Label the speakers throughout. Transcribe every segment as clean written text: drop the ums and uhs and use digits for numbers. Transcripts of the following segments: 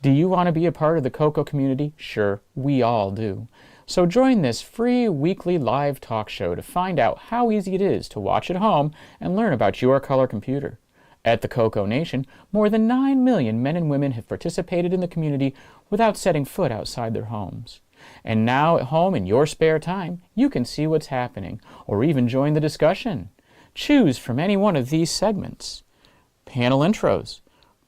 Speaker 1: Do you want to be a part of the CoCo community? Sure, we all do. So join this free weekly live talk show to find out how easy it is to watch at home and learn about your color computer. At the CoCoNation, more than 9 million men and women have participated in the community without setting foot outside their homes. And now at home in your spare time, you can see what's happening, or even join the discussion. Choose from any one of these segments: panel intros,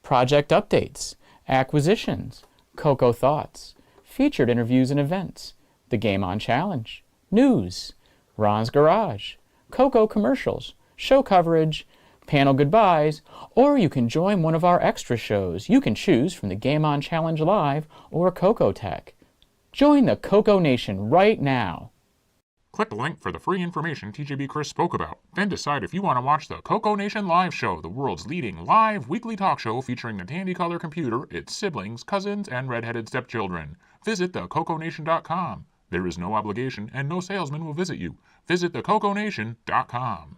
Speaker 1: project updates, acquisitions, CoCo thoughts, featured interviews and events, the Game On Challenge, news, Ron's Garage, CoCo commercials, show coverage, panel goodbyes, or you can join one of our extra shows. You can choose from the Game On Challenge Live or CoCoTECH. Join the CoCoNation right now.
Speaker 2: Click the link for the free information TJB Chris spoke about. Then decide if you want to watch the CoCoNation Live Show, the world's leading live weekly talk show featuring the Tandy color computer, its siblings, cousins, and red-headed stepchildren. Visit thecoconation.com. There is no obligation and no salesman will visit you. Visit thecoconation.com.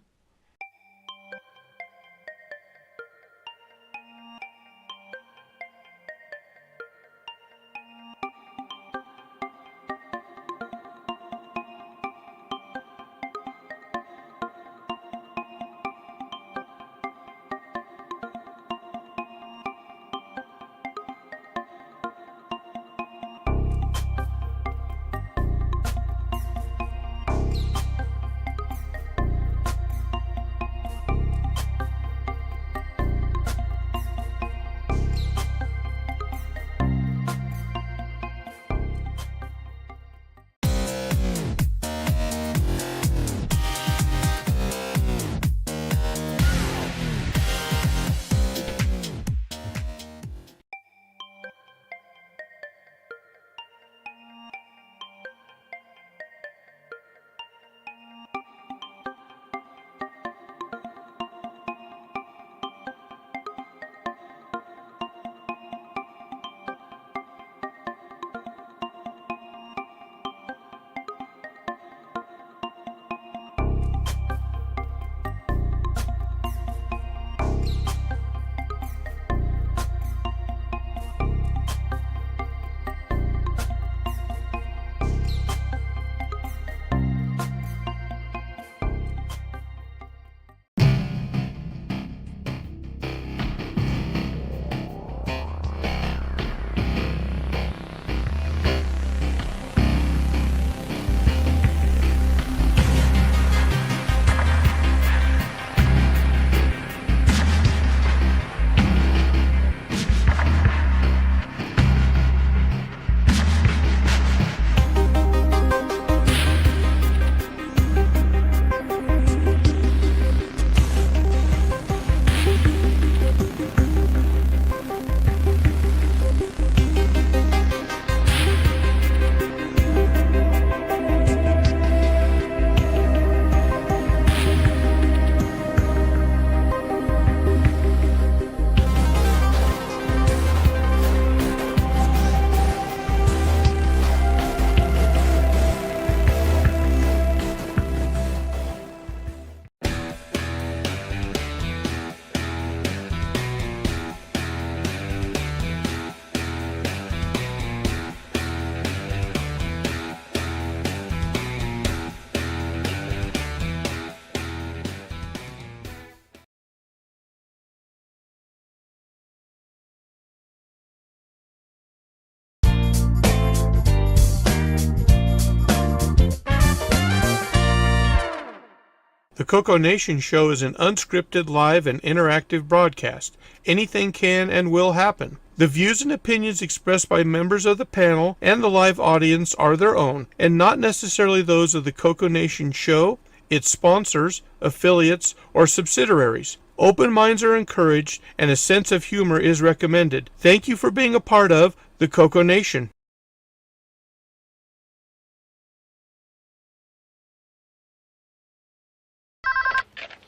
Speaker 3: The CoCoNation show is an unscripted, live, and interactive broadcast. Anything can and will happen. The views and opinions expressed by members of the panel and the live audience are their own, and not necessarily those of the CoCoNation show, its sponsors, affiliates, or subsidiaries. Open minds are encouraged, and a sense of humor is recommended. Thank you for being a part of the CoCoNation.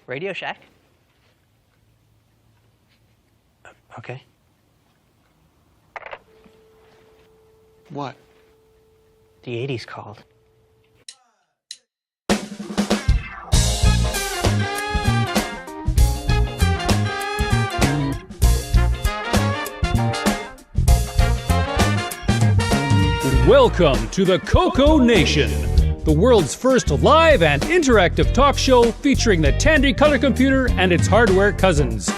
Speaker 4: Radio Shack? Okay.
Speaker 5: What?
Speaker 4: The 80s called.
Speaker 6: Welcome to the CoCoNation, the world's first live and interactive talk show featuring the Tandy color computer and its hardware cousins.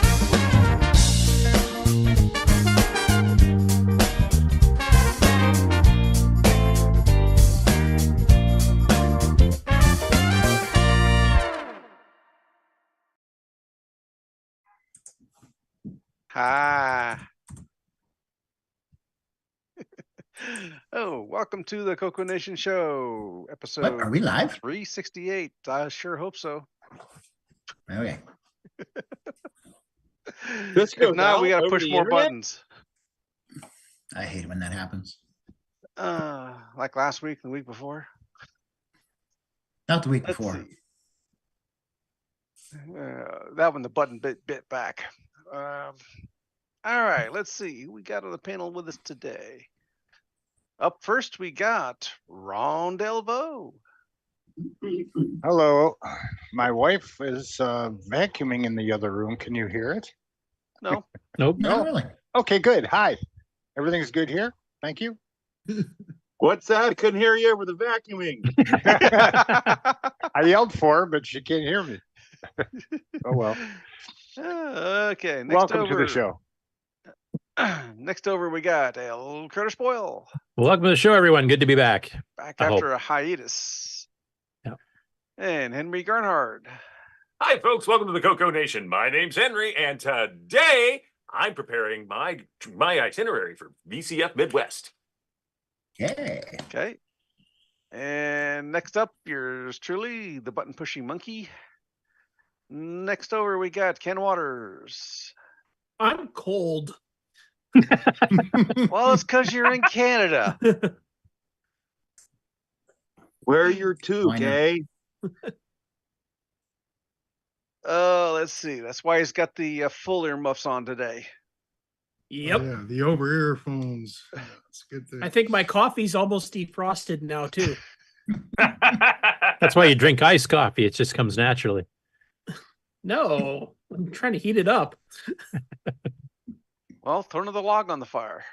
Speaker 5: Hi. Oh, welcome to the CoCoNation show, episode
Speaker 7: What, are we live?
Speaker 5: 368. I sure hope so.
Speaker 7: Okay.
Speaker 5: If not, we got to push more buttons.
Speaker 7: I hate it when that happens.
Speaker 5: Like last week, the week before.
Speaker 7: Not the week
Speaker 5: Let's
Speaker 7: before.
Speaker 5: see. That one, the button bit back. All right, let's see who we got on the panel with us today. Up first, we got Ron Delvaux.
Speaker 8: Hello. My wife is vacuuming in the other room. Can you hear it?
Speaker 5: No.
Speaker 6: Nope.
Speaker 7: Not really.
Speaker 8: Okay, good. Hi. Everything's good here. Thank you.
Speaker 9: What's that? I couldn't hear you over the vacuuming.
Speaker 8: I yelled for her, but she can't hear me. Oh, well.
Speaker 5: Okay.
Speaker 8: Welcome to the show.
Speaker 5: Next over, we got L. Curtis Boyle.
Speaker 10: Welcome to the show, everyone. Good to be back.
Speaker 5: Back
Speaker 10: I
Speaker 5: after a hiatus.
Speaker 10: Yep.
Speaker 5: And Henry Garnhard.
Speaker 11: Hi, folks. Welcome to the CoCoNation. My name's Henry, and today I'm preparing my itinerary for VCF Midwest.
Speaker 7: Yeah.
Speaker 5: Okay. And next up, yours truly, the button pushing monkey. Next over, we got Ken Waters.
Speaker 12: I'm cold.
Speaker 5: Well, it's because you're in Canada.
Speaker 9: Where are your two, Gay?
Speaker 5: Let's see. That's why he's got the full earmuffs on today.
Speaker 12: Yep.
Speaker 13: Yeah, the over earphones. That's a good thing.
Speaker 12: I think my coffee's almost defrosted now too.
Speaker 10: That's why you drink iced coffee. It just comes naturally.
Speaker 12: No, I'm trying to heat it up.
Speaker 5: Well, throw another log on the fire.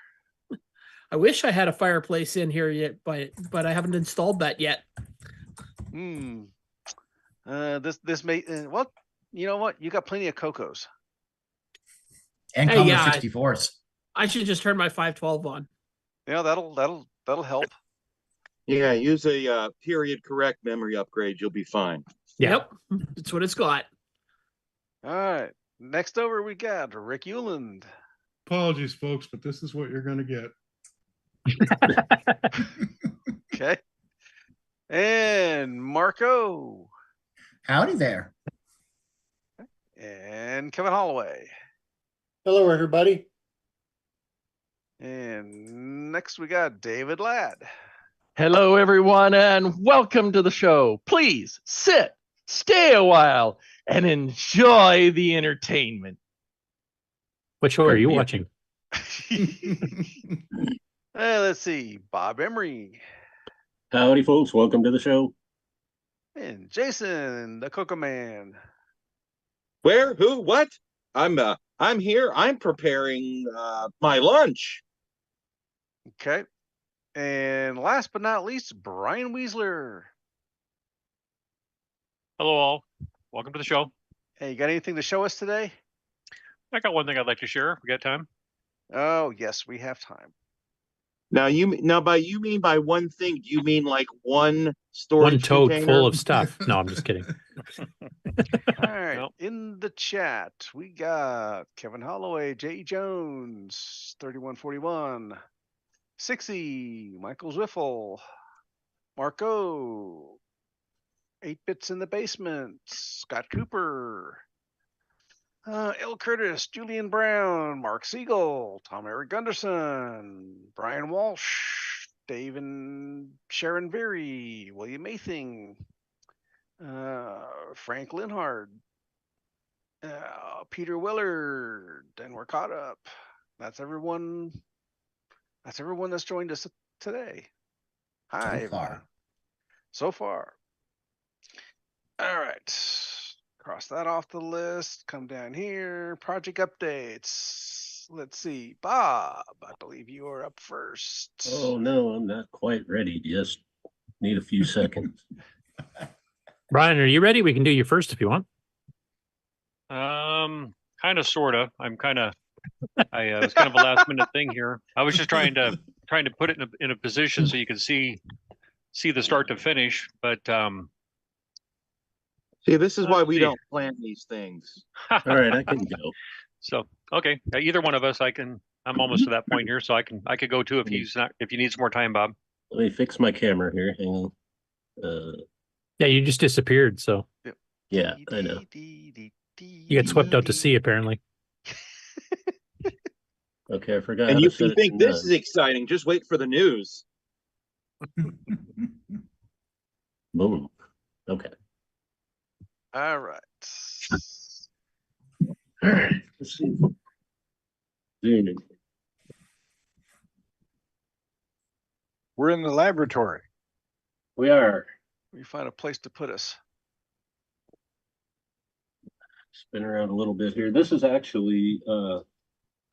Speaker 12: I wish I had a fireplace in here yet, but I haven't installed that yet.
Speaker 5: This may well, you know what? You got plenty of Cocos.
Speaker 7: And
Speaker 12: Hey,
Speaker 7: Commodore
Speaker 12: yeah,
Speaker 7: 64s.
Speaker 12: I should just turn my 512 on.
Speaker 5: Yeah, that'll help.
Speaker 9: Yeah, use a period correct memory upgrade. You'll be fine.
Speaker 12: Yep, that's what it's got.
Speaker 5: All right. Next over, we got Rick Euland.
Speaker 13: Apologies, folks, but this is what you're going to get.
Speaker 5: Okay. And Marco.
Speaker 7: Howdy there.
Speaker 5: And Kevin Holloway.
Speaker 14: Hello, everybody.
Speaker 5: And next we got David Ladd.
Speaker 15: Hello, everyone, and welcome to the show. Please sit, stay a while, and enjoy the entertainment.
Speaker 10: What show are you watching?
Speaker 5: Let's see. Bob Emery.
Speaker 16: Howdy, folks. Welcome to the show.
Speaker 5: And Jason, the Coco Man.
Speaker 9: Where? Who? What? I'm here. I'm preparing my lunch.
Speaker 5: Okay. And last but not least, Brian Weasler.
Speaker 17: Hello, all. Welcome to the show.
Speaker 5: Hey, you got anything to show us today?
Speaker 17: I got one thing I'd like to share. We got time?
Speaker 5: Oh, yes, we have time.
Speaker 9: Now you mean by one thing? Do you mean like one storage
Speaker 10: One tote
Speaker 9: container?
Speaker 10: full of stuff. No, I'm just kidding.
Speaker 5: All right. In the chat, we got Kevin Holloway, J.E. Jones, 3141, Sixy, Michael Zwiffel, Marco, 8 Bits in the Basement, Scott Cooper, L. Curtis, Julian Brown, Mark Siegel, Tom Eric Gunderson, Brian Walsh, Dave and Sharon Veary, William Mathing, Frank Linhard, Peter Willard, and we're caught up. That's everyone. That's everyone that's joined us today. Hi, everyone. So far. All right. Cross that off the list. Come down here. Project updates. Let's see. Bob, I believe you are up first.
Speaker 16: Oh no, I'm not quite ready. Just need a few seconds.
Speaker 6: Brian, are you ready? We can do you first if you want.
Speaker 17: Kind of, sort of. I was kind of a last minute thing here. I was just trying to put it in a position so you can see the start to finish. But
Speaker 9: See, this is why
Speaker 17: let's
Speaker 9: we
Speaker 17: see.
Speaker 9: don't plan these things.
Speaker 16: All right, I can go.
Speaker 17: So okay, either one of us. I'm almost to that point here, so I could go too if you need some more time, Bob.
Speaker 16: Let me fix my camera here. Hang on.
Speaker 6: Yeah, you just disappeared, so
Speaker 16: Yeah, I know.
Speaker 6: you get swept out to sea, apparently.
Speaker 16: Okay, I forgot.
Speaker 9: And
Speaker 16: how
Speaker 9: you
Speaker 16: to set it
Speaker 9: think
Speaker 16: to
Speaker 9: this is exciting? Just wait for the news.
Speaker 16: Boom. Okay.
Speaker 5: All right.
Speaker 16: All right. Let's see. Zoom.
Speaker 8: We're in the laboratory.
Speaker 16: We are.
Speaker 5: We find a place to put us.
Speaker 16: Spin around a little bit here. This is actually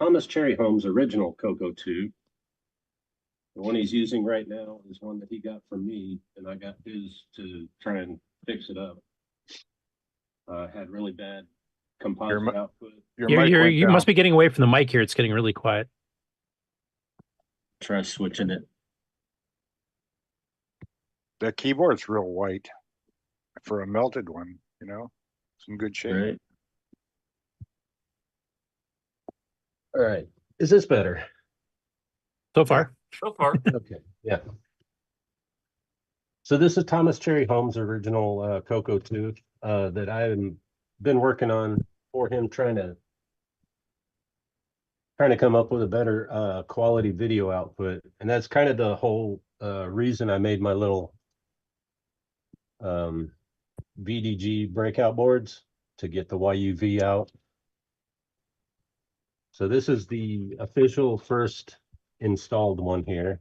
Speaker 16: Thomas Cherryholm's original CoCo 2. The one he's using right now is one that he got from me, and I got his to try and fix it up. Had really bad composite output.
Speaker 6: You must be getting away from the mic here. It's getting really quiet.
Speaker 16: Try switching it.
Speaker 8: The keyboard's real white for a melted one, you know, it's in good shape.
Speaker 16: Right. All right. Is this better?
Speaker 6: So far.
Speaker 11: So far.
Speaker 16: Okay. Yeah. So this is Thomas Cherryholm's original CoCo 2 that I've been working on for him, trying to come up with a better quality video output. And that's kind of the whole reason I made my little VDG breakout boards to get the YUV out. So this is the official first installed one here.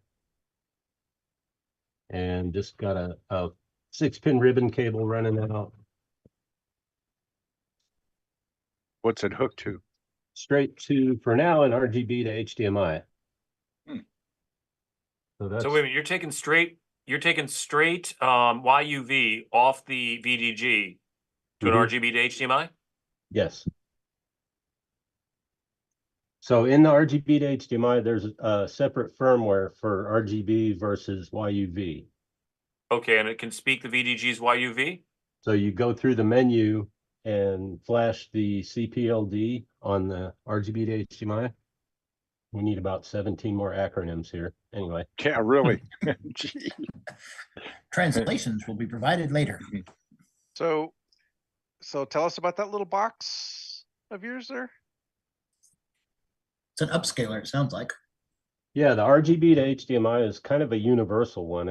Speaker 16: And just got a 6-pin ribbon cable running out.
Speaker 8: What's it hooked to?
Speaker 16: Straight to, for now, an RGB to HDMI. So that's,
Speaker 11: So wait a minute, you're taking straight YUV off the VDG to an RGB to HDMI?
Speaker 16: yes. So in the RGB to HDMI, there's a separate firmware for RGB versus YUV.
Speaker 11: Okay, and it can speak the VDG's YUV?
Speaker 16: So you go through the menu and flash the CPLD on the RGB to HDMI. We need about 17 more acronyms here. Anyway.
Speaker 8: Yeah, really. Gee.
Speaker 7: Translations will be provided later.
Speaker 5: So tell us about that little box of yours there.
Speaker 7: It's an upscaler, it sounds like.
Speaker 16: Yeah, the RGB to HDMI is kind of a universal one.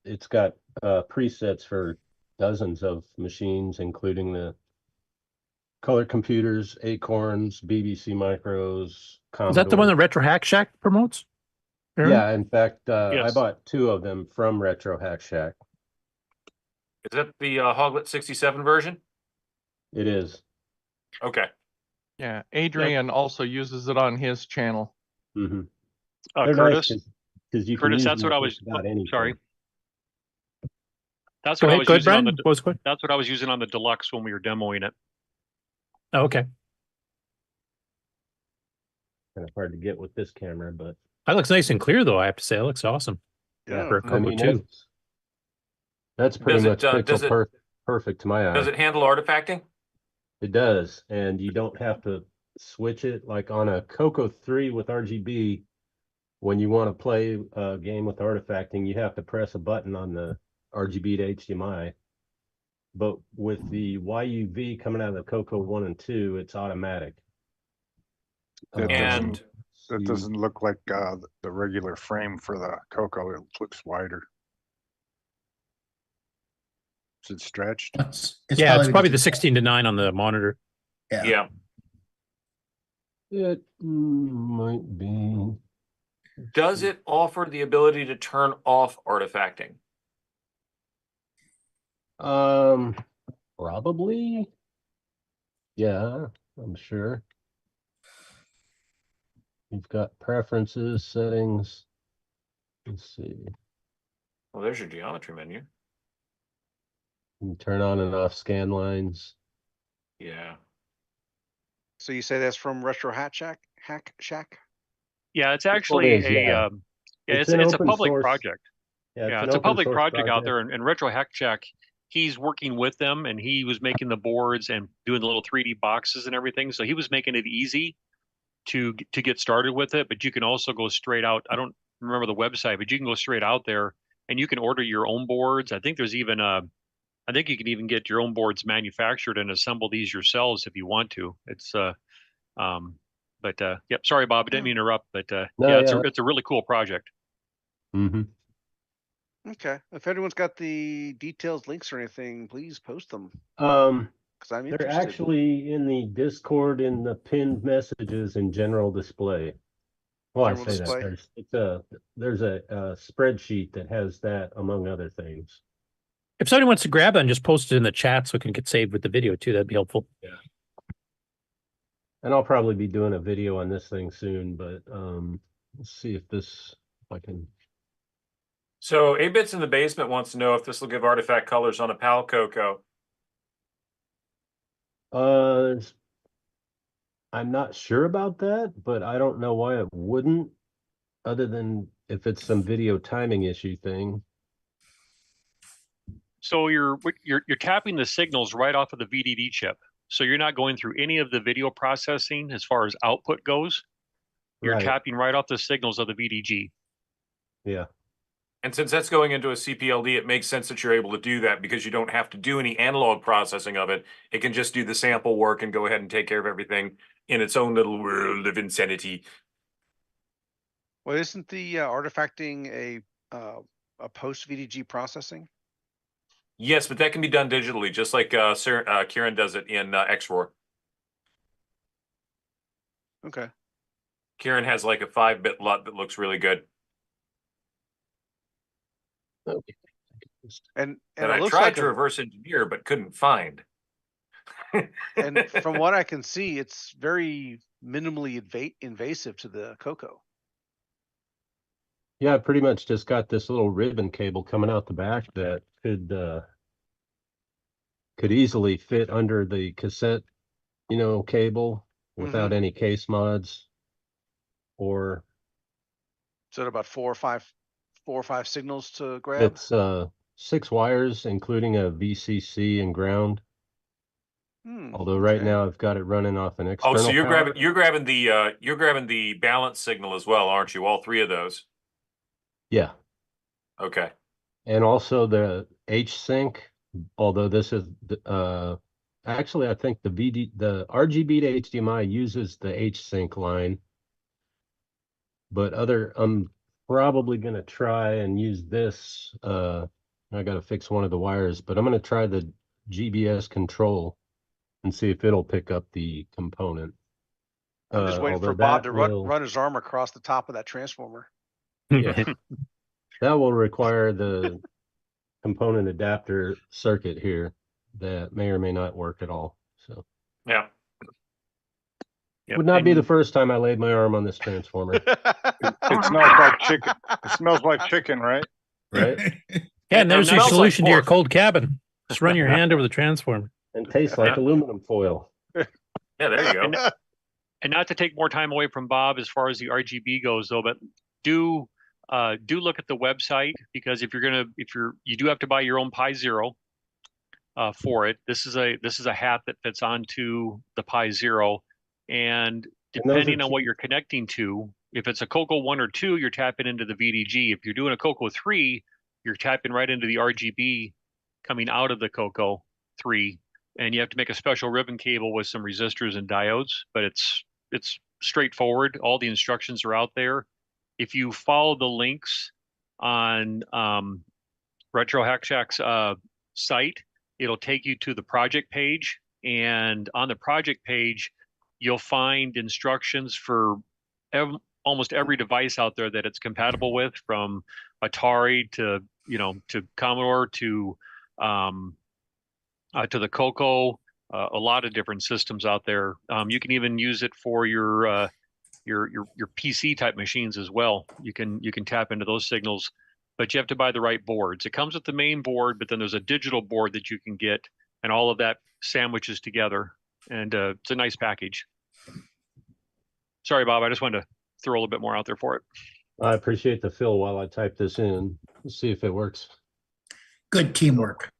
Speaker 16: It's got presets for dozens of machines, including the color computers, Acorns, BBC Micros, Commodore.
Speaker 6: Is that the one that Retro Hack Shack promotes? Aaron?
Speaker 16: Yeah, in fact, I
Speaker 17: Yes.
Speaker 16: bought 2 of them from Retro Hack Shack.
Speaker 11: Is that the Hoglet 67 version?
Speaker 16: It is.
Speaker 11: Okay.
Speaker 15: Yeah, Adrian also uses it on his channel.
Speaker 16: Mm-hmm.
Speaker 17: Curtis,
Speaker 16: because you can
Speaker 17: Curtis,
Speaker 16: use
Speaker 17: that's
Speaker 16: them
Speaker 17: what I was.
Speaker 16: just about anything.
Speaker 17: Sorry, that's
Speaker 6: Go
Speaker 17: what I
Speaker 6: ahead,
Speaker 17: was
Speaker 6: go ahead,
Speaker 17: using on
Speaker 6: Brian. What was quick?
Speaker 17: That's what I was using on the deluxe when we were demoing it.
Speaker 6: Oh, okay.
Speaker 16: Kind of hard to get with this camera, but
Speaker 6: That looks nice and clear, though. I have to say, it looks awesome.
Speaker 5: Yeah.
Speaker 6: For a
Speaker 16: I
Speaker 6: CoCo
Speaker 16: mean,
Speaker 6: 2.
Speaker 16: that's pretty much pixel perfect to my eye.
Speaker 11: Does it handle artifacting?
Speaker 16: It does, and you don't have to switch it like on a CoCo 3 with RGB. When you want to play a game with artifacting, you have to press a button on the RGB to HDMI. But with the YUV coming out of the CoCo 1 and 2, it's automatic.
Speaker 11: And
Speaker 8: that doesn't look like the regular frame for the CoCo. It looks wider. Is it stretched?
Speaker 6: Yeah, it's probably the 16:9 on the monitor.
Speaker 11: yeah.
Speaker 16: It might be.
Speaker 11: Does it offer the ability to turn off artifacting?
Speaker 16: Probably. Yeah, I'm sure. You've got preferences, settings. Let's see.
Speaker 11: Well, there's your geometry menu.
Speaker 16: You can turn on and off scan lines.
Speaker 11: Yeah.
Speaker 5: So you say that's from Retro Hat Shack? Hack Shack?
Speaker 17: Yeah, it's actually
Speaker 16: is, yeah.
Speaker 17: it's
Speaker 16: an
Speaker 17: a
Speaker 16: open
Speaker 17: public
Speaker 16: source-
Speaker 17: project.
Speaker 16: Yeah,
Speaker 17: It's a
Speaker 16: open
Speaker 17: public
Speaker 16: source
Speaker 17: project out there, and Retro Hack Shack, he's working with them, and he was making the boards and doing the little 3D boxes and everything. So he was making it easy to get started with it. But you can also go straight out. I don't remember the website, but you can go straight out there and you can order your own boards. I think there's even I think you can even get your own boards manufactured and assemble these yourselves if you want to. It's yep. Sorry, Bob, I didn't mean to interrupt, but
Speaker 16: No,
Speaker 17: it's a really cool project.
Speaker 16: Mm-hmm.
Speaker 5: Okay. If anyone's got the details, links, or anything, please post them. Because I'm
Speaker 16: They're
Speaker 5: interested.
Speaker 16: actually in the Discord in the pinned messages in general display. Well,
Speaker 5: General
Speaker 16: I say
Speaker 5: display?
Speaker 16: that there's a spreadsheet that has that among other things.
Speaker 10: If somebody wants to grab it and just post it in the chat so it can get saved with the video too, that'd be helpful.
Speaker 16: Yeah. And I'll probably be doing a video on this thing soon, but let's see if I can.
Speaker 11: So 8-Bits in the Basement wants to know if this will give artifact colors on a PAL CoCo.
Speaker 16: I'm not sure about that, but I don't know why it wouldn't, other than if it's some video timing issue thing.
Speaker 17: So you're tapping the signals right off of the VDD chip. So you're not going through any of the video processing as far as output goes. You're
Speaker 16: Right.
Speaker 17: tapping right off the signals of the VDG.
Speaker 16: Yeah.
Speaker 11: And since that's going into a CPLD, it makes sense that you're able to do that because you don't have to do any analog processing of it. It can just do the sample work and go ahead and take care of everything in its own little world of insanity.
Speaker 5: Well, isn't the artifacting a post VDG processing?
Speaker 11: Yes, but that can be done digitally, just like Kieran does it in XROAR.
Speaker 5: Okay.
Speaker 11: Kieran has like a 5-bit LUT that looks really good.
Speaker 5: And
Speaker 11: that
Speaker 5: it
Speaker 11: I
Speaker 5: looks
Speaker 11: tried
Speaker 5: like
Speaker 11: to reverse engineer but couldn't find.
Speaker 5: and from what I can see, it's very minimally invasive to the CoCo.
Speaker 16: Yeah, I pretty much just got this little ribbon cable coming out the back that could easily fit under the cassette, cable without any case mods. Or
Speaker 5: So about four or five signals to grab.
Speaker 16: it's 6 wires, including a VCC and ground. Although right now I've got it running off an external.
Speaker 11: Oh, so you're
Speaker 16: power.
Speaker 11: grabbing the balance signal as well, aren't you? All 3 of those.
Speaker 16: Yeah.
Speaker 11: Okay.
Speaker 16: And also the H-Sync, although this is actually I think the RGB to HDMI uses the H-Sync line. But I'm probably gonna try and use this. I gotta fix one of the wires, but I'm gonna try the GBS control and see if it'll pick up the component.
Speaker 5: I'm just waiting for Bob to run his arm across the top of that transformer.
Speaker 16: Yeah. That will require the component adapter circuit here that may or may not work at all. So
Speaker 11: yeah.
Speaker 16: Would not be the first time I laid my arm on this transformer.
Speaker 8: It smells like chicken. It smells like chicken, right?
Speaker 16: Right.
Speaker 10: Yeah, and there's your
Speaker 11: smells
Speaker 10: solution
Speaker 11: like
Speaker 10: to your
Speaker 11: pork.
Speaker 10: cold cabin. Just run your hand over the transformer.
Speaker 16: And tastes like aluminum foil.
Speaker 11: Yeah, there you go.
Speaker 17: And not to take more time away from Bob as far as the RGB goes, though, but do look at the website, because if you do have to buy your own Pi Zero for it. This is a hat that fits onto the Pi Zero, and depending on what you're connecting to, if it's a CoCo 1 or 2, you're tapping into the VDG. If you're doing a CoCo 3, you're tapping right into the RGB coming out of the CoCo 3, and you have to make a special ribbon cable with some resistors and diodes, but it's straightforward. All the instructions are out there. If you follow the links on Retro Hack Shack's site, it'll take you to the project page, and on the project page, you'll find instructions for almost every device out there that it's compatible with, from Atari to Commodore to the CoCo. A lot of different systems out there. You can even use it for your your PC type machines as well. You can tap into those signals, but you have to buy the right boards. It comes with the main board, but then there's a digital board that you can get, and all of that sandwiches together, and it's a nice package. Sorry, Bob, I just wanted to throw a little bit more out there for it.
Speaker 16: I appreciate the fill while I type this in. Let's see if it works.
Speaker 7: Good teamwork.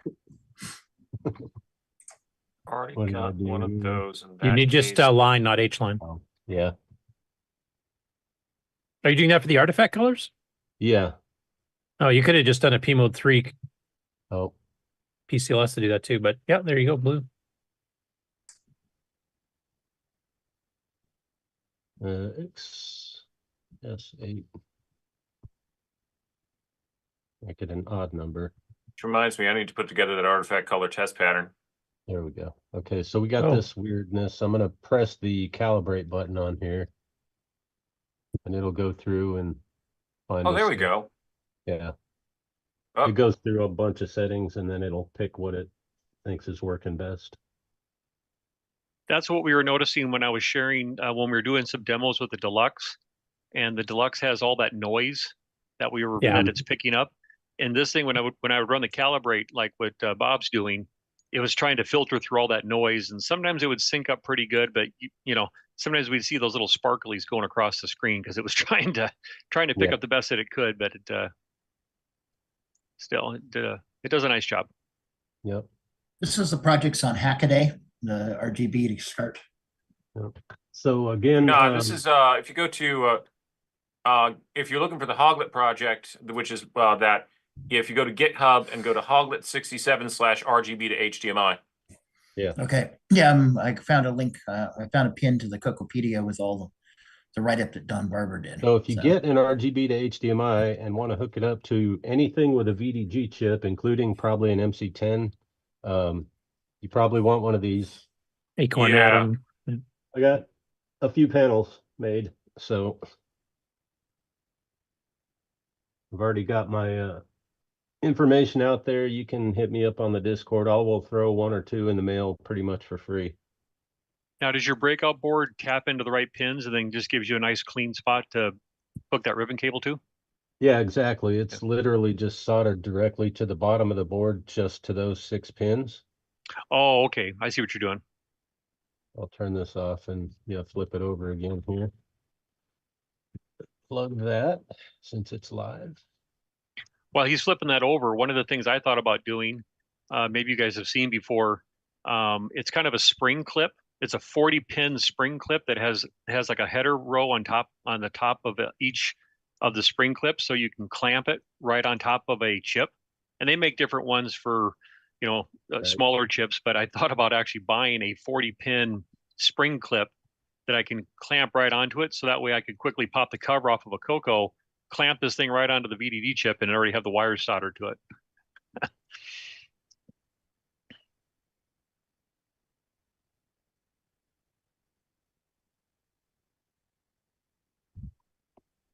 Speaker 11: Already
Speaker 16: What did I
Speaker 11: got
Speaker 16: do?
Speaker 11: one of those. In
Speaker 10: You
Speaker 11: that
Speaker 10: need just
Speaker 11: case.
Speaker 10: line, not H line.
Speaker 16: Yeah.
Speaker 10: Are you doing that for the artifact colors?
Speaker 16: Yeah.
Speaker 10: Oh, you could have just done a P mode 3
Speaker 16: Oh,
Speaker 10: PCLS to do that too, but yeah, there you go, blue.
Speaker 16: X S8. Make it an odd number.
Speaker 11: Which reminds me, I need to put together that artifact color test pattern.
Speaker 16: There we go. Okay, so we got
Speaker 10: Oh.
Speaker 16: this weirdness. I'm gonna press the calibrate button on here, and it'll go through and find.
Speaker 11: Oh, there
Speaker 16: us
Speaker 11: we
Speaker 16: the-
Speaker 11: go.
Speaker 16: Yeah.
Speaker 11: Oh.
Speaker 16: It goes through a bunch of settings, and then it'll pick what it thinks is working best.
Speaker 17: That's what we were noticing when I was sharing when we were doing some demos with the Deluxe, and the Deluxe has all that noise that that it's picking up. And this thing, when I would run the calibrate, like what Bob's doing, it was trying to filter through all that noise, and sometimes it would sync up pretty good, but you know, sometimes we'd see those little sparklies going across the screen because it was trying to pick up the best that it could, but it still it does a nice job.
Speaker 16: Yep.
Speaker 7: This is the projects on Hackaday, the RGB to start.
Speaker 16: Yep. So again,
Speaker 11: No, this is if you go to if you're looking for the Hoglet project, which is that if you go to GitHub and go to Hoglet67/RGB to HDMI.
Speaker 16: Yeah.
Speaker 7: Okay. Yeah, I found a link. I found a pin to the CoCopedia with all the write-up that Don Barber did.
Speaker 16: So if you get an RGB to HDMI and want to hook it up to anything with a VDG chip, including probably an MC10, you probably want one of these.
Speaker 10: Acorn
Speaker 11: Yeah.
Speaker 10: Atom.
Speaker 16: I got a few panels made, so I've already got my information out there. You can hit me up on the Discord. I will throw one or two in the mail pretty much for free.
Speaker 17: Now, does your breakout board tap into the right pins and then just gives you a nice clean spot to hook that ribbon cable to?
Speaker 16: Yeah, exactly. It's literally just soldered directly to the bottom of the board, just to those 6 pins.
Speaker 17: Oh, okay. I see what you're doing.
Speaker 16: I'll turn this off and flip it over again here. Plug that since it's live.
Speaker 17: While he's flipping that over, one of the things I thought about doing, maybe you guys have seen before, it's kind of a spring clip. It's a 40-pin spring clip that has like a header row on the top of each of the spring clips, so you can clamp it right on top of a chip. And they make different ones for smaller chips, but I thought about actually buying a 40-pin spring clip that I can clamp right onto it, so that way I could quickly pop the cover off of a CoCo, clamp this thing right onto the VDD chip, and already have the wires soldered to it.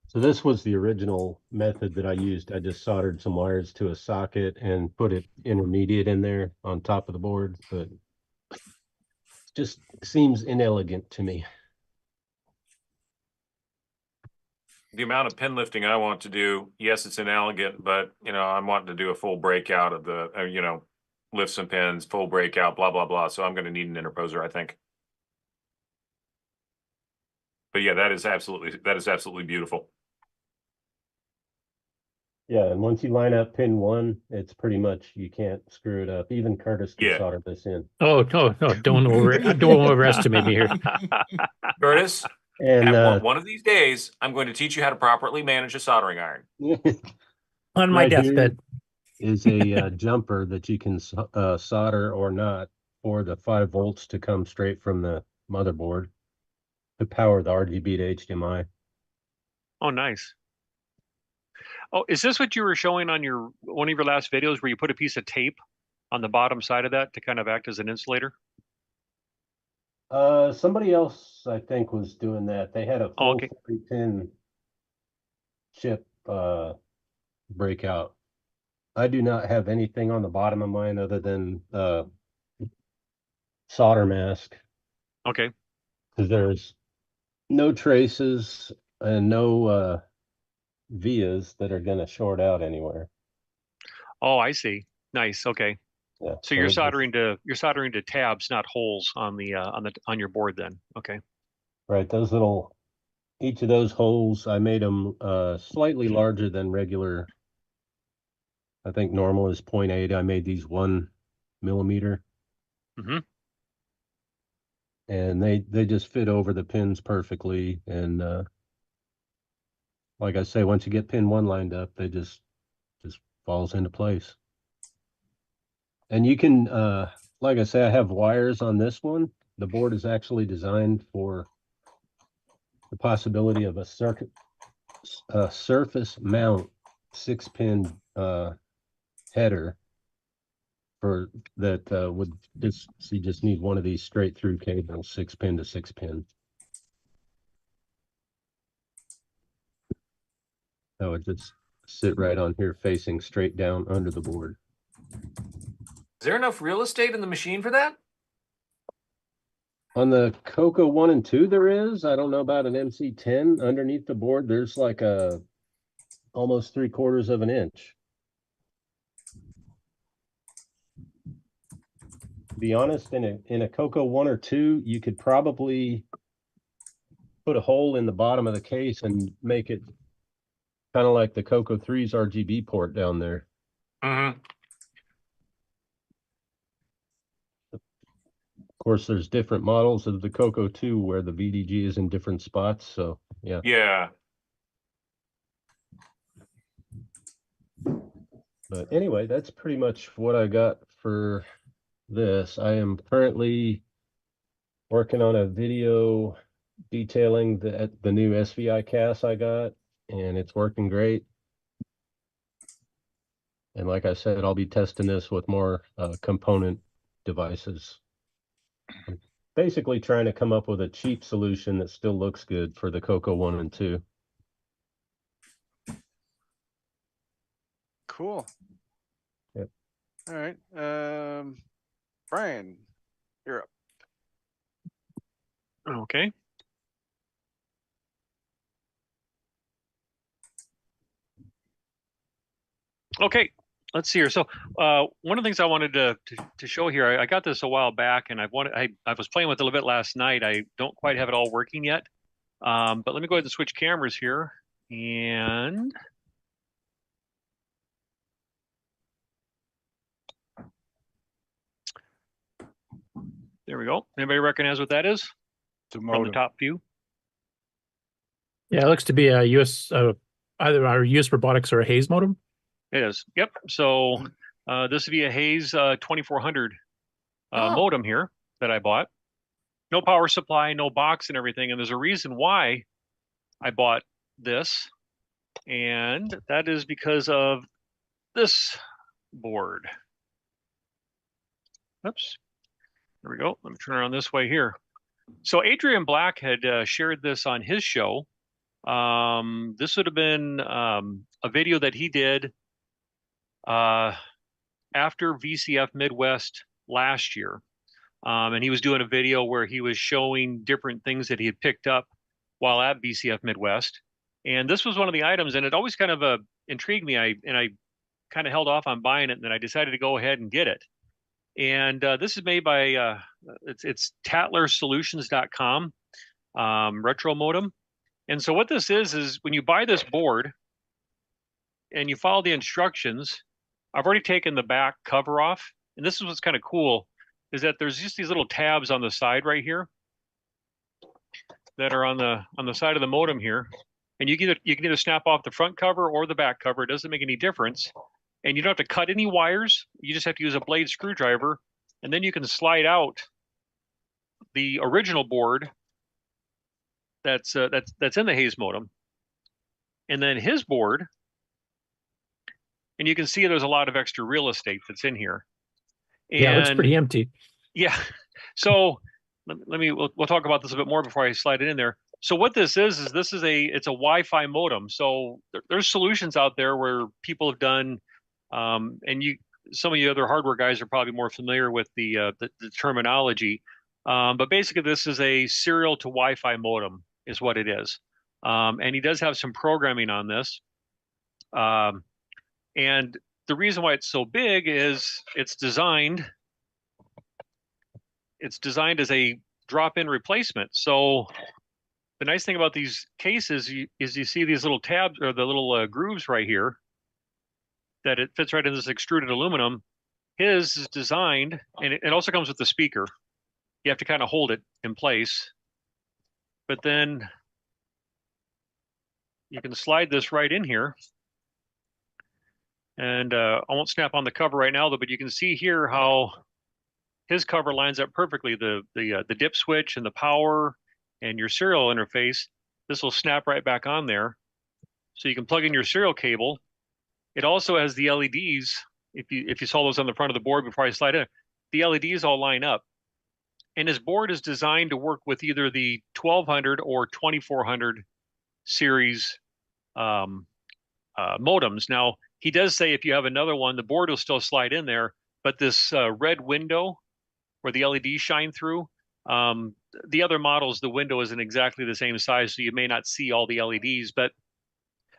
Speaker 16: So this was the original method that I used. I just soldered some wires to a socket and put it intermediate in there on top of the board, but it just seems inelegant to me.
Speaker 11: The amount of pin lifting I want to do, yes, it's inelegant, but I'm wanting to do a full breakout of the, lift some pins, full breakout, blah, blah, blah. So I'm going to need an interposer, I think. But yeah, that is absolutely beautiful.
Speaker 16: Yeah, and once you line up pin 1, it's pretty much, you can't screw it up. Even Curtis can solder this in.
Speaker 10: Oh, no, don't overestimate me here.
Speaker 11: Curtis,
Speaker 16: and
Speaker 11: one of these days, I'm going to teach you how to properly manage a soldering iron.
Speaker 10: On my
Speaker 16: Right here
Speaker 10: deathbed.
Speaker 16: is a jumper that you can solder or not for the 5 volts to come straight from the motherboard to power the RGB to HDMI.
Speaker 17: Oh, nice. Oh, is this what you were showing on one of your last videos where you put a piece of tape on the bottom side of that to kind of act as an insulator?
Speaker 16: Somebody else, I think, was doing that. They had a full 40-pin chip breakout. I do not have anything on the bottom of mine other than solder mask.
Speaker 17: Okay.
Speaker 16: Because there's no traces and no vias that are going to short out anywhere.
Speaker 17: Oh, I see. Nice. Okay.
Speaker 16: Yeah.
Speaker 17: So you're soldering to tabs, not holes on your board then. Okay.
Speaker 16: Right. Each of those holes, I made them slightly larger than regular. I think normal is 0.8. I made these 1 millimeter.
Speaker 17: Mm-hmm.
Speaker 16: And they just fit over the pins perfectly. And like I say, once you get pin 1 lined up, they just falls into place. And you can, like I say, I have wires on this one. The board is actually designed for the possibility of a surface mount 6-pin header for that would just need one of these straight through cables, 6-pin to 6-pin. That would just sit right on here facing straight down under the board.
Speaker 11: Is there enough real estate in the machine for that?
Speaker 16: On the CoCo 1 and 2 there is. I don't know about an MC10. Underneath the board there's like a almost 3/4 of an inch. To be honest, in a CoCo 1 or 2, you could probably put a hole in the bottom of the case and make it kind of like the CoCo 3's RGB port down there.
Speaker 11: Mm-hmm.
Speaker 16: Of course, there's different models of the CoCo 2 where the VDG is in different spots. So yeah.
Speaker 11: Yeah.
Speaker 16: But anyway, that's pretty much what I got for this. I am currently working on a video detailing the new SVI CAS I got, and it's working great. And like I said, I'll be testing this with more component devices. I'm basically trying to come up with a cheap solution that still looks good for the CoCo 1 and 2.
Speaker 5: Cool.
Speaker 16: Yep.
Speaker 5: All right. Brian, you're up.
Speaker 17: Okay. Okay, let's see here. So one of the things I wanted to show here, I got this a while back, and I was playing with it a little bit last night. I don't quite have it all working yet, but let me go ahead and switch cameras here, and there we go. Anybody recognize what that is from the top view?
Speaker 10: Yeah, it looks to be a US either our US robotics or a Hayes modem.
Speaker 17: It is. Yep. So this would be a Hayes 2400 modem here that I bought. No power supply, no box and everything. And there's a reason why I bought this. And that is because of this board. Oops. There we go. Let me turn around this way here. So Adrian Black had shared this on his show. This would have been a video that he did after VCF Midwest last year. And he was doing a video where he was showing different things that he had picked up while at VCF Midwest. And this was one of the items, and it always kind of intrigued me. I kind of held off on buying it, and then I decided to go ahead and get it. And this is made by, it's tatlersolutions.com, retro modem. And so what this is when you buy this board and you follow the instructions, I've already taken the back cover off. And this is what's kind of cool, is that there's just these little tabs on the side right here that are on the side of the modem here. And you can either snap off the front cover or the back cover. It doesn't make any difference. And you don't have to cut any wires. You just have to use a blade screwdriver. And then you can slide out the original board that's in the Hayes modem. And then his board, and you can see there's a lot of extra real estate that's in here. And,
Speaker 10: yeah, it looks pretty empty.
Speaker 17: Yeah. So we'll talk about this a bit more before I slide it in there. So what this is it's a Wi-Fi modem. So there's solutions out there where people have done, and some of you other hardware guys are probably more familiar with the terminology. But basically, this is a serial to Wi-Fi modem. is what it is. And he does have some programming on this. And the reason why it's so big is it's designed as a drop-in replacement. So the nice thing about these cases is you see these little tabs or the little grooves right here that it fits right in this extruded aluminum. His is designed, and it also comes with the speaker. You have to kind of hold it in place, but then you can slide this right in here. And I won't snap on the cover right now, though, but you can see here how his cover lines up perfectly. The dip switch and the power and your serial interface. This will snap right back on there, so you can plug in your serial cable. It also has the LEDs. If you saw those on the front of the board before I slide in, the LEDs all line up. And his board is designed to work with either the 1200 or 2400 series modems. Now, he does say if you have another one, the board will still slide in there, but this red window where the LEDs shine through, the other models, the window isn't exactly the same size, so you may not see all the LEDs. But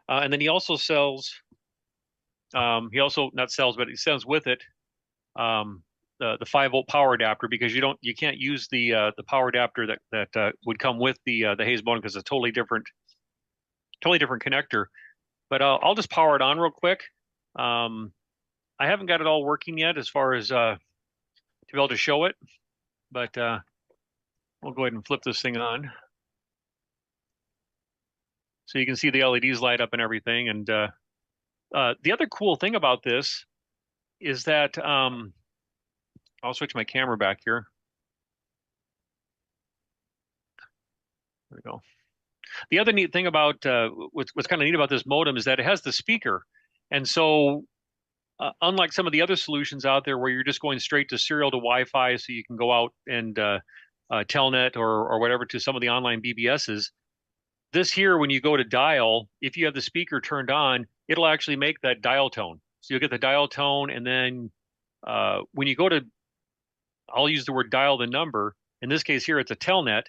Speaker 17: and then he also sells, he sends with it the 5-volt power adapter, because you can't use the power adapter that would come with the Hayes modem, because it's a totally different connector. But I'll just power it on real quick. I haven't got it all working yet as far as to be able to show it, but we'll go ahead and flip this thing on. So you can see the LEDs light up and everything. And the other cool thing about this is that I'll switch my camera back here. There we go. The other neat thing about what's kind of neat about this modem is that it has the speaker. And so unlike some of the other solutions out there where you're just going straight to serial to Wi-Fi, so you can go out and telnet or whatever to some of the online BBSs, this here, when you go to dial, if you have the speaker turned on, it'll actually make that dial tone. So you'll get the dial tone, and then when you go to, I'll use the word dial the number. In this case here, it's a telnet.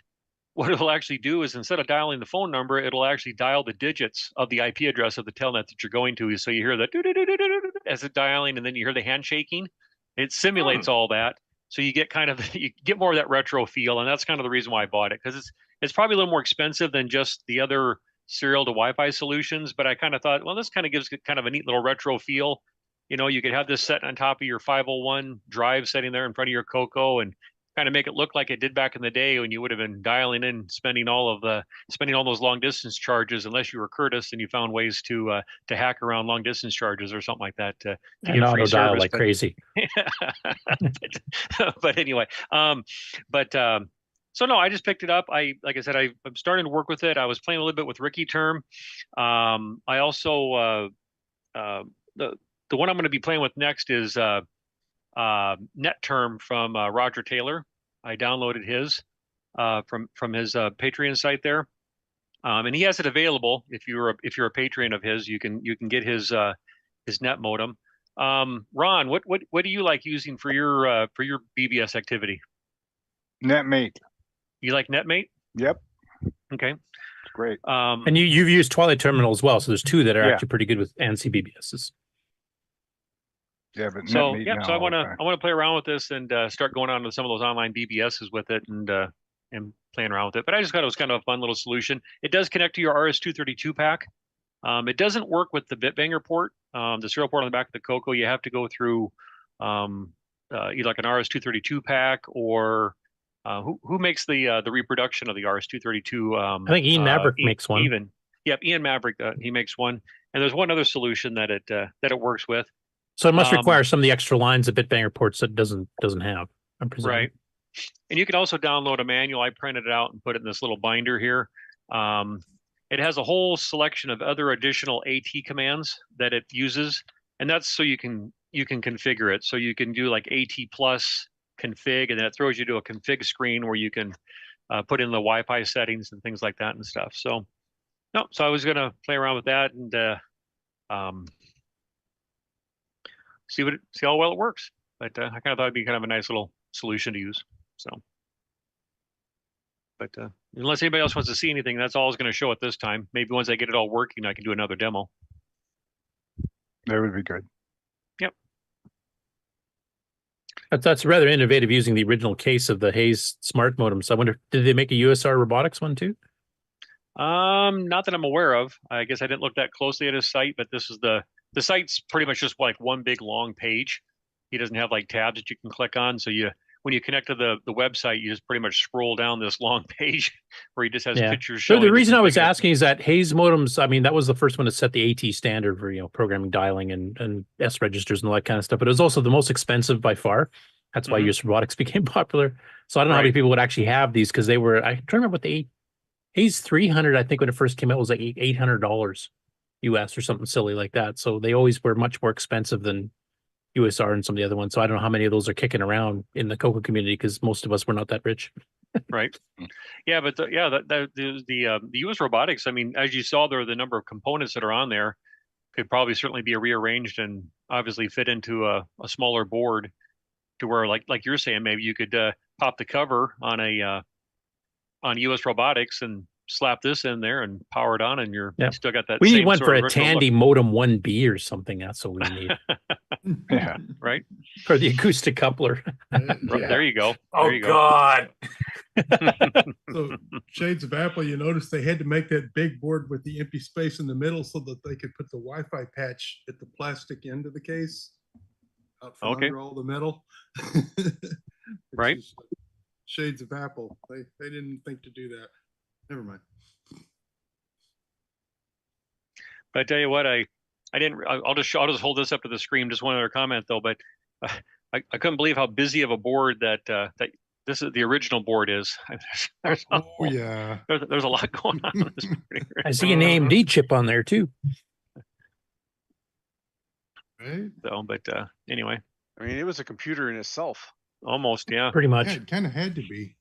Speaker 17: What it'll actually do is, instead of dialing the phone number, it'll actually dial the digits of the IP address of the telnet that you're going to. So you hear that as it's dialing, and then you hear the handshaking. It simulates all that, so you get you get more of that retro feel, and that's kind of the reason why I bought it, because it's probably a little more expensive than just the other serial to Wi-Fi solutions. But I kind of thought, well, this kind of gives kind of a neat little retro feel. You know, you could have this set on top of your 501 drive sitting there in front of your CoCo, and kind of make it look like it did back in the day when you would have been dialing in, spending all those long distance charges, unless you were Curtis and you found ways to hack around long distance charges or something like that to get free service.
Speaker 10: Dial like crazy.
Speaker 17: But anyway, so no, I just picked it up. Like I said, I'm starting to work with it. I was playing a little bit with Ricky Term. I also the one I'm going to be playing with next is Net Term from Roger Taylor. I downloaded his from his Patreon site there, and he has it available. If you're a Patreon of his, you can get his net modem. Ron, what do you like using for your BBS activity?
Speaker 8: NetMate.
Speaker 17: You like NetMate?
Speaker 8: Yep.
Speaker 17: Okay.
Speaker 8: It's great.
Speaker 10: And you've used Twilight Terminal as well, so there's two that are actually pretty good with ANSI BBSs.
Speaker 8: Yeah, but
Speaker 17: so so I want to play around with this and start going on to some of those online BBSs with it and playing around with it. But I just thought it was kind of a fun little solution. It does connect to your RS-232 pack. It doesn't work with the Bitbanger port, the serial port on the back of the CoCo. You have to go through either like an RS-232 pack or who makes the reproduction of the RS-232?
Speaker 10: I think Ian Maverick makes one.
Speaker 17: Ian Maverick, he makes one. And there's one other solution that it works with.
Speaker 10: So it must require some of the extra lines of Bitbanger ports that doesn't have, I'm presuming.
Speaker 17: Right. And you can also download a manual. I printed it out and put it in this little binder here. It has a whole selection of other additional AT commands that it uses, and that's so you can configure it. So you can do like AT plus config, and then it throws you to a config screen where you can put in the Wi-Fi settings and things like that and stuff. So so I was gonna play around with that and see how well it works. But I kind of thought it'd be kind of a nice little solution to use. So But unless anybody else wants to see anything, that's all I was going to show at this time. Maybe once I get it all working, I can do another demo.
Speaker 8: That would be good.
Speaker 17: Yep.
Speaker 10: That's rather innovative using the original case of the Hayes smart modem. So I wonder, did they make a USR robotics one too?
Speaker 17: Not that I'm aware of. I guess I didn't look that closely at his site, but this is the site's pretty much just like one big long page. He doesn't have like tabs that you can click on. So when you connect to the website, you just pretty much scroll down this long page where he just has pictures
Speaker 10: So
Speaker 17: showing.
Speaker 10: the reason I was asking is that Hayes modems, I mean, that was the first one to set the AT standard for, programming, dialing and S registers and all that kind of stuff. But it was also the most expensive by far. That's why US robotics became popular. So I don't know how many people would actually have these because they were, I trying to remember what the Hayes 300, I think when it first came out was like $800 US or something silly like that. So they always were much more expensive than USR and some of the other ones. So I don't know how many of those are kicking around in the CoCo community because most of us were not that rich.
Speaker 17: Right. Yeah, but the US robotics, I mean, as you saw there, the number of components that are on there could probably certainly be rearranged and obviously fit into a smaller board to where like you're saying, maybe you could pop the cover on on US robotics and slap this in there and power it on, and you still got that.
Speaker 10: We
Speaker 17: same
Speaker 10: need one
Speaker 17: sort
Speaker 10: for
Speaker 17: of
Speaker 10: a
Speaker 17: original
Speaker 10: Tandy
Speaker 17: look.
Speaker 10: modem 1B or something. That's what we need.
Speaker 8: Yeah.
Speaker 17: Right.
Speaker 10: For the acoustic coupler.
Speaker 17: There you go.
Speaker 11: Oh
Speaker 17: There you go.
Speaker 11: God.
Speaker 13: So shades of Apple, you notice they had to make that big board with the empty space in the middle so that they could put the Wi-Fi patch at the plastic end of the case out from under all the metal.
Speaker 17: Right.
Speaker 13: Shades of Apple. They didn't think to do that. Never mind.
Speaker 17: But I tell you what, I'll just hold this up to the screen. Just one other comment though, but I couldn't believe how busy of a board that this is the original board is. There's a lot going on in this board.
Speaker 10: I see an AMD chip on there too.
Speaker 13: Right.
Speaker 17: So, but anyway,
Speaker 5: I mean, it was a computer in itself.
Speaker 17: Almost, yeah.
Speaker 10: Pretty much.
Speaker 13: Yeah, it kind of had to be.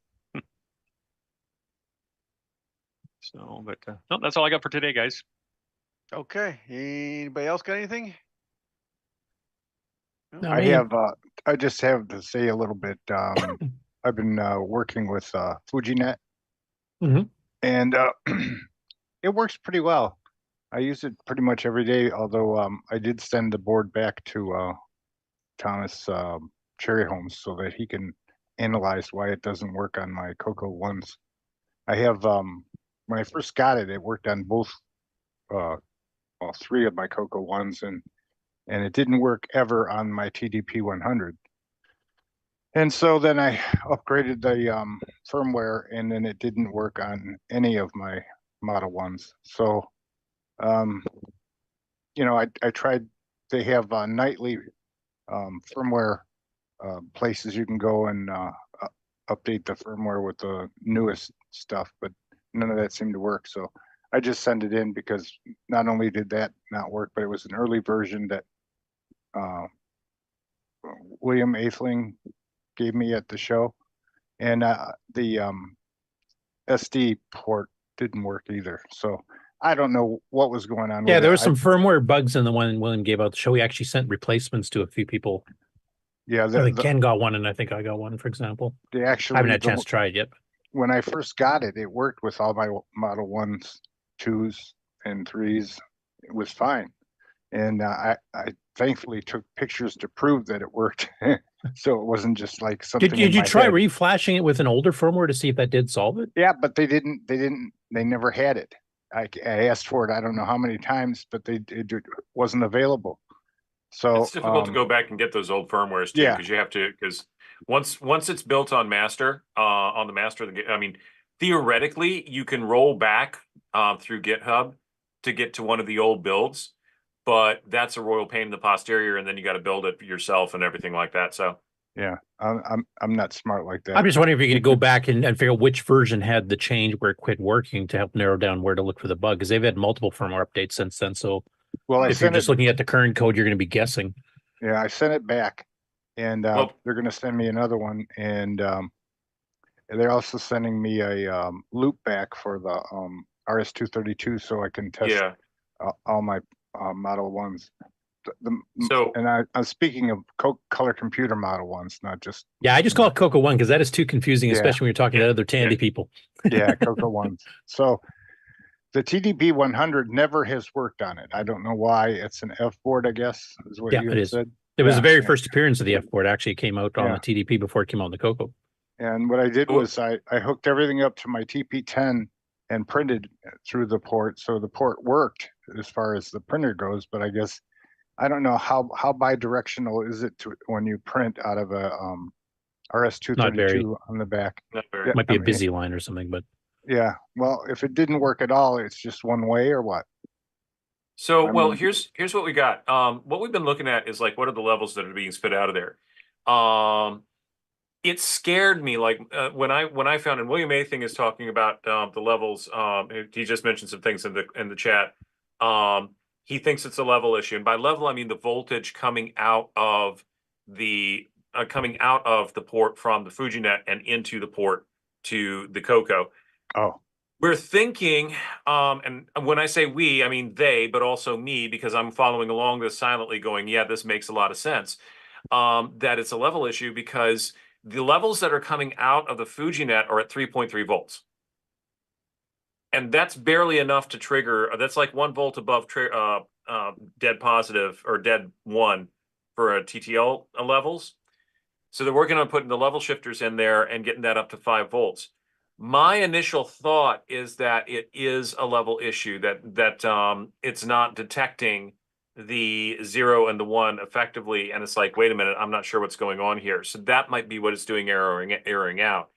Speaker 17: So, but no, that's all I got for today, guys.
Speaker 5: Okay. Anybody else got anything? No?
Speaker 8: I just have to say a little bit. I've been working with Fujinet, and it works pretty well. I use it pretty much every day, although I did send the board back to Thomas Cherry Holmes so that he can analyze why it doesn't work on my CoCo ones. I have when I first got it, it worked on both all three of my CoCo ones, and it didn't work ever on my TDP 100. And so then I upgraded the firmware, and then it didn't work on any of my Model ones. So, I tried. They have nightly firmware places you can go and update the firmware with the newest stuff, but none of that seemed to work. So I just sent it in because not only did that not work, but it was an early version that William Aithling gave me at the show, and the SD port didn't work either. So I don't know what was going on.
Speaker 10: Yeah, there were some firmware bugs in the one William gave out the show. He actually sent replacements to a few people.
Speaker 8: Yeah,
Speaker 10: I think Ken got one, and I think I got one, for example.
Speaker 8: They actually
Speaker 10: I haven't had a chance to try it yet.
Speaker 8: When I first got it, it worked with all my Model 1s, 2s, and 3s. It was fine. And I thankfully took pictures to prove that it worked. So it wasn't just like something.
Speaker 10: Did you try reflashing it with an older firmware to see if that did solve it?
Speaker 8: Yeah, but they never had it. I asked for it, I don't know how many times, but it wasn't available. So
Speaker 11: it's difficult to go back and get those old firmwares too, because you have to, because once it's built on master, on the master, I mean, theoretically you can roll back through GitHub to get to one of the old builds, but that's a royal pain in the posterior, and then you got to build it yourself and everything like that. So
Speaker 8: yeah, I'm not smart like that.
Speaker 10: I'm just wondering if you could go back and figure out which version had the change where it quit working to help narrow down where to look for the bug, because they've had multiple firmware updates since then. So if you're just looking at the current code, you're going to be guessing.
Speaker 8: Yeah, I sent it back, and they're going to send me another one, and they're also sending me a loop back for the RS-232 so I can test all my Model 1s. I'm speaking of color computer model ones, not just.
Speaker 10: Yeah, I just call it CoCo 1 because that is too confusing, especially when you're talking to other Tandy people.
Speaker 8: Yeah, CoCo 1s. So the TDP 100 never has worked on it. I don't know why. It's an F board, I guess, is what you had said.
Speaker 10: It was the very first appearance of the F board. Actually, it came out on the TDP before it came out on the CoCo.
Speaker 8: And what I did was I hooked everything up to my TP10 and printed through the port. So the port worked as far as the printer goes, but I guess I don't know how bi-directional is it when you print out of a RS-232 on the back.
Speaker 10: It might be a busy line or something, but
Speaker 8: yeah. Well, if it didn't work at all, it's just one way or what?
Speaker 11: So, here's what we got. What we've been looking at is like, what are the levels that are being spit out of there? It scared me, like when I found, and William Athing is talking about the levels. He just mentioned some things in the chat. He thinks it's a level issue, and by level I mean the voltage coming out of the port from the Fujinet and into the port to the CoCo.
Speaker 8: Oh.
Speaker 11: We're thinking, and when I say we, I mean they, but also me, because I'm following along this silently going, yeah, this makes a lot of sense, that it's a level issue because the levels that are coming out of the Fujinet are at 3.3 volts. And that's barely enough to trigger, that's like 1 volt above dead positive or dead 1 for a TTL levels. So they're working on putting the level shifters in there and getting that up to 5 volts. My initial thought is that it is a level issue, that it's not detecting the 0 and the 1 effectively, and it's like, wait a minute, I'm not sure what's going on here. So that might be what it's doing, erroring out.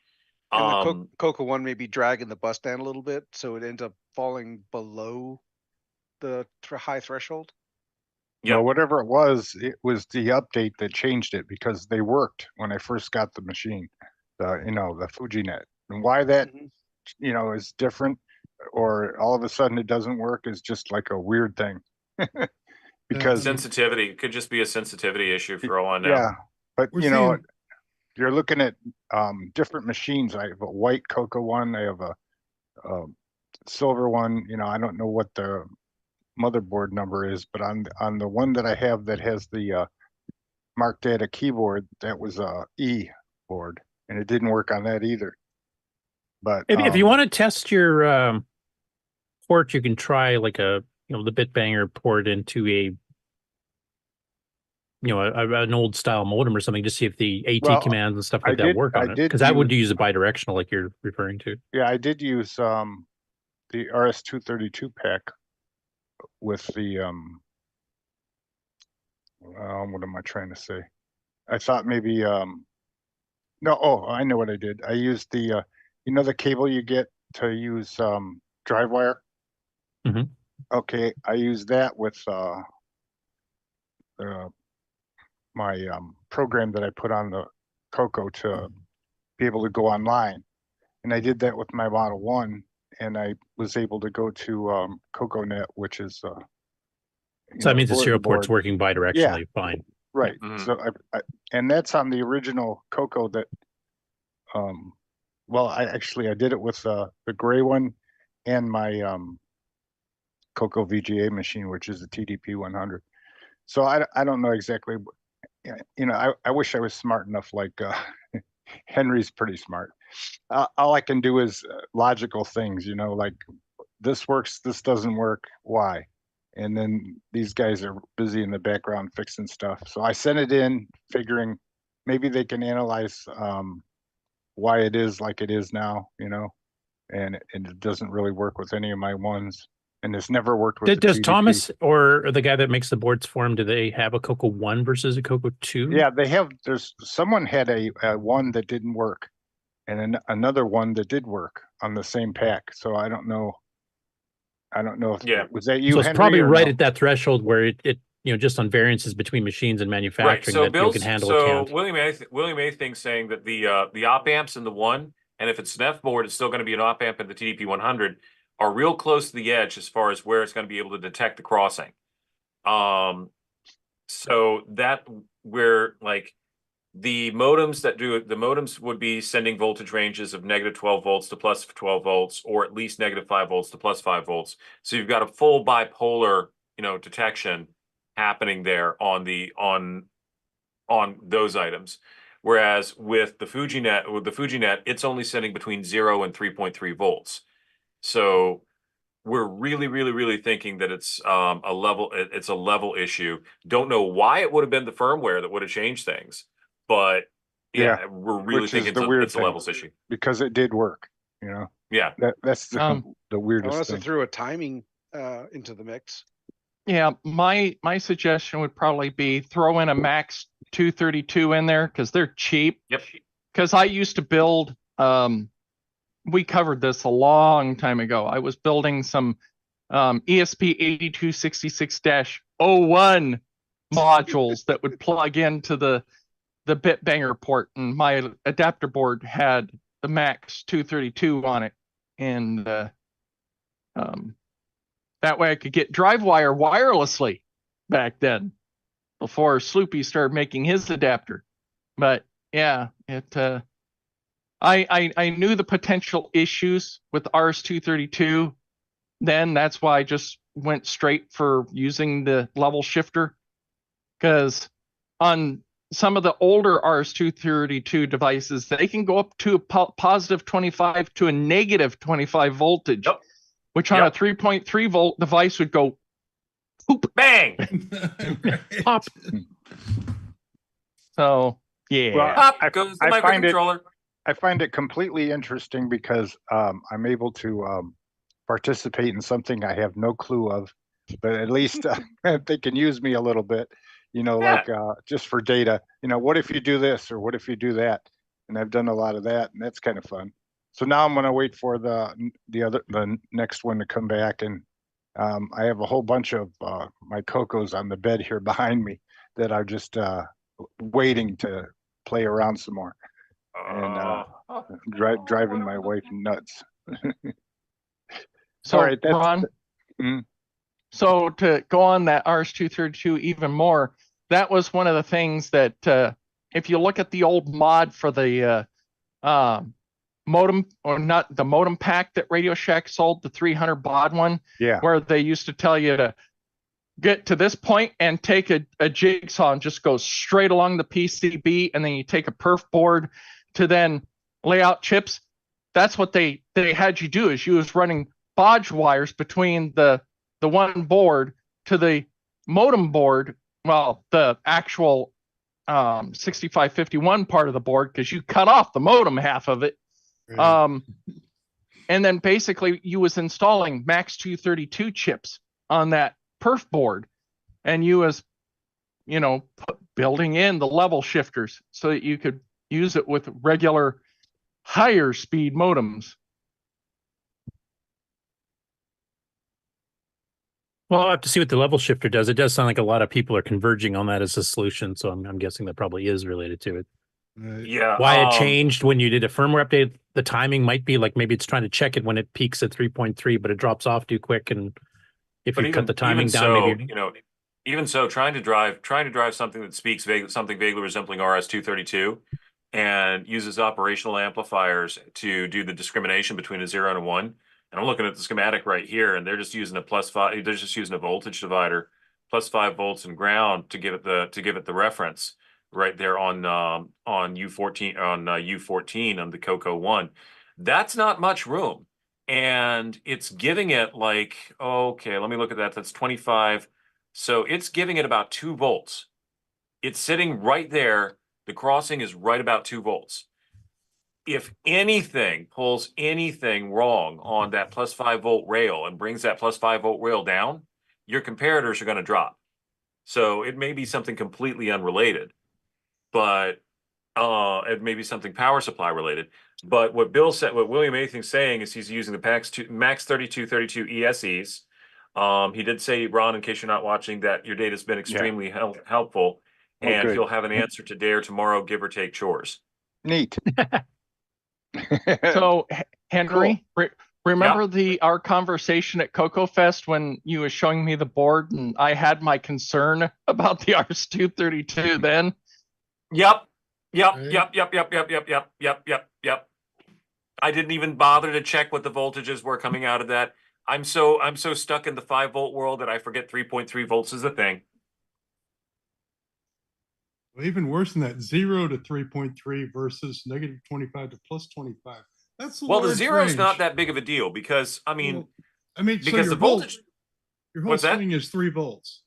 Speaker 5: And the CoCo 1 may be dragging the bus down a little bit, so it ends up falling below the high threshold.
Speaker 8: Yeah, well, whatever it was the update that changed it because they worked when I first got the machine, the Fujinet. And why that, is different, or all of a sudden it doesn't work is just like a weird thing. Because
Speaker 11: sensitivity, it could just be a sensitivity issue for all I know.
Speaker 8: Yeah, but you're looking at different machines. I have a white CoCo 1. I have a silver one. I don't know what the motherboard number is, but on the one that I have that has the Mark Data keyboard, that was a E board, and it didn't work on that either. But
Speaker 10: if you want to test your port, you can try like the Bitbanger port into an old style modem or something, just see if the AT commands and stuff like that work on it. Because that would use a bidirectional like you're referring to.
Speaker 8: Yeah, I did use the RS-232 pack with the what am I trying to say? I thought maybe I know what I did. I used the the cable you get to use drive wire.
Speaker 10: Mm-hmm.
Speaker 8: Okay, I used that with my program that I put on the CoCo to be able to go online, and I did that with my Model 1, and I was able to go to CoCoNet, which is
Speaker 10: so that means the serial port's working bidirectionally fine.
Speaker 8: Right. So and that's on the original CoCo that I did it with the gray one and my CoCo VGA machine, which is the TDP 100. So I don't know exactly. I wish I was smart enough. Like Henry's pretty smart. All I can do is logical things. Like this works, this doesn't work. Why? And then these guys are busy in the background fixing stuff. So I sent it in, figuring maybe they can analyze why it is like it is now, and it doesn't really work with any of my ones, and it's never worked with.
Speaker 10: Does Thomas or the guy that makes the boards for him, do they have a CoCo 1 versus a CoCo 2?
Speaker 8: Yeah, they have. Someone had a one that didn't work, and another one that did work on the same pack. So I don't know if was that you.
Speaker 10: So it's
Speaker 8: Henry,
Speaker 10: probably right
Speaker 8: no?
Speaker 10: at that threshold where it just on variances between machines and manufacturing that you can handle a count.
Speaker 11: William Athing's saying that the op amps in the 1, and if it's an F board, it's still going to be an op amp in the TDP 100, are real close to the edge as far as where it's going to be able to detect the crossing. So that where like the modems would be sending voltage ranges of -12 volts to +12 volts, or at least -5 volts to +5 volts. So you've got a full bipolar, detection happening there on those items. Whereas with the Fujinet, it's only setting between 0 and 3.3 volts. So we're really thinking that it's a level issue. Don't know why it would have been the firmware that would have changed things, but yeah, we're really thinking it's a levels issue
Speaker 8: because it did work.
Speaker 11: Yeah,
Speaker 8: that's the weirdest
Speaker 5: Unless
Speaker 8: thing.
Speaker 5: it threw a timing into the mix.
Speaker 15: Yeah, my suggestion would probably be throw in a Max 232 in there because they're cheap.
Speaker 11: Yep.
Speaker 15: Because I used to build, we covered this a long time ago. I was building some ESP8266-01 modules that would plug into the bit banger port, and my adapter board had the Max 232 on it, and that way I could get drive wire wirelessly back then before Sloopy started making his adapter. But yeah, I knew the potential issues with RS-232 then. That's why I just went straight for using the level shifter, because on some of the older RS-232 devices, they can go up to a positive 25 to a negative 25 voltage.
Speaker 11: Yep.
Speaker 15: Which on a 3.3 volt device would go poop,
Speaker 11: bang,
Speaker 15: pop. So yeah,
Speaker 8: Well,
Speaker 11: pop goes the microcontroller.
Speaker 8: I find it completely interesting because I'm able to participate in something I have no clue of, but at least they can use me a little bit. Like just for data. What if you do this or what if you do that? And I've done a lot of that, and that's kind of fun. So now I'm going to wait for the next one to come back, and I have a whole bunch of my CoCos on the bed here behind me that are just waiting to play around some more, and driving my wife nuts.
Speaker 15: So
Speaker 8: all right, that's,
Speaker 15: Ron, so to go on that RS-232 even more, that was one of the things that if you look at the old mod for the modem, or not the modem pack that Radio Shack sold, the 300 baud one, where they used to tell you to get to this point and take a jigsaw and just go straight along the PCB, and then you take a perf board to then lay out chips. That's what they had you do, is you was running baud wires between the one board to the modem board, well, the actual 6551 part of the board, because you cut off the modem half of it. And then basically you was installing Max 232 chips on that perf board, and you was, building in the level shifters so that you could use it with regular higher speed modems.
Speaker 10: Well, I'll have to see what the level shifter does. It does sound like a lot of people are converging on that as a solution, so I'm guessing that probably is related to it.
Speaker 11: Yeah.
Speaker 10: Why it changed when you did a firmware update, the timing might be like maybe it's trying to check it when it peaks at 3.3, but it drops off too quick, and if you cut the timing down, maybe
Speaker 11: even so, trying to drive something that speaks something vaguely resembling RS-232 and uses operational amplifiers to do the discrimination between a 0 and a 1. And I'm looking at the schematic right here, and they're just using a +5. They're just using a voltage divider, +5 volts and ground to give it the reference right there on U14 on the CoCo 1. That's not much room, and it's giving it like, okay, let me look at that. That's 25. So it's giving it about 2 volts. It's sitting right there. The crossing is right about 2 volts. If anything pulls anything wrong on that +5 volt rail and brings that +5 volt rail down, your comparators are going to drop. So it may be something completely unrelated, but it may be something power supply related. But what William Athing's saying is he's using the Max 3232 ESEs. He did say, Ron, in case you're not watching, that your data's been extremely helpful, and
Speaker 8: good.
Speaker 11: he'll have an answer to dare tomorrow, give or take chores.
Speaker 8: Neat.
Speaker 15: So Henry, remember our conversation at CoCo Fest when you were showing me the board and I had my concern about the RS-232 then?
Speaker 11: Yep. I didn't even bother to check what the voltages were coming out of that. I'm so stuck in the 5 volt world that I forget 3.3 volts is a thing.
Speaker 13: Well, even worse than that, 0 to 3.3 versus -25 to +25. That's a
Speaker 11: Well, the
Speaker 13: large
Speaker 11: zero's
Speaker 13: range.
Speaker 11: not that big of a deal because I mean,
Speaker 13: so
Speaker 11: because
Speaker 13: your
Speaker 11: the voltage.
Speaker 13: your whole
Speaker 11: What's that?
Speaker 13: swing is 3 volts.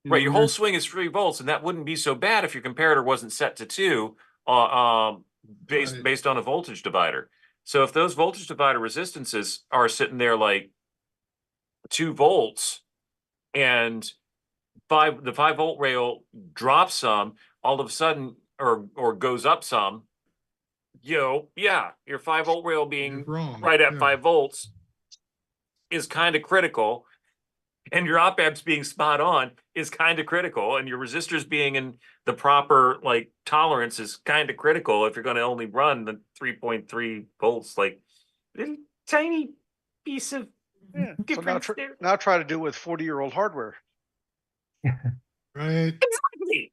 Speaker 11: Right, your whole swing is 3 volts, and that wouldn't be so bad if your comparator wasn't set to 2, based on a voltage divider. So if those voltage divider resistances are sitting there like 2 volts, and the 5-volt rail drops some, all of a sudden, or goes up some, your 5-volt rail being right at 5 volts is kind of critical. And your op amps being spot on is kind of critical, and your resistors being in the proper like tolerance is kind of critical if you're going to only run the 3.3 volts, like little tiny piece of difference there.
Speaker 5: Now try to do it with 40-year-old hardware.
Speaker 13: Right.
Speaker 11: Exactly.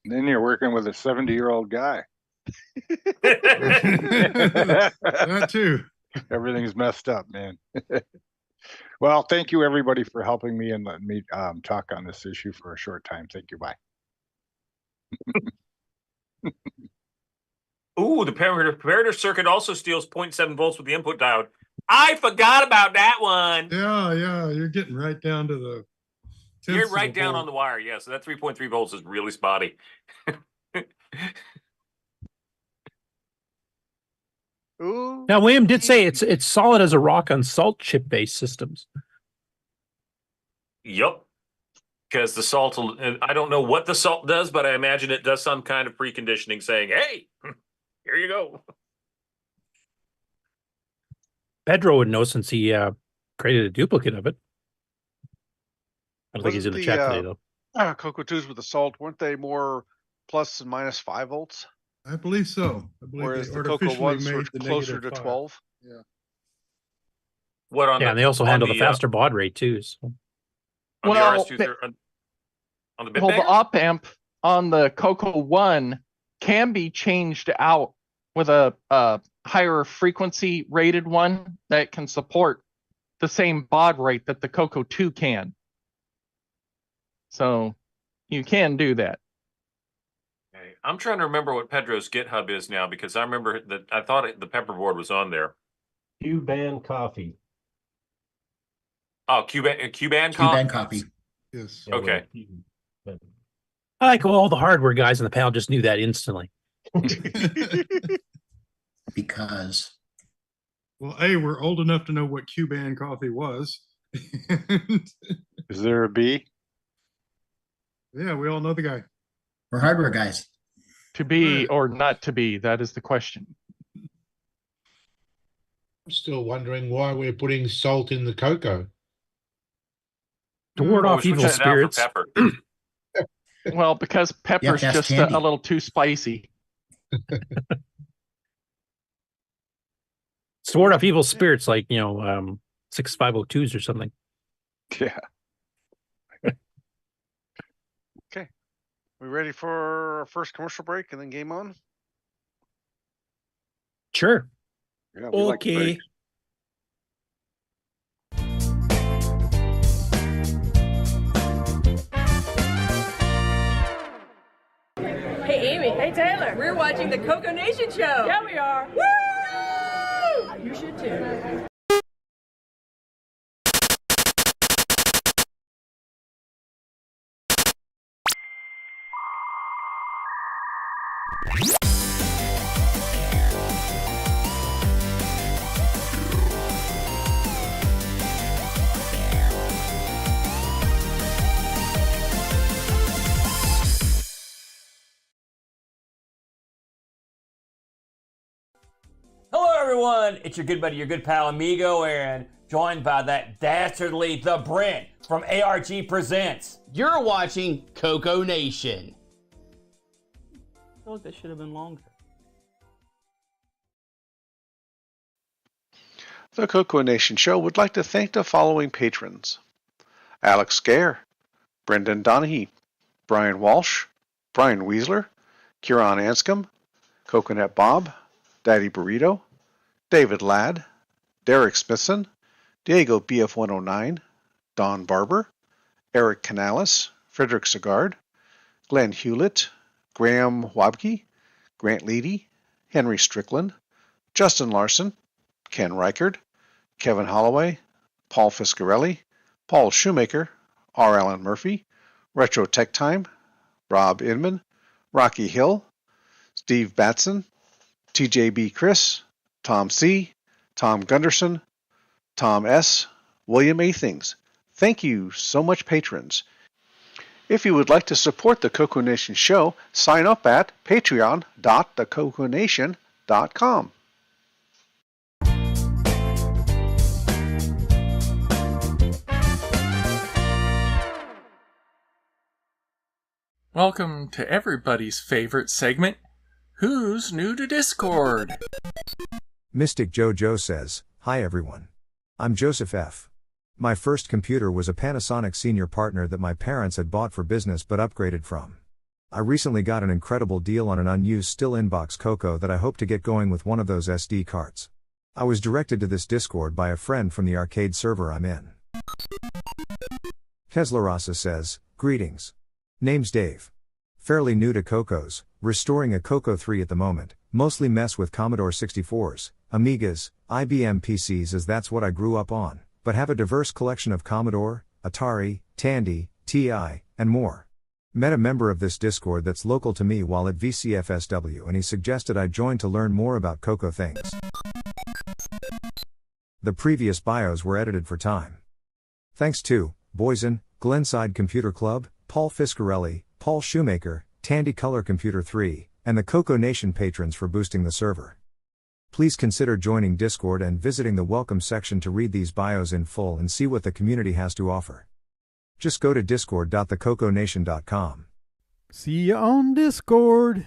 Speaker 8: Then you're working with a 70-year-old guy.
Speaker 13: That too.
Speaker 8: Everything's messed up, man. Well, thank you everybody for helping me and letting me talk on this issue for a short time. Thank you. Bye.
Speaker 11: Ooh, the comparator circuit also steals 0.7 volts with the input diode. I forgot about that one.
Speaker 13: Yeah, you're getting right down to the.
Speaker 11: You're right down on the wire. Yeah, so that 3.3 volts is really spotty.
Speaker 5: Ooh.
Speaker 10: Now, William did say it's solid as a rock on salt chip based systems.
Speaker 11: Yep. Because the salt, I don't know what the salt does, but I imagine it does some kind of preconditioning saying, hey, here you go.
Speaker 10: Pedro would know since he created a duplicate of it. I don't think he's in the chat today, though.
Speaker 5: CoCo2s with the salt, weren't they more plus and minus 5 volts?
Speaker 13: I believe so.
Speaker 5: Whereas the CoCo1s were closer to 12.
Speaker 13: Yeah.
Speaker 11: What on?
Speaker 10: Yeah, and they also handle the faster baud rate too. So.
Speaker 11: On the RS2, on the bit bagger?
Speaker 15: The op amp on the CoCo1 can be changed out with a higher frequency rated one that can support the same baud rate that the CoCo2 can. So you can do that.
Speaker 11: Okay. I'm trying to remember what Pedro's GitHub is now because I remember that I thought the pepperboard was on there.
Speaker 16: Cuban coffee.
Speaker 11: Oh, Cuban
Speaker 7: coffee.
Speaker 13: Yes.
Speaker 16: Yeah,
Speaker 11: okay.
Speaker 10: I like all the hardware guys in the panel just knew that instantly.
Speaker 7: Because.
Speaker 13: Well, we're old enough to know what Cuban coffee was.
Speaker 8: Is there a B?
Speaker 13: Yeah, we all know the guy.
Speaker 7: We're hardware guys.
Speaker 15: To be or not to be, that is the question.
Speaker 18: I'm still wondering why we're putting salt in the cocoa.
Speaker 10: To ward off evil spirits.
Speaker 15: Well, because pepper's just a little too spicy.
Speaker 10: It's to ward off evil spirits, like 6502s or something.
Speaker 8: Yeah.
Speaker 5: Okay. We ready for our first commercial break and then game on?
Speaker 10: Sure.
Speaker 8: Yeah,
Speaker 12: okay.
Speaker 19: Hey, Amy. Hey, Taylor. We're watching the CoCoNation show. Yeah, we are. Woo! You should too.
Speaker 20: Hello everyone, it's your good buddy, your good pal Amigo, and joined by that dastardly The Brent from ARG Presents.
Speaker 21: You're watching CoCoNation.
Speaker 20: I feel like that should have been longer.
Speaker 5: The CoCoNation show would like to thank the following patrons: Alex Scare, Brendan Donahue, Brian Walsh, Brian Weasler, Kieran Anscombe, Coconut Bob, Daddy Burrito, David Ladd, Derek Smithson, Diego BF109, Don Barber, Eric Canales, Frederick Sigard, Glenn Hewlett, Graham Wabke, Grant Leedy, Henry Strickland, Justin Larson, Ken Reichard, Kevin Holloway, Paul Fiscarelli, Paul Shoemaker, R. Allen Murphy, Retro Tech Time, Rob Inman, Rocky Hill, Steve Batson, TJB Chris, Tom C., Tom Gunderson, Tom S., William A. Things. Thank you so much, patrons. If you would like to support the CoCoNation show, sign up at patreon.thecoconation.com.
Speaker 1: Welcome to everybody's favorite segment, Who's New to Discord?
Speaker 22: Mystic Jojo says, "Hi everyone. I'm Joseph F. My first computer was a Panasonic Senior Partner that my parents had bought for business but upgraded from. I recently got an incredible deal on an unused still inbox CoCo that I hope to get going with one of those SD cards. I was directed to this Discord by a friend from the arcade server I'm in." Tesla Rasa says, "Greetings. Name's Dave. Fairly new to CoCos, restoring a CoCo 3 at the moment, mostly mess with Commodore 64s, Amigas, IBM PCs as that's what I grew up on, but have a diverse collection of Commodore, Atari, Tandy, TI, and more. Met a member of this Discord that's local to me while at VCF SW and he suggested I join to learn more about CoCo things. The previous bios were edited for time. Thanks to Boysen, Glenside Computer Club, Paul Fiscarelli, Paul Shoemaker, Tandy Color Computer 3, and the CoCoNation patrons for boosting the server. Please consider joining Discord and visiting the welcome section to read these bios in full and see what the community has to offer. Just go to discord.thecoconation.com.
Speaker 23: See you on Discord.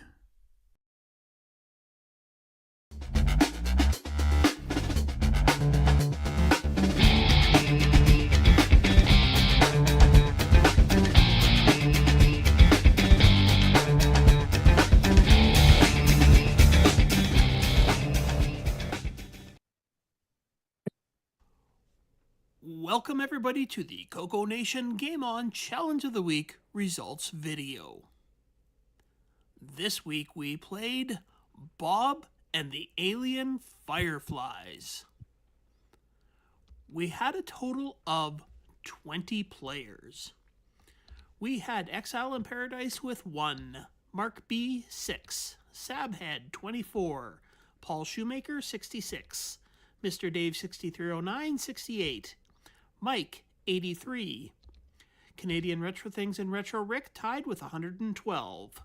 Speaker 12: Welcome everybody to the CoCoNation Game On Challenge of the Week results video. This week we played Bob and the Alien Fireflies. We had a total of 20 players. We had Exile in Paradise with 1, Mark B 6, Sabhead 24, Paul Shoemaker 66, Mr. Dave 6309 68, Mike 83, Canadian Retro Things and Retro Rick tied with 112,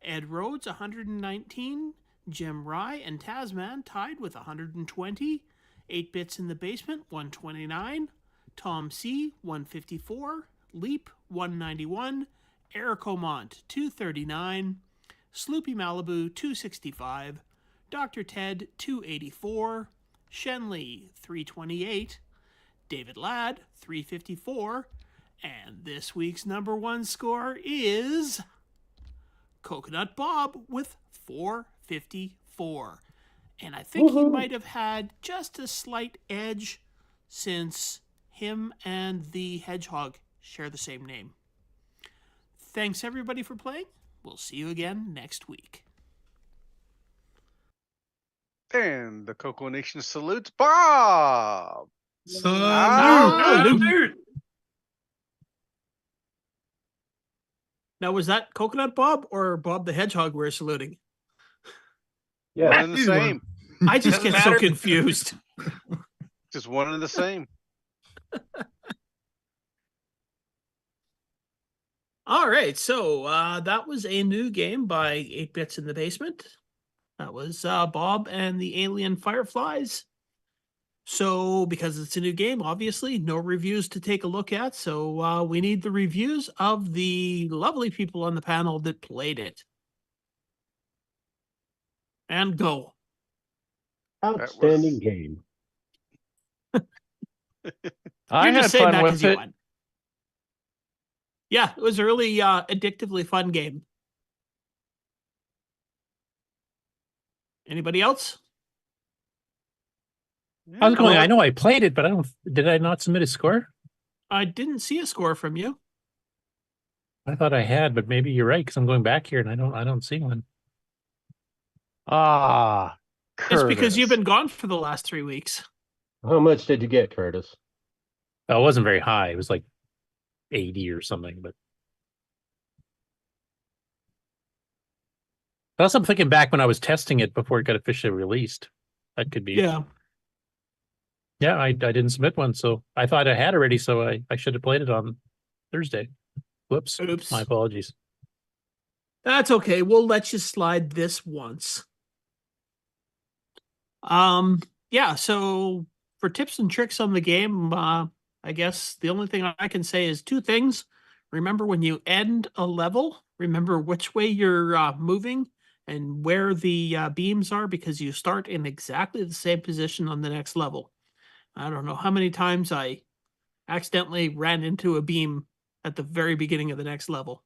Speaker 12: Ed Rhodes 119, Jim Rye and Tasman tied with 120, 8 Bits in the Basement 129, Tom C 154, Leap 191, Eric Omont 239, Sloopy Malibu 265, Dr. Ted 284, Shenley 328, David Ladd 354, and this week's number one score is Coconut Bob with 454. And I think he might have had just a slight edge since him and the Hedgehog share the same name. Thanks everybody for playing. We'll see you again next week.
Speaker 5: And the CoCoNation salutes Bob.
Speaker 12: Salute. Now, was that Coconut Bob or Bob the Hedgehog we're saluting?
Speaker 5: Yeah, one and the same.
Speaker 12: I just get so confused.
Speaker 5: Just one and the same.
Speaker 12: All right, so that was a new game by 8 Bits in the Basement. That was Bob and the Alien Fireflies. So, because it's a new game, obviously, no reviews to take a look at. So, we need the reviews of the lovely people on the panel that played it. And go.
Speaker 16: Outstanding game.
Speaker 15: I had fun with it.
Speaker 12: Yeah, it was a really addictively fun game. Anybody else?
Speaker 10: I was going, I know I played it, but did I not submit a score?
Speaker 12: I didn't see a score from you.
Speaker 10: I thought I had, but maybe you're right because I'm going back here and I don't see one.
Speaker 15: Ah,
Speaker 12: It's because you've
Speaker 15: Curtis.
Speaker 12: been gone for the last 3 weeks.
Speaker 16: How much did you get, Curtis?
Speaker 10: Oh, it wasn't very high. It was like 80 or something, but plus I'm thinking back when I was testing it before it got officially released. That could be.
Speaker 12: Yeah.
Speaker 10: Yeah, I didn't submit one, so I thought I had already, so I should have played it on Thursday. Whoops.
Speaker 12: Oops.
Speaker 10: My apologies.
Speaker 12: That's okay. We'll let you slide this once. Yeah, so for tips and tricks on the game, I guess the only thing I can say is 2 things. Remember when you end a level, remember which way you're moving and where the beams are, because you start in exactly the same position on the next level. I don't know how many times I accidentally ran into a beam at the very beginning of the next level.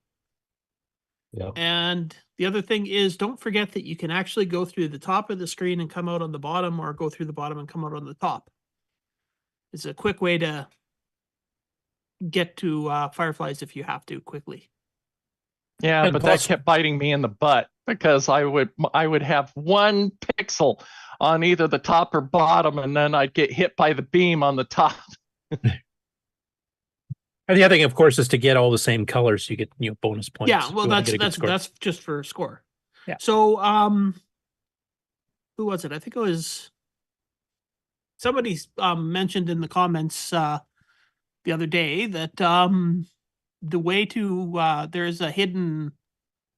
Speaker 16: Yeah.
Speaker 12: And the other thing is, don't forget that you can actually go through the top of the screen and come out on the bottom, or go through the bottom and come out on the top. It's a quick way to get to Fireflies if you have to quickly.
Speaker 15: Yeah,
Speaker 12: And
Speaker 15: but
Speaker 12: plus-
Speaker 15: that kept biting me in the butt because I would have 1 pixel on either the top or bottom, and then I'd get hit by the beam on the top.
Speaker 10: And the other thing, of course, is to get all the same colors. You get bonus points.
Speaker 12: Yeah, well,
Speaker 10: if you wanna get a good score.
Speaker 12: that's just for score.
Speaker 10: Yeah.
Speaker 12: So, who was it? I think it was somebody mentioned in the comments the other day that the way to there's a hidden,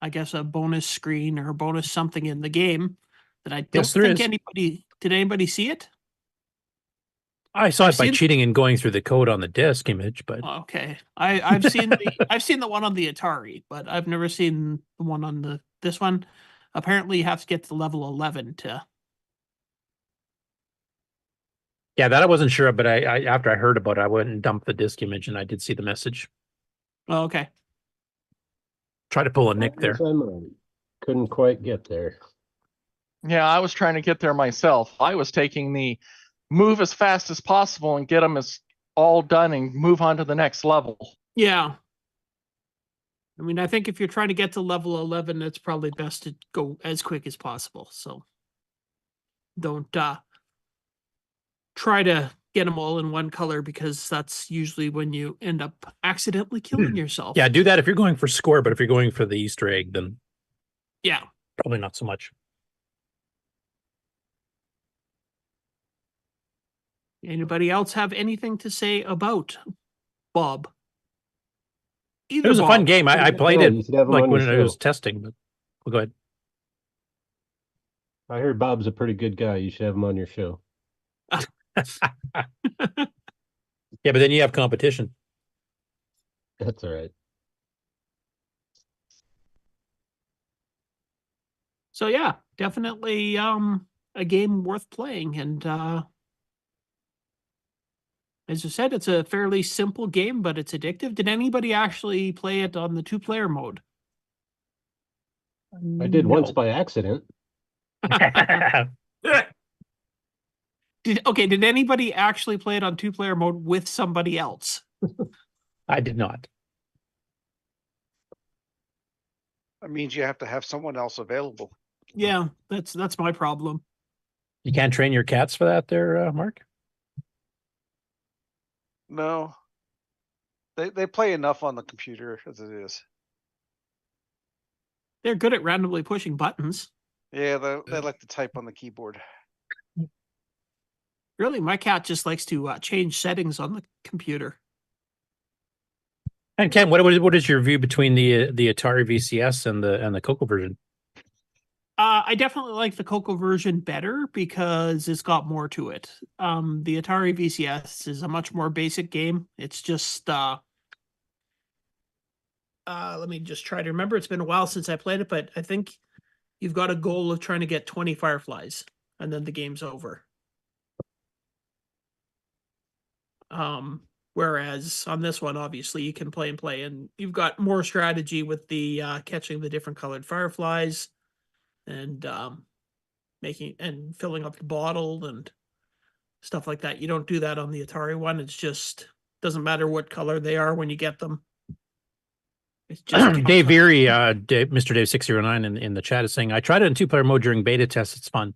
Speaker 12: I guess, a bonus screen or a bonus something in the game that I don't
Speaker 10: Yes, there
Speaker 12: think
Speaker 10: is.
Speaker 12: did anybody see it?
Speaker 10: I saw
Speaker 12: I've
Speaker 10: it by
Speaker 12: seen-
Speaker 10: cheating and going through the code on the disk image, but
Speaker 12: Okay, I've seen I've seen the one on the Atari, but I've never seen the one on this one. Apparently, you have to get to level 11 to.
Speaker 10: yeah, that I wasn't sure of, but I after I heard about it, I went and dumped the disk image and I did see the message.
Speaker 12: Oh, okay.
Speaker 10: Try to pull a Nick there.
Speaker 16: Couldn't quite get there.
Speaker 15: Yeah, I was trying to get there myself. I was taking the move as fast as possible and get them as all done and move on to the next level.
Speaker 12: Yeah. I mean, I think if you're trying to get to level 11, it's probably best to go as quick as possible. So don't try to get them all in one color, because that's usually when you end up accidentally killing yourself.
Speaker 10: Yeah, do that if you're going for score, but if you're going for the Easter egg, then
Speaker 12: Yeah.
Speaker 10: probably not so much.
Speaker 12: Anybody else have anything to say about Bob?
Speaker 10: It was a fun game. I played it
Speaker 16: You should have him
Speaker 10: like
Speaker 16: on
Speaker 10: when
Speaker 16: your
Speaker 10: I was
Speaker 16: show.
Speaker 10: testing, but well, go ahead.
Speaker 16: I heard Bob's a pretty good guy. You should have him on your show.
Speaker 10: Yeah, but then you have competition.
Speaker 16: That's all right.
Speaker 12: So yeah, definitely a game worth playing, and as I said, it's a fairly simple game, but it's addictive. Did anybody actually play it on the 2-player mode?
Speaker 16: I did once
Speaker 12: No.
Speaker 16: by accident.
Speaker 12: Did anybody actually play it on 2-player mode with somebody else?
Speaker 10: I did not.
Speaker 5: That means you have to have someone else available.
Speaker 12: Yeah, that's my problem.
Speaker 10: You can't train your cats for that there, Mark?
Speaker 5: No. They play enough on the computer as it is.
Speaker 12: They're good at randomly pushing buttons.
Speaker 5: Yeah, they like to type on the keyboard.
Speaker 12: Really, my cat just likes to change settings on the computer.
Speaker 10: And Ken, what is your view between the Atari VCS and the CoCo version?
Speaker 12: I definitely like the CoCo version better because it's got more to it. The Atari VCS is a much more basic game. It's just let me just try to remember. It's been a while since I played it, but I think you've got a goal of trying to get 20 Fireflies, and then the game's over. Whereas on this one, obviously, you can play, and you've got more strategy with the catching the different colored Fireflies, and making and filling up the bottle and stuff like that. You don't do that on the Atari one. It's just doesn't matter what color they are when you get them. It's just
Speaker 10: Dave Veary, Mr. Dave 609 in the chat is saying, I tried it in 2-player mode during beta tests. It's fun.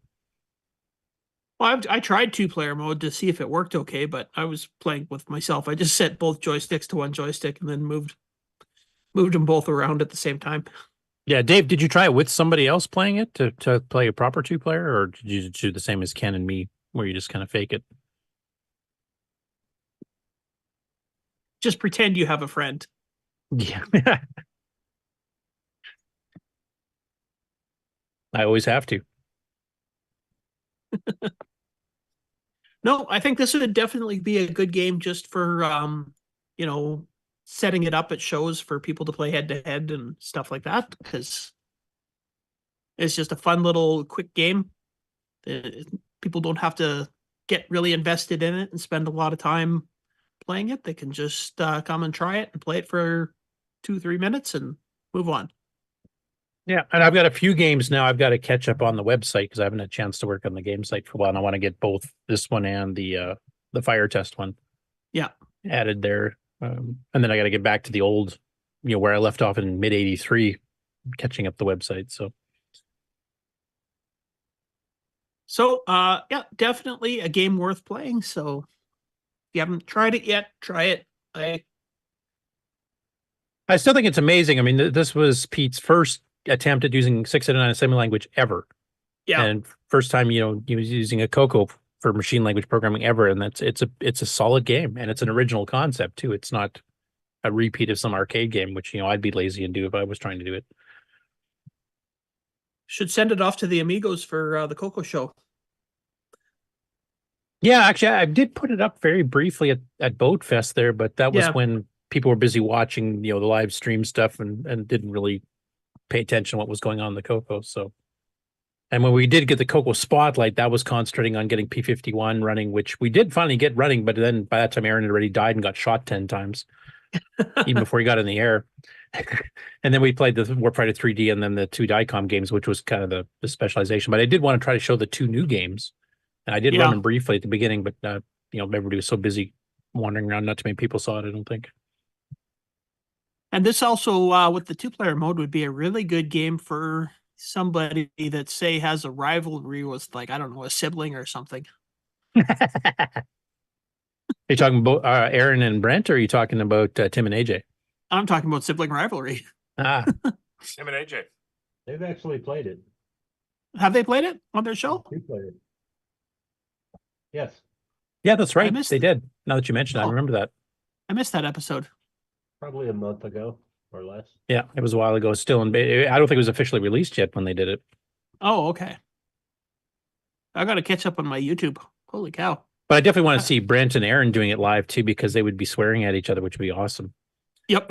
Speaker 12: Well, I tried 2-player mode to see if it worked okay, but I was playing with myself. I just set both joysticks to one joystick and then moved them both around at the same time.
Speaker 10: Yeah, Dave, did you try it with somebody else playing it to play a proper 2-player, or did you do the same as Ken and me, where you just kind of fake it?
Speaker 12: Just pretend you have a friend.
Speaker 10: Yeah. I always have to.
Speaker 12: No, I think this would definitely be a good game just for, setting it up at shows for people to play head-to-head and stuff like that, because it's just a fun little quick game. People don't have to get really invested in it and spend a lot of time playing it. They can just come and try it and play it for 2-3 minutes and move on.
Speaker 10: Yeah, and I've got a few games now I've got to catch up on the website because I haven't had a chance to work on the game site for a while, and I want to get both this one and the fire test one added there. And then I got to get back to the old, where I left off in mid-'83, catching up the website.
Speaker 12: So, definitely a game worth playing. So if you haven't tried it yet, try it.
Speaker 10: I still think it's amazing. I mean, this was Pete's first attempt at using 689 assembly language ever.
Speaker 12: Yeah.
Speaker 10: And first time, he was using a CoCo for machine language programming ever. And it's a solid game, and it's an original concept too. It's not a repeat of some arcade game, which, I'd be lazy and do if I was trying to do it.
Speaker 12: Should send it off to the Amigos for the CoCo show.
Speaker 10: Yeah, actually, I did put it up very briefly at Boat Fest there, but that was when people were busy watching, the live stream stuff and didn't really pay attention to what was going on in the CoCo. So, and when we did get the CoCo Spotlight, that was concentrating on getting P51 running, which we did finally get running, but then by that time Aaron had already died and got shot 10 times, even before he got in the air. And then we played the Warfighter 3D and then the 2 DICOM games, which was kind of the specialization. But I did want to try to show the 2 new games. And I did run them briefly at the beginning, but everybody was so busy wandering around, not too many people saw it, I don't think.
Speaker 12: And this also, with the 2-player mode, would be a really good game for somebody that, say, has a rivalry with, like, I don't know, a sibling or something.
Speaker 10: Are you talking about Aaron and Brent, or are you talking about Tim and AJ?
Speaker 12: I'm talking about sibling rivalry.
Speaker 10: Ah,
Speaker 11: Tim and AJ.
Speaker 16: They've actually played it.
Speaker 12: Have they played it on their show?
Speaker 16: You played it. Yes.
Speaker 10: Yeah, that's right. They did. Now that you mentioned it, I remember that.
Speaker 12: I missed that episode.
Speaker 16: Probably a month ago or less.
Speaker 10: Yeah, it was a while ago. Still in beta. I don't think it was officially released yet when they did it.
Speaker 12: Oh, okay. I got to catch up on my YouTube. Holy cow.
Speaker 10: But I definitely want to see Brent and Aaron doing it live too, because they would be swearing at each other, which would be awesome.
Speaker 12: Yep.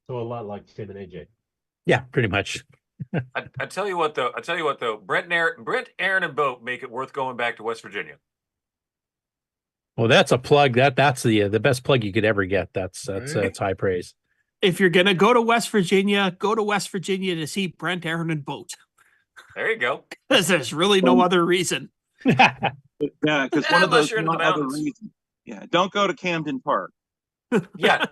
Speaker 16: So a lot like Tim and AJ.
Speaker 10: Yeah, pretty much.
Speaker 11: I tell you what though, Brent, Aaron, and Boat make it worth going back to West Virginia.
Speaker 10: Well, that's a plug. That's the best plug you could ever get. That's high praise.
Speaker 12: If you're gonna go to West Virginia, go to West Virginia to see Brent, Aaron, and Boat.
Speaker 11: There you go.
Speaker 12: Because there's really no other reason.
Speaker 9: Yeah, because one of those
Speaker 11: you're in the
Speaker 9: one other
Speaker 11: mountains.
Speaker 9: reasons. Yeah, don't go to Camden Park.
Speaker 11: Yeah.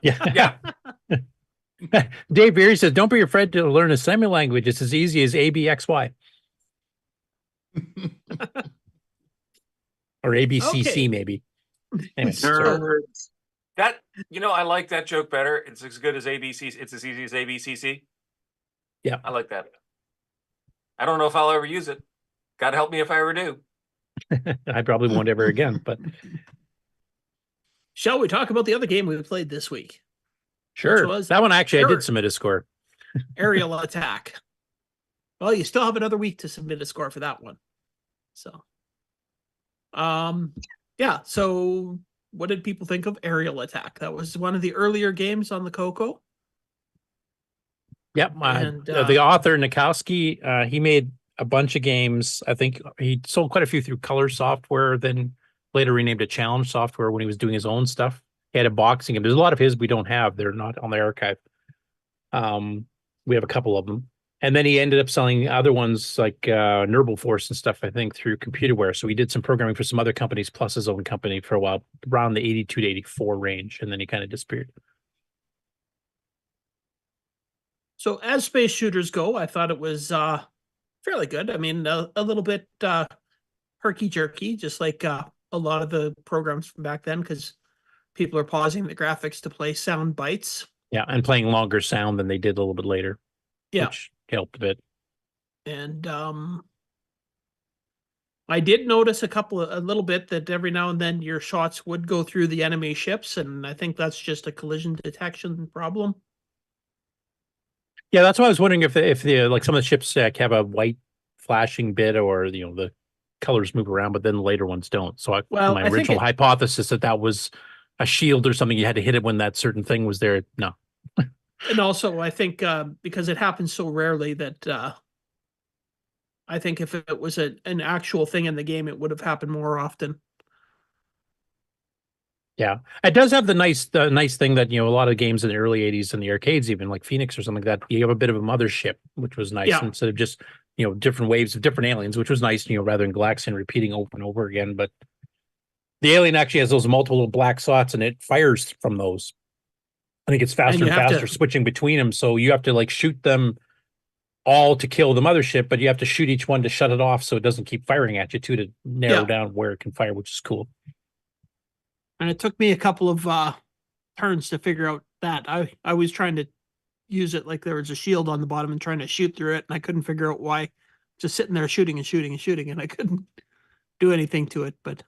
Speaker 10: Dave Beery says, "Don't be afraid to learn a semi language. It's as easy as ABXY or ABCC, maybe." Anyways,
Speaker 11: that I like that joke better. It's as good as ABC. It's as easy as ABCC.
Speaker 10: Yeah,
Speaker 11: I like that. I don't know if I'll ever use it. God help me if I ever do.
Speaker 10: I probably won't ever again. But
Speaker 12: shall we talk about the other game we played this week?
Speaker 10: Sure. That one actually I did submit a score.
Speaker 12: Aerial Attack. Well, you still have another week to submit a score for that one. So, yeah. So, what did people think of Aerial Attack? That was one of the earlier games on the CoCo.
Speaker 10: Yep. The author Nikowski, he made a bunch of games. I think he sold quite a few through Color Software, then later renamed it Challenge Software when he was doing his own stuff. He had a boxing game. There's a lot of his we don't have. They're not on the archive. We have a couple of them. And then he ended up selling other ones like Nurble Force and stuff, I think, through Computerware. So he did some programming for some other companies plus his own company for a while, around the 82 to 84 range, and then he kind of disappeared.
Speaker 12: So as space shooters go, I thought it was fairly good. I mean, a little bit herky-jerky, just like a lot of the programs from back then, because people are pausing the graphics to play sound bites.
Speaker 10: Yeah, and playing longer sound than they did a little bit later.
Speaker 12: Yeah.
Speaker 10: Which helped a bit.
Speaker 12: And I did notice a little bit that every now and then your shots would go through the enemy ships, and I think that's just a collision detection problem.
Speaker 10: Yeah, that's why I was wondering if the like some of the ships have a white flashing bit, or the colors move around, but then the later ones don't. So my original hypothesis that was a shield or something, you had to hit it when that certain thing was there. No.
Speaker 12: And also, I think because it happens so rarely that I think if it was an actual thing in the game, it would have happened more often.
Speaker 10: Yeah, it does have the nice thing that a lot of games in the early '80s in the arcades, even like Foenix or something like that, you have a bit of a mothership, which was nice instead of just different waves of different aliens, which was nice, rather than Galaxian repeating over and over again. But the alien actually has those multiple little black slots, and it fires from those. I think it's faster and faster switching between them. So you have to like shoot them all to kill the mothership, but you have to shoot each one to shut it off so it doesn't keep firing at you too, to narrow down where it can fire, which is cool.
Speaker 12: And it took me a couple of turns to figure out that. I was trying to use it like there was a shield on the bottom and trying to shoot through it, and I couldn't figure out why. Just sitting there shooting and shooting and shooting, and I couldn't do anything to it. But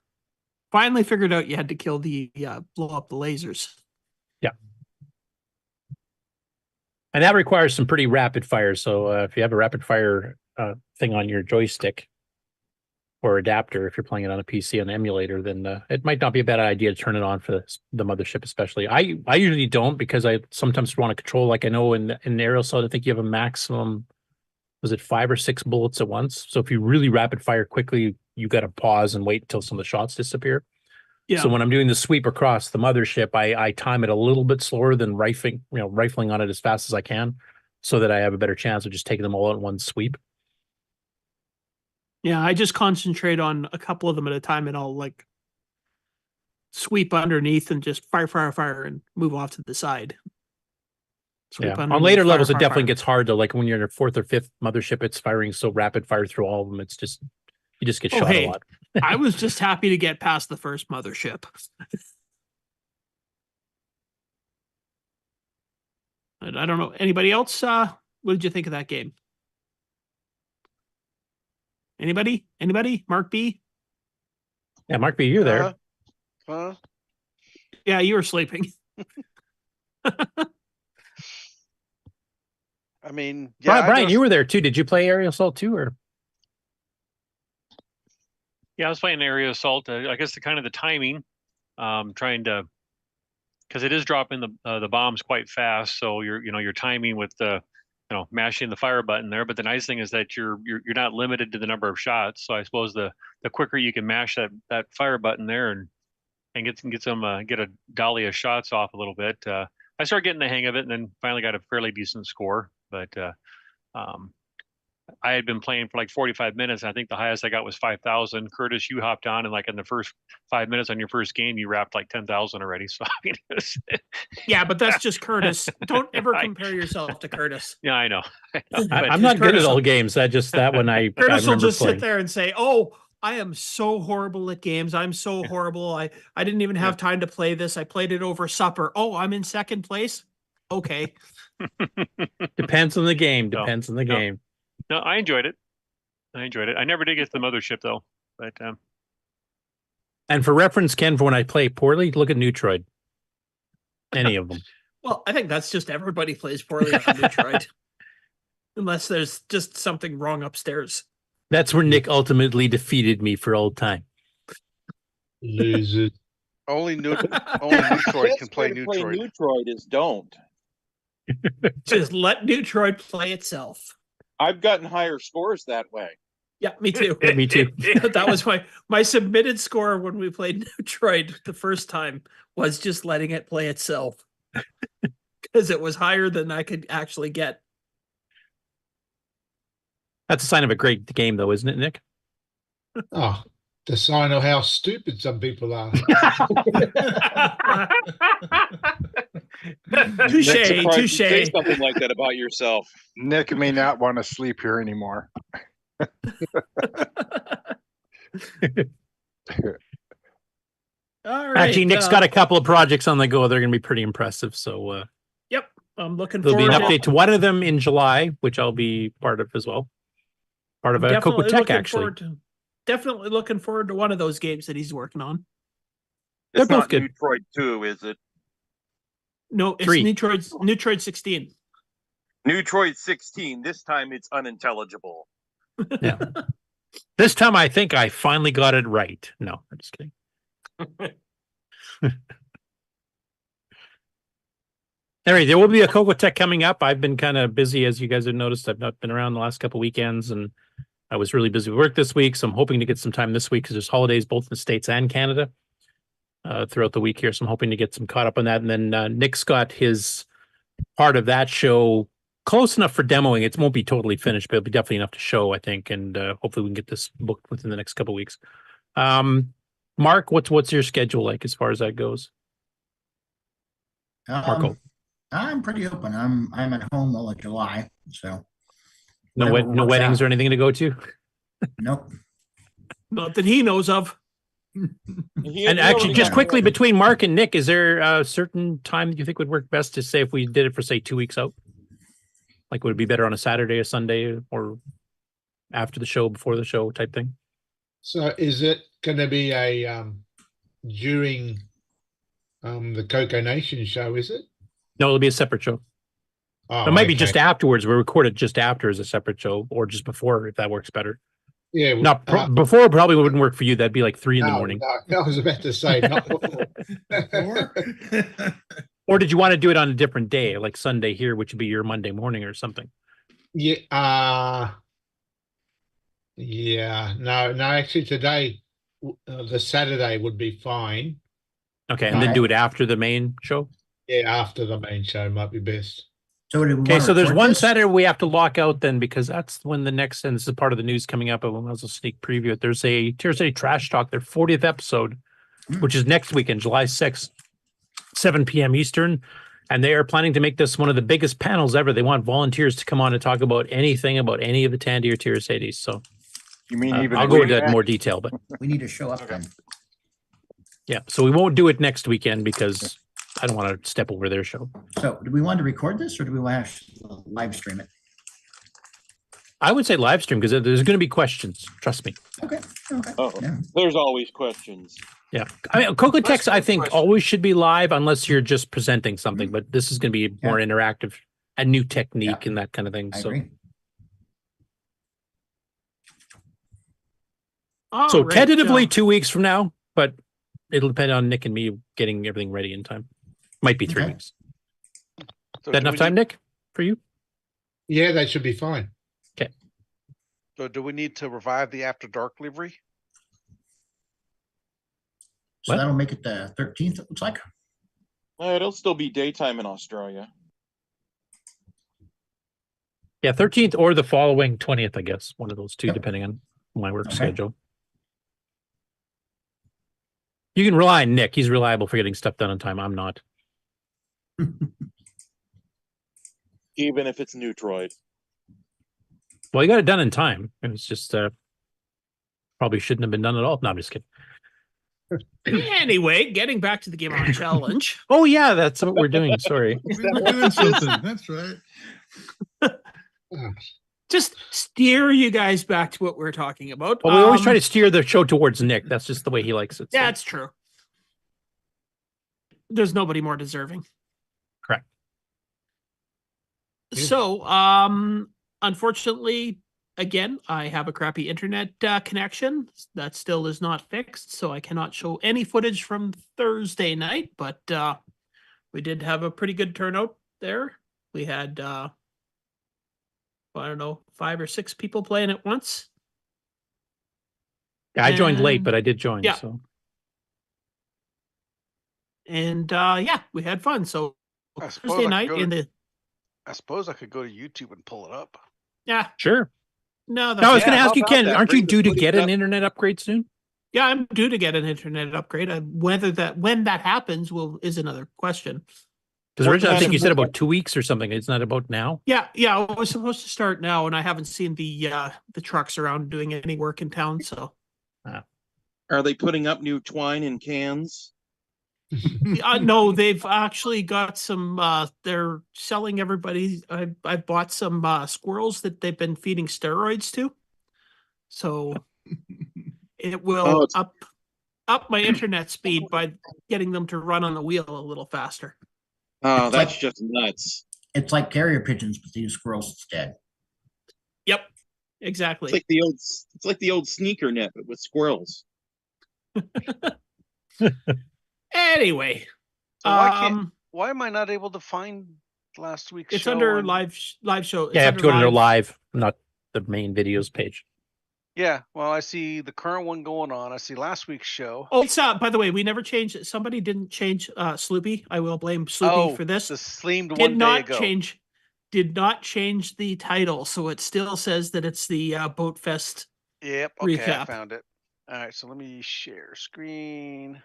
Speaker 12: finally figured out you had to kill the blow up the lasers.
Speaker 10: Yeah. And that requires some pretty rapid fire. So if you have a rapid fire thing on your joystick or adapter, if you're playing it on a PC on an emulator, then it might not be a bad idea to turn it on for the mothership, especially. I usually don't, because I sometimes want to control, like I know in Aerial Assault, I think you have a maximum, was it 5 or 6 bullets at once? So if you really rapid fire quickly, you got to pause and wait until some of the shots disappear. Yeah. So when I'm doing the sweep across the mothership, I time it a little bit slower than rifling on it as fast as I can, so that I have a better chance of just taking them all at one sweep.
Speaker 12: Yeah, I just concentrate on a couple of them at a time, and I'll like sweep underneath and just fire, and move off to the side.
Speaker 10: On later levels, it definitely gets hard to, like when you're in a 4th or 5th mothership, it's firing so rapid fire through all of them. It's just, you just get shot a lot.
Speaker 12: I was just happy to get past the first mothership. I don't know. Anybody else? What did you think of that game? Anybody? Mark B?
Speaker 10: Yeah, Mark B, you're there.
Speaker 12: Yeah, you were sleeping.
Speaker 5: I mean, yeah,
Speaker 10: Brian, you were there too. Did you play Aerial Assault too, or?
Speaker 17: Yeah, I was playing Area Assault. I guess the timing, trying to, because it is dropping the bombs quite fast. So you're timing with the, mashing the fire button there. But the nice thing is that you're not limited to the number of shots. So I suppose the quicker you can mash that fire button there and get a dolly of shots off a little bit. I started getting the hang of it, and then finally got a fairly decent score. But I had been playing for like 45 minutes. And I think the highest I got was 5,000. Curtis, you hopped on, and like in the first 5 minutes on your first game, you wrapped like 10,000 already. So I mean,
Speaker 12: yeah, but that's just Curtis. Don't ever compare yourself to Curtis.
Speaker 17: Yeah, I know.
Speaker 10: I'm not good at all games. Curtis
Speaker 12: will just sit there and say, "Oh, I am so horrible at games. I'm so horrible. I didn't even have time to play this. I played it over supper. Oh, I'm in second place. Okay."
Speaker 10: Depends on the game. Depends on the game.
Speaker 17: No, I enjoyed it. I never did get to the mothership though. But
Speaker 10: and for reference, Ken, for when I play poorly, look at Neutroid. Any of them.
Speaker 12: Well, I think that's just everybody plays poorly on Neutroid. Unless there's just something wrong upstairs.
Speaker 10: That's where Nick ultimately defeated me for all time.
Speaker 18: Losers.
Speaker 5: Only Neutroid can play Neutroid.
Speaker 9: Neutroid is don't.
Speaker 12: Just let Neutroid play itself.
Speaker 9: I've gotten higher scores that way.
Speaker 12: Yeah, me too.
Speaker 10: Yeah, me too.
Speaker 12: That was my submitted score when we played Neutroid the first time, was just letting it play itself. Because it was higher than I could actually get.
Speaker 10: That's a sign of a great game, though, isn't it, Nick?
Speaker 18: Oh, the sign of how stupid some people are.
Speaker 12: Touche,
Speaker 2: Nick, surprised you
Speaker 12: touche.
Speaker 2: say something like that about yourself.
Speaker 8: Nick may not want to sleep here anymore.
Speaker 12: All right.
Speaker 10: Actually, Nick's got a couple of projects on the go. They're going to be pretty impressive. So,
Speaker 12: Yep, I'm looking
Speaker 10: there'll be
Speaker 12: forward
Speaker 10: an update to one of them in July, which I'll be part of as well. Part of CoCoTECH, actually.
Speaker 12: Definitely looking forward to one of those games that he's working on.
Speaker 10: They're
Speaker 2: It's not
Speaker 10: both good.
Speaker 2: Neutroid 2, is it?
Speaker 12: No, it's
Speaker 10: 3.
Speaker 12: Neutroid 16.
Speaker 2: Neutroid 16. This time it's unintelligible.
Speaker 10: Yeah. This time I think I finally got it right. No, I'm just kidding. All right, there will be a CoCoTECH coming up. I've been kind of busy, as you guys have noticed. I've not been around the last couple weekends, and I was really busy with work this week, so I'm hoping to get some time this week because there's holidays both in the States and Canada throughout the week here, so I'm hoping to get some caught up on that. And then Nick's got his part of that show close enough for demoing. It won't be totally finished, but it'll be definitely enough to show, I think, and hopefully we can get this booked within the next couple weeks. Mark, what's your schedule like as far as that goes?
Speaker 7: Marco, I'm pretty open. I'm at home all of July, so
Speaker 10: no weddings or anything to go to.
Speaker 7: Nope,
Speaker 12: not that he knows of.
Speaker 10: And actually, just quickly between Mark and Nick, is there a certain time that you think would work best to say if we did it for say 2 weeks out? Like, would it be better on a Saturday, a Sunday, or after the show, before the show type thing?
Speaker 18: So is it going to be a during the CoCoNation show, is it?
Speaker 10: No, it'll be a separate show.
Speaker 18: Oh,
Speaker 10: it might be
Speaker 18: okay.
Speaker 10: just afterwards. We'll record it just after as a separate show, or just before, if that works better.
Speaker 18: Yeah.
Speaker 10: Not before probably wouldn't work for you. That'd be like 3 in the morning.
Speaker 18: No, I was about to say not before.
Speaker 10: Or did you want to do it on a different day, like Sunday here, which would be your Monday morning or something?
Speaker 18: Yeah. Yeah. No. Actually, today, the Saturday would be fine.
Speaker 10: Okay, and then do it after the main show?
Speaker 18: Yeah, after the main show might be best.
Speaker 7: So
Speaker 10: okay, so there's one Saturday we have to lock out then, because that's when the next, and this is part of the news coming up, and we'll also sneak preview it. There's a TRS-80 Trash Talk, their 40th episode, which is next weekend, July 6th, 7 p.m. Eastern, and they are planning to make this one of the biggest panels ever. They want volunteers to come on and talk about anything about any of the Tandy or TRS-80s. So
Speaker 8: you mean even
Speaker 10: I'll go into that in more detail, but
Speaker 7: we need to show up then.
Speaker 10: Yeah, so we won't do it next weekend because I don't want to step over their show.
Speaker 7: So do we want to record this or do we want to live stream it?
Speaker 10: I would say live stream because there's going to be questions. Trust me.
Speaker 7: Okay.
Speaker 2: Oh, there's always questions.
Speaker 10: Yeah. I mean, CoCoTECH, I think, always should be live unless you're just presenting something, but this is going to be more interactive, a new technique and that kind of thing.
Speaker 7: I
Speaker 10: So,
Speaker 7: agree.
Speaker 10: so tentatively 2 weeks from now, but it'll depend on Nick and me getting everything ready in time. Might be 3 weeks.
Speaker 5: So
Speaker 10: that
Speaker 5: do
Speaker 10: enough
Speaker 5: we
Speaker 10: time,
Speaker 5: need-
Speaker 10: Nick, for you?
Speaker 18: Yeah, that should be fine.
Speaker 10: Okay.
Speaker 5: So do we need to revive the After Dark livery?
Speaker 7: So that'll make it the 13th, it looks like.
Speaker 2: It'll still be daytime in Australia.
Speaker 10: Yeah, 13th or the following 20th, I guess. One of those two, depending on my work schedule. You can rely on Nick. He's reliable for getting stuff done on time. I'm not.
Speaker 2: Even if it's Neutroid.
Speaker 10: Well, you got it done in time. It was just probably shouldn't have been done at all. No, I'm just kidding.
Speaker 12: Anyway, getting back to the Game On Challenge.
Speaker 10: Oh, yeah, that's what we're doing. Sorry.
Speaker 13: We're doing something. That's right.
Speaker 12: Just steer you guys back to what we're talking about.
Speaker 10: Well, we always try to steer the show towards Nick. That's just the way he likes it. So.
Speaker 12: Yeah, that's true. There's nobody more deserving.
Speaker 10: Correct.
Speaker 12: So, unfortunately, again, I have a crappy internet connection that still is not fixed, so I cannot show any footage from Thursday night, but we did have a pretty good turnout there. We had, I don't know, 5 or 6 people playing at once.
Speaker 10: Yeah, I joined late, but I did join.
Speaker 12: Yeah.
Speaker 10: So.
Speaker 12: And yeah, we had fun. So Thursday night in the.
Speaker 5: I suppose I could go to YouTube and pull it up.
Speaker 12: Yeah.
Speaker 10: Sure.
Speaker 12: No,
Speaker 10: No, I was going to
Speaker 2: how
Speaker 10: ask you,
Speaker 2: about
Speaker 10: Ken,
Speaker 2: that?
Speaker 10: aren't you
Speaker 2: Bring the
Speaker 10: due to
Speaker 2: footage
Speaker 10: get an
Speaker 2: up.
Speaker 10: internet upgrade soon?
Speaker 12: Yeah, I'm due to get an internet upgrade. When that happens is another question.
Speaker 10: Because originally, I think you said about 2 weeks or something. It's not about now.
Speaker 12: Yeah, it was supposed to start now, and I haven't seen the trucks around doing any work in town. So,
Speaker 9: Are they putting up new twine in cans?
Speaker 12: no, they've actually got some. They're selling everybody. I bought some squirrels that they've been feeding steroids to, so it will up my internet speed by getting them to run on the wheel a little faster.
Speaker 9: Oh,
Speaker 7: It's
Speaker 9: that's
Speaker 7: like-
Speaker 9: just nuts.
Speaker 7: It's like carrier pigeons, but they use squirrels instead.
Speaker 12: Yep, exactly.
Speaker 9: It's like the old sneaker net, but with squirrels.
Speaker 12: Anyway,
Speaker 5: So why am I not able to find last week's
Speaker 12: it's
Speaker 5: show?
Speaker 12: under
Speaker 5: on-
Speaker 12: live show. It's
Speaker 10: Yeah, you have to
Speaker 12: under
Speaker 10: go to their live, not the main videos page.
Speaker 5: Yeah, well, I see the current one going on. I see last week's show.
Speaker 12: Oh, it's by the way, we never changed it. Somebody didn't change Sloopy. I will blame Sloopy for this.
Speaker 5: The streamed
Speaker 12: Did
Speaker 5: one day
Speaker 12: not
Speaker 5: ago.
Speaker 12: did not change the title, so it still says that it's the Boat Fest.
Speaker 5: Yep. Okay, I
Speaker 12: recap.
Speaker 5: found it. All right, so let me share screen.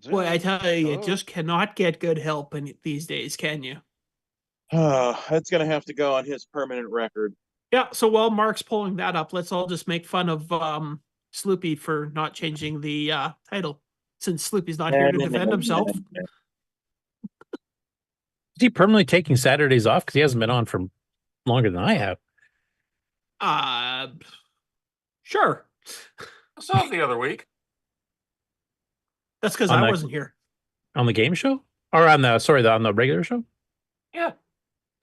Speaker 12: Boy, I tell you, you
Speaker 5: Oh.
Speaker 12: just cannot get good help these days, can you?
Speaker 9: That's gonna have to go on his permanent record.
Speaker 12: Yeah, so while Mark's pulling that up, let's all just make fun of Sloopy for not changing the title, since Sloopy's not here to defend himself.
Speaker 10: Is he permanently taking Saturdays off? Because he hasn't been on for longer than I have.
Speaker 12: Sure.
Speaker 11: I saw it the other week.
Speaker 12: That's because
Speaker 10: On
Speaker 12: I
Speaker 10: the-
Speaker 12: wasn't here.
Speaker 10: On the game show? Or on the regular show?
Speaker 12: Yeah.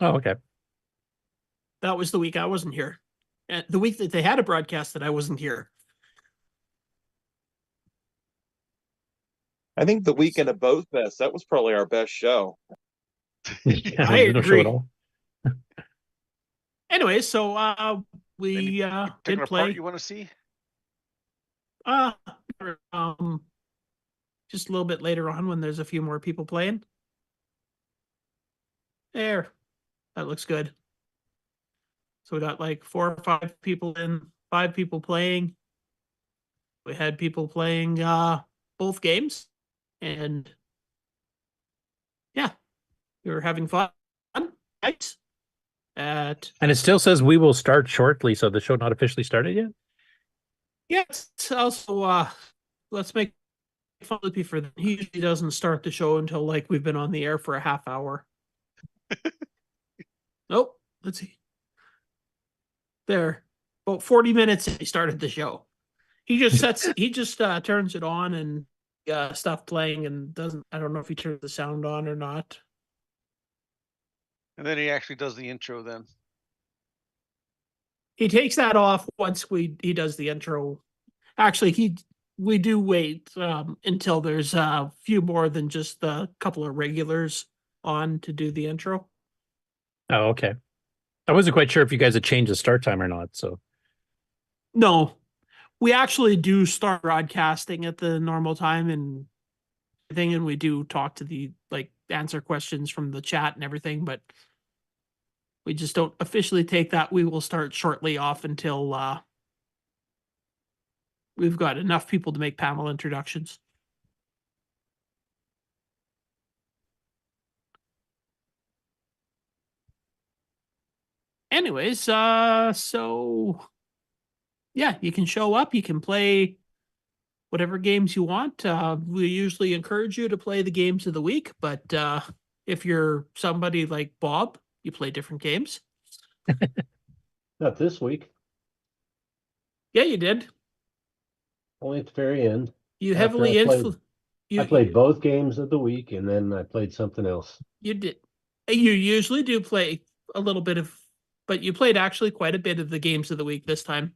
Speaker 10: Oh, okay.
Speaker 12: That was the week I wasn't here. And the week that they had a broadcast that I wasn't here.
Speaker 9: I think the weekend of Boat Fest, that was probably our best show.
Speaker 12: I
Speaker 10: no show
Speaker 12: agree.
Speaker 10: at all.
Speaker 12: Anyway, so we did
Speaker 5: Particular
Speaker 12: play.
Speaker 5: part you want to see?
Speaker 12: Just a little bit later on when there's a few more people playing. There. That looks good. So we got like 4 or 5 people in, 5 people playing. We had people playing both games. And yeah, we were having fun. Nice.
Speaker 10: And it still says we will start shortly, so the show not officially started yet?
Speaker 12: Yeah, it's also let's make fun of for that. He usually doesn't start the show until like we've been on the air for a half hour. Nope. Let's see. There. About 40 minutes he started the show. He just turns it on and stuff playing and doesn't, I don't know if he turns the sound on or not.
Speaker 5: And then he actually does the intro then.
Speaker 12: He takes that off once he does the intro. Actually, we do wait until there's a few more than just a couple of regulars on to do the intro.
Speaker 10: Oh, okay. I wasn't quite sure if you guys had changed the start time or not, so.
Speaker 12: No, we actually do start broadcasting at the normal time and everything, and we do talk to answer questions from the chat and everything, but we just don't officially take that. We will start shortly off until we've got enough people to make panel introductions. Anyways, so yeah, you can show up, you can play whatever games you want. We usually encourage you to play the games of the week, but if you're somebody like Bob, you play different games.
Speaker 16: Not this week.
Speaker 12: Yeah, you did.
Speaker 16: Only at the very end.
Speaker 12: You
Speaker 16: After
Speaker 12: heavily
Speaker 16: I played-
Speaker 12: influenced.
Speaker 16: I played both games of the week, and then I played something else.
Speaker 12: You did. You usually do play a little bit of, but you played actually quite a bit of the games of the week this time.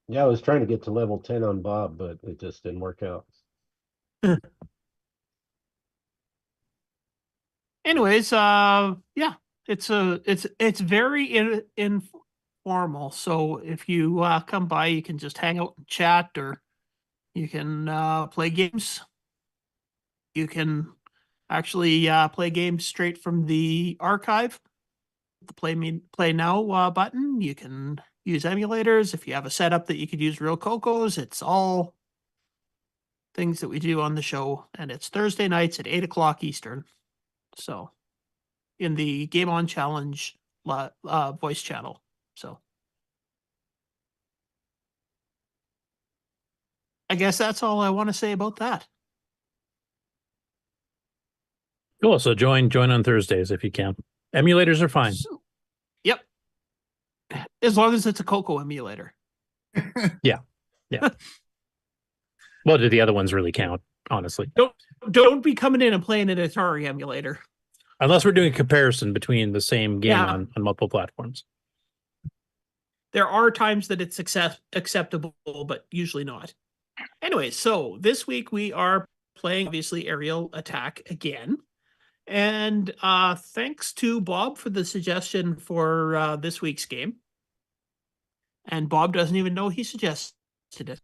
Speaker 16: Yeah, I was trying to get to level 10 on Bob, but it just didn't work out.
Speaker 12: Anyways, yeah, it's very informal. So if you come by, you can just hang out and chat, or you can play games. You can actually play games straight from the archive. the play now button. You can use emulators. If you have a setup that you could use real CoCos, it's all things that we do on the show. And it's Thursday nights at 8 o'clock Eastern. So in the Game On Challenge voice channel. So I guess that's all I want to say about that.
Speaker 10: Cool. So join on Thursdays if you can. Emulators are fine.
Speaker 12: Yep. As long as it's a CoCo emulator.
Speaker 10: Yeah. Well, do the other ones really count, honestly?
Speaker 12: Don't be coming in and playing an Atari emulator.
Speaker 10: Unless we're doing a comparison between the same game on multiple platforms.
Speaker 12: There are times that it's acceptable, but usually not. Anyway, so this week we are playing, obviously, Aerial Attack again. And thanks to Bob for the suggestion for this week's game. And Bob doesn't even know he suggested it.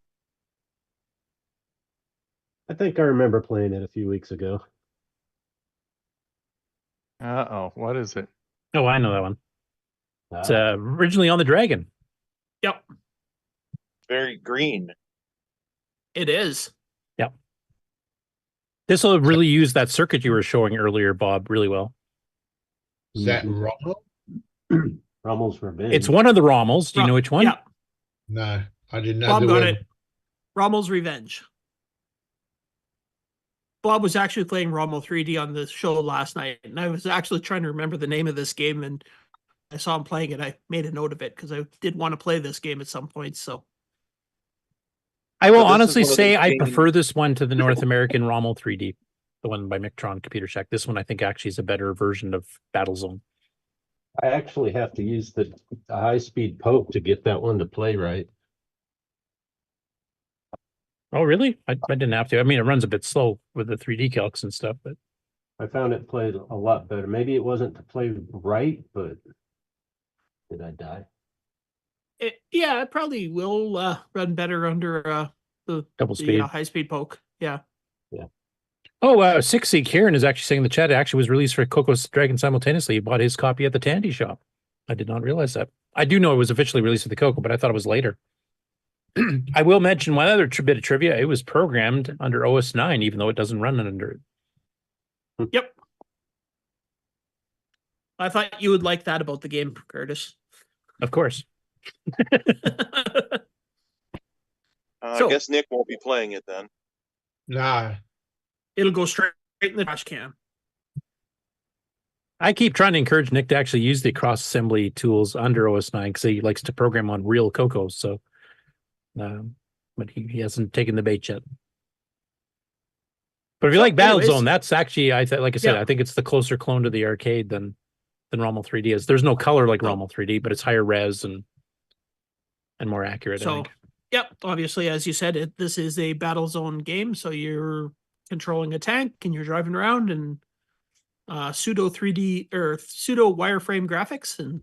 Speaker 16: I think I remember playing it a few weeks ago.
Speaker 15: Uh-oh, what is it?
Speaker 10: Oh, I know that one. It's originally on the Dragon.
Speaker 12: Yep.
Speaker 2: Very green.
Speaker 12: It is.
Speaker 10: Yep. This will really use that circuit you were showing earlier, Bob, really well.
Speaker 18: Is that Rommel?
Speaker 16: Rommels Revenge.
Speaker 10: It's one of the Rommels. Do you know which one?
Speaker 12: Yeah.
Speaker 18: No, I didn't know.
Speaker 12: Bob got it. Rommels Revenge. Bob was actually playing Rommel 3D on the show last night, and I was actually trying to remember the name of this game, and I saw him playing it. I made a note of it because I did want to play this game at some point. So
Speaker 10: I will honestly say I prefer this one to the North American Rommel 3D, the one by Mictron Computer Shack. This one I think actually is a better version of Battlezone.
Speaker 16: I actually have to use the high-speed poke to get that one to play right.
Speaker 10: Oh, really? I didn't have to. I mean, it runs a bit slow with the 3D calcs and stuff, but
Speaker 16: I found it played a lot better. Maybe it wasn't to play right, but did I die?
Speaker 12: It probably will run better under the
Speaker 10: double speed,
Speaker 12: high-speed poke. Yeah.
Speaker 16: Yeah.
Speaker 10: Oh, Six Seek Kieran is actually saying in the chat it actually was released for CoCo's Dragon simultaneously. He bought his copy at the Tandy shop. I did not realize that. I do know it was officially released at the CoCo, but I thought it was later. I will mention one other bit of trivia. It was programmed under OS 9, even though it doesn't run under it.
Speaker 12: Yep. I thought you would like that about the game, Curtis.
Speaker 10: Of course.
Speaker 2: I guess Nick won't be playing it then.
Speaker 18: No.
Speaker 12: It'll go straight in the trash can.
Speaker 10: I keep trying to encourage Nick to actually use the cross-assembly tools under OS 9 because he likes to program on real CoCos. So, but he hasn't taken the bait yet. But if you like Battlezone, that's actually, like I said, I think it's the closer clone to the arcade than Rommel 3D is. There's no color like Rommel 3D, but it's higher res and more accurate, I think.
Speaker 12: Yep, obviously, as you said, this is a Battlezone game, so you're controlling a tank and you're driving around and pseudo 3D or pseudo wireframe graphics, and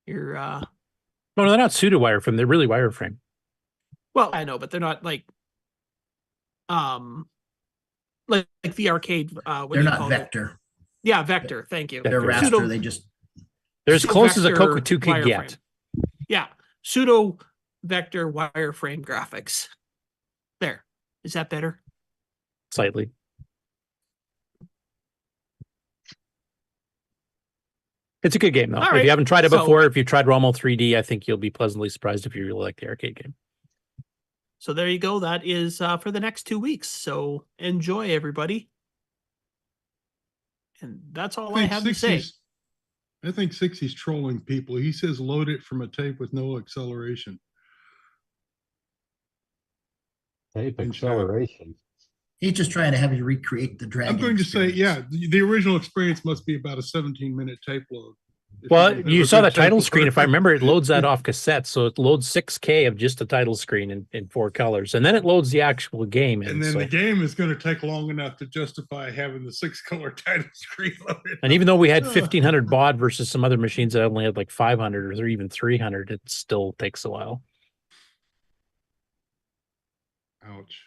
Speaker 12: you're
Speaker 10: no, they're not pseudo wireframe, they're really wireframe.
Speaker 12: Well, I know, but they're not like the arcade.
Speaker 7: They're not vector.
Speaker 12: Yeah, vector. Thank you.
Speaker 7: They're raster.
Speaker 12: Pseudo,
Speaker 10: they're as close as a CoCo 2 could get.
Speaker 12: Yeah, pseudo vector wireframe graphics. There. Is that better?
Speaker 10: Slightly. It's a good game, though. If you haven't tried it before, if you've tried Rommel 3D, I think you'll be pleasantly surprised if you really like the arcade game.
Speaker 12: So there you go. That is for the next 2 weeks. So enjoy, everybody. And that's all I have to say.
Speaker 13: I think 60's trolling people. He says load it from a tape with no acceleration.
Speaker 16: Tape acceleration.
Speaker 7: He's just trying to have you recreate the Dragon.
Speaker 13: I'm going to say, yeah, the original experience must be about a 17-minute tape load.
Speaker 10: Well, you saw the title screen. If I remember, it loads that off cassette. So it loads 6K of just the title screen in 4 colors. And then it loads the actual game.
Speaker 13: And then the game is going to take long enough to justify having the 6-color title screen loaded.
Speaker 10: And even though we had 1,500 baud versus some other machines that only had like 500 or even 300, it still takes a while.
Speaker 13: Ouch.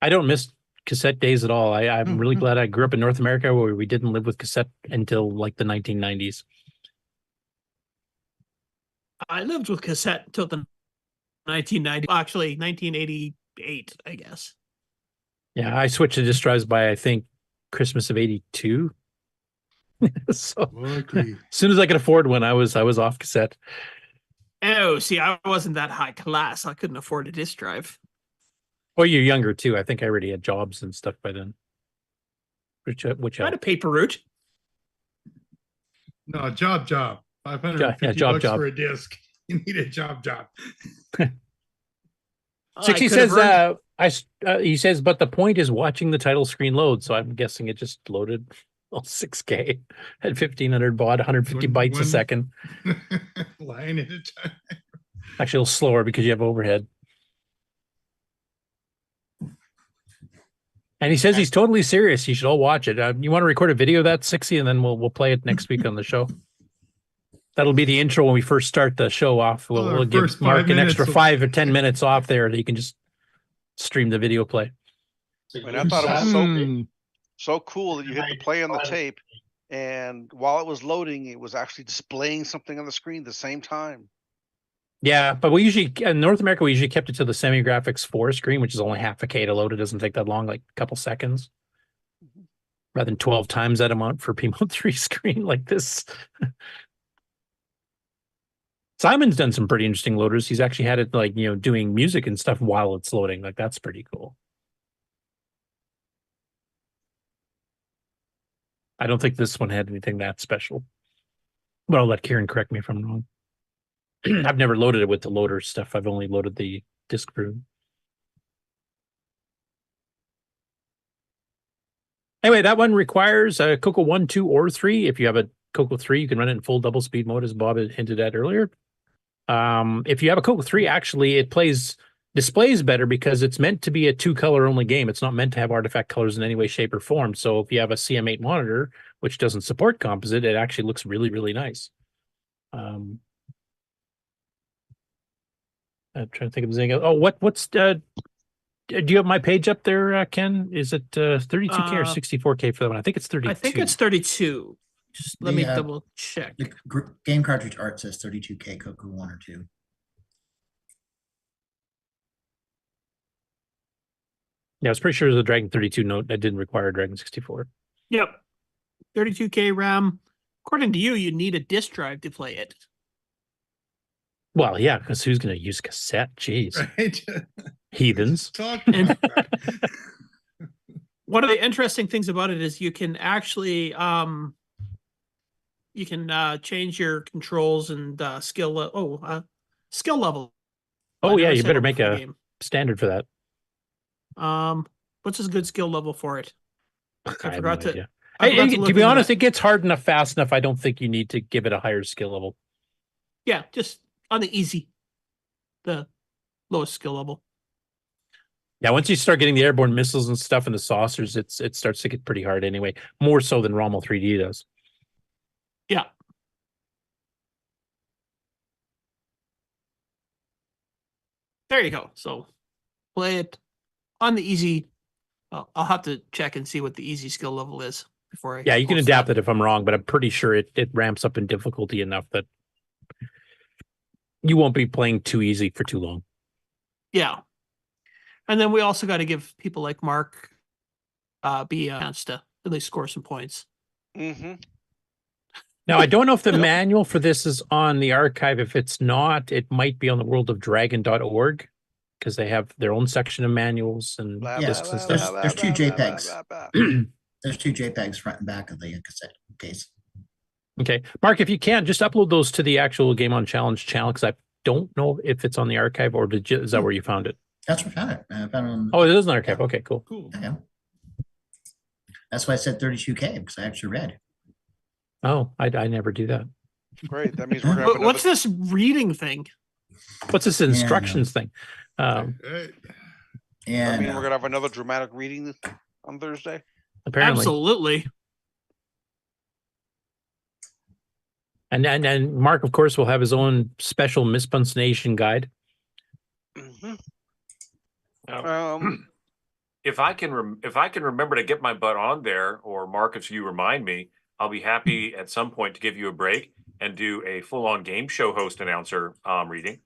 Speaker 10: I don't miss cassette days at all. I'm really glad I grew up in North America where we didn't live with cassette until like the 1990s.
Speaker 12: I lived with cassette until the 1990s. Actually, 1988, I guess.
Speaker 10: Yeah, I switched to disk drives by, I think, Christmas of '82. So as soon as I could afford one, I was off cassette.
Speaker 12: Oh, see, I wasn't that high class. I couldn't afford a disk drive.
Speaker 10: Well, you're younger too. I think I already had jobs and stuff by then. Which
Speaker 12: I had a paper route.
Speaker 13: No, job. 550
Speaker 10: job.
Speaker 13: for a disc. You need a job.
Speaker 10: 60 says he says, but the point is watching the title screen load. So I'm guessing it just loaded all 6K at 1500 baud, 150 bytes a second.
Speaker 13: Line at a time.
Speaker 10: Actually, a little slower because you have overhead. And he says he's totally serious. You should all watch it. You want to record a video of that, 60, and then we'll play it next week on the show. That'll be the intro when we first start the show off. We'll give Mark an extra 5 or 10 minutes off there that you can just stream the video play.
Speaker 5: And I thought it was so cool that you hit the play on the tape, and while it was loading, it was actually displaying something on the screen at the same time.
Speaker 10: Yeah, but we usually, in North America, we usually kept it to the Semi-Graphics 4 screen, which is only half a K to load. It doesn't take that long, like a couple seconds. Rather than 12 times that amount for PMode 3 screen like this. Simon's done some pretty interesting loaders. He's actually had it like, doing music and stuff while it's loading. Like, that's pretty cool. I don't think this one had anything that special. But I'll let Kieran correct me if I'm wrong. I've never loaded it with the loader stuff. I've only loaded the disk room. Anyway, that one requires a CoCo 1, 2, or 3. If you have a CoCo 3, you can run it in full double speed mode, as Bob had hinted at earlier. If you have a CoCo 3, actually, it displays better because it's meant to be a 2-color only game. It's not meant to have artifact colors in any way, shape, or form. So if you have a CM8 monitor, which doesn't support composite, it actually looks really, really nice. I'm trying to think of anything else. Oh, what's do you have my page up there, Ken? Is it 32K or 64K for that one? I think it's 32.
Speaker 12: I think it's 32. Just let me double check.
Speaker 7: The game cartridge art says 32K CoCo 1 or 2.
Speaker 10: Yeah, I was pretty sure it was a Dragon 32 note that didn't require a Dragon 64.
Speaker 12: Yep. 32K RAM. According to you, you need a disk drive to play it.
Speaker 10: Well, yeah, because who's going to use cassette? Jeez.
Speaker 13: Right?
Speaker 10: Heathens.
Speaker 12: And one of the interesting things about it is you can actually change your controls and skill level.
Speaker 10: Oh yeah, you better make a standard for that.
Speaker 12: What's a good skill level for it? I forgot to.
Speaker 10: To be honest, it gets hard enough, fast enough. I don't think you need to give it a higher skill level.
Speaker 12: Yeah, just on the easy, the lowest skill level.
Speaker 10: Yeah, once you start getting the airborne missiles and stuff and the saucers, it starts to get pretty hard anyway. More so than Rommel 3D does.
Speaker 12: Yeah. There you go. So play it on the easy. Well, I'll have to check and see what the easy skill level is before I.
Speaker 10: Yeah, you can adapt it if I'm wrong, but I'm pretty sure it ramps up in difficulty enough that you won't be playing too easy for too long.
Speaker 12: Yeah. And then we also got to give people like Mark a chance to at least score some points.
Speaker 5: Mm-hmm.
Speaker 10: Now, I don't know if the manual for this is on the archive. If it's not, it might be on the worldofdragon.org because they have their own section of manuals and discs and stuff.
Speaker 7: There's 2 JPEGs. There's 2 JPEGs front and back of the cassette case.
Speaker 10: Okay. Mark, if you can, just upload those to the actual Game On Challenge channel because I don't know if it's on the archive or is that where you found it?
Speaker 7: That's where I found it. I found it on,
Speaker 10: oh, it is an archive. Okay, cool.
Speaker 7: Yeah. That's why I said 32K because I actually read.
Speaker 10: Oh, I never do that.
Speaker 5: Great. That means we're going to
Speaker 12: What's this reading thing?
Speaker 10: What's this instructions thing?
Speaker 5: I mean, we're going to have another dramatic reading on Thursday?
Speaker 10: Apparently.
Speaker 12: Absolutely.
Speaker 10: And Mark, of course, will have his own special mispronunciation guide.
Speaker 5: Mm-hmm.
Speaker 11: if I can remember to get my butt on there, or Mark, if you remind me, I'll be happy at some point to give you a break and do a full-on game show host announcer reading.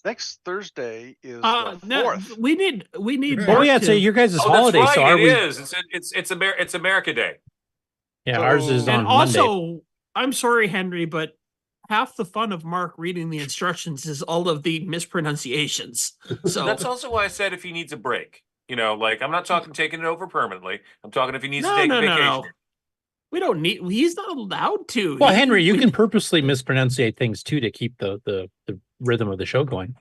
Speaker 5: Next Thursday is the 4th.
Speaker 12: We need.
Speaker 10: Oh yeah, it's your guys' holiday.
Speaker 11: That's right,
Speaker 10: so are we?
Speaker 11: It's America Day.
Speaker 10: Yeah, ours is on
Speaker 12: and
Speaker 10: Monday.
Speaker 12: Also, I'm sorry, Henry, but half the fun of Mark reading the instructions is all of the mispronunciations. So
Speaker 11: that's also why I said if he needs a break. You know, like I'm not talking taking it over permanently. I'm talking if he needs to take a vacation.
Speaker 12: No. We don't need. He's not allowed to.
Speaker 10: Well, Henry, you can purposely mispronunciate things too to keep the rhythm of the show going.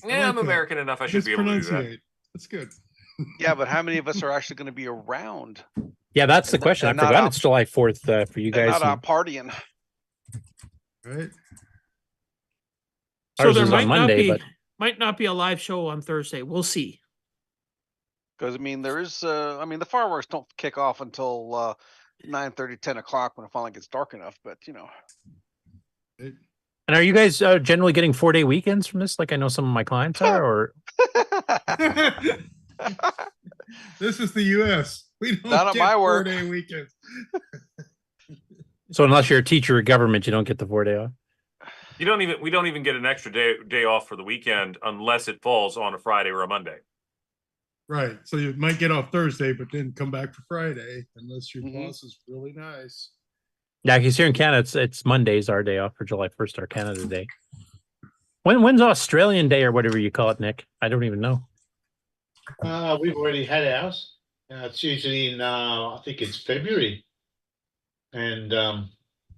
Speaker 11: Yeah, I'm American enough. I should be able to do that.
Speaker 13: That's good.
Speaker 5: Yeah, but how many of us are actually going to be around?
Speaker 10: Yeah, that's the question. I forgot it's July 4th for you guys.
Speaker 5: Not out partying.
Speaker 13: Right.
Speaker 12: So
Speaker 10: Ours
Speaker 12: there
Speaker 10: is on Monday,
Speaker 12: might not be a live show on Thursday. We'll see.
Speaker 5: Because I mean, there is. The fireworks don't kick off until 9:30, 10 o'clock when it finally gets dark enough. But you know.
Speaker 10: And are you guys generally getting 4-day weekends from this? Like I know some of my clients are, or
Speaker 13: this is the U.S. We don't
Speaker 5: Not at
Speaker 13: get
Speaker 5: my work.
Speaker 13: 4-day weekends.
Speaker 10: so unless you're a teacher or government, you don't get the 4-day off.
Speaker 11: We don't even get an extra day off for the weekend unless it falls on a Friday or a Monday.
Speaker 13: Right. So you might get off Thursday, but then come back for Friday unless your boss is really nice.
Speaker 10: Yeah, because here in Canada, it's Monday's our day off for July 1st, our Canada Day. When's Australian Day or whatever you call it, Nick? I don't even know.
Speaker 18: We've already had ours. It's usually in, I think it's February. And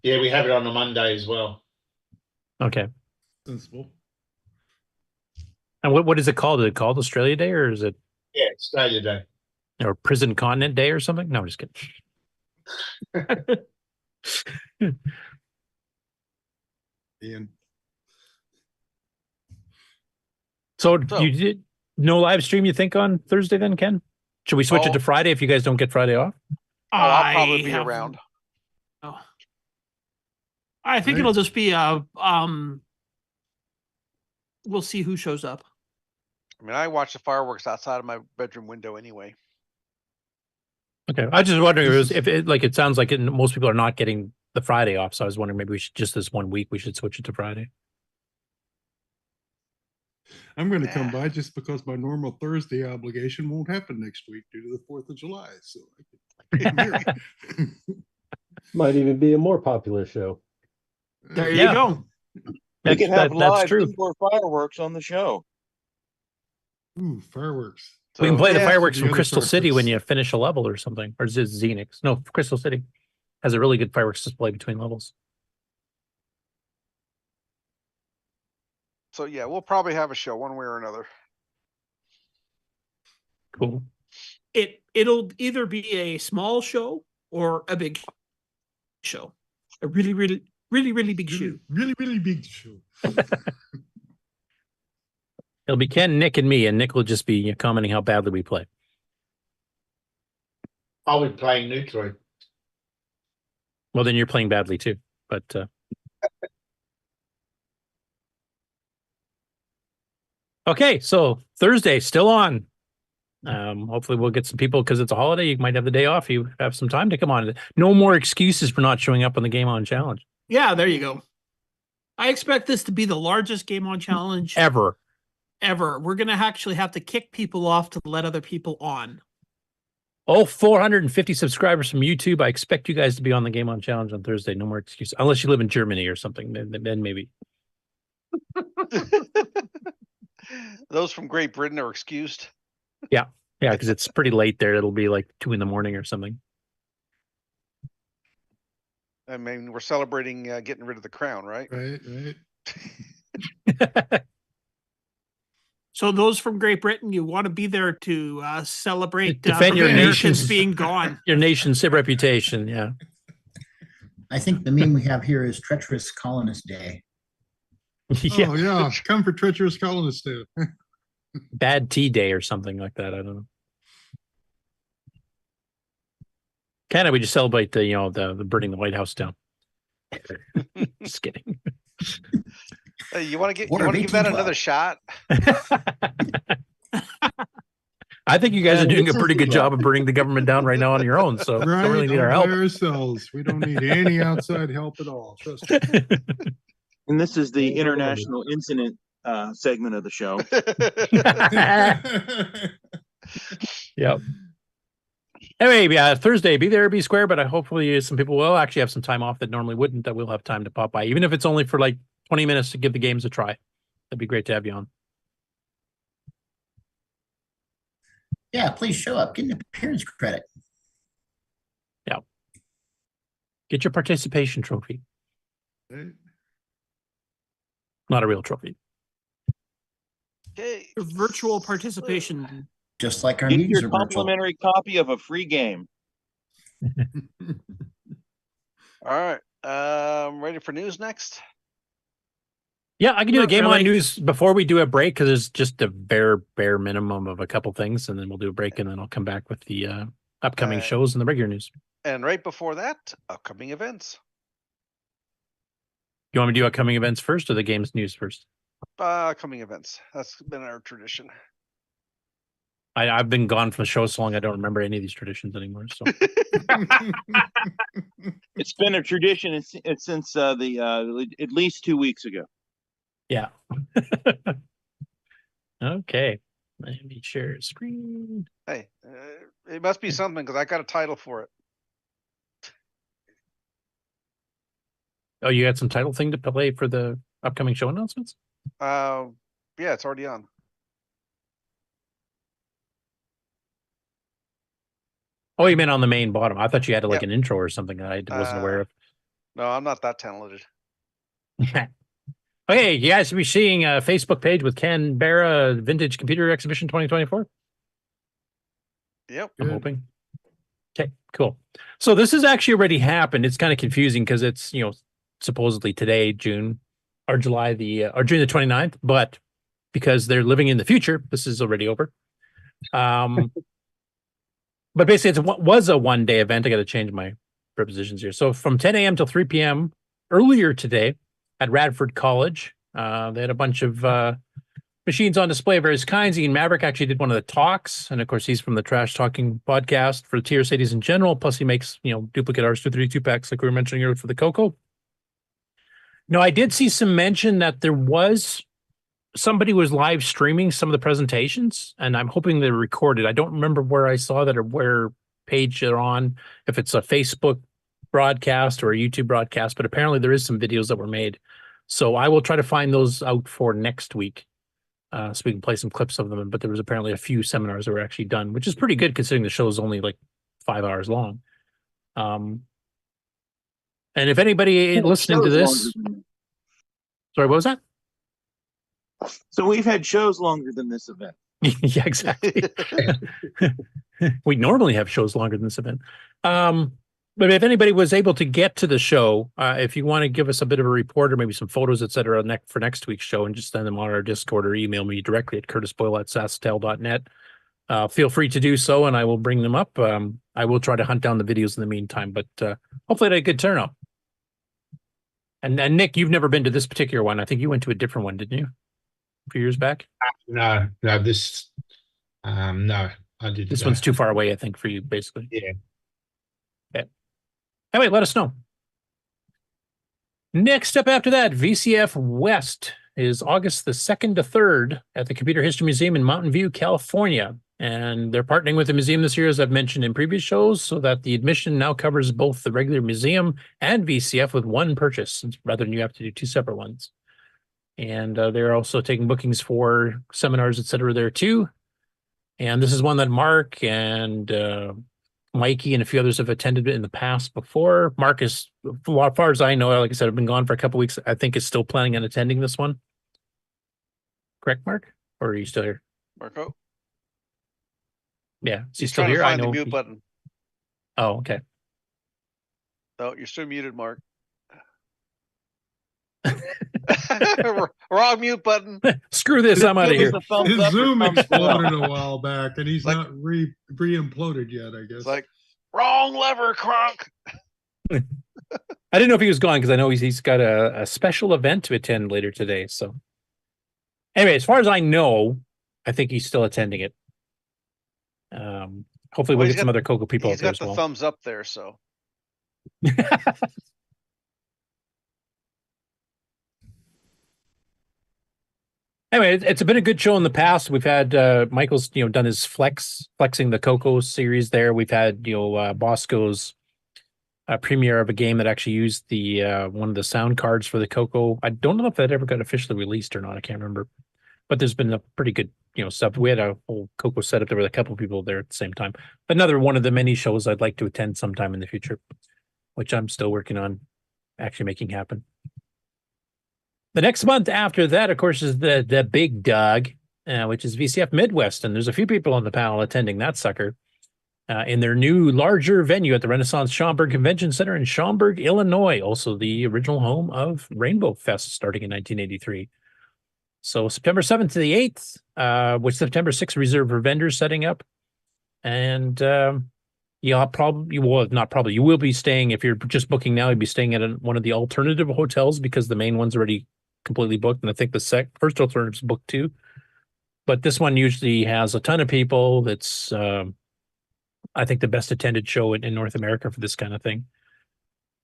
Speaker 18: yeah, we have it on a Monday as well.
Speaker 10: Okay.
Speaker 13: Sensible.
Speaker 10: And what is it called? Is it called Australia Day or is it?
Speaker 18: Yeah, Australia Day.
Speaker 10: Or Prison Continent Day or something? No, I'm just kidding.
Speaker 13: Ian.
Speaker 10: So you did no live stream, you think, on Thursday then, Ken? Should we switch it to Friday if you guys don't get Friday off?
Speaker 5: I'll probably be around.
Speaker 12: Oh. I think it'll just be we'll see who shows up.
Speaker 5: I mean, I watch the fireworks outside of my bedroom window anyway.
Speaker 10: Okay, I was just wondering if it sounds like most people are not getting the Friday off, so I was wondering maybe we should just this 1 week we should switch it to Friday.
Speaker 13: I'm going to come by just because my normal Thursday obligation won't happen next week due to the 4th of July. So
Speaker 16: might even be a more popular show.
Speaker 12: There you go.
Speaker 9: We can have live
Speaker 10: true.
Speaker 9: indoor fireworks on the show.
Speaker 13: Ooh, fireworks.
Speaker 10: We can play the fireworks from
Speaker 13: other
Speaker 10: Crystal City
Speaker 13: purpose.
Speaker 10: when you finish a level or something. Or is it Xenix? No, Crystal City has a really good fireworks display between levels.
Speaker 5: So yeah, we'll probably have a show one way or another.
Speaker 10: Cool.
Speaker 12: It'll either be a small show or a big show. A really big show.
Speaker 13: Really big show.
Speaker 10: It'll be Ken, Nick, and me, and Nick will just be commenting how badly we play.
Speaker 18: I'll be playing Neutroid.
Speaker 10: Well, then you're playing badly too. But okay, so Thursday still on. Hopefully we'll get some people because it's a holiday. You might have the day off. You have some time to come on. No more excuses for not showing up on the Game On Challenge.
Speaker 12: Yeah, there you go. I expect this to be the largest Game On Challenge
Speaker 10: Ever.
Speaker 12: We're going to actually have to kick people off to let other people on.
Speaker 10: Oh, 450 subscribers from YouTube. I expect you guys to be on the Game On Challenge on Thursday. No more excuses. Unless you live in Germany or something. Then maybe.
Speaker 5: Those from Great Britain are excused.
Speaker 10: Yeah, because it's pretty late there. It'll be like 2 a.m. or something.
Speaker 5: I mean, we're celebrating getting rid of the crown, right?
Speaker 13: Right.
Speaker 12: So those from Great Britain, you want to be there to celebrate
Speaker 10: defend your nation's
Speaker 12: being gone.
Speaker 10: Your nation's reputation, yeah.
Speaker 7: I think the meme we have here is Treacherous Colonist Day.
Speaker 10: Yeah.
Speaker 13: Oh, yeah. Come for Treacherous Colonist Day.
Speaker 10: Bad Tea Day or something like that. I don't know. Kind of, we just celebrate the burning the White House down. Just kidding.
Speaker 5: Hey, you want to give that another shot?
Speaker 10: I think you guys are
Speaker 13: And
Speaker 10: doing a
Speaker 13: this
Speaker 10: pretty
Speaker 13: is
Speaker 10: good
Speaker 13: the-
Speaker 10: job of bringing the government down right now on your own. So
Speaker 13: Right,
Speaker 10: don't really need
Speaker 13: all
Speaker 10: our
Speaker 13: by
Speaker 10: help.
Speaker 13: ourselves. We don't need any outside help at all. Trust me.
Speaker 9: And this is the international incident segment of the show.
Speaker 10: Yep. Anyway, yeah, Thursday, be there, be square. But hopefully some people will actually have some time off that normally wouldn't. That we'll have time to pop by, even if it's only for like 20 minutes to give the games a try. That'd be great to have you on.
Speaker 7: Yeah, please show up. Get an appearance credit.
Speaker 10: Yeah. Get your participation trophy. Not a real trophy.
Speaker 12: Okay. Virtual participation.
Speaker 7: Just like our
Speaker 2: Get
Speaker 7: meetings
Speaker 2: your
Speaker 7: are virtual.
Speaker 2: complimentary copy of a free game.
Speaker 5: All right. Ready for news next?
Speaker 10: Yeah, I can do the
Speaker 12: Not
Speaker 10: game
Speaker 12: really.
Speaker 10: on news before we do a break because there's just a bare minimum of a couple things, and then we'll do a break, and then I'll come back with the upcoming shows and the regular news.
Speaker 5: And right before that, upcoming events.
Speaker 10: You want me to do upcoming events first or the games news first?
Speaker 5: Upcoming events. That's been our tradition.
Speaker 10: I've been gone from the show so long I don't remember any of these traditions anymore. So
Speaker 2: It's been a tradition since at least 2 weeks ago.
Speaker 10: yeah. Okay. Let me share screen.
Speaker 5: Hey, it must be something because I got a title for it.
Speaker 10: Oh, you had some title thing to play for the upcoming show announcements?
Speaker 5: Yeah, it's already on.
Speaker 10: Oh, you meant on the main bottom. I thought you had like an intro or something that I wasn't aware of.
Speaker 5: No, I'm not that talented.
Speaker 10: Okay, you guys will be seeing a Facebook page with Canberra Vintage Computer Exhibition 2024.
Speaker 5: Yep.
Speaker 10: I'm hoping. Okay, cool. So this has actually already happened. It's kind of confusing because it's, supposedly today, June or July or June the 29th, but because they're living in the future, this is already over. But basically it was a one-day event. I got to change my prepositions here. So from 10 a.m. till 3 p.m. earlier today at Radford College, they had a bunch of machines on display of various kinds. Ian Maverick actually did one of the talks. And of course, he's from the Trash Talking podcast for the TRS-80s in general. Plus he makes, duplicate RS-232 packs like we were mentioning earlier for the CoCo. No, I did see some mention that there was somebody was live streaming some of the presentations, and I'm hoping they're recorded. I don't remember where I saw that or where page they're on, if it's a Facebook broadcast or a YouTube broadcast, but apparently there is some videos that were made. So I will try to find those out for next week, so we can play some clips of them. But there was apparently a few seminars that were actually done, which is pretty good considering the show is only like 5 hours long. And if anybody listening to this, sorry, what was that?
Speaker 2: So we've had shows longer than this event.
Speaker 10: Yeah, exactly. We normally have shows longer than this event. But if anybody was able to get to the show, if you want to give us a bit of a report or maybe some photos, et cetera, for next week's show, and just send them on our Discord or email me directly at curtisboyle@sasktel.net, feel free to do so, and I will bring them up. I will try to hunt down the videos in the meantime, but hopefully I had a good turnout. And Nick, you've never been to this particular one. I think you went to a different one, didn't you? A few years back?
Speaker 18: No, this, no, I didn't.
Speaker 10: This one's too far away, I think, for you, basically.
Speaker 18: Yeah.
Speaker 10: Okay. Anyway, let us know. Next up after that, VCF West is August the 2nd to 3rd at the Computer History Museum in Mountain View, California. And they're partnering with the museum this year, as I've mentioned in previous shows, so that the admission now covers both the regular museum and VCF with one purchase, rather than you have to do two separate ones. And they're also taking bookings for seminars, et cetera, there too. And this is one that Mark and Mikey and a few others have attended in the past before. Mark is, as far as I know, like I said, I've been gone for a couple of weeks. I think is still planning on attending this one. Correct, Mark? Or are you still here?
Speaker 5: Marco?
Speaker 10: Yeah, is he
Speaker 5: He's
Speaker 10: still
Speaker 5: trying
Speaker 10: here?
Speaker 5: to
Speaker 10: I
Speaker 5: find
Speaker 10: know.
Speaker 5: the mute button.
Speaker 10: Oh, okay.
Speaker 5: No, you're still muted, Mark. Wrong mute button.
Speaker 10: Screw this, I'm out of here.
Speaker 13: His Zoom exploded a while back, and he's not re-imploded yet, I guess.
Speaker 5: It's like, wrong lever, Kronk.
Speaker 10: I didn't know if he was gone because I know he's got a special event to attend later today. So anyway, as far as I know, I think he's still attending it. Hopefully
Speaker 5: Well,
Speaker 10: we'll
Speaker 5: he's
Speaker 10: get some
Speaker 5: got-
Speaker 10: other CoCo people out
Speaker 5: He's
Speaker 10: there
Speaker 5: got
Speaker 10: as
Speaker 5: the
Speaker 10: well.
Speaker 5: thumbs up there, so.
Speaker 10: Anyway, it's been a good show in the past. We've had Michael's done his flexing the CoCo series there. We've had Bosco's premiere of a game that actually used the one of the sound cards for the CoCo. I don't know if that ever got officially released or not. I can't remember, but there's been a pretty good stuff. We had a whole CoCo setup there with a couple of people there at the same time. Another one of the many shows I'd like to attend sometime in the future, which I'm still working on actually making happen. The next month after that, of course, is the big dog, which is VCF Midwest, and there's a few people on the panel attending that sucker in their new, larger venue at the Renaissance Schaumberg Convention Center in Schaumberg, Illinois, also the original home of Rainbow Fest starting in 1983. So September 7th to the 8th, with September 6th reserved for vendors setting up, and you will be staying, if you're just booking now, you'll be staying at one of the alternative hotels because the main one's already completely booked, and I think the first alternative's booked too. But this one usually has a ton of people. It's I think the best attended show in North America for this kind of thing.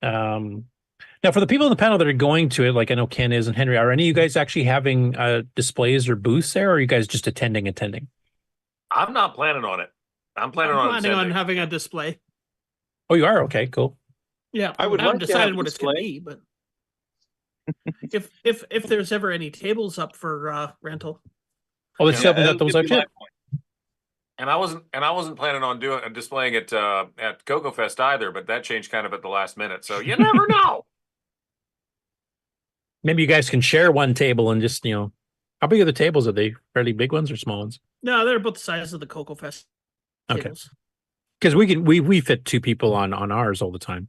Speaker 10: Now, for the people in the panel that are going to it, like I know Ken is and Henry, are any of you guys actually having displays or booths there, or are you guys just attending?
Speaker 11: I'm not planning on it. I'm planning
Speaker 12: I'm
Speaker 11: on
Speaker 12: planning on
Speaker 11: attending.
Speaker 12: having a display.
Speaker 10: Oh, you are? Okay, cool.
Speaker 12: Yeah,
Speaker 9: I would
Speaker 12: haven't
Speaker 9: like to have
Speaker 12: decided
Speaker 9: a
Speaker 12: what it's going to
Speaker 9: display.
Speaker 12: be, but if there's ever any tables up for rental.
Speaker 10: Oh, let's
Speaker 11: Yeah,
Speaker 10: have that those out here.
Speaker 11: And I wasn't planning on displaying it at CoCo Fest either, but that changed kind of at the last minute. So you never know.
Speaker 10: Maybe you guys can share one table and just how big are the tables? Are they fairly big ones or small ones?
Speaker 12: No, they're about the size of the CoCo Fest tables.
Speaker 10: Because we fit two people on ours all the time. In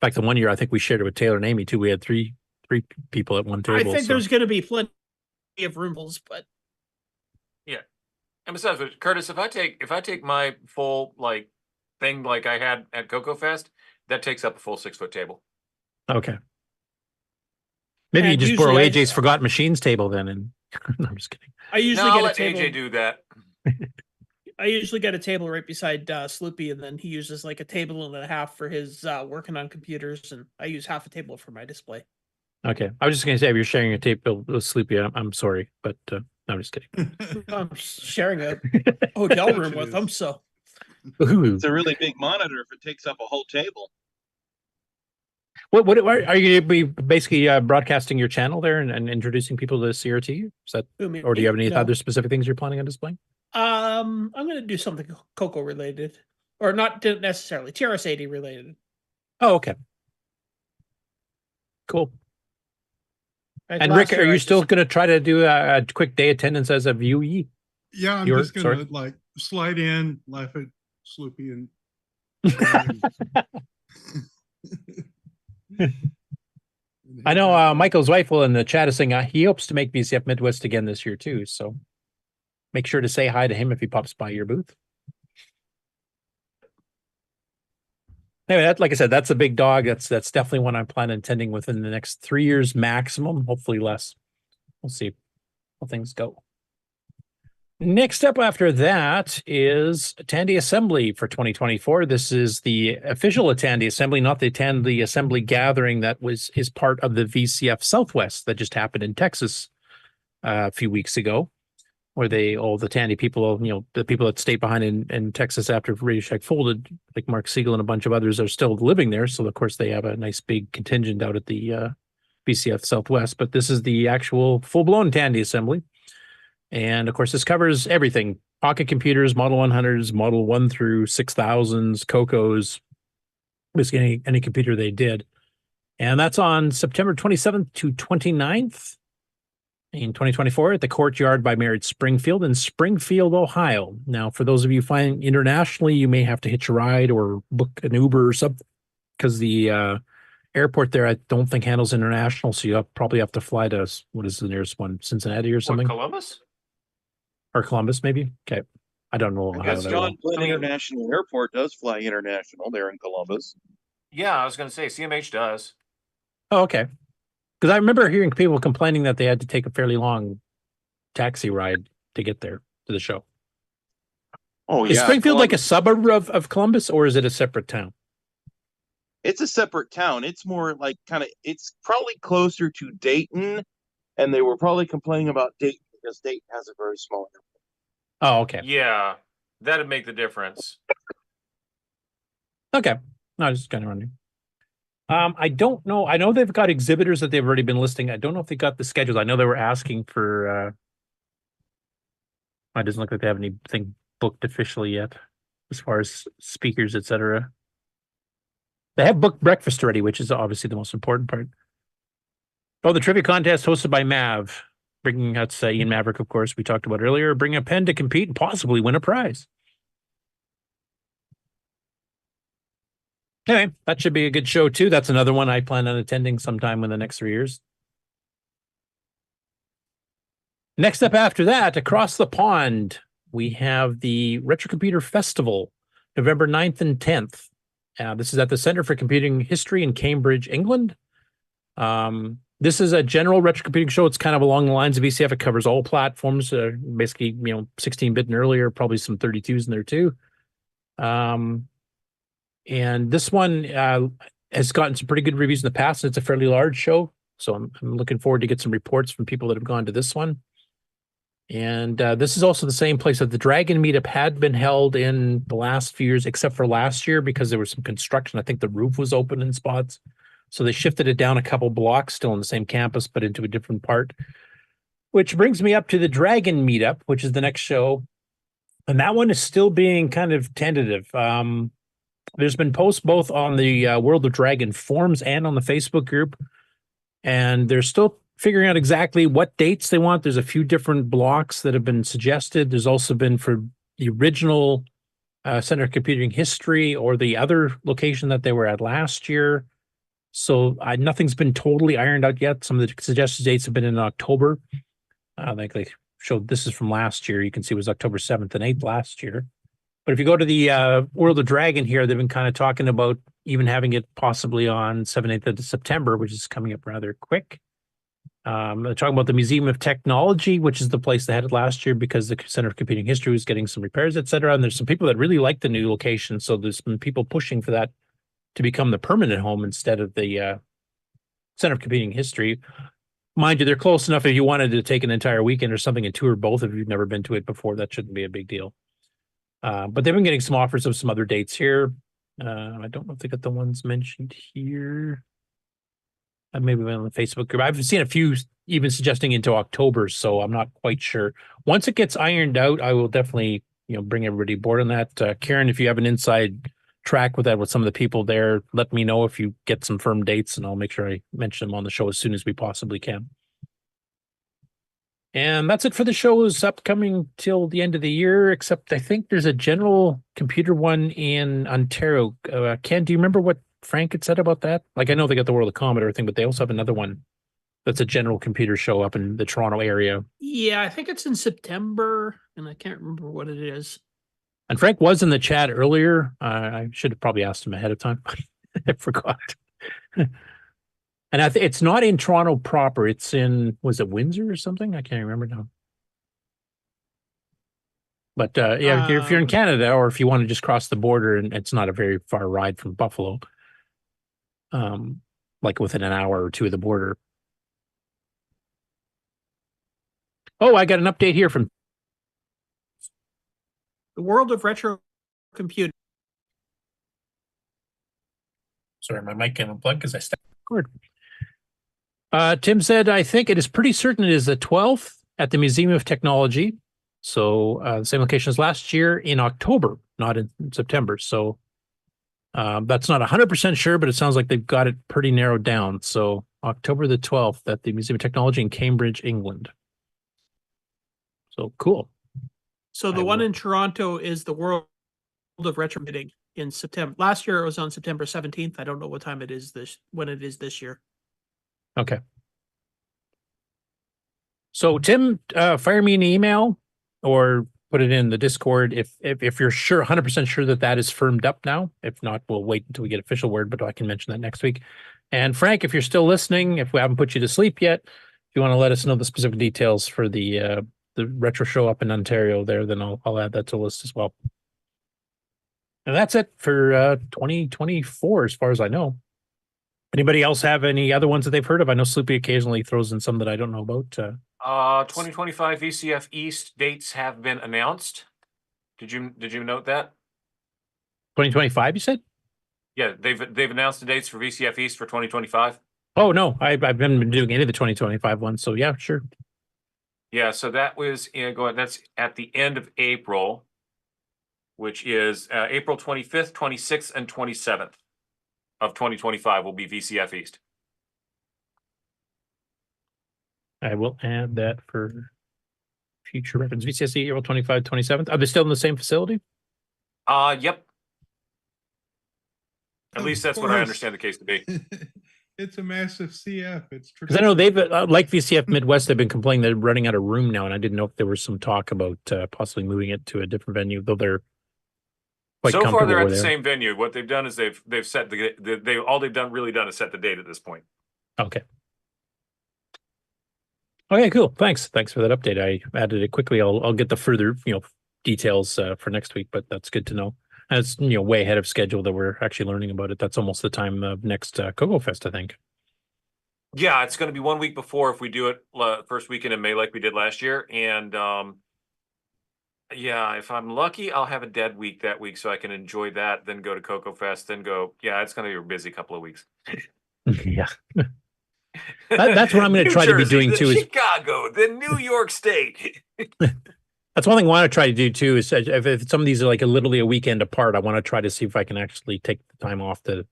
Speaker 10: fact, the one year I think we shared it with Taylor and Amy too. We had three people at one table.
Speaker 12: I think there's going to be plenty of rooms, but
Speaker 11: Yeah. And besides, Curtis, if I take my full thing like I had at CoCo Fest, that takes up a full 6-foot table.
Speaker 10: Okay. Maybe you just borrow AJ's forgotten machines table then. And no, I'm just kidding.
Speaker 12: I usually
Speaker 11: I'll
Speaker 12: get a
Speaker 11: let
Speaker 12: table.
Speaker 11: AJ do that.
Speaker 12: I usually get a table right beside Sloopy, and then he uses like a table and a half for his working on computers, and I use half a table for my display.
Speaker 10: Okay. I was just going to say, if you're sharing a table with Sleepy, I'm sorry, but I'm just kidding.
Speaker 12: I'm sharing a hotel room with him, so.
Speaker 9: It's a really big monitor if it takes up a whole table.
Speaker 10: What are you going to be basically broadcasting your channel there and introducing people to CRT? Is that, or do you have any other specific things you're planning on displaying?
Speaker 12: I'm going to do something CoCo related, or not necessarily TRS-80 related.
Speaker 10: Oh, okay. Cool.
Speaker 12: Right,
Speaker 10: and Rick, are you still going to try to do a quick day attendance as a viewee?
Speaker 13: Yeah, I'm just going to slide in, laugh at Sloopy, and
Speaker 10: I know Michael's wife will in the chat is saying he hopes to make VCF Midwest again this year too. So make sure to say hi to him if he pops by your booth. Anyway, like I said, that's a big dog. That's definitely one I'm planning on attending within the next 3 years maximum, hopefully less. We'll see how things go. Next up after that is Tandy Assembly for 2024. This is the official Tandy Assembly, not the Tandy Assembly gathering that is part of the VCF Southwest that just happened in Texas a few weeks ago, where all the Tandy people, the people that stayed behind in Texas after Radio Shack folded, like Mark Siegel and a bunch of others, are still living there. So of course they have a nice big contingent out at the VCF Southwest. But this is the actual full-blown Tandy Assembly. And of course, this covers everything: pocket computers, Model 100s, Model 1 through 6000s, CoCos, basically any computer they did. And that's on September 27th to 29th in 2024 at the Courtyard by Marriott Springfield in Springfield, Ohio. Now, for those of you flying internationally, you may have to hitch a ride or book an Uber or something, because the airport there, I don't think handles international. So you probably have to fly to, what is the nearest one, Cincinnati or something?
Speaker 11: Columbus?
Speaker 10: Or Columbus, maybe? Okay. I don't know.
Speaker 9: I guess John Glenn International Airport does fly international there in Columbus.
Speaker 11: Yeah, I was going to say CMH does.
Speaker 10: Oh, okay. Because I remember hearing people complaining that they had to take a fairly long taxi ride to get there to the show.
Speaker 9: Oh,
Speaker 10: Is
Speaker 9: yeah.
Speaker 10: Springfield like a
Speaker 9: Columbus.
Speaker 10: suburb of Columbus, or is it a separate town?
Speaker 9: It's a separate town. It's more like it's probably closer to Dayton, and they were probably complaining about Dayton because Dayton has a very small airport.
Speaker 10: Oh, okay.
Speaker 11: Yeah, that'd make the difference.
Speaker 10: Okay. No, just kind of wondering. I don't know. I know they've got exhibitors that they've already been listing. I don't know if they got the schedules. I know they were asking for. It doesn't look like they have anything booked officially yet, as far as speakers, etc. They have booked breakfast already, which is obviously the most important part. Oh, the trivia contest hosted by Mav, bringing out Ian Maverick, of course, we talked about earlier. Bring a pen to compete and possibly win a prize. Anyway, that should be a good show too. That's another one I plan on attending sometime in the next 3 years. Next up after that, across the pond, we have the Retro Computer Festival, November 9th and 10th. This is at the Center for Computing History in Cambridge, England. This is a general retro computing show. It's kind of along the lines of VCF. It covers all platforms, basically, 16-bit and earlier, probably some 32s in there too. And this one has gotten some pretty good reviews in the past. It's a fairly large show, so I'm looking forward to get some reports from people that have gone to this one. And this is also the same place that the Dragon meetup had been held in the last few years, except for last year because there was some construction. I think the roof was open in spots. So they shifted it down a couple blocks, still on the same campus, but into a different part. Which brings me up to the Dragon meetup, which is the next show. And that one is still being kind of tentative. There's been posts both on the World of Dragon forums and on the Facebook group. And they're still figuring out exactly what dates they want. There's a few different blocks that have been suggested. There's also been for the original Center of Computing History or the other location that they were at last year. So nothing's been totally ironed out yet. Some of the suggested dates have been in October. I think they showed this is from last year. You can see it was October 7th and 8th last year. But if you go to the World of Dragon here, they've been kind of talking about even having it possibly on 7th, 8th of September, which is coming up rather quick. They're talking about the Museum of Technology, which is the place they had it last year because the Center of Computing History was getting some repairs, etc. And there's some people that really like the new location. So there's been people pushing for that to become the permanent home instead of the Center of Computing History. Mind you, they're close enough if you wanted to take an entire weekend or something and tour both. If you've never been to it before, that shouldn't be a big deal. But they've been getting some offers of some other dates here. I don't know if they got the ones mentioned here. Maybe on the Facebook group. I've seen a few even suggesting into October, so I'm not quite sure. Once it gets ironed out, I will definitely, bring everybody aboard on that. Karen, if you have an inside track with that with some of the people there, let me know if you get some firm dates, and I'll make sure I mention them on the show as soon as we possibly can. And that's it for the shows upcoming till the end of the year, except I think there's a general computer one in Ontario. Ken, do you remember what Frank had said about that? Like, I know they got the World of Commodore thing, but they also have another one that's a general computer show up in the Toronto area.
Speaker 12: Yeah, I think it's in September, and I can't remember what it is.
Speaker 10: And Frank was in the chat earlier. I should have probably asked him ahead of time. I forgot. And I think it's not in Toronto proper. It's in, was it Windsor or something? I can't remember now. But yeah, if you're in Canada, or if you want to just cross the border, and it's not a very far ride from Buffalo, like within an hour or two of the border. Oh, I got an update here from
Speaker 12: the World of Retro Computing.
Speaker 10: Sorry, my mic came unplugged because I stepped record. Tim said, I think it is pretty certain it is the 12th at the Museum of Technology. So the same location as last year in October, not in September. So that's not 100% sure, but it sounds like they've got it pretty narrowed down. So October the 12th at the Museum of Technology in Cambridge, England. So cool.
Speaker 12: So the one in Toronto is the World of Retro Computing in September. Last year it was on September 17th. I don't know what time it is when it is this year.
Speaker 10: Okay. So Tim, fire me an email or put it in the Discord if you're sure, 100% sure that is firmed up now. If not, we'll wait until we get official word, but I can mention that next week. And Frank, if you're still listening, if we haven't put you to sleep yet, if you want to let us know the specific details for the the retro show up in Ontario there, then I'll add that to the list as well. And that's it for 2024, as far as I know. Anybody else have any other ones that they've heard of? I know Sloopy occasionally throws in some that I don't know about.
Speaker 11: 2025 VCF East dates have been announced. Did you note that?
Speaker 10: 2025, you said?
Speaker 11: Yeah, they've announced the dates for VCF East for 2025.
Speaker 10: Oh no, I've been doing any of the 2025 ones, so yeah, sure.
Speaker 11: Yeah, so that was that's at the end of April, which is April 25th, 26th, and 27th of 2025 will be VCF East.
Speaker 10: I will add that for future reference. VCSE April 25, 27th. Are they still in the same facility?
Speaker 11: Yep. At
Speaker 13: Of
Speaker 11: least that's what I
Speaker 13: course.
Speaker 11: understand the case to be.
Speaker 13: It's a massive CF. It's
Speaker 10: Because I know they've, like VCF Midwest, they've been complaining they're running out of room now, and I didn't know if there was some talk about possibly moving it to a different venue, though they're quite
Speaker 11: So far, they're at
Speaker 10: comfortable
Speaker 11: the
Speaker 10: there.
Speaker 11: same venue. What they've done is they've set all they've done is set the date at this point.
Speaker 10: Okay. Okay, cool. Thanks for that update. I added it quickly. I'll get the further details for next week, but that's good to know. And it's way ahead of schedule that we're actually learning about it. That's almost the time of next CoCo Fest, I think.
Speaker 11: Yeah, it's going to be 1 week before if we do it first weekend in May like we did last year. And yeah, if I'm lucky, I'll have a dead week that week so I can enjoy that, then go to CoCo Fest, then go. Yeah, it's going to be a busy couple of weeks.
Speaker 10: Yeah. That's what I'm going to try to be doing too. Is
Speaker 11: Chicago, then New York State.
Speaker 10: that's one thing I want to try to do too. Is if some of these are like literally a weekend apart, I want to try to see if I can actually take the time off to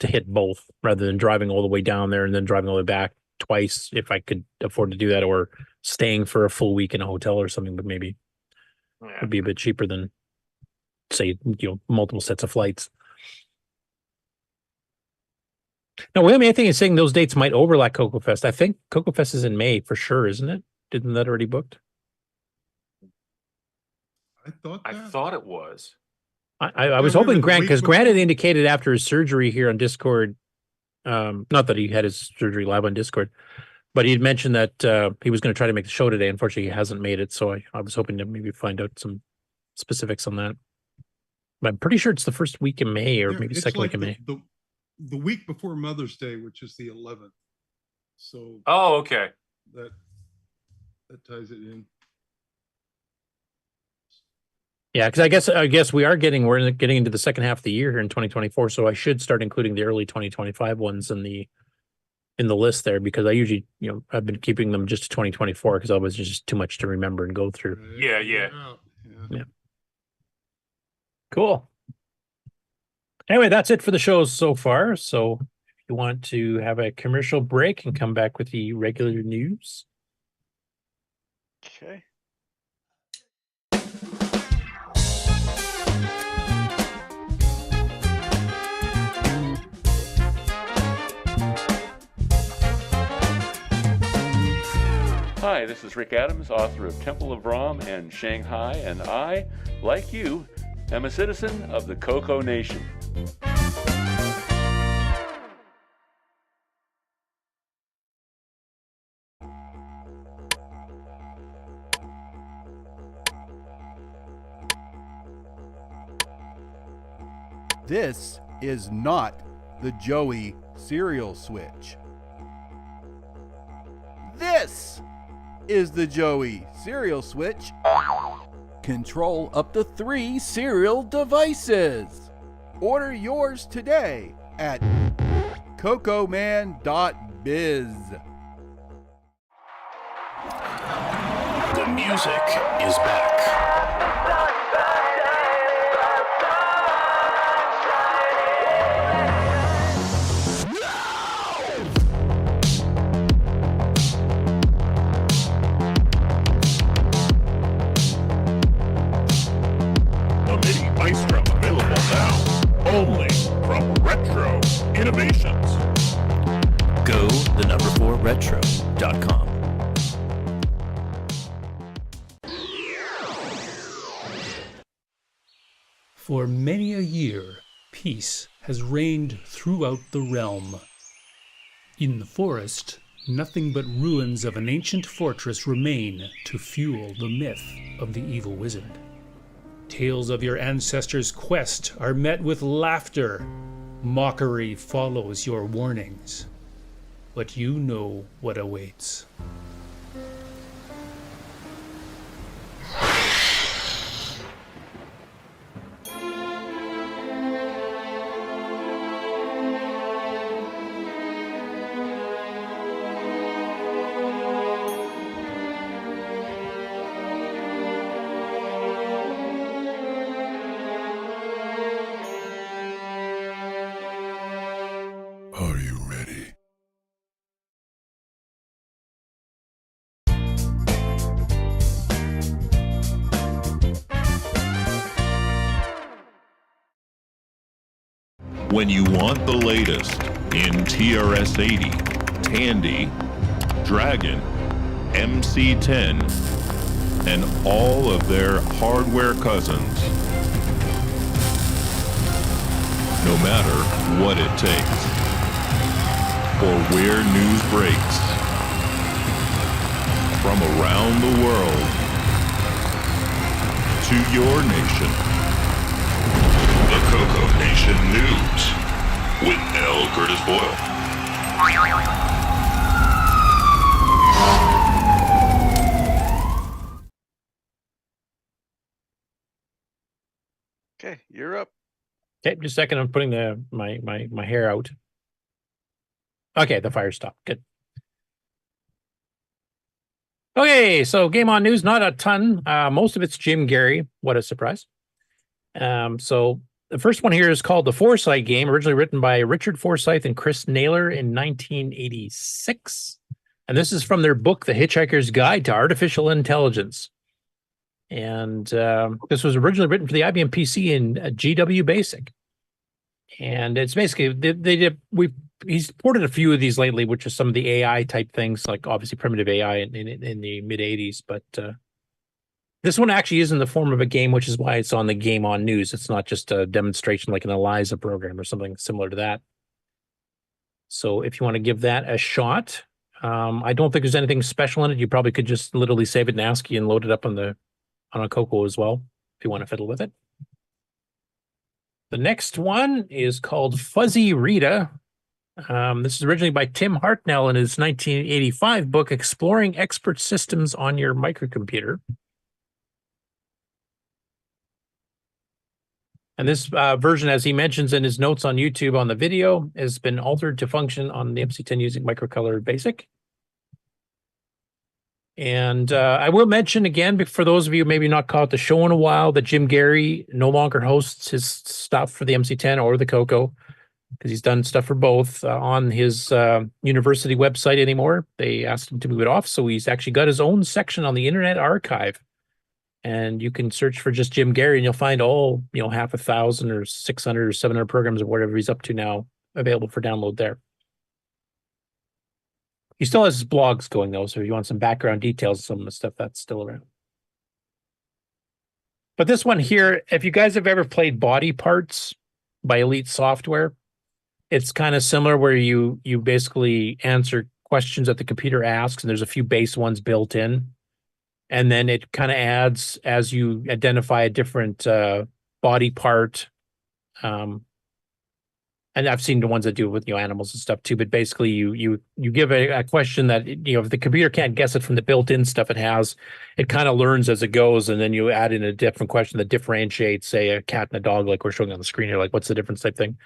Speaker 10: hit both, rather than driving all the way down there and then driving all the way back twice. If I could afford to do that, or staying for a full week in a hotel or something, but maybe would be a bit cheaper than, say, multiple sets of flights. Now, wait a minute, I think it's saying those dates might overlap CoCo Fest. I think CoCo Fest is in May for sure, isn't it? Didn't that already booked?
Speaker 11: I thought it was.
Speaker 10: I was hoping Grant, because Grant had indicated after his surgery here on Discord, not that he had his surgery live on Discord, but he'd mentioned that he was going to try to make the show today. Unfortunately, he hasn't made it, so I was hoping to maybe find out some specifics on that. But I'm pretty sure it's the first week in May, or maybe second week in May.
Speaker 13: The week before Mother's Day, which is the 11th. So.
Speaker 11: Oh, okay.
Speaker 13: That ties it in.
Speaker 10: Yeah, because I guess we're getting into the second half of the year here in 2024, so I should start including the early 2025 ones in the list there, because I usually I've been keeping them just to 2024 because otherwise it's just too much to remember and go through.
Speaker 11: Yeah.
Speaker 10: Cool. Anyway, that's it for the shows so far. So if you want to have a commercial break and come back with the regular news.
Speaker 5: Okay.
Speaker 3: Hi, this is Rick Adams, author of Temple of Rom and Shanghai, and I, like you, am a citizen of the CoCoNation.
Speaker 23: This is not the Joey cereal switch. This is the Joey cereal switch. Control up to 3 cereal devices. Order yours today at cocoman.biz.
Speaker 4: The music is back. Only from Retro Innovations. Go the number 4 retro.com.
Speaker 6: For many a year, peace has reigned throughout the realm. In the forest, nothing but ruins of an ancient fortress remain to fuel the myth of the evil wizard. Tales of your ancestors' quest are met with laughter. Mockery follows your warnings. But you know what awaits.
Speaker 4: Are you ready? When you want the latest in TRS-80, Tandy, Dragon, MC10, and all of their hardware cousins, no matter what it takes, or where news breaks, from around the world to your nation. The CoCoNation News with L. Curtis Boyle.
Speaker 5: Okay, you're up.
Speaker 10: Okay, just a second. I'm putting my hair out. Okay, the fire stopped. Good. Okay, so game on news, not a ton. Most of it's Jim Gary. What a surprise. So the first one here is called The Foresight Game, originally written by Richard Forsyth and Chris Naylor in 1986. And this is from their book, The Hitchhiker's Guide to Artificial Intelligence. And this was originally written for the IBM PC in GW Basic. And it's basically, he's ported a few of these lately, which are some of the AI type things, like obviously primitive AI in the mid 80s. But this one actually is in the form of a game, which is why it's on the Game On News. It's not just a demonstration like an ELIZA program or something similar to that. So if you want to give that a shot, I don't think there's anything special in it. You probably could just literally save it in ASCII and load it up on a CoCo as well, if you want to fiddle with it. The next one is called Fuzzy Rita. This is originally by Tim Hartnell in his 1985 book, Exploring Expert Systems on Your Microcomputer. And this version, as he mentions in his notes on YouTube on the video, has been altered to function on the MC10 using Microcolor Basic. And I will mention again, for those of you maybe not caught the show in a while, that Jim Gary no longer hosts his stuff for the MC10 or the CoCo, because he's done stuff for both on his university website anymore. They asked him to move it off, so he's actually got his own section on the Internet Archive. And you can search for just Jim Gary, and you'll find all, half 1,000 or 600 or 700 programs or whatever he's up to now available for download there. He still has his blogs going, though, so if you want some background details of some of the stuff, that's still around. But this one here, if you guys have ever played Body Parts by Elite Software, it's kind of similar where you basically answer questions that the computer asks, and there's a few base ones built in. And then it kind of adds as you identify a different body part. And I've seen the ones that do it with animals and stuff too. But basically, you give a question that if the computer can't guess it from the built-in stuff it has, it kind of learns as it goes, and then you add in a different question that differentiates, say, a cat and a dog, like we're showing on the screen here, like what's the difference type thing.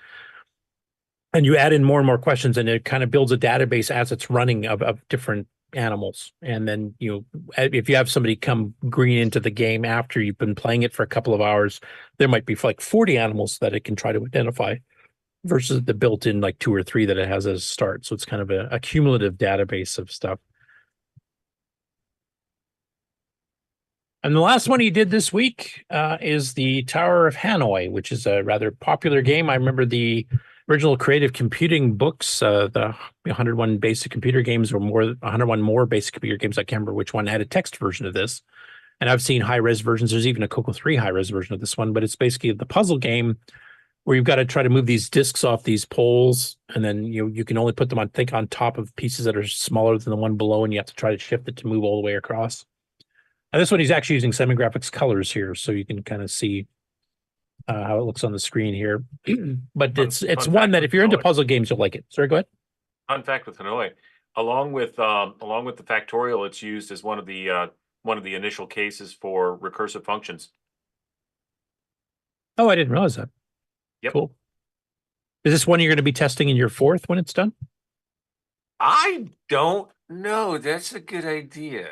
Speaker 10: And you add in more and more questions, and it kind of builds a database as it's running of different animals. And then if you have somebody come green into the game after you've been playing it for a couple of hours, there might be like 40 animals that it can try to identify versus the built-in like 2 or 3 that it has as a start. So it's kind of a cumulative database of stuff. And the last one he did this week is the Tower of Hanoi, which is a rather popular game. I remember the original Creative Computing books, the 101 basic computer games, or 101 more basic computer games. I can't remember which one had a text version of this. And I've seen high-res versions. There's even a CoCo 3 high-res version of this one, but it's basically the puzzle game where you've got to try to move these discs off these poles and then you can only put them on top of pieces that are smaller than the one below, and you have to try to shift it to move all the way across. And this one, he's actually using semi-graphics colors here, so you can kind of see how it looks on the screen here. But it's one that if you're into puzzle games, you'll like it. Sorry, go ahead.
Speaker 11: Fun fact with Hanoi, along with the factorial, it's used as one of the initial cases for recursive functions.
Speaker 10: Oh, I didn't realize that.
Speaker 11: Yep.
Speaker 10: Cool. Is this one you're going to be testing in your fourth when it's done?
Speaker 11: I don't know. That's a good idea.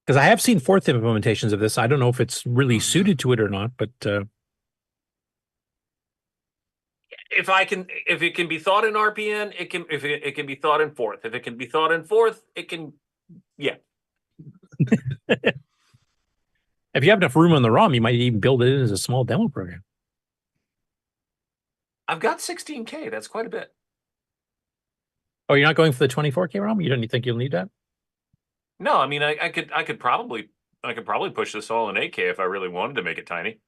Speaker 10: Because I have seen fourth implementations of this. I don't know if it's really suited to it or not, but
Speaker 11: If it can be thought in RPN, it can. If it can be thought in fourth, if it can be thought in fourth, it can. Yeah.
Speaker 10: If you have enough room on the ROM, you might even build it in as a small demo program.
Speaker 11: I've got 16K. That's quite a bit.
Speaker 10: Oh, you're not going for the 24K ROM? You don't think you'll need that?
Speaker 11: No, I mean, I could probably push this all in 8K if I really wanted to make it tiny.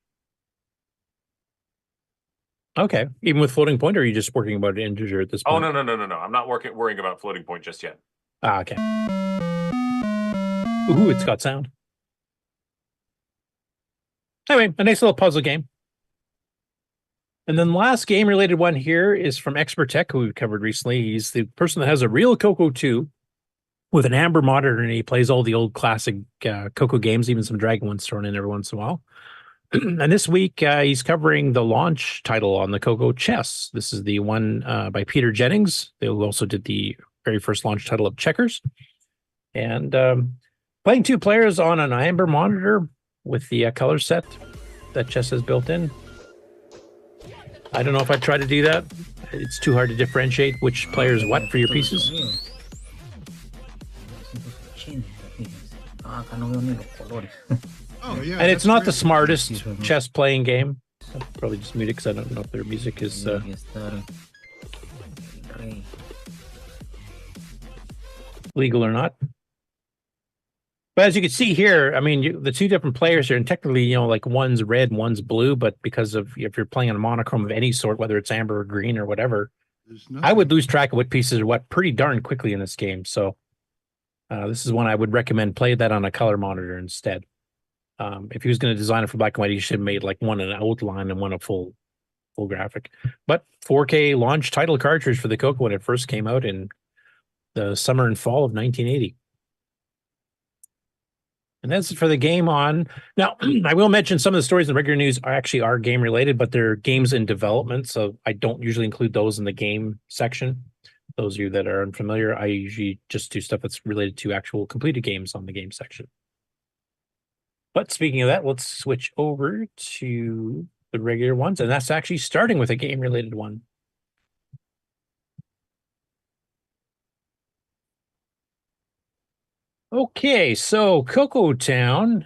Speaker 10: Okay, even with floating point, or are you just working about an integer at this point?
Speaker 11: Oh, no. I'm not worrying about floating point just yet.
Speaker 10: Ah, okay. Ooh, it's got sound. Anyway, a nice little puzzle game. And then the last game-related one here is from Expert Tech, who we've covered recently. He's the person that has a real CoCo 2 with an amber monitor, and he plays all the old classic CoCo games, even some Dragon ones thrown in every once in a while. And this week, he's covering the launch title on the CoCo Chess. This is the one by Peter Jennings. They also did the very first launch title of Checkers. And playing 2 players on an amber monitor with the color set that Chess has built in. I don't know if I'd try to do that. It's too hard to differentiate which player is what for your pieces.
Speaker 13: Oh, yeah.
Speaker 10: And it's not the smartest chess playing game. I'll probably just mute it because I don't know if their music is legal or not. But as you can see here, I mean, the 2 different players here, and technically, like one's red and one's blue, but because of if you're playing on a monochrome of any sort, whether it's amber or green or whatever, I would lose track of what pieces are what pretty darn quickly in this game. So this is one I would recommend play that on a color monitor instead. If he was going to design it for black and white, he should have made like one an outline and one a full graphic. But 4K launch title cartridge for the CoCo when it first came out in the summer and fall of 1980. And that's for the game on. Now, I will mention some of the stories in the regular news are game related, but they're games in development. So I don't usually include those in the game section. Those of you that are unfamiliar, I usually just do stuff that's related to actual completed games on the game section. But speaking of that, let's switch over to the regular ones. And that's actually starting with a game related one. Okay, so CoCo Town,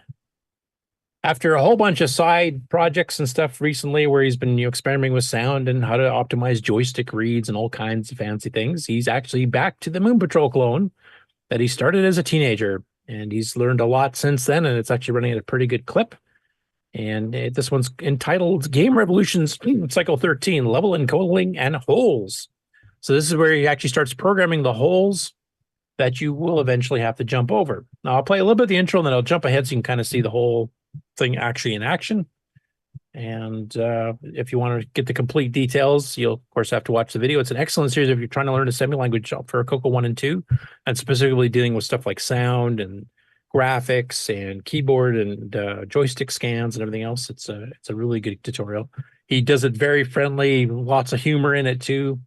Speaker 10: after a whole bunch of side projects and stuff recently where he's been experimenting with sound and how to optimize joystick reads and all kinds of fancy things, he's actually back to the Moon Patrol clone that he started as a teenager. And he's learned a lot since then, and it's actually running at a pretty good clip. And this one's entitled Game Revolutions Cycle 13, Level Encoding and Holes. So this is where he actually starts programming the holes that you will eventually have to jump over. Now, I'll play a little bit of the intro, and then I'll jump ahead so you can kind of see the whole thing actually in action. And if you want to get the complete details, you'll, of course, have to watch the video. It's an excellent series if you're trying to learn assembly language for CoCo 1 and 2, and specifically dealing with stuff like sound and graphics and keyboard and joystick scans and everything else. It's a really good tutorial. He does it very friendly, lots of humor in it too.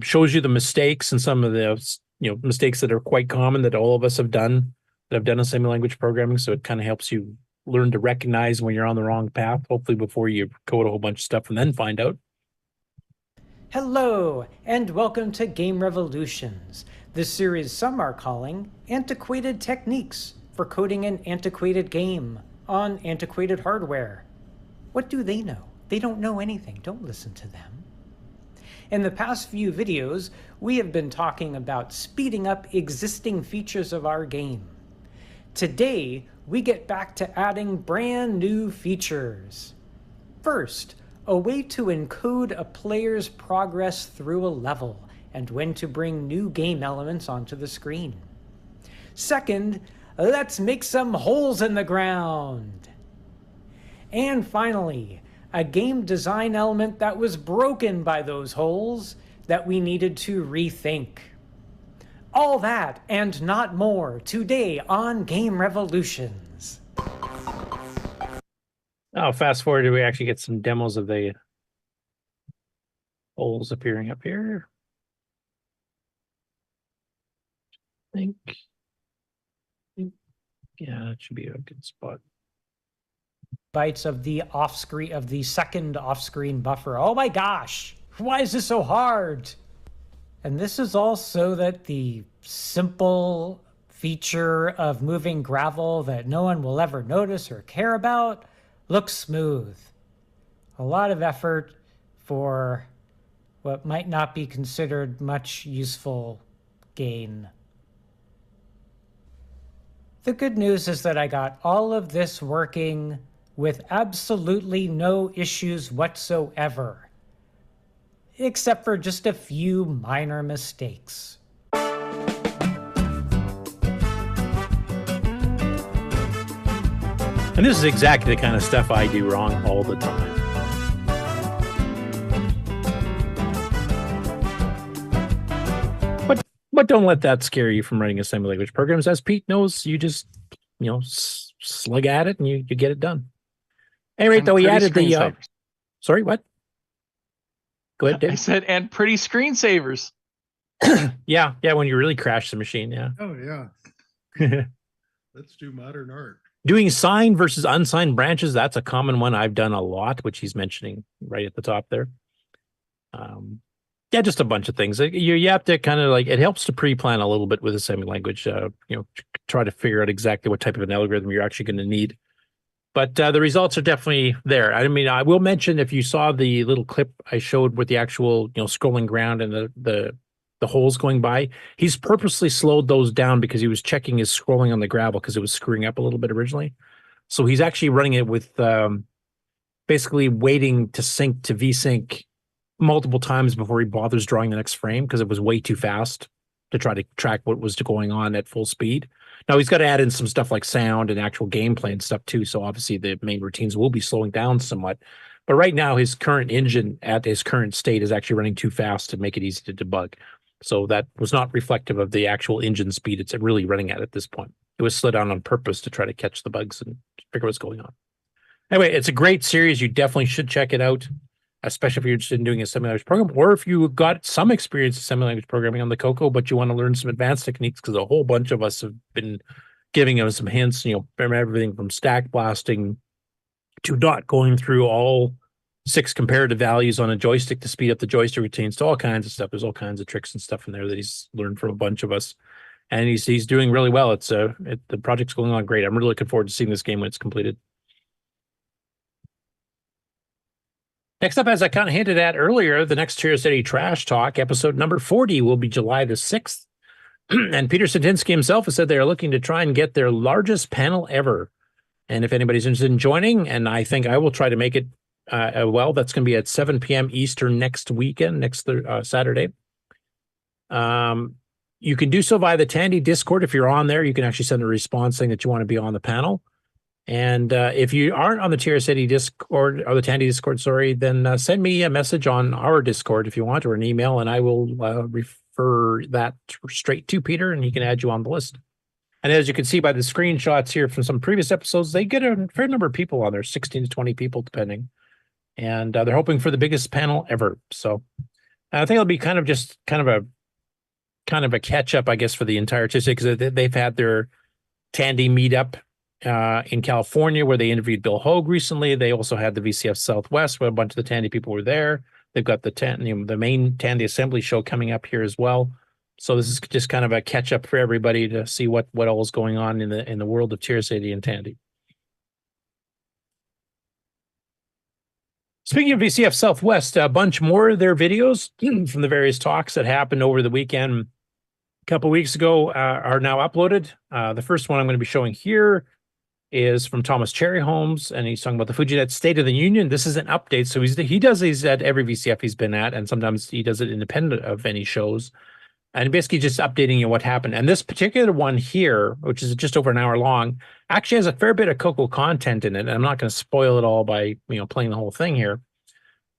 Speaker 10: Shows you the mistakes and some of the mistakes that are quite common that all of us have done assembly language programming. So it kind of helps you learn to recognize when you're on the wrong path, hopefully before you code a whole bunch of stuff and then find out.
Speaker 14: Hello, and welcome to Game Revolutions, the series some are calling Antiquated Techniques for Coding an Antiquated Game on Antiquated Hardware. What do they know? They don't know anything. Don't listen to them. In the past few videos, we have been talking about speeding up existing features of our game. Today, we get back to adding brand new features. First, a way to encode a player's progress through a level and when to bring new game elements onto the screen. Second, let's make some holes in the ground. And finally, a game design element that was broken by those holes that we needed to rethink. All that and not more today on Game Revolutions.
Speaker 10: Oh, fast forward, we actually get some demos of the holes appearing up here. I think, yeah, that should be a good spot.
Speaker 14: Bytes of the off-screen, of the second off-screen buffer. Oh my gosh, why is this so hard? And this is all so that the simple feature of moving gravel that no one will ever notice or care about looks smooth. A lot of effort for what might not be considered much useful gain. The good news is that I got all of this working with absolutely no issues whatsoever, except for just a few minor mistakes.
Speaker 10: And this is exactly the kind of stuff I do wrong all the time. But don't let that scare you from writing assembly language programs. As Pete knows, you just, slug at it and you get it done. Anyway, though, he added the... sorry, what? Go ahead, Dave.
Speaker 15: I said, and pretty screensavers.
Speaker 10: Yeah, when you really crash the machine, yeah.
Speaker 13: Oh, yeah. Let's do modern art.
Speaker 10: Doing signed versus unsigned branches, that's a common one I've done a lot, which he's mentioning right at the top there. Yeah, just a bunch of things. You have to kind of it helps to pre-plan a little bit with assembly language, try to figure out exactly what type of an algorithm you're actually going to need. But the results are definitely there. I mean, I will mention, if you saw the little clip I showed with the actual, scrolling ground and the holes going by, he's purposely slowed those down because he was checking his scrolling on the gravel because it was screwing up a little bit originally. So he's actually running it with basically waiting to sync to VSync multiple times before he bothers drawing the next frame because it was way too fast to try to track what was going on at full speed. Now he's got to add in some stuff like sound and actual gameplay and stuff too. So obviously the main routines will be slowing down somewhat. But right now his current engine at his current state is actually running too fast to make it easy to debug. So that was not reflective of the actual engine speed it's really running at this point. It was slowed down on purpose to try to catch the bugs and figure what's going on. Anyway, it's a great series. You definitely should check it out, especially if you're interested in doing a assembly language program, or if you got some experience in assembly language programming on the CoCo, but you want to learn some advanced techniques, because a whole bunch of us have been giving them some hints, from everything from stack blasting to not going through all 6 comparative values on a joystick to speed up the joystick routines, to all kinds of stuff. There's all kinds of tricks and stuff in there that he's learned from a bunch of us, and he's doing really well. The project's going on great. I'm really looking forward to seeing this game when it's completed. Next up, as I kind of hinted at earlier, the next TRS-80 Trash Talk, episode number 40, will be July the 6th. And Peter Satinsky himself has said they are looking to try and get their largest panel ever. And if anybody's interested in joining, and I think I will try to make it, that's going to be at 7 p.m. Eastern next weekend, next Saturday. You can do so via the Tandy Discord. If you're on there, you can actually send a response saying that you want to be on the panel. And if you aren't on the TRS-80 Discord, or the Tandy Discord, then send me a message on our Discord if you want, or an email, and I will refer that straight to Peter, and he can add you on the list. And as you can see by the screenshots here from some previous episodes, they get a fair number of people on there, 16 to 20 people, depending. And they're hoping for the biggest panel ever. So I think it'll be kind of a catch up, I guess, for the entire TRS, because they've had their Tandy meetup in California, where they interviewed Bill Hogue recently. They also had the VCF Southwest, where a bunch of the Tandy people were there. They've got the main Tandy assembly show coming up here as well. So this is just kind of a catch up for everybody to see what all is going on in the world of TRS-80 and Tandy. Speaking of VCF Southwest, a bunch more of their videos from the various talks that happened over the weekend a couple weeks ago are now uploaded. The first one I'm going to be showing here is from Thomas Cherry Holmes, and he's talking about the Fujinet State of the Union. This is an update, so he does these at every VCF he's been at, and sometimes he does it independent of any shows, and basically just updating you what happened. And this particular one here, which is just over an hour long, actually has a fair bit of CoCo content in it. And I'm not going to spoil it all by playing the whole thing here.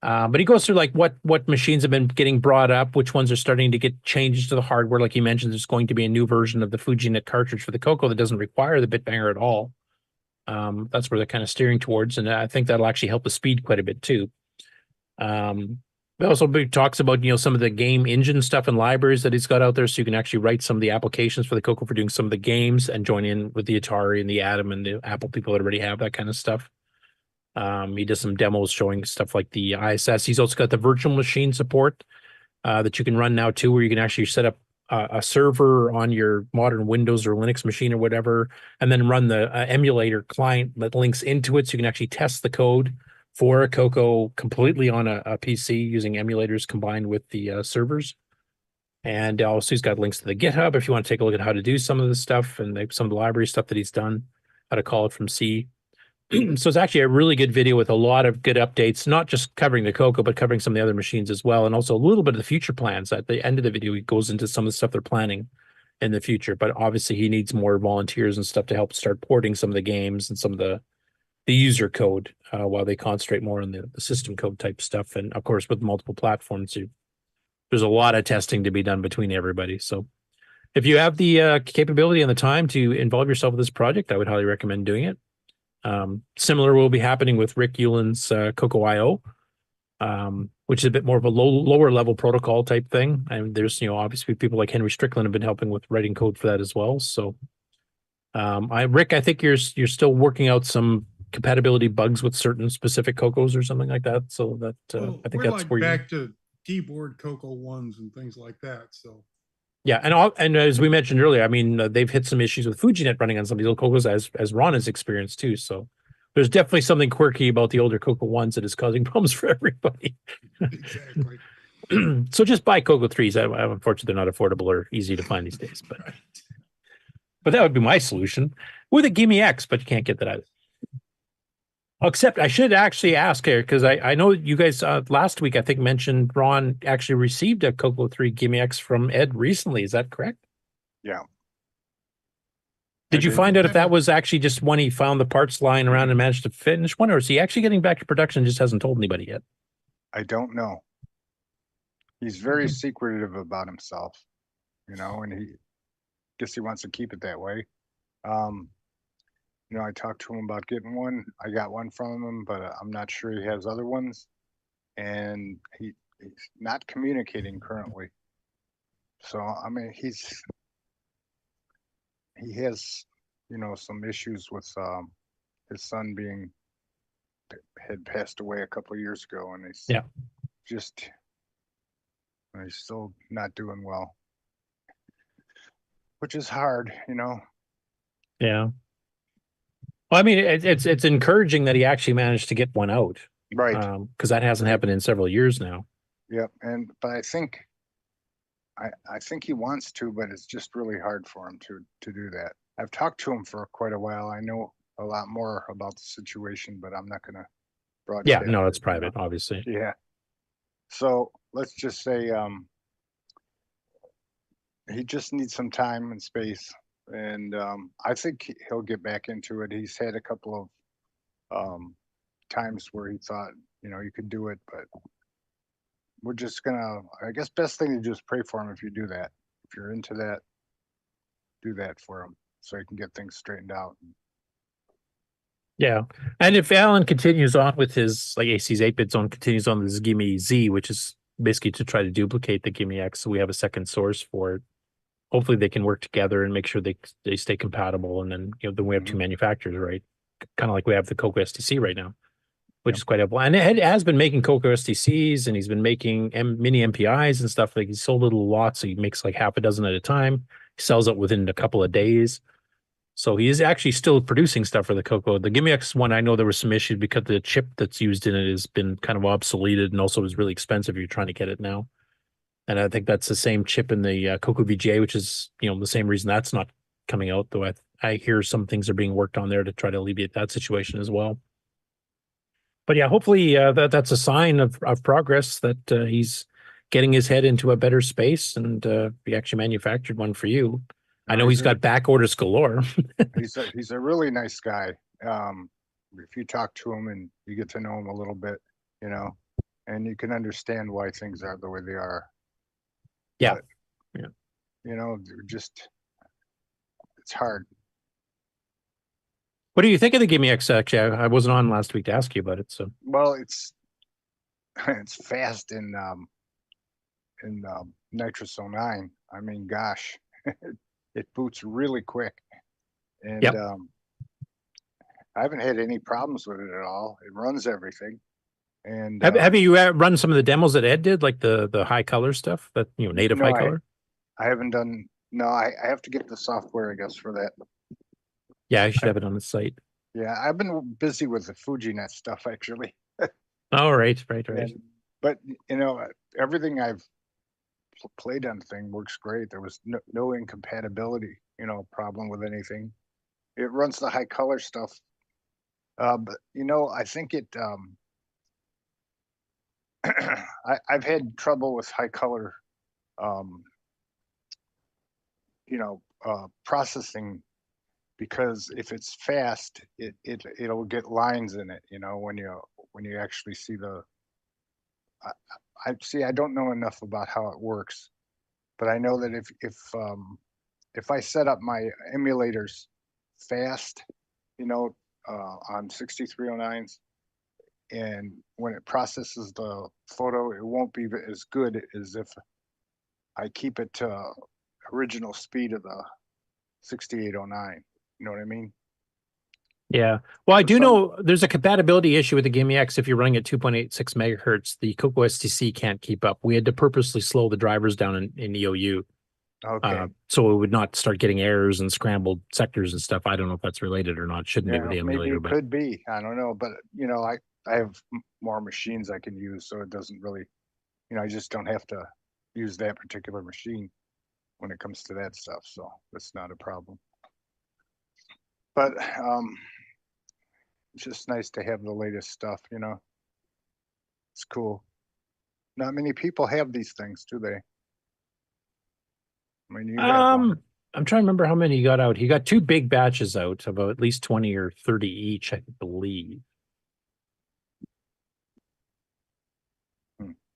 Speaker 10: But he goes through like what machines have been getting brought up, which ones are starting to get changes to the hardware. Like he mentioned, there's going to be a new version of the Fujinet cartridge for the CoCo that doesn't require the bitbanger at all. That's where they're kind of steering towards, and I think that'll actually help the speed quite a bit too. It also talks about some of the game engine stuff and libraries that he's got out there, so you can actually write some of the applications for the CoCo for doing some of the games and join in with the Atari and the Atom and the Apple people that already have that kind of stuff. He does some demos showing stuff like the ISS. He's also got the virtual machine support that you can run now too, where you can actually set up a server on your modern Windows or Linux machine or whatever, and then run the emulator client that links into it, so you can actually test the code for a CoCo completely on a PC using emulators combined with the servers. And also he's got links to the GitHub if you want to take a look at how to do some of this stuff and some of the library stuff that he's done, how to call it from C. So it's actually a really good video with a lot of good updates, not just covering the CoCo, but covering some of the other machines as well, and also a little bit of the future plans. At the end of the video, he goes into some of the stuff they're planning in the future, but obviously he needs more volunteers and stuff to help start porting some of the games and some of the user code while they concentrate more on the system code type stuff. And of course, with multiple platforms, there's a lot of testing to be done between everybody. So if you have the capability and the time to involve yourself with this project, I would highly recommend doing it. Similar will be happening with Rick Euland's CoCo.io, which is a bit more of a lower level protocol type thing. And there's, obviously people like Henry Strickland have been helping with writing code for that as well. So Rick, I think you're still working out some compatibility bugs with certain specific CoCos or something like that. So that I think that's
Speaker 13: like
Speaker 10: where
Speaker 13: back to keyboard CoCo ones and things like that. So
Speaker 10: yeah, and as we mentioned earlier, I mean they've hit some issues with Fujinet running on some of these old CoCos as Ron has experienced too. So there's definitely something quirky about the older CoCo ones that is causing problems for everybody.
Speaker 13: Exactly.
Speaker 10: So just buy CoCo 3s. Unfortunately, they're not affordable or easy to find these days. But that would be my solution with a GIME-X, but you can't get that either. Except I should actually ask here, because I know you guys last week, I think, mentioned Ron actually received a CoCo 3 GIME-X from Ed recently. Is that correct?
Speaker 8: Yeah.
Speaker 10: Did you find out if that was actually just when he found the parts lying around and managed to finish one, or is he actually getting back to production and just hasn't told anybody yet?
Speaker 8: I don't know. He's very secretive about himself, and he guess he wants to keep it that way. I talked to him about getting one. I got one from him, but I'm not sure he has other ones. And he's not communicating currently. So, I mean, he has, some issues with his son had passed away a couple of years ago, and he's he's still not doing well, which is hard,
Speaker 10: Yeah. Well, I mean, it's encouraging that he actually managed to get one out,
Speaker 8: right?
Speaker 10: Because that hasn't happened in several years now.
Speaker 8: Yep, but I think he wants to, but it's just really hard for him to do that. I've talked to him for quite a while. I know a lot more about the situation, but I'm not going to broadcast.
Speaker 10: Yeah, no, it's private, obviously.
Speaker 8: Yeah. So let's just say he just needs some time and space. And I think he'll get back into it. He's had a couple of times where he thought, you could do it, but we're just I guess best thing to do is pray for him if you do that. If you're into that, do that for him so he can get things straightened out.
Speaker 10: Yeah. And if Alan continues on with his, like AC's 8-bit zone continues on this GIME-Z, which is basically to try to duplicate the GIME-X, so we have a second source for it. Hopefully they can work together and make sure they stay compatible. And then, then we have two manufacturers, right? Kind of like we have the CoCo STC right now, which is quite helpful. And Ed has been making CoCo STCs, and he's been making mini MPIs and stuff. Like he sold little lots, so he makes like half a dozen at a time. He sells it within a couple of days. So he is actually still producing stuff for the CoCo. The GIME-X one, I know there were some issues because the chip that's used in it has been kind of obsoleted, and also is really expensive if you're trying to get it now. And I think that's the same chip in the CoCo VGA, which is, the same reason that's not coming out, though I I hear some things are being worked on there to try to alleviate that situation as well. But yeah, hopefully that's a sign of progress, that he's getting his head into a better space, and he actually manufactured one for you. I know he's got back orders galore.
Speaker 8: he's a really nice guy. If you talk to him and you get to know him a little bit, you know, and you can understand why things are the way they are.
Speaker 10: Yeah.
Speaker 8: But, you know, just, it's hard.
Speaker 10: What do you think of the GIME-X? Actually, I wasn't on last week to ask you about it. So,
Speaker 8: well, it's fast in Nitrous 09. I mean, gosh, it boots really quick, and I haven't had any problems with it at all. It runs everything. And
Speaker 10: have you run some of the demos that Ed did, like the high color stuff, that native high color?
Speaker 8: I haven't done. No, I have to get the software, I guess, for that.
Speaker 10: Yeah, I should have it on the site.
Speaker 8: Yeah, I've been busy with the Fujinet stuff, actually.
Speaker 10: Oh, right.
Speaker 8: But you know, everything I've played on the thing works great. There was no incompatibility, problem with anything. It runs the high color stuff. But I think it. I've had trouble with high color. Processing, because if it's fast, it'll get lines in it. When you actually see the. I don't know enough about how it works, but I know that if I set up my emulators fast, on 6309s, and when it processes the photo, it won't be as good as if I keep it to original speed of the 6809. You know what I mean?
Speaker 10: Yeah. Well, I do know there's a compatibility issue with the GIME-X. If you're running at 2.86 megahertz, the CoCo STC can't keep up. We had to purposely slow the drivers down in EOU.
Speaker 8: Okay.
Speaker 10: So it would not start getting errors and scrambled sectors and stuff. I don't know if that's related or not. Shouldn't be with the emulator.
Speaker 8: Maybe it could be. I don't know. But, I have more machines I can use, so it doesn't really, I just don't have to use that particular machine when it comes to that stuff. So that's not a problem. But it's just nice to have the latest stuff, It's cool. Not many people have these things, do they? I mean, you have one.
Speaker 10: I'm trying to remember how many he got out. He got 2 big batches out, about at least 20 or 30 each, I believe.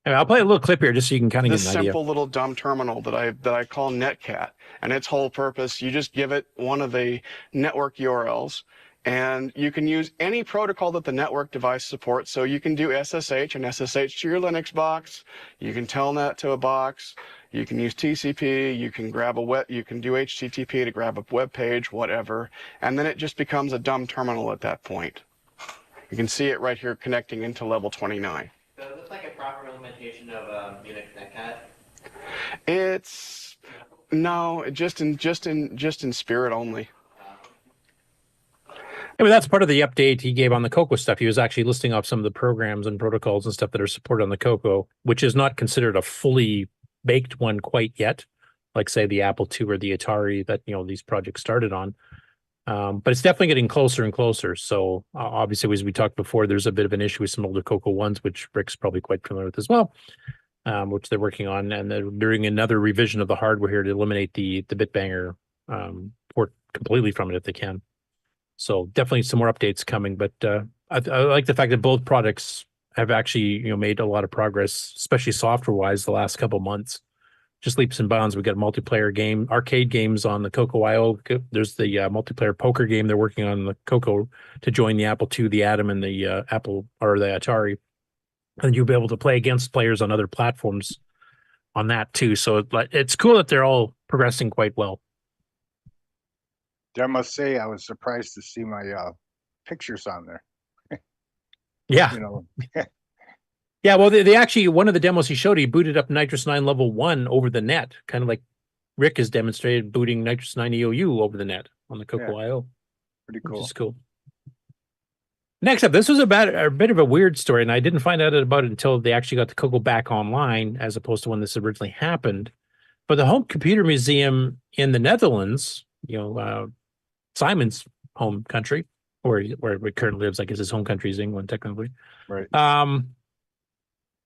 Speaker 10: Anyway, I'll play a little clip here just so you can kind of get an idea.
Speaker 19: This simple little dumb terminal that I call Netcat, and its whole purpose, you just give it one of the network URLs, and you can use any protocol that the network device supports. So you can do SSH and SSH to your Linux box. You can telnet to a box. You can use TCP. You can grab you can do HTTP to grab a web page, whatever. And then it just becomes a dumb terminal at that point. You can see it right here connecting into level 29.
Speaker 20: Does it look like a proper implementation of Unix Netcat?
Speaker 19: It's no, just in spirit only.
Speaker 10: Anyway, that's part of the update he gave on the CoCo stuff. He was actually listing off some of the programs and protocols and stuff that are supported on the CoCo, which is not considered a fully baked one quite yet, like say the Apple II or the Atari that these projects started on. But it's definitely getting closer and closer. So obviously, as we talked before, there's a bit of an issue with some older CoCo ones, which Rick's probably quite familiar with as well, which they're working on. And they're doing another revision of the hardware here to eliminate the bitbanger port completely from it if they can. So definitely some more updates coming. But I like the fact that both products have actually made a lot of progress, especially software-wise, the last couple months. Just leaps and bounds. We've got multiplayer arcade games on the CoCo IO. There's the multiplayer poker game they're working on the CoCo to join the Apple II, the Atom, and the Apple or the Atari. And you'll be able to play against players on other platforms on that too. So it's cool that they're all progressing quite well.
Speaker 8: I must say, I was surprised to see my pictures on there.
Speaker 10: Yeah. Yeah, well, they actually, one of the demos he showed, he booted up Nitrous 9 level 1 over the net, kind of like Rick has demonstrated booting Nitrous 9 EOU over the net on the CoCo IO.
Speaker 8: Pretty cool.
Speaker 10: Which is cool. Next up, this was about a bit of a weird story, and I didn't find out about it until they actually got the CoCo back online, as opposed to when this originally happened. But the Home Computer Museum in the Netherlands, Simon's home country, where he currently lives. I guess his home country is England, technically.
Speaker 8: Right.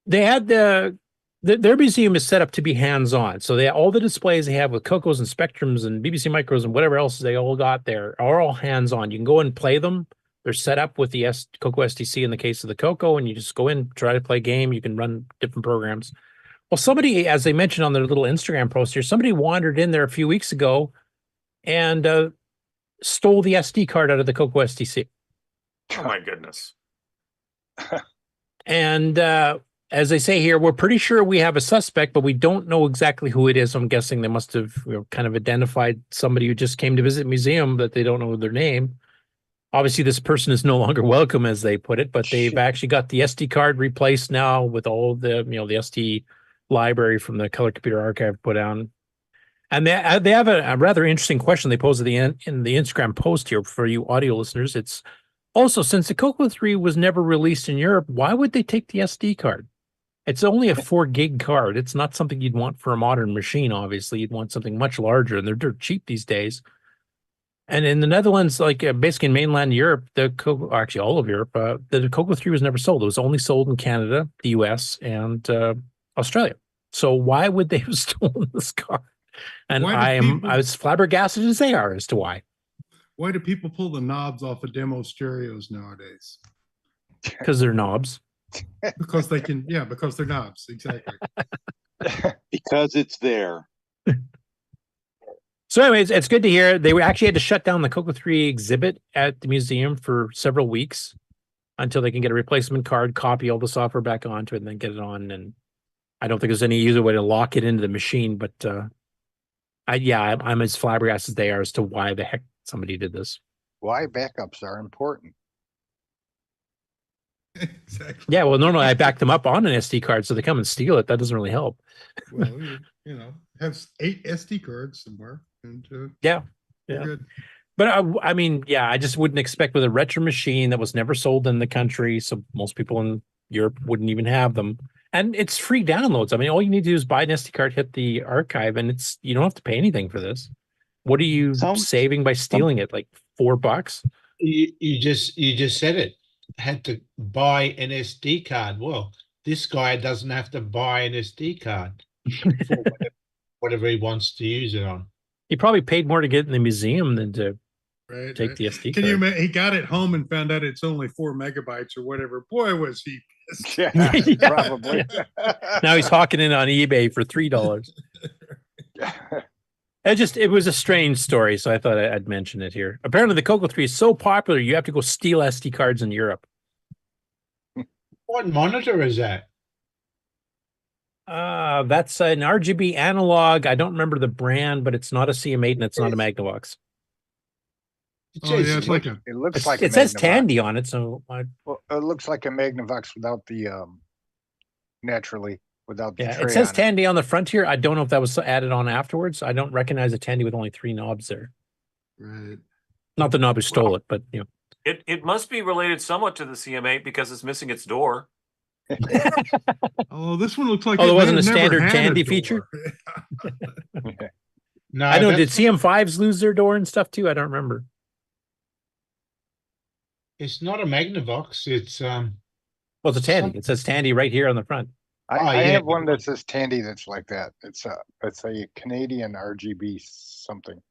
Speaker 10: They had their museum is set up to be hands-on. So all the displays they have with CoCos and Spectrums and BBC Micros and whatever else they all got there are all hands-on. You can go and play them. They're set up with the CoCo STC in the case of the CoCo, and you just go in, try to play a game. You can run different programs. Well, somebody, as they mentioned on their little Instagram post here, somebody wandered in there a few weeks ago and stole the SD card out of the CoCo STC.
Speaker 11: Oh my goodness.
Speaker 10: And as they say here, we're pretty sure we have a suspect, but we don't know exactly who it is. I'm guessing they must have kind of identified somebody who just came to visit the museum, but they don't know their name. Obviously, this person is no longer welcome, as they put it, but they've actually got the SD card replaced now with all the, the SD library from the Color Computer Archive put on. And they have a rather interesting question they pose at the end in the Instagram post here for you audio listeners. It's also, since the CoCo 3 was never released in Europe, why would they take the SD card? It's only a 4 gig card. It's not something you'd want for a modern machine, obviously. You'd want something much larger, and they're dirt cheap these days. And in the Netherlands, like basically in mainland Europe, actually all of Europe, the CoCo 3 was never sold. It was only sold in Canada, the US, and Australia. So why would they have stolen this card? And I was flabbergasted as they are as to why.
Speaker 13: Why do people pull the knobs off of demo stereos nowadays?
Speaker 10: Because they're knobs.
Speaker 13: Because they can, yeah, because they're knobs, exactly.
Speaker 9: Because it's there.
Speaker 10: So anyways, it's good to hear. They actually had to shut down the CoCo 3 exhibit at the museum for several weeks until they can get a replacement card, copy all the software back onto it, and then get it on. And I don't think there's any easier way to lock it into the machine, but I'm as flabbergasted as they are as to why the heck somebody did this.
Speaker 8: Why backups are important.
Speaker 13: Exactly.
Speaker 10: Yeah, well, normally I back them up on an SD card, so they come and steal it. That doesn't really help.
Speaker 13: Well, have 8 SD cards somewhere. And,
Speaker 10: yeah.
Speaker 13: Good.
Speaker 10: But I just wouldn't expect with a retro machine that was never sold in the country, so most people in Europe wouldn't even have them. And it's free downloads. I mean, all you need to do is buy an SD card, hit the archive, and you don't have to pay anything for this. What are you saving by stealing it? Like $4?
Speaker 18: You just said it. Had to buy an SD card. Well, this guy doesn't have to buy an SD card for whatever he wants to use it on.
Speaker 10: He probably paid more to get in the museum than to take the SD
Speaker 13: Can
Speaker 10: card.
Speaker 13: you imagine? He got it home and found out it's only 4 megabytes or whatever. Boy, was he pissed.
Speaker 8: Yeah, probably.
Speaker 10: Now he's hawking it on eBay for $3. It was a strange story, so I thought I'd mention it here. Apparently, the CoCo 3 is so popular, you have to go steal SD cards in Europe.
Speaker 18: What monitor is that?
Speaker 10: That's an RGB analog. I don't remember the brand, but it's not a CM8 and it's not a Magnavox.
Speaker 13: It's like
Speaker 8: it looks like
Speaker 10: it says Tandy on it, so
Speaker 8: well, it looks like a Magnavox without the naturally without the tray
Speaker 10: it says
Speaker 8: on
Speaker 10: Tandy on the front here. I don't know if that was added on afterwards. I don't recognize a Tandy with only 3 knobs there.
Speaker 13: Right.
Speaker 10: Not the knob who stole it, but
Speaker 11: It must be related somewhat to the CM8 because it's missing its door.
Speaker 13: Oh, this one looks like
Speaker 10: there
Speaker 13: it
Speaker 10: wasn't a
Speaker 13: never
Speaker 10: standard
Speaker 13: had a
Speaker 10: Tandy
Speaker 13: door.
Speaker 10: feature.
Speaker 18: No,
Speaker 10: I know. Did CM5s lose their door and stuff too? I don't remember.
Speaker 18: It's not a Magnavox. It's
Speaker 10: Well, it's a Tandy. It says Tandy right here on the front.
Speaker 8: I have one that says Tandy that's like that. It's a Canadian RGB something.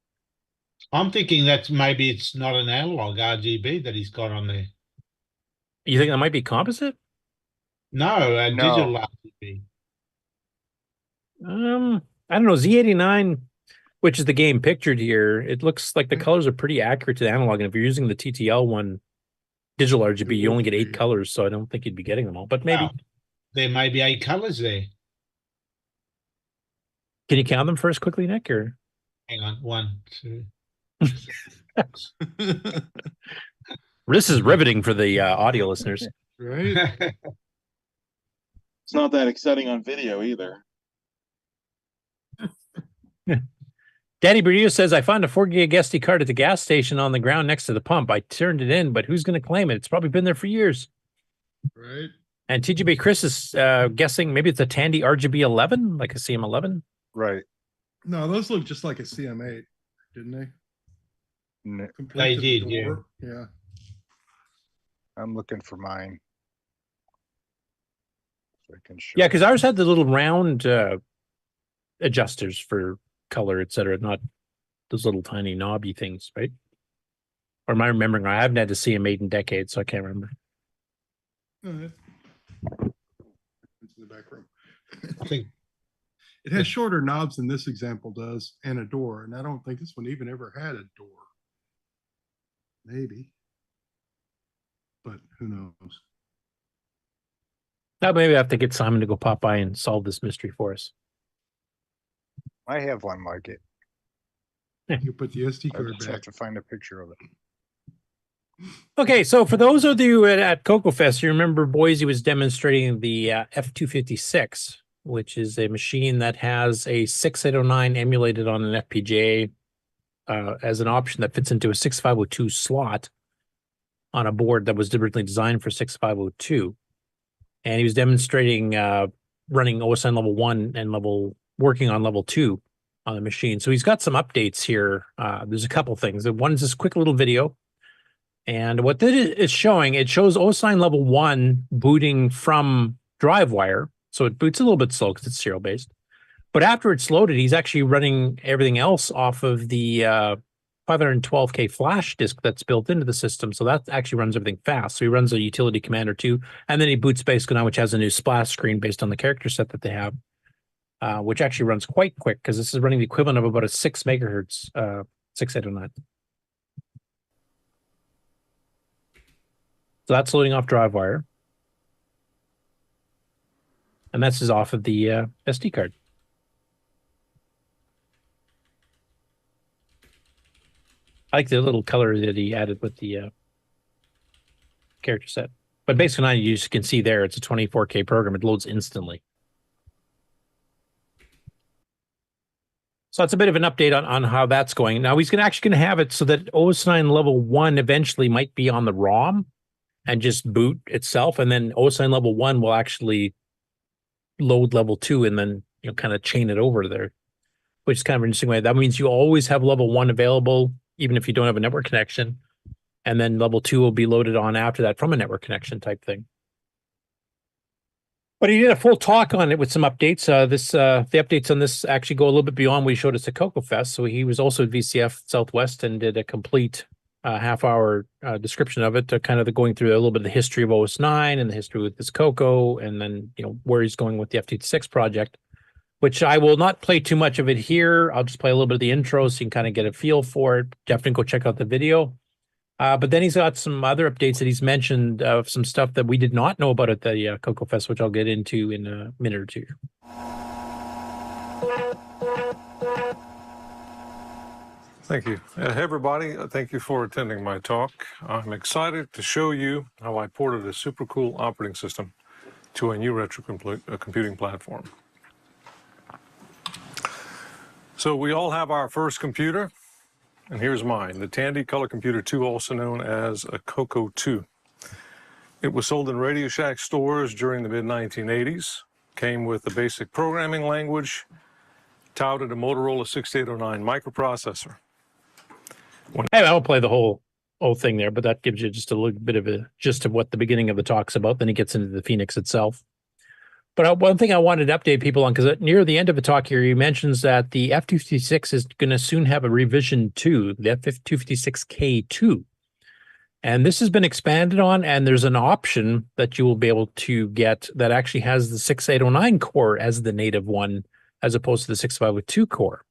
Speaker 18: I'm thinking that maybe it's not an analog RGB that he's got on there.
Speaker 10: You think that might be composite?
Speaker 18: No, a digital RGB.
Speaker 10: I don't know. Z89, which is the game pictured here, it looks like the colors are pretty accurate to the analog. And if you're using the TTL one, digital RGB, you only get 8 colors, so I don't think you'd be getting them all. But maybe
Speaker 18: there may be 8 colors there.
Speaker 10: Can you count them first quickly, Nick? Or
Speaker 18: hang on, 1, 2.
Speaker 10: This is riveting for the audio listeners.
Speaker 13: Right.
Speaker 9: It's not that exciting on video either.
Speaker 10: Danny Burdillo says, I found a 4 gig SD card at the gas station on the ground next to the pump. I turned it in, but who's going to claim it? It's probably been there for years.
Speaker 13: Right.
Speaker 10: And TGB Chris is guessing maybe it's a Tandy RGB11, like a CM11.
Speaker 8: Right.
Speaker 13: No, those look just like a CM8, didn't they? complete to the
Speaker 18: did, yeah.
Speaker 13: door. Yeah.
Speaker 8: I'm looking for mine. So I can show.
Speaker 10: Yeah, because ours had the little round adjusters for color, etc., not those little tiny knobby things, right? Or am I remembering? I haven't had to see a made in decades, so I can't remember.
Speaker 13: Into the back room.
Speaker 18: I think
Speaker 13: It has shorter knobs than this example does, and a door. And I don't think this one even ever had a door. Maybe. But who knows?
Speaker 10: Now maybe I have to get Simon to go pop by and solve this mystery for us.
Speaker 8: I have one like it.
Speaker 13: You put the SD
Speaker 8: I
Speaker 13: card
Speaker 8: just
Speaker 13: back.
Speaker 8: have to find a picture of it.
Speaker 10: Okay, so for those of you at CoCo Fest, you remember Boisy was demonstrating the F256, which is a machine that has a 6809 emulated on an FPGA as an option that fits into a 6502 slot on a board that was originally designed for 6502. And he was demonstrating running OSN level 1 and working on level 2 on the machine. So he's got some updates here. There's a couple things. One is this quick little video. And what that is showing, it shows OSINE level 1 booting from DriveWire. So it boots a little bit slow because it's serial based. But after it's loaded, he's actually running everything else off of the 512K flash disk that's built into the system. So that actually runs everything fast. So he runs a utility command or two, and then he boots Basicon, which has a new splash screen based on the character set that they have, which actually runs quite quick because this is running the equivalent of about a 6 megahertz 6809. So that's loading off DriveWire. And that's just off of the SD card. I like the little color that he added with the character set. But basically, you can see there, it's a 24K program. It loads instantly. So that's a bit of an update on how that's going. Now, he's actually going to have it so that OSINE level 1 eventually might be on the ROM and just boot itself. And then OSINE level 1 will actually load level 2 and then kind of chain it over there, which is kind of an interesting way. That means you always have level 1 available, even if you don't have a network connection. And then level 2 will be loaded on after that from a network connection type thing. But he did a full talk on it with some updates. The updates on this actually go a little bit beyond what he showed us at CoCo Fest. So he was also at VCF Southwest and did a complete half-hour description of it, kind of going through a little bit of the history of OS9 and the history with this CoCo, and then where he's going with the F256 project, which I will not play too much of it here. I'll just play a little bit of the intro so you can kind of get a feel for it. Definitely go check out the video. But then he's got some other updates that he's mentioned of some stuff that we did not know about at the CoCo Fest, which I'll get into in a minute or two.
Speaker 1: Thank you. Hey, everybody. Thank you for attending my talk. I'm excited to show you how I ported a super cool operating system to a new retro computing platform. So we all have our first computer, and here's mine, the Tandy Color Computer 2, also known as a CoCo 2. It was sold in Radio Shack stores during the mid-1980s, came with the basic programming language, touted a Motorola 6809 microprocessor.
Speaker 10: I won't play the whole thing there, but that gives you just a little bit of a gist of what the beginning of the talk's about. Then he gets into the Foenix itself. But one thing I wanted to update people on, because near the end of the talk here, he mentions that the F256 is going to soon have a revision 2, the F256K2. And this has been expanded on, and there's an option that you will be able to get that actually has the 6809 core as the native one, as opposed to the 6502 core.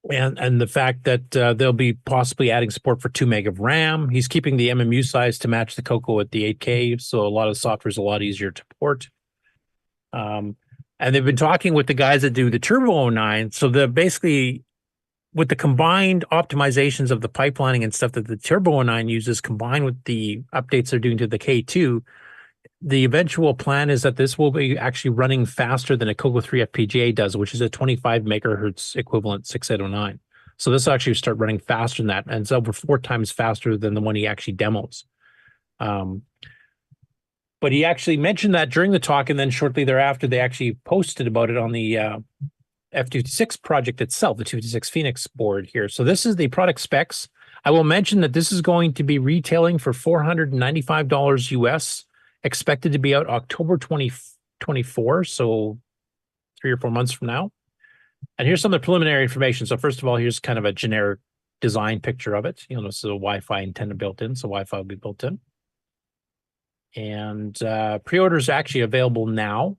Speaker 10: And the fact that they'll be possibly adding support for 2 meg of RAM. He's keeping the MMU size to match the CoCo at the 8K, so a lot of the software is a lot easier to port. And they've been talking with the guys that do the Turbo 09, so they're basically, with the combined optimizations of the pipelining and stuff that the Turbo 09 uses, combined with the updates they're doing to the K2, the eventual plan is that this will be actually running faster than a CoCo 3 FPGA does, which is a 25 megahertz equivalent 6809. So this will actually start running faster than that, and it's over 4 times faster than the one he actually demos. But he actually mentioned that during the talk, and then shortly thereafter, they actually posted about it on the F256 project itself, the 256 Foenix board here. So this is the product specs. I will mention that this is going to be retailing for $495 US, expected to be out October 2024, so 3 or 4 months from now. And here's some of the preliminary information. So first of all, here's kind of a generic design picture of it. You'll notice the Wi-Fi antenna built in, so Wi-Fi will be built in. And pre-orders are actually available now.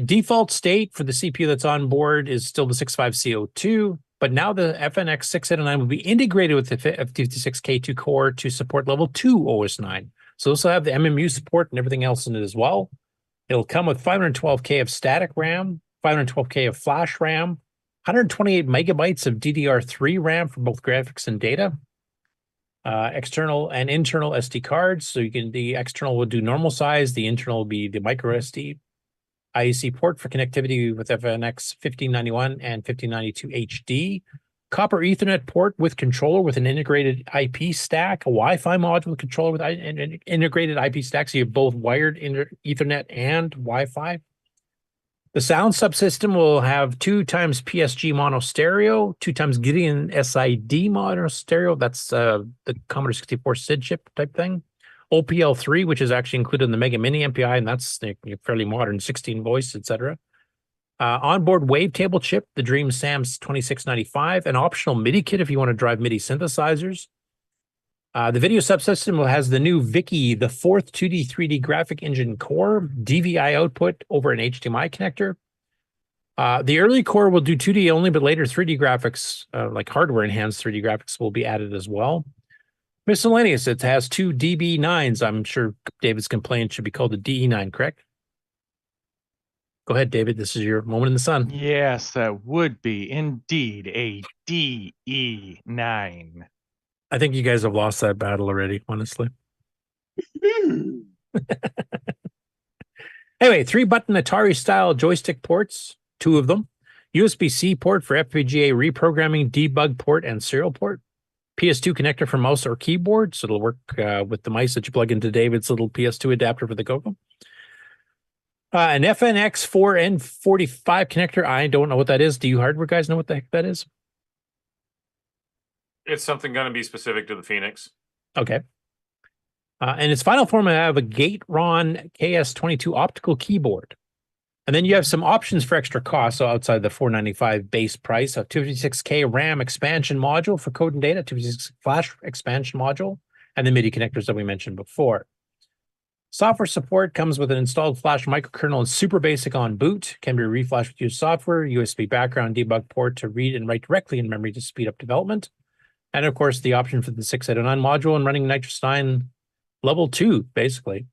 Speaker 10: Default state for the CPU that's on board is still the 65C02, but now the FNX 689 will be integrated with the F256K2 core to support level 2 OS 9. So this will have the MMU support and everything else in it as well. It'll come with 512K of static RAM, 512K of flash RAM, 128 megabytes of DDR3 RAM for both graphics and data, external and internal SD cards. So you can, the external will do normal size, the internal will be the micro SD. IEC port for connectivity with FNX 1591 and 1592 HD. Copper Ethernet port with controller with an integrated IP stack, a Wi-Fi module with controller with an integrated IP stack. So you have both wired Ethernet and Wi-Fi. The sound subsystem will have 2 times PSG mono stereo, 2 times Gideon SID mono stereo. That's the Commodore 64 SID chip type thing. OPL3, which is actually included in the Mega Mini MPI, and that's fairly modern, 16 voice, etc. Onboard wavetable chip, the Dream SAMS 2695, an optional MIDI kit if you want to drive MIDI synthesizers. The video subsystem has the new Vicky, the 4th 2D 3D graphic engine core, DVI output over an HDMI connector. The early core will do 2D only, but later 3D graphics, like hardware enhanced 3D graphics, will be added as well. Miscellaneous, it has 2 DB9s. I'm sure David's complaint should be called a DE9, correct? Go ahead, David. This is your moment in the sun.
Speaker 17: Yes, that would be indeed a DE9.
Speaker 10: I think you guys have lost that battle already, honestly. Anyway, 3-button Atari-style joystick ports, 2 of them. USB-C port for FPGA reprogramming, debug port, and serial port. PS2 connector for mouse or keyboard, so it'll work with the mice that you plug into David's little PS2 adapter for the CoCo. An FNX 4N45 connector. I don't know what that is. Do you hardware guys know what the heck that is?
Speaker 11: It's something going to be specific to the Foenix.
Speaker 10: Okay. In its final form, I have a Gateron KS22 optical keyboard. And then you have some options for extra costs, so outside the $495 base price, a 256K RAM expansion module for code and data, 256 flash expansion module, and the MIDI connectors that we mentioned before. Software support comes with an installed flash microkernel and super basic on boot, can be reflashed with used software, USB background debug port to read and write directly in memory to speed up development. And of course, the option for the 689 module and running Nitrous 9 level 2, basically.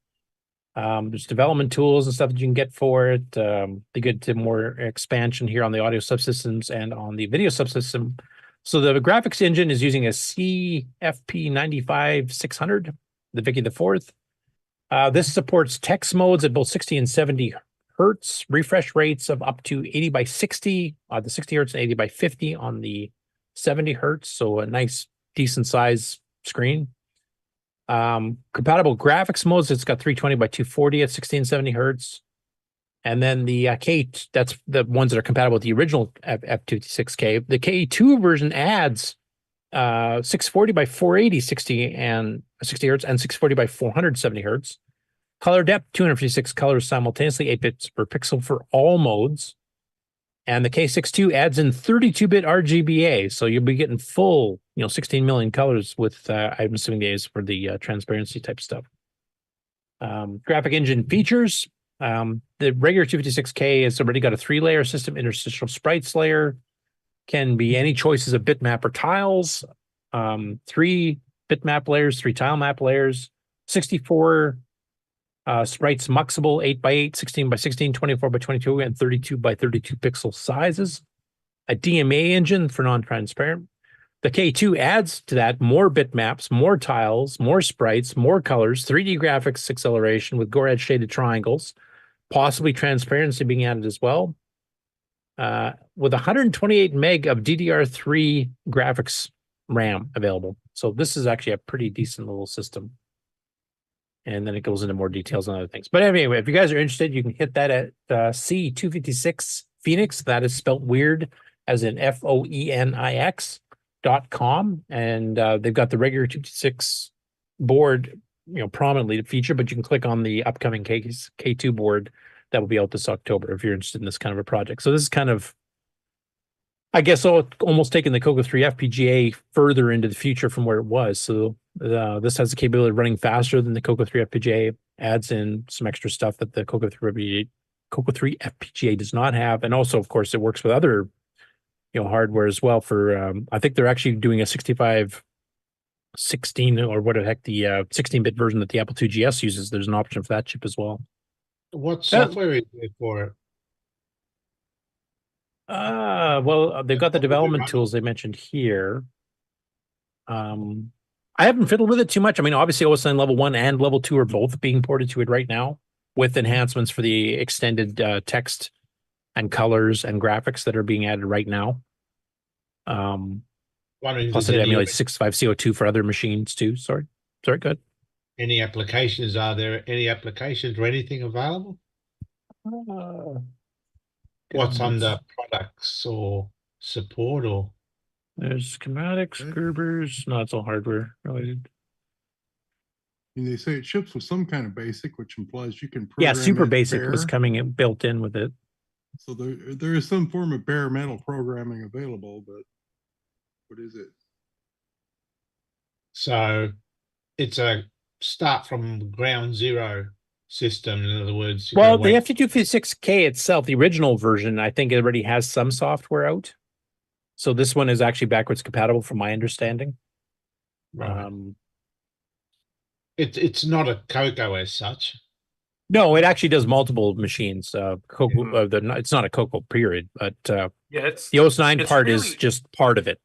Speaker 10: There's development tools and stuff that you can get for it. They get to more expansion here on the audio subsystems and on the video subsystem. So the graphics engine is using a CFP95600, the Vicky the 4th. This supports text modes at both 60 and 70 hertz, refresh rates of up to 80 by 60, the 60 hertz and 80 by 50 on the 70 hertz. So a nice, decent size screen. Compatible graphics modes, it's got 320 by 240 at 60 and 70 hertz. And then the that's the ones that are compatible with the original F256K. The K2 version adds 640 by 480 60 hertz and 640 by 470 hertz. Color depth, 256 colors simultaneously, 8 bits per pixel for all modes. And the K62 adds in 32-bit RGBA, so you'll be getting full, 16 million colors with, I'm assuming these for the transparency type stuff. Graphic engine features. The regular 256K has already got a 3-layer system, interstitial sprites layer. Can be any choices of bitmap or tiles. 3 bitmap layers, 3 tile map layers, 64 sprites muxable, 8x8, 16x16, 24x22, and 32x32 pixel sizes. A DMA engine for non-transparent. The K2 adds to that more bitmaps, more tiles, more sprites, more colors, 3D graphics acceleration with Gorad shaded triangles, possibly transparency being added as well. With 128 meg of DDR3 graphics RAM available. So this is actually a pretty decent little system. And then it goes into more details on other things. But anyway, if you guys are interested, you can hit that at C256 Foenix. That is spelt weird, as in FOENIX.com, and they've got the regular 256 board, prominently to feature, but you can click on the upcoming K2 board that will be out this October if you're interested in this kind of a project. So this is kind of, I guess, almost taking the CoCo 3 FPGA further into the future from where it was. So this has the capability of running faster than the CoCo 3 FPGA, adds in some extra stuff that the CoCo 3 FPGA does not have. And also, of course, it works with other, hardware as well for, I think they're actually doing a 6516 or what the heck, the 16-bit version that the Apple II GS uses. There's an option for that chip as well.
Speaker 18: What software is there for it?
Speaker 10: Well, they've got the development tools they mentioned here. I haven't fiddled with it too much. I mean, obviously OSN level 1 and level 2 are both being ported to it right now, with enhancements for the extended text and colors and graphics that are being added right now. Plus it emulates 65CO2 for other machines too. Sorry, good.
Speaker 18: Any applications? Are there any applications or anything available? What's under products or support or?
Speaker 10: There's schematics, Gerbers. No, it's all hardware related.
Speaker 13: And they say it ships with some kind of basic, which implies you can program.
Speaker 10: Yeah, super
Speaker 13: it
Speaker 10: basic
Speaker 13: bare.
Speaker 10: was coming in, built in with it.
Speaker 13: So there is some form of bare metal programming available, but what is it?
Speaker 18: So it's a start from ground zero system. In other words,
Speaker 10: Well, the FT256K itself, the original version, I think it already has some software out. So this one is actually backwards compatible from my understanding.
Speaker 18: Right. It's not a CoCo as such.
Speaker 10: No, it actually does multiple machines. CoCo, it's not a CoCo period, but
Speaker 11: it's
Speaker 10: the OS9
Speaker 11: it's
Speaker 10: part
Speaker 11: really-
Speaker 10: is just part of it.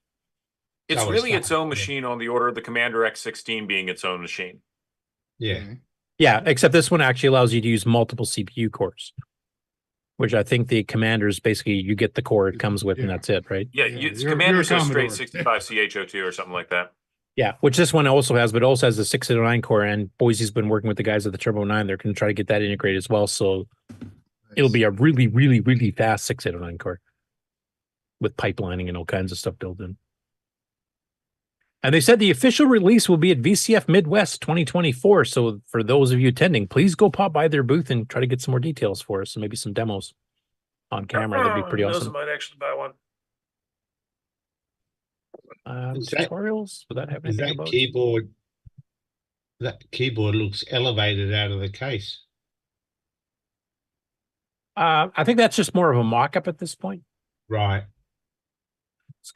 Speaker 11: It's
Speaker 18: Oh,
Speaker 11: really
Speaker 18: it's
Speaker 11: its own machine on the order of the Commander X16 being its own machine.
Speaker 18: Yeah.
Speaker 10: Yeah, except this one actually allows you to use multiple CPU cores, which I think the Commander's basically you get the core it comes with and that's it, right?
Speaker 11: Yeah, Commander's a straight 65 CH02 or something like that.
Speaker 10: Yeah, which this one also has, but also has the 6809 core, and Boise's been working with the guys at the Turbo 9. They're going to try to get that integrated as well, so it'll be a really, really, really fast 6809 core with pipelining and all kinds of stuff built in. And they said the official release will be at VCF Midwest 2024. So for those of you attending, please go pop by their booth and try to get some more details for us and maybe some demos on camera. That'd be pretty awesome.
Speaker 11: Might actually buy one.
Speaker 10: Tutorials? Would that have
Speaker 18: Is
Speaker 10: anything
Speaker 18: that
Speaker 10: about?
Speaker 18: keyboard? That keyboard looks elevated out of the case.
Speaker 10: I think that's just more of a mock-up at this point.
Speaker 18: Right.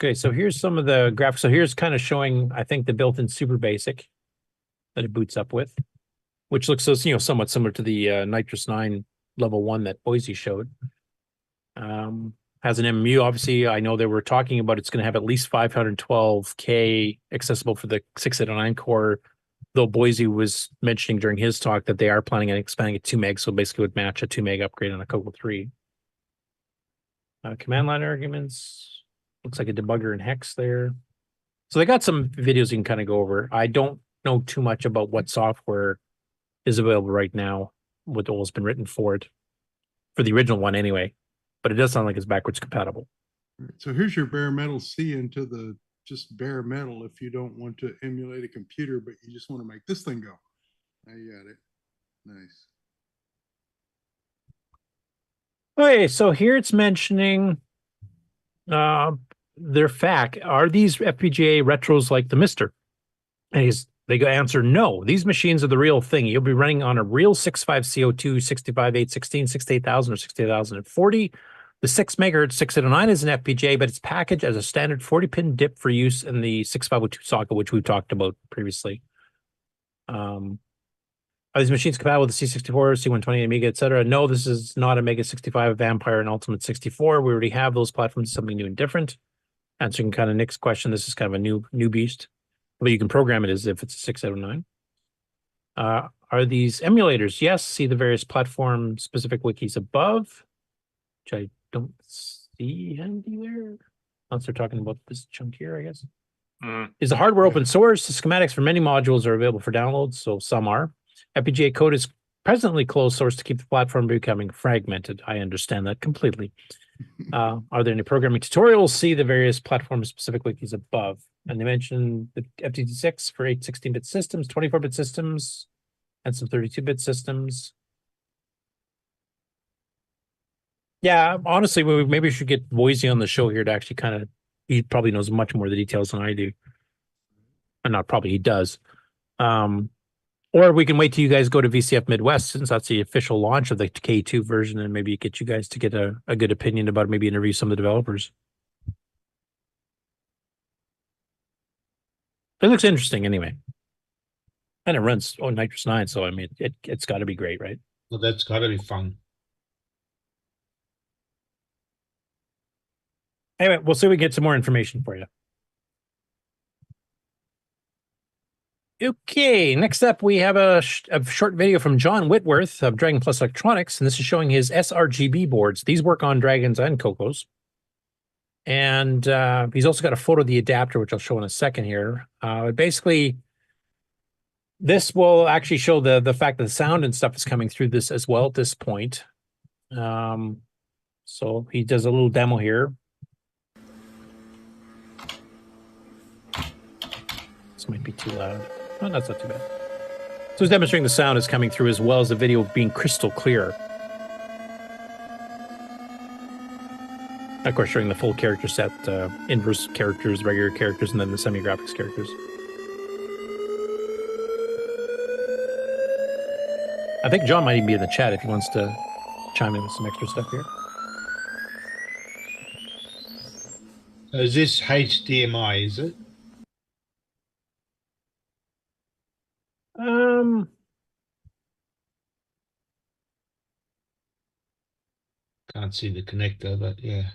Speaker 10: Okay, so here's some of the graphics. So here's kind of showing, I think, the built-in super basic that it boots up with, which looks so, somewhat similar to the Nitrous 9 level 1 that Boise showed. Has an MMU. Obviously, I know they were talking about it's going to have at least 512K accessible for the 6809 core, though Boise was mentioning during his talk that they are planning on expanding it 2 meg, so basically would match a 2 meg upgrade on a CoCo 3. Command line arguments. Looks like a debugger in hex there. So they got some videos you can kind of go over. I don't know too much about what software is available right now, what all has been written for it, for the original one anyway, but it does sound like it's backwards compatible.
Speaker 13: So here's your bare metal C into the just bare metal if you don't want to emulate a computer, but you just want to make this thing go. Now you got it. Nice.
Speaker 10: Okay, so here it's mentioning their FAQ. Are these FPGA retros like the Mister? And they answer no. These machines are the real thing. You'll be running on a real 65CO2, 65816, 68000, or 68040. The 6 megahertz 6809 is an FPGA, but it's packaged as a standard 40-pin DIP for use in the 6502 socket, which we've talked about previously. Are these machines compatible with the C64, C120, Amiga, etc.? No, this is not a Mega 65, Vampire, and Ultimate 64. We already have those platforms, something new and different. Answering kind of Nick's question, this is kind of a new beast. But you can program it as if it's a 6809. Are these emulators? Yes. See the various platform-specific wikis above, which I don't see handy there. Unless they're talking about this chunk here, I guess. Is the hardware open source? The schematics for many modules are available for download, so some are. FPGA code is presently closed source to keep the platform becoming fragmented. I understand that completely. Are there any programming tutorials? See the various platform specific wikis above. And they mentioned the FTT6 for 8 16-bit systems, 24-bit systems, and some 32-bit systems. Yeah, honestly, maybe we should get Boisy on the show here to actually kind of, he probably knows much more of the details than I do. And not probably, he does. Or we can wait till you guys go to VCF Midwest, since that's the official launch of the K2 version, and maybe get you guys to get a good opinion about it, maybe interview some of the developers. It looks interesting anyway. And it runs Nitrous 9, so I mean, it's got to be great, right?
Speaker 18: Well, that's got to be fun.
Speaker 10: Anyway, we'll see if we get some more information for you. Okay, next up we have a short video from John Whitworth of Dragon Plus Electronics, and this is showing his sRGB boards. These work on Dragons and CoCos. And he's also got a photo of the adapter, which I'll show in a second here. Basically, this will actually show the fact that the sound and stuff is coming through this as well at this point. So he does a little demo here. This might be too loud. Oh, that's not too bad. So he's demonstrating the sound is coming through as well as the video being crystal clear. Of course, showing the full character set, inverse characters, regular characters, and then the semi-graphics characters. I think John might even be in the chat if he wants to chime in with some extra stuff here.
Speaker 18: Is this HDMI, is it? Can't see the connector, but yeah.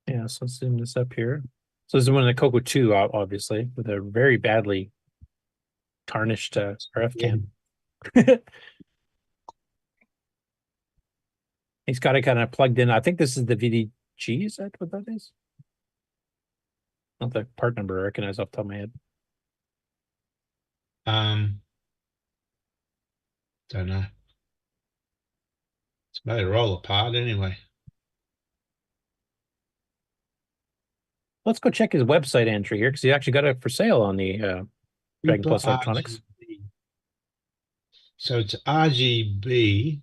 Speaker 10: Yeah, so let's zoom this up here. So this is one of the CoCo 2, obviously, with a very badly tarnished RF cam. He's got it kind of plugged in. I think this is the VDG. Is that what that is? Not the part number I recognize off the top of my head.
Speaker 18: Don't know. It's made a roll apart anyway.
Speaker 10: Let's go check his website entry here, because he actually got it for sale on the Dragon Plus Electronics.
Speaker 18: So it's RGB.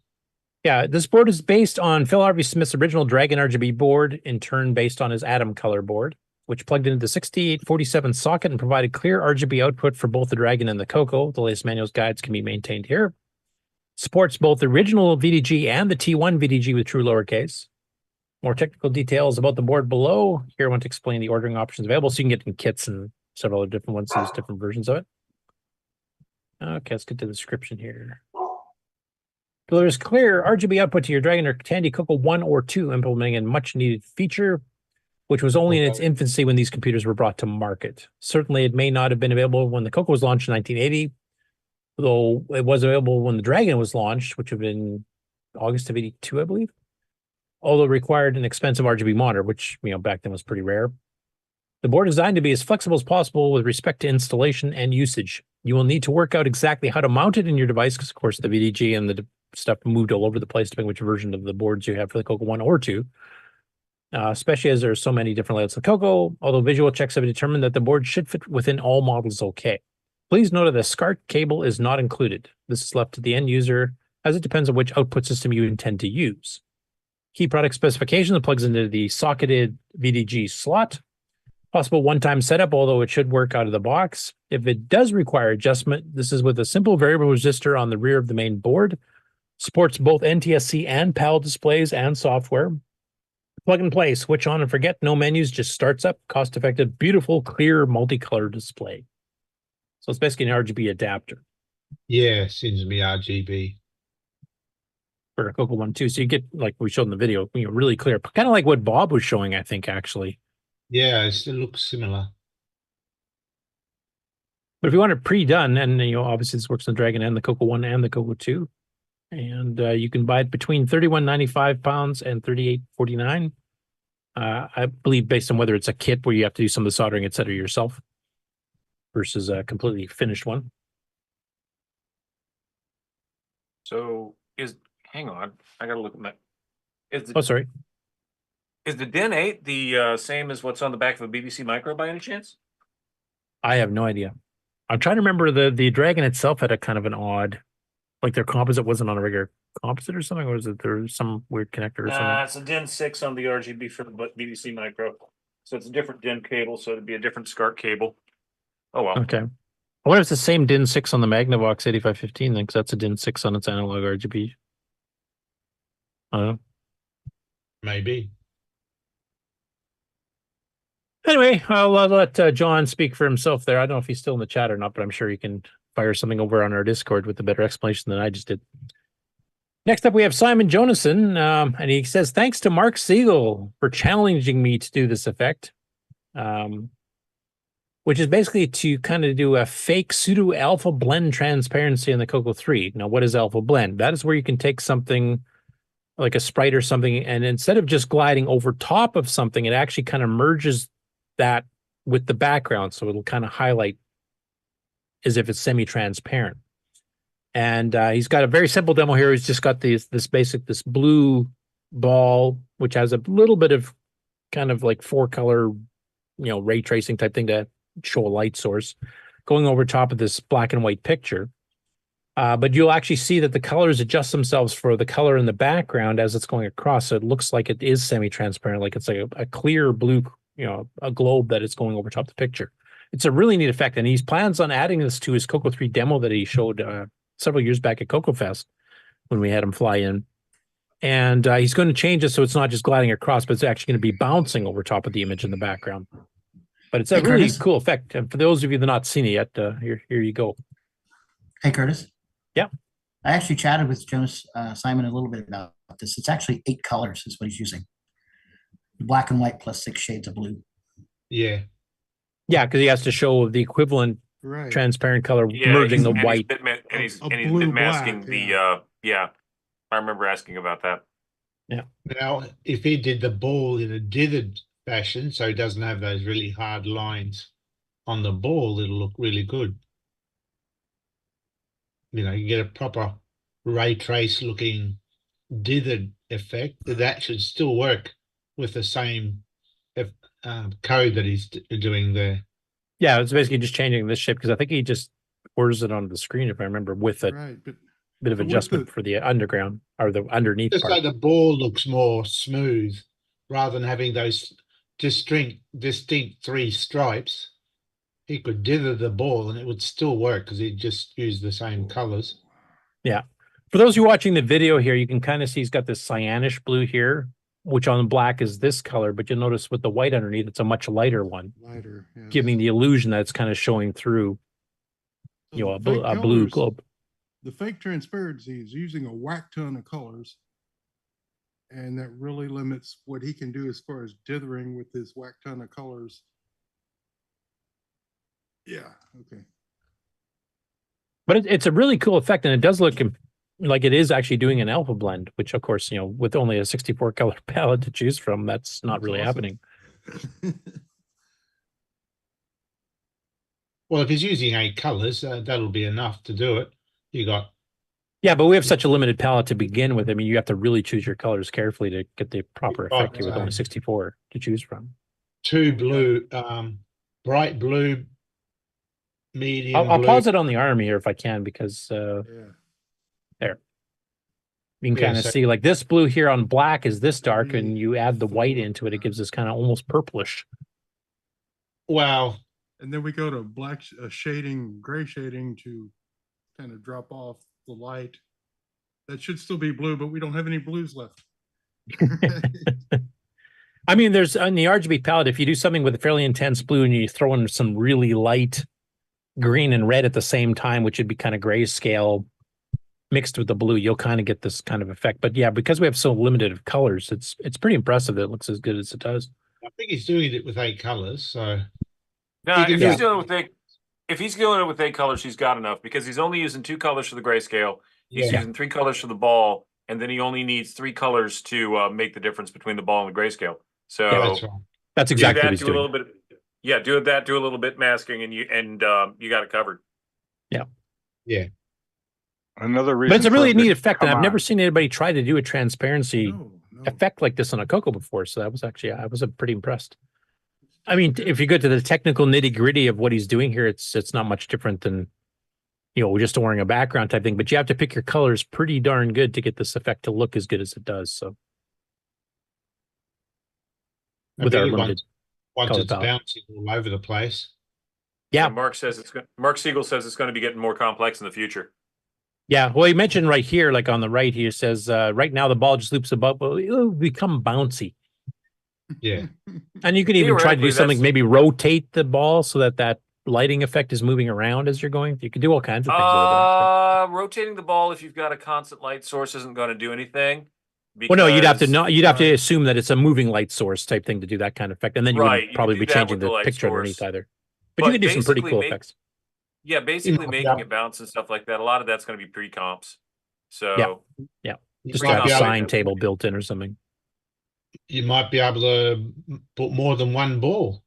Speaker 10: Yeah, this board is based on Phil Harvey Smith's original Dragon RGB board, in turn based on his Atom color board, which plugged into the 6847 socket and provided clear RGB output for both the Dragon and the CoCo. The latest manuals guides can be maintained here. Supports both the original VDG and the T1 VDG with true lowercase. More technical details about the board below. Here I want to explain the ordering options available, so you can get in kits and several other different ones, there's different versions of it. Okay, let's get to the description here. Delivers clear RGB output to your Dragon or Tandy CoCo 1 or 2, implementing a much needed feature, which was only in its infancy when these computers were brought to market. Certainly, it may not have been available when the CoCo was launched in 1980, though it was available when the Dragon was launched, which would have been August of 82, I believe. Although it required an expensive RGB monitor, which back then was pretty rare. The board is designed to be as flexible as possible with respect to installation and usage. You will need to work out exactly how to mount it in your device, because of course the VDG and the stuff moved all over the place depending which version of the boards you have for the CoCo 1 or 2. Especially as there are so many different layouts of CoCo, although visual checks have determined that the board should fit within all models okay. Please note that the SCART cable is not included. This is left to the end user, as it depends on which output system you intend to use. Key product specification that plugs into the socketed VDG slot. Possible one-time setup, although it should work out of the box. If it does require adjustment, this is with a simple variable resistor on the rear of the main board. Supports both NTSC and PAL displays and software. Plug and play, switch on and forget, no menus, just starts up, cost-effective, beautiful, clear, multicolor display. So it's basically an RGB adapter.
Speaker 18: Yeah, seems to be RGB.
Speaker 10: For a CoCo 1 2, so you get, like we showed in the video, really clear, kind of like what Bob was showing, I think, actually.
Speaker 18: Yeah, it still looks similar.
Speaker 10: But if you want it pre-done, and obviously this works on the Dragon and the CoCo 1 and the CoCo 2, and you can buy it between £31.95 and $38.49. I believe based on whether it's a kit where you have to do some of the soldering, etc. yourself, versus a completely finished one.
Speaker 11: So hang on, I gotta look at that.
Speaker 10: Oh, sorry.
Speaker 11: Is the DIN 8 the same as what's on the back of a BBC Micro by any chance?
Speaker 10: I have no idea. I'm trying to remember the Dragon itself had a kind of an odd, like their composite wasn't on a regular composite or something, or was it there some weird connector or something?
Speaker 11: It's a DIN 6 on the RGB for the BBC Micro. So it's a different DIN cable, so it'd be a different SCART cable. Oh well.
Speaker 10: Okay. I wonder if it's the same DIN 6 on the Magnavox 8515 then, because that's a DIN 6 on its analog RGB. I don't know.
Speaker 18: Maybe.
Speaker 10: Anyway, I'll let John speak for himself there. I don't know if he's still in the chat or not, but I'm sure he can fire something over on our Discord with a better explanation than I just did. Next up, we have Simon Jonason, and he says, thanks to Mark Siegel for challenging me to do this effect, which is basically to kind of do a fake pseudo-alpha blend transparency on the CoCo 3. Now, what is alpha blend? That is where you can take something like a sprite or something, and instead of just gliding over top of something, it actually kind of merges that with the background, so it'll kind of highlight as if it's semi-transparent. And he's got a very simple demo here. He's just got this blue ball, which has a little bit of kind of like 4-color, ray tracing type thing to show a light source going over top of this black and white picture. But you'll actually see that the colors adjust themselves for the color in the background as it's going across. So it looks like it is semi-transparent, like it's like a clear blue, a globe that is going over top the picture. It's a really neat effect. And he plans on adding this to his CoCo 3 demo that he showed several years back at CoCo Fest when we had him fly in. And he's going to change it so it's not just gliding across, but it's actually going to be bouncing over top of the image in the background. But it's a really
Speaker 7: Curtis.
Speaker 10: cool effect. And for those of you that have not seen it yet, here you go.
Speaker 7: Hey, Curtis.
Speaker 10: Yeah.
Speaker 7: I actually chatted with Jonas Simon a little bit about this. It's actually 8 colors is what he's using. Black and white plus 6 shades of blue.
Speaker 18: Yeah.
Speaker 10: Yeah, because he has to show the equivalent transparent color merging the white.
Speaker 11: He's bit masking the I remember asking about that.
Speaker 10: Yeah.
Speaker 18: Now, if he did the ball in a dithered fashion, so it doesn't have those really hard lines on the ball, it'll look really good. You get a proper ray trace looking dithered effect. That should still work with the same code that he's doing there.
Speaker 10: Yeah, it's basically just changing this shape because I think he just orders it onto the screen, if I remember, with a bit of adjustment for the underground or the underneath
Speaker 18: Just
Speaker 10: part.
Speaker 18: so the ball looks more smooth rather than having those distinct 3 stripes. He could dither the ball and it would still work because he'd just use the same colors.
Speaker 10: Yeah. For those who are watching the video here, you can kind of see he's got this cyanish blue here, which on black is this color, but you'll notice with the white underneath, it's a much lighter one, giving the illusion that it's kind of showing through, a blue globe.
Speaker 13: The fake transparency is using a whack ton of colors, and that really limits what he can do as far as dithering with his whack ton of colors. Yeah, okay.
Speaker 10: But it's a really cool effect, and it does look like it is actually doing an alpha blend, which of course, with only a 64 color palette to choose from, that's not really happening.
Speaker 18: Well, if he's using 8 colors, that'll be enough to do it.
Speaker 10: Yeah, but we have such a limited palette to begin with. I mean, you have to really choose your colors carefully to get the proper effect here with only 64 to choose from.
Speaker 18: 2 blue, bright blue, medium
Speaker 10: I'll
Speaker 18: blue.
Speaker 10: pause it on the arm here if I can, because there. You can kind of see like this blue here on black is this dark, and you add the white into it, it gives this kind of almost purplish.
Speaker 18: Wow.
Speaker 13: And then we go to black shading, gray shading to kind of drop off the light. That should still be blue, but we don't have any blues left.
Speaker 10: I mean, there's on the RGB palette, if you do something with a fairly intense blue and you throw in some really light green and red at the same time, which would be kind of grayscale mixed with the blue, you'll kind of get this kind of effect. But yeah, because we have so limited of colors, it's pretty impressive that it looks as good as it does.
Speaker 18: I think he's doing it with 8 colors, so.
Speaker 11: No, if he's doing it with 8 colors, he's got enough, because he's only using 2 colors for the grayscale. He's using 3 colors for the ball, and then he only needs 3 colors to make the difference between the ball and the grayscale. So
Speaker 18: that's right.
Speaker 10: That's exactly what he's doing.
Speaker 11: Do a little bit masking, and you got it covered.
Speaker 10: Yeah.
Speaker 18: Yeah.
Speaker 8: Another reason.
Speaker 10: But it's a really
Speaker 8: for them
Speaker 10: neat
Speaker 8: to
Speaker 10: effect, and
Speaker 8: come
Speaker 10: I've never
Speaker 8: on.
Speaker 10: seen anybody try to do a transparency effect like this on a CoCo before. So that was actually, I was pretty impressed. I mean, if you go to the technical nitty gritty of what he's doing here, it's not much different than, you know, just wearing a background type thing. But you have to pick your colors pretty darn good to get this effect to look as good as it does. So with our limited
Speaker 18: once
Speaker 10: color
Speaker 18: it's
Speaker 10: palette.
Speaker 18: bouncing all over the place.
Speaker 10: Yeah.
Speaker 11: Mark Siegel says it's going to be getting more complex in the future.
Speaker 10: Yeah, well, he mentioned right here, like on the right, he says, right now the ball just loops above, but it'll become bouncy.
Speaker 18: Yeah.
Speaker 10: And you can even try to do
Speaker 11: Theoretically,
Speaker 10: something,
Speaker 11: that's-
Speaker 10: maybe rotate the ball so that that lighting effect is moving around as you're going. You can do all kinds of things with it.
Speaker 11: Rotating the ball if you've got a constant light source isn't going to do anything.
Speaker 10: Well, no, you'd have to
Speaker 11: because-
Speaker 10: you'd have to assume that it's a moving light source type thing to do that kind of effect, and then you
Speaker 11: Right,
Speaker 10: wouldn't
Speaker 11: you
Speaker 10: probably
Speaker 11: could
Speaker 10: be
Speaker 11: do that
Speaker 10: changing
Speaker 11: with the
Speaker 10: the
Speaker 11: light
Speaker 10: picture
Speaker 11: source.
Speaker 10: underneath either. But you can do some pretty
Speaker 11: basically
Speaker 10: cool
Speaker 11: make-
Speaker 10: effects.
Speaker 11: Yeah, basically
Speaker 18: might
Speaker 11: making
Speaker 18: be
Speaker 11: it bounce and stuff like that. A lot of that's going to be pre-comps. So
Speaker 10: Yeah,
Speaker 18: You
Speaker 10: just
Speaker 18: might
Speaker 10: have a
Speaker 18: be able-
Speaker 10: sine table built in or something.
Speaker 18: You might be able to put more than one ball,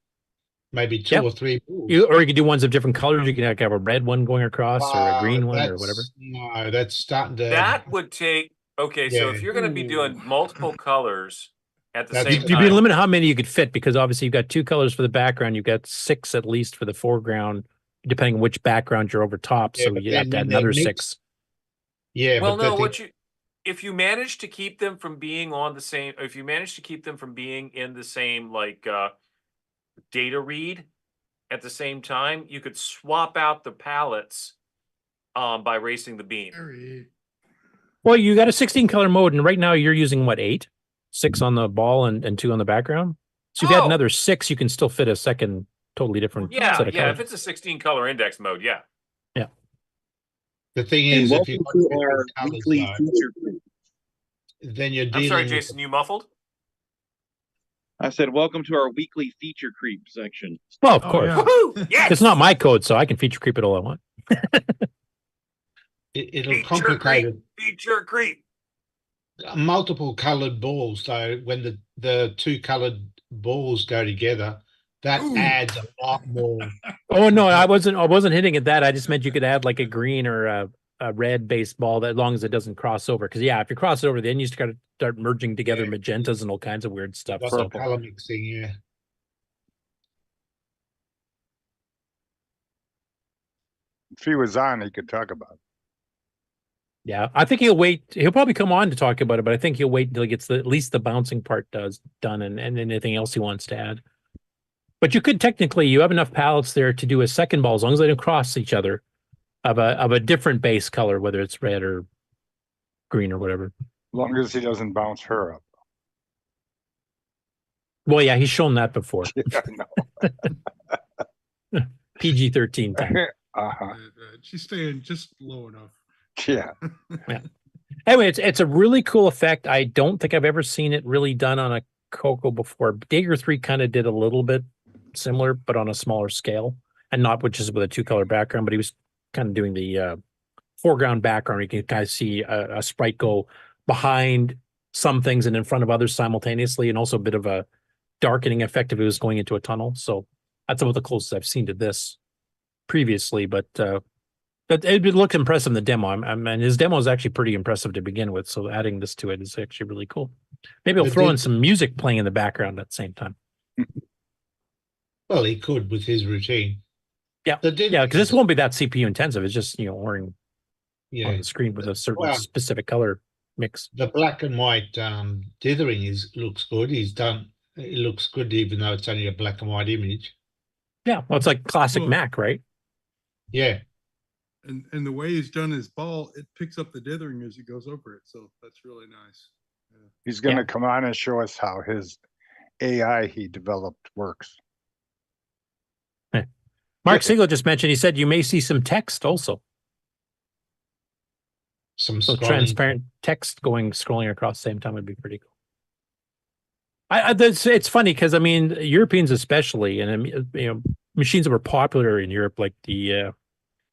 Speaker 18: maybe two
Speaker 10: Yep.
Speaker 18: or three balls.
Speaker 10: Or you can do ones of different colors. You can have a red one going across or a green one or whatever.
Speaker 18: No, that's starting to.
Speaker 11: that would take. Okay, so
Speaker 18: Yeah.
Speaker 11: if you're going to be doing multiple colors at the
Speaker 18: That's-
Speaker 11: same
Speaker 10: You'd be
Speaker 11: time,
Speaker 10: limited how many you could fit because obviously you've got 2 colors for the background. You've got 6 at least for the foreground, depending on which background you're over top.
Speaker 18: Yeah,
Speaker 10: So
Speaker 18: but
Speaker 10: you have
Speaker 18: then
Speaker 10: to add
Speaker 18: when they
Speaker 10: another
Speaker 18: mix-
Speaker 10: 6.
Speaker 18: Yeah,
Speaker 11: well,
Speaker 18: but
Speaker 11: no,
Speaker 18: the
Speaker 11: what
Speaker 18: thing-
Speaker 11: if you manage to keep them from being on the same, if you manage to keep them from being in the same like data read at the same time, you could swap out the palettes by racing the beam.
Speaker 10: Well, you got a 16 color mode, and right now you're using what, 8? 6 on the ball and 2 on the background. So if you had
Speaker 11: Oh.
Speaker 10: another 6, you can still fit a second totally different
Speaker 11: Yeah,
Speaker 10: set of
Speaker 11: yeah.
Speaker 10: colors.
Speaker 11: If it's a 16 color index mode, yeah.
Speaker 18: the thing
Speaker 9: And
Speaker 18: is, if
Speaker 9: welcome
Speaker 18: you
Speaker 9: to our weekly feature group.
Speaker 18: then you're
Speaker 11: I'm
Speaker 18: dealing.
Speaker 11: sorry,
Speaker 18: with-
Speaker 11: Jason, you muffled?
Speaker 2: I said, welcome to our weekly feature creep section.
Speaker 10: Well, of course.
Speaker 11: Woohoo! Yes!
Speaker 10: It's not my code, so I can feature creep it all I want.
Speaker 18: It'll
Speaker 11: Feature
Speaker 18: complicate
Speaker 11: creep. Feature creep.
Speaker 18: it. Multiple colored balls, though, when the 2 colored balls go together, that adds a lot more.
Speaker 10: Oh no, I wasn't hitting at that. I just meant you could add like a green or a red based ball, that as long as it doesn't cross over. Because if you cross it over, then you just got to start merging together magentas and all kinds of weird stuff.
Speaker 18: Lots
Speaker 10: So
Speaker 18: of color mixing, yeah.
Speaker 8: If he was on, he could talk about it.
Speaker 10: yeah, I think he'll wait. He'll probably come on to talk about it, but I think he'll wait until he gets at least the bouncing part done and anything else he wants to add. But you could technically, you have enough palettes there to do a second ball as long as they don't cross each other of a different base color, whether it's red or green or whatever.
Speaker 8: As long as he doesn't bounce her up.
Speaker 10: Well, yeah, he's shown that before.
Speaker 8: Yeah, I know.
Speaker 10: PG-13 time.
Speaker 8: Uh-huh.
Speaker 13: She's staying just low enough.
Speaker 8: Yeah.
Speaker 10: Yeah. Anyway, it's a really cool effect. I don't think I've ever seen it really done on a CoCo before. Dagger 3 kind of did a little bit similar, but on a smaller scale, and not which is with a 2-color background. But he was kind of doing the foreground background. You can kind of see a sprite go behind some things and in front of others simultaneously, and also a bit of a darkening effect if it was going into a tunnel. So that's about the closest I've seen to this previously, but it looked impressive in the demo. And his demo is actually pretty impressive to begin with. So adding this to it is actually really cool. Maybe I'll throw in some music playing in the background at the same time.
Speaker 18: Well, he could with his routine.
Speaker 10: Yeah, yeah, because this won't be that CPU intensive. It's just ordering on
Speaker 18: Yeah.
Speaker 10: the screen with a certain
Speaker 18: Well,
Speaker 10: specific color mix.
Speaker 18: The black and white dithering looks good. It looks good even though it's only a black and white image.
Speaker 10: Yeah, well, it's like classic
Speaker 13: Well-
Speaker 10: Mac, right?
Speaker 18: Yeah.
Speaker 13: And the way he's done his ball, it picks up the dithering as he goes over it. So that's really nice.
Speaker 8: He's going to come on and show us how his AI he developed works.
Speaker 10: Mark Siegel just mentioned, he said you may see some text also.
Speaker 18: So
Speaker 10: transparent text scrolling across the same time would be pretty cool. It's funny because Europeans especially, and machines that were popular in Europe, like the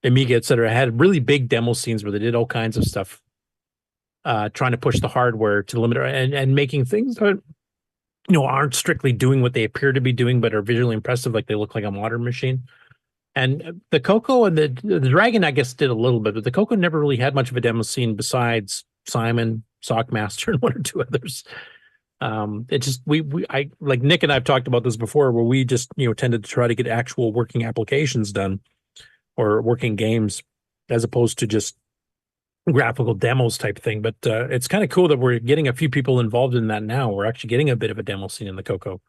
Speaker 10: Amiga, etc., had really big demo scenes where they did all kinds of stuff, trying to push the hardware to the limit and making things that aren't strictly doing what they appear to be doing, but are visually impressive, like they look like a modern machine. And the CoCo and the Dragon, I guess, did a little bit, but the CoCo never really had much of a demo scene besides Simon, Sockmaster, and one or two others. It just I like Nick and I've talked about this before, where we just tended to try to get actual working applications done or working games as opposed to just graphical demos type thing. But it's kind of cool that we're getting a few people involved in that now. We're actually getting a bit of a demo scene in the CoCo.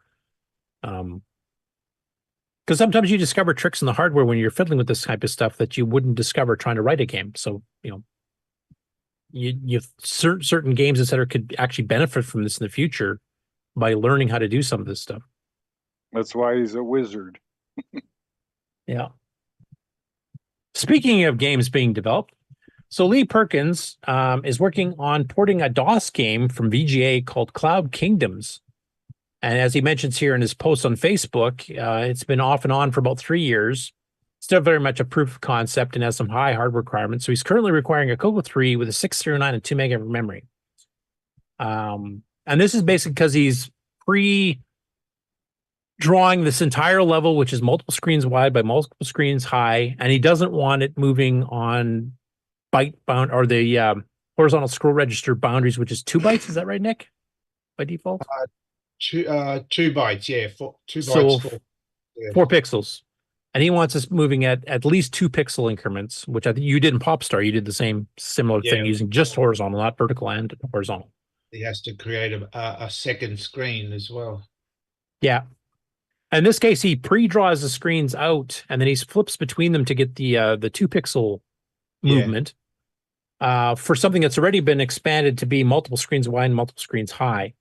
Speaker 10: Because sometimes you discover tricks in the hardware when you're fiddling with this type of stuff that you wouldn't discover trying to write a game. So, you certain games, etc., could actually benefit from this in the future by learning how to do some of this stuff.
Speaker 8: That's why he's a wizard.
Speaker 10: Yeah. Speaking of games being developed, so Lee Perkins is working on porting a DOS game from VGA called Cloud Kingdoms. And as he mentions here in his post on Facebook, it's been off and on for about 3 years. Still very much a proof of concept and has some high hardware requirements. So he's currently requiring a CoCo 3 with a 609 and 2 meg of memory. And this is basically because he's pre-drawing this entire level, which is multiple screens wide by multiple screens high, and he doesn't want it moving on byte bound or the horizontal scroll register boundaries, which is 2 bytes. Is that right, Nick? By default?
Speaker 18: 2 bytes, yeah. 2
Speaker 10: So
Speaker 18: bytes.
Speaker 10: 4 pixels. And he wants us moving at least 2 pixel increments, which I think you did in Popstar. You did the same similar thing using just horizontal, not vertical and horizontal.
Speaker 18: He has to create a second screen as well.
Speaker 10: Yeah. In this case, he pre-draws the screens out, and then he flips between them to get the 2 pixel movement for something that's already been expanded to be multiple screens wide and multiple screens high.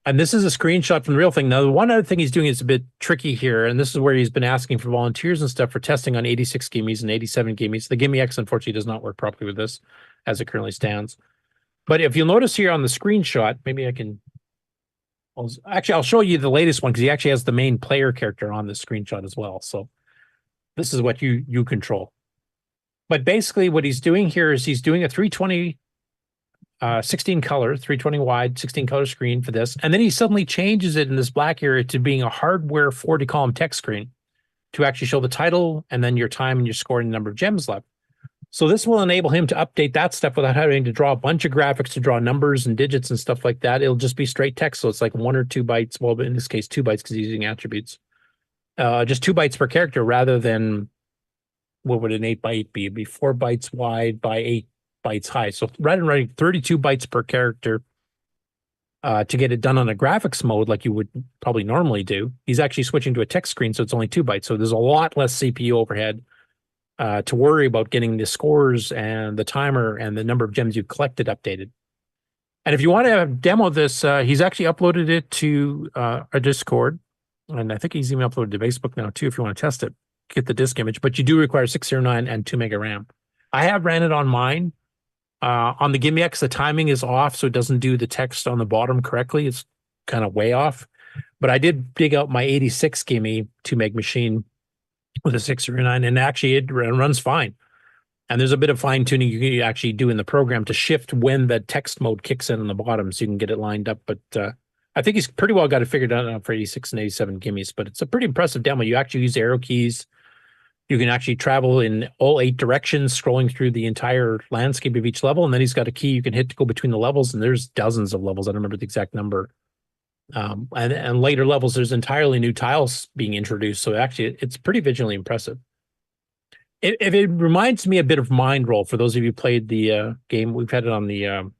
Speaker 10: And this is a screenshot from the real thing. Now, the one other thing he's doing is a bit tricky here, and this is where he's been asking for volunteers and stuff for testing on 86 gimmies and 87 gimmies. The GIME-X, unfortunately, does not work properly with this as it currently stands. But if you'll notice here on the screenshot, maybe I can... I'll show you the latest one because he actually has the main player character on the screenshot as well. So this is what you control. But basically what he's doing here is he's doing a 320 16 color, 320 wide, 16 color screen for this. And then he suddenly changes it in this black area to being a hardware 40 column text screen to actually show the title and then your time and your score and the number of gems left. So this will enable him to update that stuff without having to draw a bunch of graphics to draw numbers and digits and stuff like that. It'll just be straight text. So it's like 1 or 2 bytes. Well, in this case, 2 bytes because he's using attributes. Just 2 bytes per character rather than what would an 8 byte be? It'd be 4 bytes wide by 8 bytes high. So rather than writing 32 bytes per character to get it done on a graphics mode like you would probably normally do, he's actually switching to a text screen, so it's only 2 bytes. So there's a lot less CPU overhead to worry about getting the scores and the timer and the number of gems you've collected updated. And if you want to demo this, he's actually uploaded it to our Discord, and I think he's even uploaded to Facebook now too if you want to test it, get the disk image, but you do require 609 and 2 meg RAM. I have ran it on mine. On the GIME-X, the timing is off, so it doesn't do the text on the bottom correctly. It's kind of way off. But I did dig out my 86 GIME 2 meg machine with a 609, and actually it runs fine. And there's a bit of fine tuning you can actually do in the program to shift when the text mode kicks in on the bottom so you can get it lined up. But I think he's pretty well got it figured out for 86 and 87 GIMEs, but it's a pretty impressive demo. You actually use arrow keys. You can actually travel in all 8 directions, scrolling through the entire landscape of each level. And then he's got a key you can hit to go between the levels. And there's dozens of levels. I don't remember the exact number. And later levels, there's entirely new tiles being introduced. So actually, it's pretty visually impressive. It reminds me a bit of Mind Roll. For those of you who played the game, we've had it on the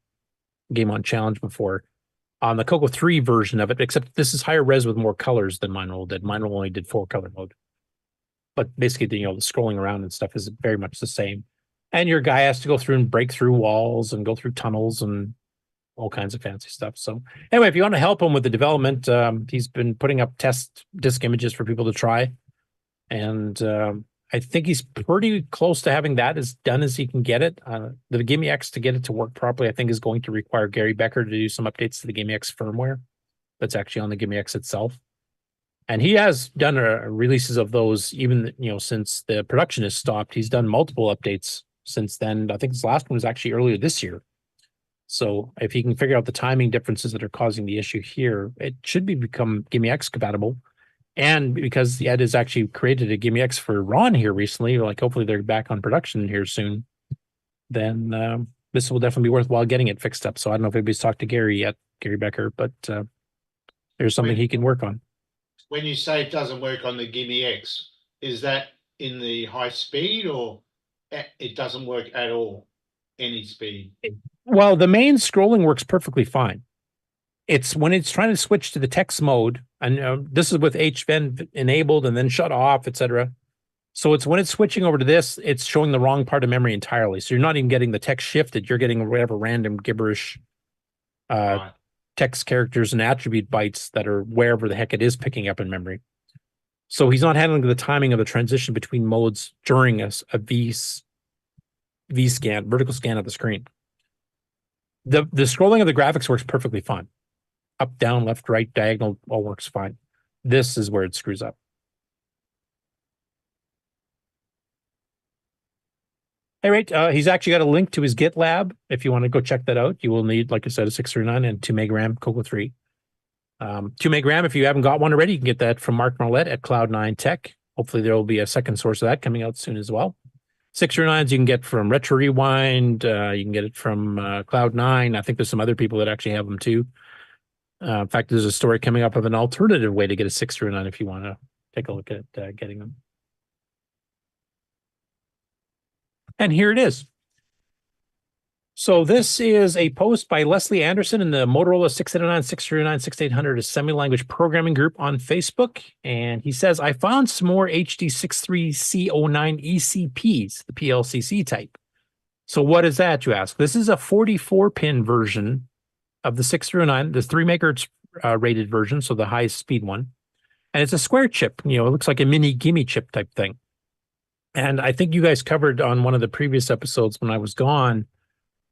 Speaker 10: Game On Challenge before. On the CoCo 3 version of it, except this is higher res with more colors than Mind Roll did. Mind Roll only did 4 color mode. But basically, the scrolling around and stuff is very much the same. And your guy has to go through and break through walls and go through tunnels and all kinds of fancy stuff. So anyway, if you want to help him with the development, he's been putting up test disk images for people to try. And I think he's pretty close to having that as done as he can get it. The GIME-X, to get it to work properly, I think is going to require Gary Becker to do some updates to the GIME-X firmware that's actually on the GIME-X itself. And he has done releases of those even, since the production has stopped. He's done multiple updates since then. I think his last one was actually earlier this year. So if he can figure out the timing differences that are causing the issue here, it should become GIME-X compatible. And because Ed has actually created a GIME-X for Ron here recently, like hopefully they're back on production here soon, then this will definitely be worthwhile getting it fixed up. So I don't know if anybody's talked to Gary yet, Gary Becker, but there's something he can work on.
Speaker 18: When you say it doesn't work on the GIME-X, is that in the high speed or it doesn't work at all? Any speed?
Speaker 10: Well, the main scrolling works perfectly fine. It's when it's trying to switch to the text mode, and this is with HVEN enabled and then shut off, etc. So it's when it's switching over to this, it's showing the wrong part of memory entirely. So you're not even getting the text shifted. You're getting whatever random gibberish text characters and attribute bytes that are wherever the heck it is picking up in memory. So he's not handling the timing of the transition between modes during a V scan, vertical scan of the screen. The scrolling of the graphics works perfectly fine. Up, down, left, right, diagonal, all works fine. This is where it screws up. All right, he's actually got a link to his GitLab. If you want to go check that out, you will need, like I said, a 639 and 2 meg RAM CoCo 3. 2 meg RAM, if you haven't got one already, you can get that from Mark Marlette at Cloud9 Tech. Hopefully there will be a second source of that coming out soon as well. 639s you can get from Retro Rewind. You can get it from Cloud9. I think there's some other people that actually have them too. In fact, there's a story coming up of an alternative way to get a 639 if you want to take a look at getting them. And here it is. So this is a post by Leslie Anderson in the Motorola 689, 639, 6800 Assembly Language Programming Group on Facebook. And he says, I found some more HD63C09 ECPs, the PLCC type. So what is that, you ask? This is a 44-pin version of the 609, the 3 megahertz rated version, so the highest speed one. And it's a square chip. You know, it looks like a mini gimme chip type thing. And I think you guys covered on one of the previous episodes when I was gone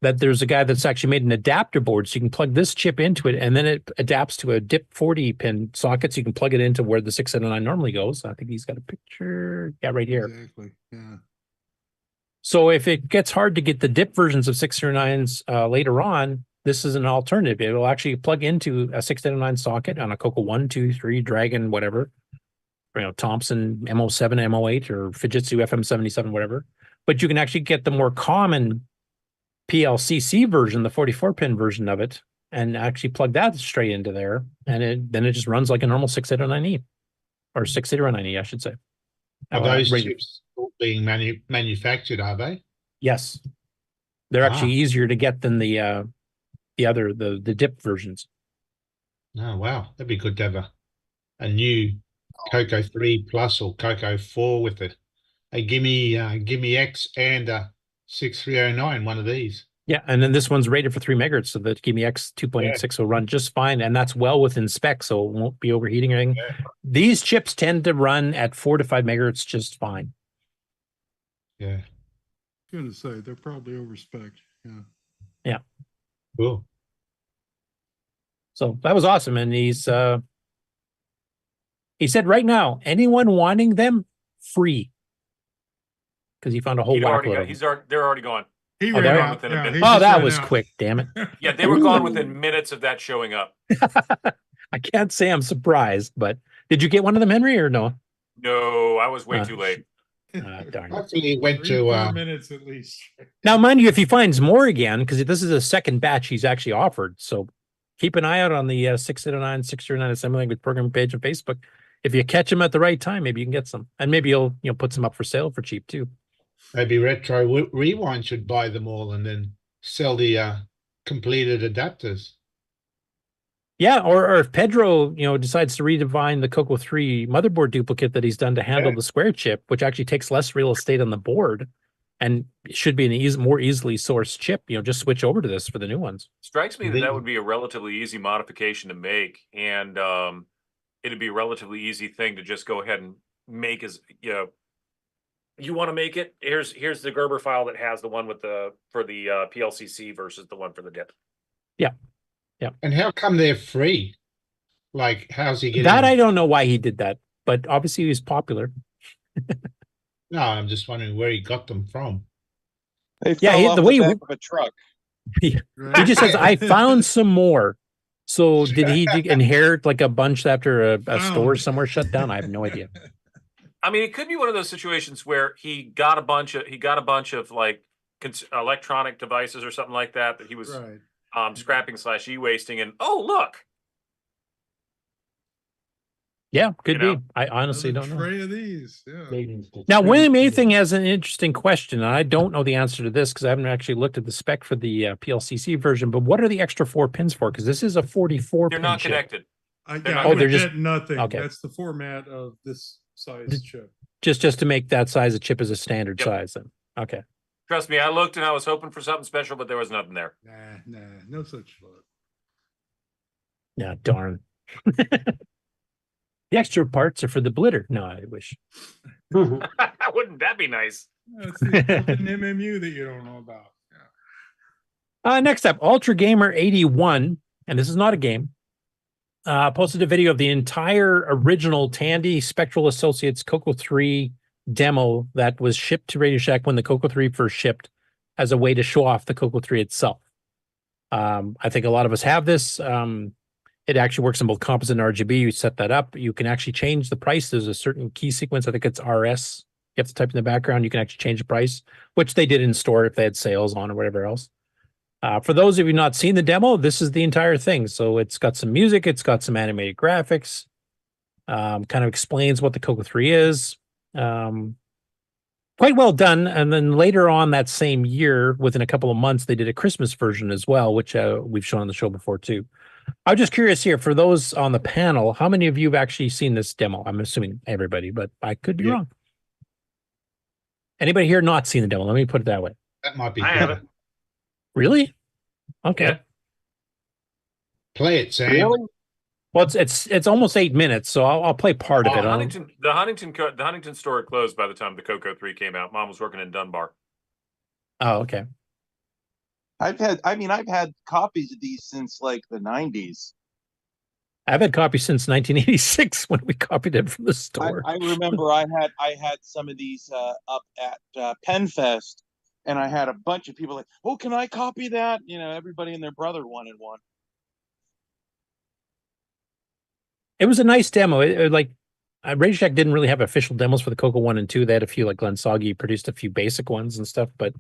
Speaker 10: that there's a guy that's actually made an adapter board, so you can plug this chip into it, and then it adapts to a DIP 40-pin socket, so you can plug it into where the 609 normally goes. I think he's got a picture. Yeah, right here.
Speaker 13: Exactly. Yeah.
Speaker 10: So if it gets hard to get the DIP versions of 609s later on, this is an alternative. It will actually plug into a 609 socket on a CoCo 1, 2, 3, Dragon, whatever. You know, Thompson MO7, MO8, or Fujitsu FM77, whatever. But you can actually get the more common PLCC version, the 44-pin version of it, and actually plug that straight into there, and then it just runs like a normal 68090E, or 68090E, I should say.
Speaker 18: Are those chips being manufactured, are they?
Speaker 10: Yes. They're actually easier to get than the DIP versions.
Speaker 18: Oh, wow. That'd be good to have a new CoCo 3 Plus or CoCo 4 with a GIME-X and a 6309, one of these.
Speaker 10: Yeah, and then this one's rated for 3 megahertz, so the GIME-X 2.86 will run just fine, and that's well within spec, so it won't be overheating or anything. Yeah. These chips tend to run at 4 to 5 megahertz just fine.
Speaker 18: Yeah.
Speaker 13: I was going to say, they're probably overspec'd. Yeah.
Speaker 10: Yeah.
Speaker 18: Cool.
Speaker 10: So that was awesome, and he said right now, anyone wanting them, free. Because he found a whole whack load of them.
Speaker 11: They're already gone.
Speaker 13: He
Speaker 11: ran
Speaker 13: ran
Speaker 11: within a minute.
Speaker 10: Oh, that was quick, damn it.
Speaker 11: Yeah, they were gone within minutes of that showing up.
Speaker 10: I can't say I'm surprised, but did you get one of them, Henry, or no?
Speaker 11: No, I was way too late.
Speaker 10: Darn.
Speaker 18: Hopefully it went to
Speaker 13: 4 minutes at least.
Speaker 10: Now, mind you, if he finds more again, because this is a second batch he's actually offered, so keep an eye out on the 609, 609 Assembly Language Programming page on Facebook. If you catch them at the right time, maybe you can get some, and maybe you'll put some up for sale for cheap too.
Speaker 18: Maybe Retro Rewind should buy them all and then sell the completed adapters.
Speaker 10: Yeah, or if Pedro, decides to redefine the CoCo 3 motherboard duplicate that he's done to handle the square chip, which actually takes less real estate on the board and should be an more easily sourced chip, just switch over to this for the new ones.
Speaker 11: Strikes me that would be a relatively easy modification to make, and it'd be a relatively easy thing to just go ahead and make as you want to make it. Here's the Gerber file that has the one for the PLCC versus the one for the DIP.
Speaker 10: Yeah. Yeah.
Speaker 18: And how come they're free? Like, how's he getting
Speaker 10: that? I don't know why he did that, but obviously he's popular.
Speaker 18: No, I'm just wondering where he got them from.
Speaker 9: They fell off the back of a truck.
Speaker 10: He just says, I found some more. So did he inherit like a bunch after a store somewhere shut down? I have no idea.
Speaker 11: I mean, it could be one of those situations where he got a bunch of like electronic devices or something like that he was scrapping / e-wasting, and oh look.
Speaker 10: Yeah, could be. I honestly don't know.
Speaker 13: Tray of these. Yeah.
Speaker 10: Now, William Athing has an interesting question, and I don't know the answer to this because I haven't actually looked at the spec for the PLCC version. But what are the extra 4 pins for? Because this is a 44
Speaker 11: They're
Speaker 10: pin
Speaker 11: not
Speaker 10: chip.
Speaker 11: connected.
Speaker 13: They're just nothing.
Speaker 10: Okay.
Speaker 13: That's the format of this size chip.
Speaker 10: Just to make that size of chip as a standard size. Then okay.
Speaker 11: Trust me, I looked and I was hoping for something special, but there was nothing there.
Speaker 13: Nah, no such luck.
Speaker 10: Yeah, darn. The extra parts are for the blitter. No, I wish.
Speaker 11: Wouldn't that be nice?
Speaker 13: That's the MMU that you don't know about.
Speaker 10: Next up, Ultra Gamer 81, and this is not a game. Posted a video of the entire original Tandy Spectral Associates CoCo 3 demo that was shipped to Radio Shack when the CoCo 3 first shipped as a way to show off the CoCo 3 itself. I think a lot of us have this. It actually works in both composite and RGB. You set that up. You can actually change the price. There's a certain key sequence. I think it's RS. You have to type in the background. You can actually change the price, which they did in store if they had sales on or whatever else. For those of you not seen the demo, this is the entire thing. So it's got some music. It's got some animated graphics. Kind of explains what the CoCo 3 is. Quite well done. And then later on that same year, within a couple of months, they did a Christmas version as well, which we've shown on the show before too. I'm just curious here, for those on the panel, how many of you have actually seen this demo? I'm assuming everybody, but I could be wrong. Anybody here not seen the demo? Let me put it that way.
Speaker 18: That might be.
Speaker 11: I haven't.
Speaker 10: Really? Okay.
Speaker 11: Yeah.
Speaker 18: Play it, Sam.
Speaker 10: Really? Well, it's almost 8 minutes, so I'll play part of it.
Speaker 11: The Huntington store closed by the time the CoCo 3 came out. Mom was working in Dunbar.
Speaker 10: Oh, okay.
Speaker 9: I've had copies of these since like the 90s.
Speaker 10: I've had copies since 1986 when we copied it from the store.
Speaker 9: I remember I had some of these up at PennFest, and I had a bunch of people like, "Oh, can I copy that?" You know, everybody and their brother wanted one.
Speaker 10: It was a nice demo. Radio Shack didn't really have official demos for the CoCo 1 and 2. They had a few, like Glenn Soggy produced a few basic ones and stuff, but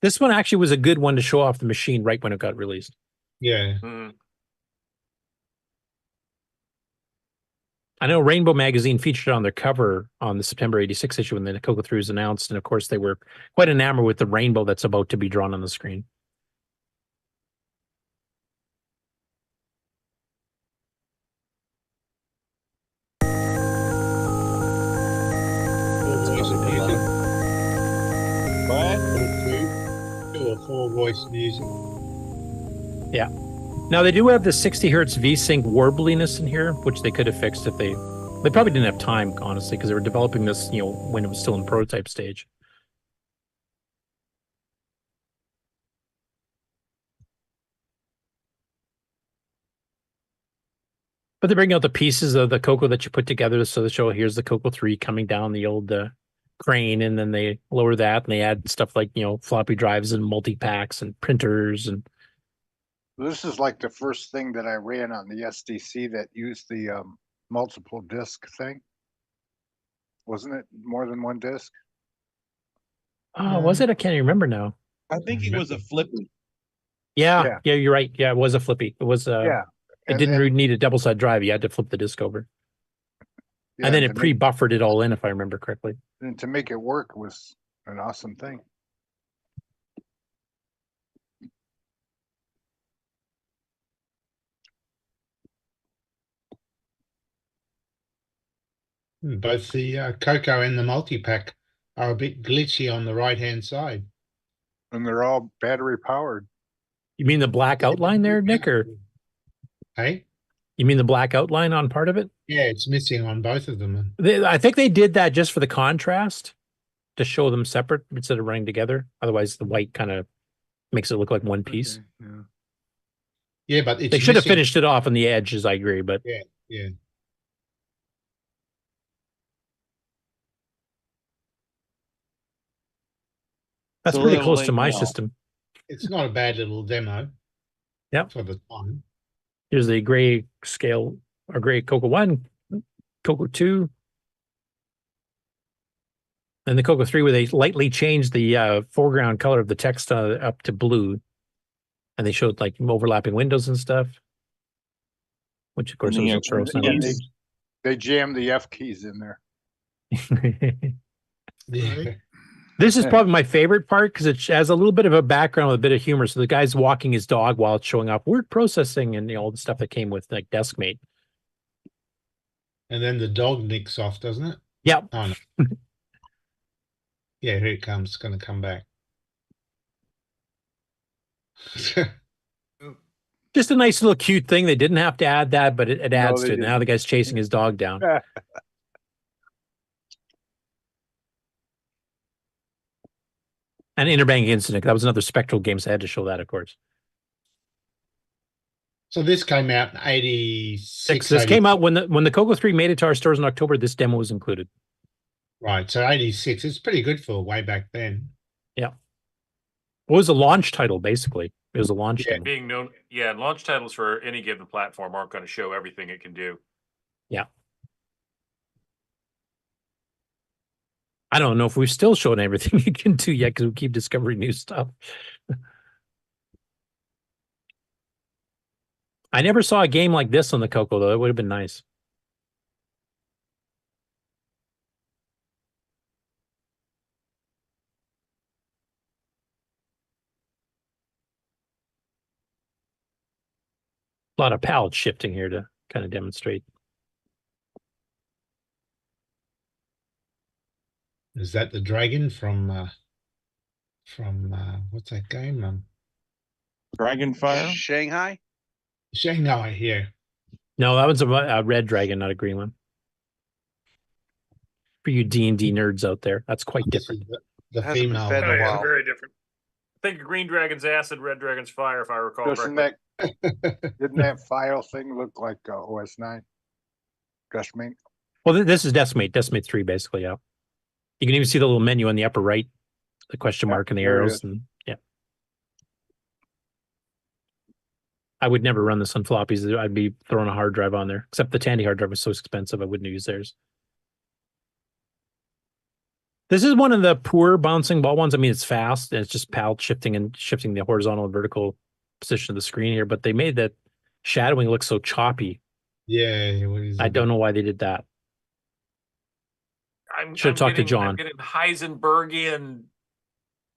Speaker 10: this one actually was a good one to show off the machine right when it got released.
Speaker 18: Yeah.
Speaker 11: Mm-hmm.
Speaker 10: I know Rainbow Magazine featured it on their cover on the September 86 issue when the CoCo 3 was announced. And of course, they were quite enamored with the rainbow that's about to be drawn on the screen.
Speaker 18: Full voice music.
Speaker 10: Yeah. Now they do have the 60 hertz V-Sync warbliness in here, which they could have fixed if they probably didn't have time, honestly, because they were developing this, when it was still in prototype stage. But they bring out the pieces of the CoCo that you put together. So they show, here's the CoCo 3 coming down the old crane, and then they lower that and they add stuff like, floppy drives and multi-packs and printers. And
Speaker 8: this is like the first thing that I ran on the SDC that used the multiple disc thing. Wasn't it more than one disc?
Speaker 10: Oh, was it? I can't even remember now.
Speaker 9: I think it was a flippy.
Speaker 10: Yeah, you're right. Yeah, it was a flippy. It was it didn't need a double side drive. You had to flip the disc over.
Speaker 8: Yeah,
Speaker 10: and then it pre-buffered it all in, if I remember correctly.
Speaker 8: And to make it work was an awesome thing.
Speaker 18: Both the CoCo and the multi-pack are a bit glitchy on the right-hand side.
Speaker 8: And they're all battery powered.
Speaker 10: You mean the black outline there, Nick? Or
Speaker 18: hey,
Speaker 10: you mean the black outline on part of it?
Speaker 18: Yeah, it's missing on both of them.
Speaker 10: I think they did that just for the contrast, to show them separate instead of running together. Otherwise, the white kind of makes it look like one piece.
Speaker 13: Okay, yeah.
Speaker 18: Yeah, but
Speaker 10: they should have finished it off on the edges. I agree, but
Speaker 18: yeah.
Speaker 10: That's pretty close to my system.
Speaker 18: It's not a bad little demo.
Speaker 10: Yep.
Speaker 18: For the time.
Speaker 10: Here's the gray scale, or gray CoCo 1, CoCo 2, and the CoCo 3, where they lightly changed the foreground color of the text up to blue, and they showed like overlapping windows and stuff, which of course
Speaker 8: And
Speaker 10: was
Speaker 8: the-
Speaker 10: a
Speaker 8: and they jammed the F keys in there.
Speaker 10: This is probably my favorite part because it has a little bit of a background with a bit of humor. So the guy's walking his dog while it's showing off word processing and all the stuff that came with like Deskmate.
Speaker 18: And then the dog nicks off, doesn't it?
Speaker 10: Yep.
Speaker 18: Oh, no. Yeah, here it comes. It's going to come back.
Speaker 10: Just a nice little cute thing. They didn't have to add that, but it adds
Speaker 8: they
Speaker 10: to it. Now
Speaker 8: didn't.
Speaker 10: the guy's chasing his dog down. And Interbank Incident. That was another Spectral game, so I had to show that, of course.
Speaker 18: So this came out in 86.
Speaker 10: This came out when the CoCo 3 made it to our stores in October. This demo was included.
Speaker 18: Right, so 86. It's pretty good for way back then.
Speaker 10: Yeah. It was a launch title, basically. It was a launch demo.
Speaker 11: Being known, yeah, launch titles for any given platform aren't going to show everything it can do.
Speaker 10: Yeah. I don't know if we've still shown everything you can do yet because we keep discovering new stuff. I never saw a game like this on the CoCo, though. It would have been nice. A lot of palette shifting here to kind of demonstrate.
Speaker 18: Is that the dragon from what's that game?
Speaker 2: Dragonfire?
Speaker 5: Shanghai?
Speaker 18: Shanghai here.
Speaker 10: No, that was a red dragon, not a green one. For you D&D nerds out there, that's quite different.
Speaker 18: The
Speaker 5: Hasn't been
Speaker 18: female.
Speaker 5: fed in a
Speaker 11: Yeah,
Speaker 5: while.
Speaker 11: very different. I think green dragon's acid, red dragon's fire, if I recall
Speaker 8: Doesn't
Speaker 11: correctly.
Speaker 8: didn't that file thing look like OS9? Deskmate?
Speaker 10: Well, this is Deskmate 3, basically, yeah. You can even see the little menu on the upper right, the question mark and the
Speaker 8: there it
Speaker 10: arrows.
Speaker 8: is.
Speaker 10: And yeah. I would never run this on floppies. I'd be throwing a hard drive on there, except the Tandy hard drive was so expensive, I wouldn't use theirs. This is one of the poor bouncing ball ones. I mean, it's fast and it's just palette shifting and shifting the horizontal and vertical position of the screen here, but they made that shadowing look so choppy.
Speaker 18: Yeah,
Speaker 10: I don't know why they did that. Should have talked to John.
Speaker 11: I'm getting Heisenbergian.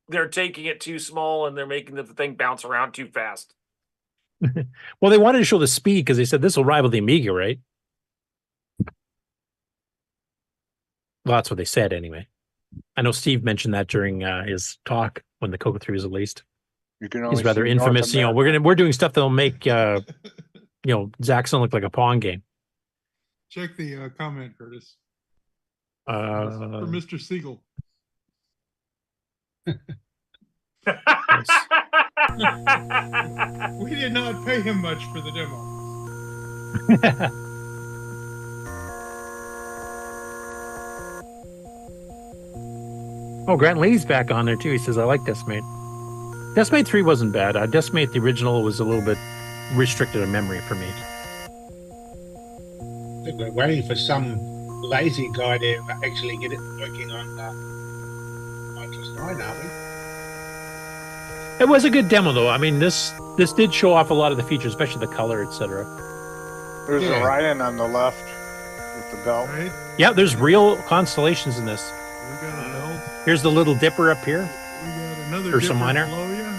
Speaker 11: They're taking it too small and they're making the thing bounce around too fast.
Speaker 10: Well, they wanted to show the speed because they said this will rival the Amiga, right? Well, that's what they said anyway. I know Steve mentioned that during his talk when the CoCo 3 was released.
Speaker 8: You can
Speaker 10: He's rather infamous. You know, we're doing stuff that'll make Zaxxon look like a Pong game.
Speaker 13: Check the comment, Curtis. For
Speaker 10: Uh,
Speaker 13: Mr. Siegel. We did not pay him much for the demo.
Speaker 10: Oh, Grant Lee's back on there too. He says, I like Deskmate. Deskmate 3 wasn't bad. Deskmate, the original, was a little bit restricted in memory for me.
Speaker 18: I think we're waiting for some lazy guy to actually get it working on Nitrous 9, aren't we?
Speaker 10: It was a good demo, though. I mean, this did show off a lot of the features, especially the color, etc.
Speaker 8: There's
Speaker 18: Yeah.
Speaker 8: Orion on the left with the belt.
Speaker 13: Right?
Speaker 10: Yeah, there's real constellations in this.
Speaker 13: We got a belt.
Speaker 10: Here's the Little Dipper up here.
Speaker 13: We got another
Speaker 10: Ursa
Speaker 13: different
Speaker 10: Minor.
Speaker 13: below ya.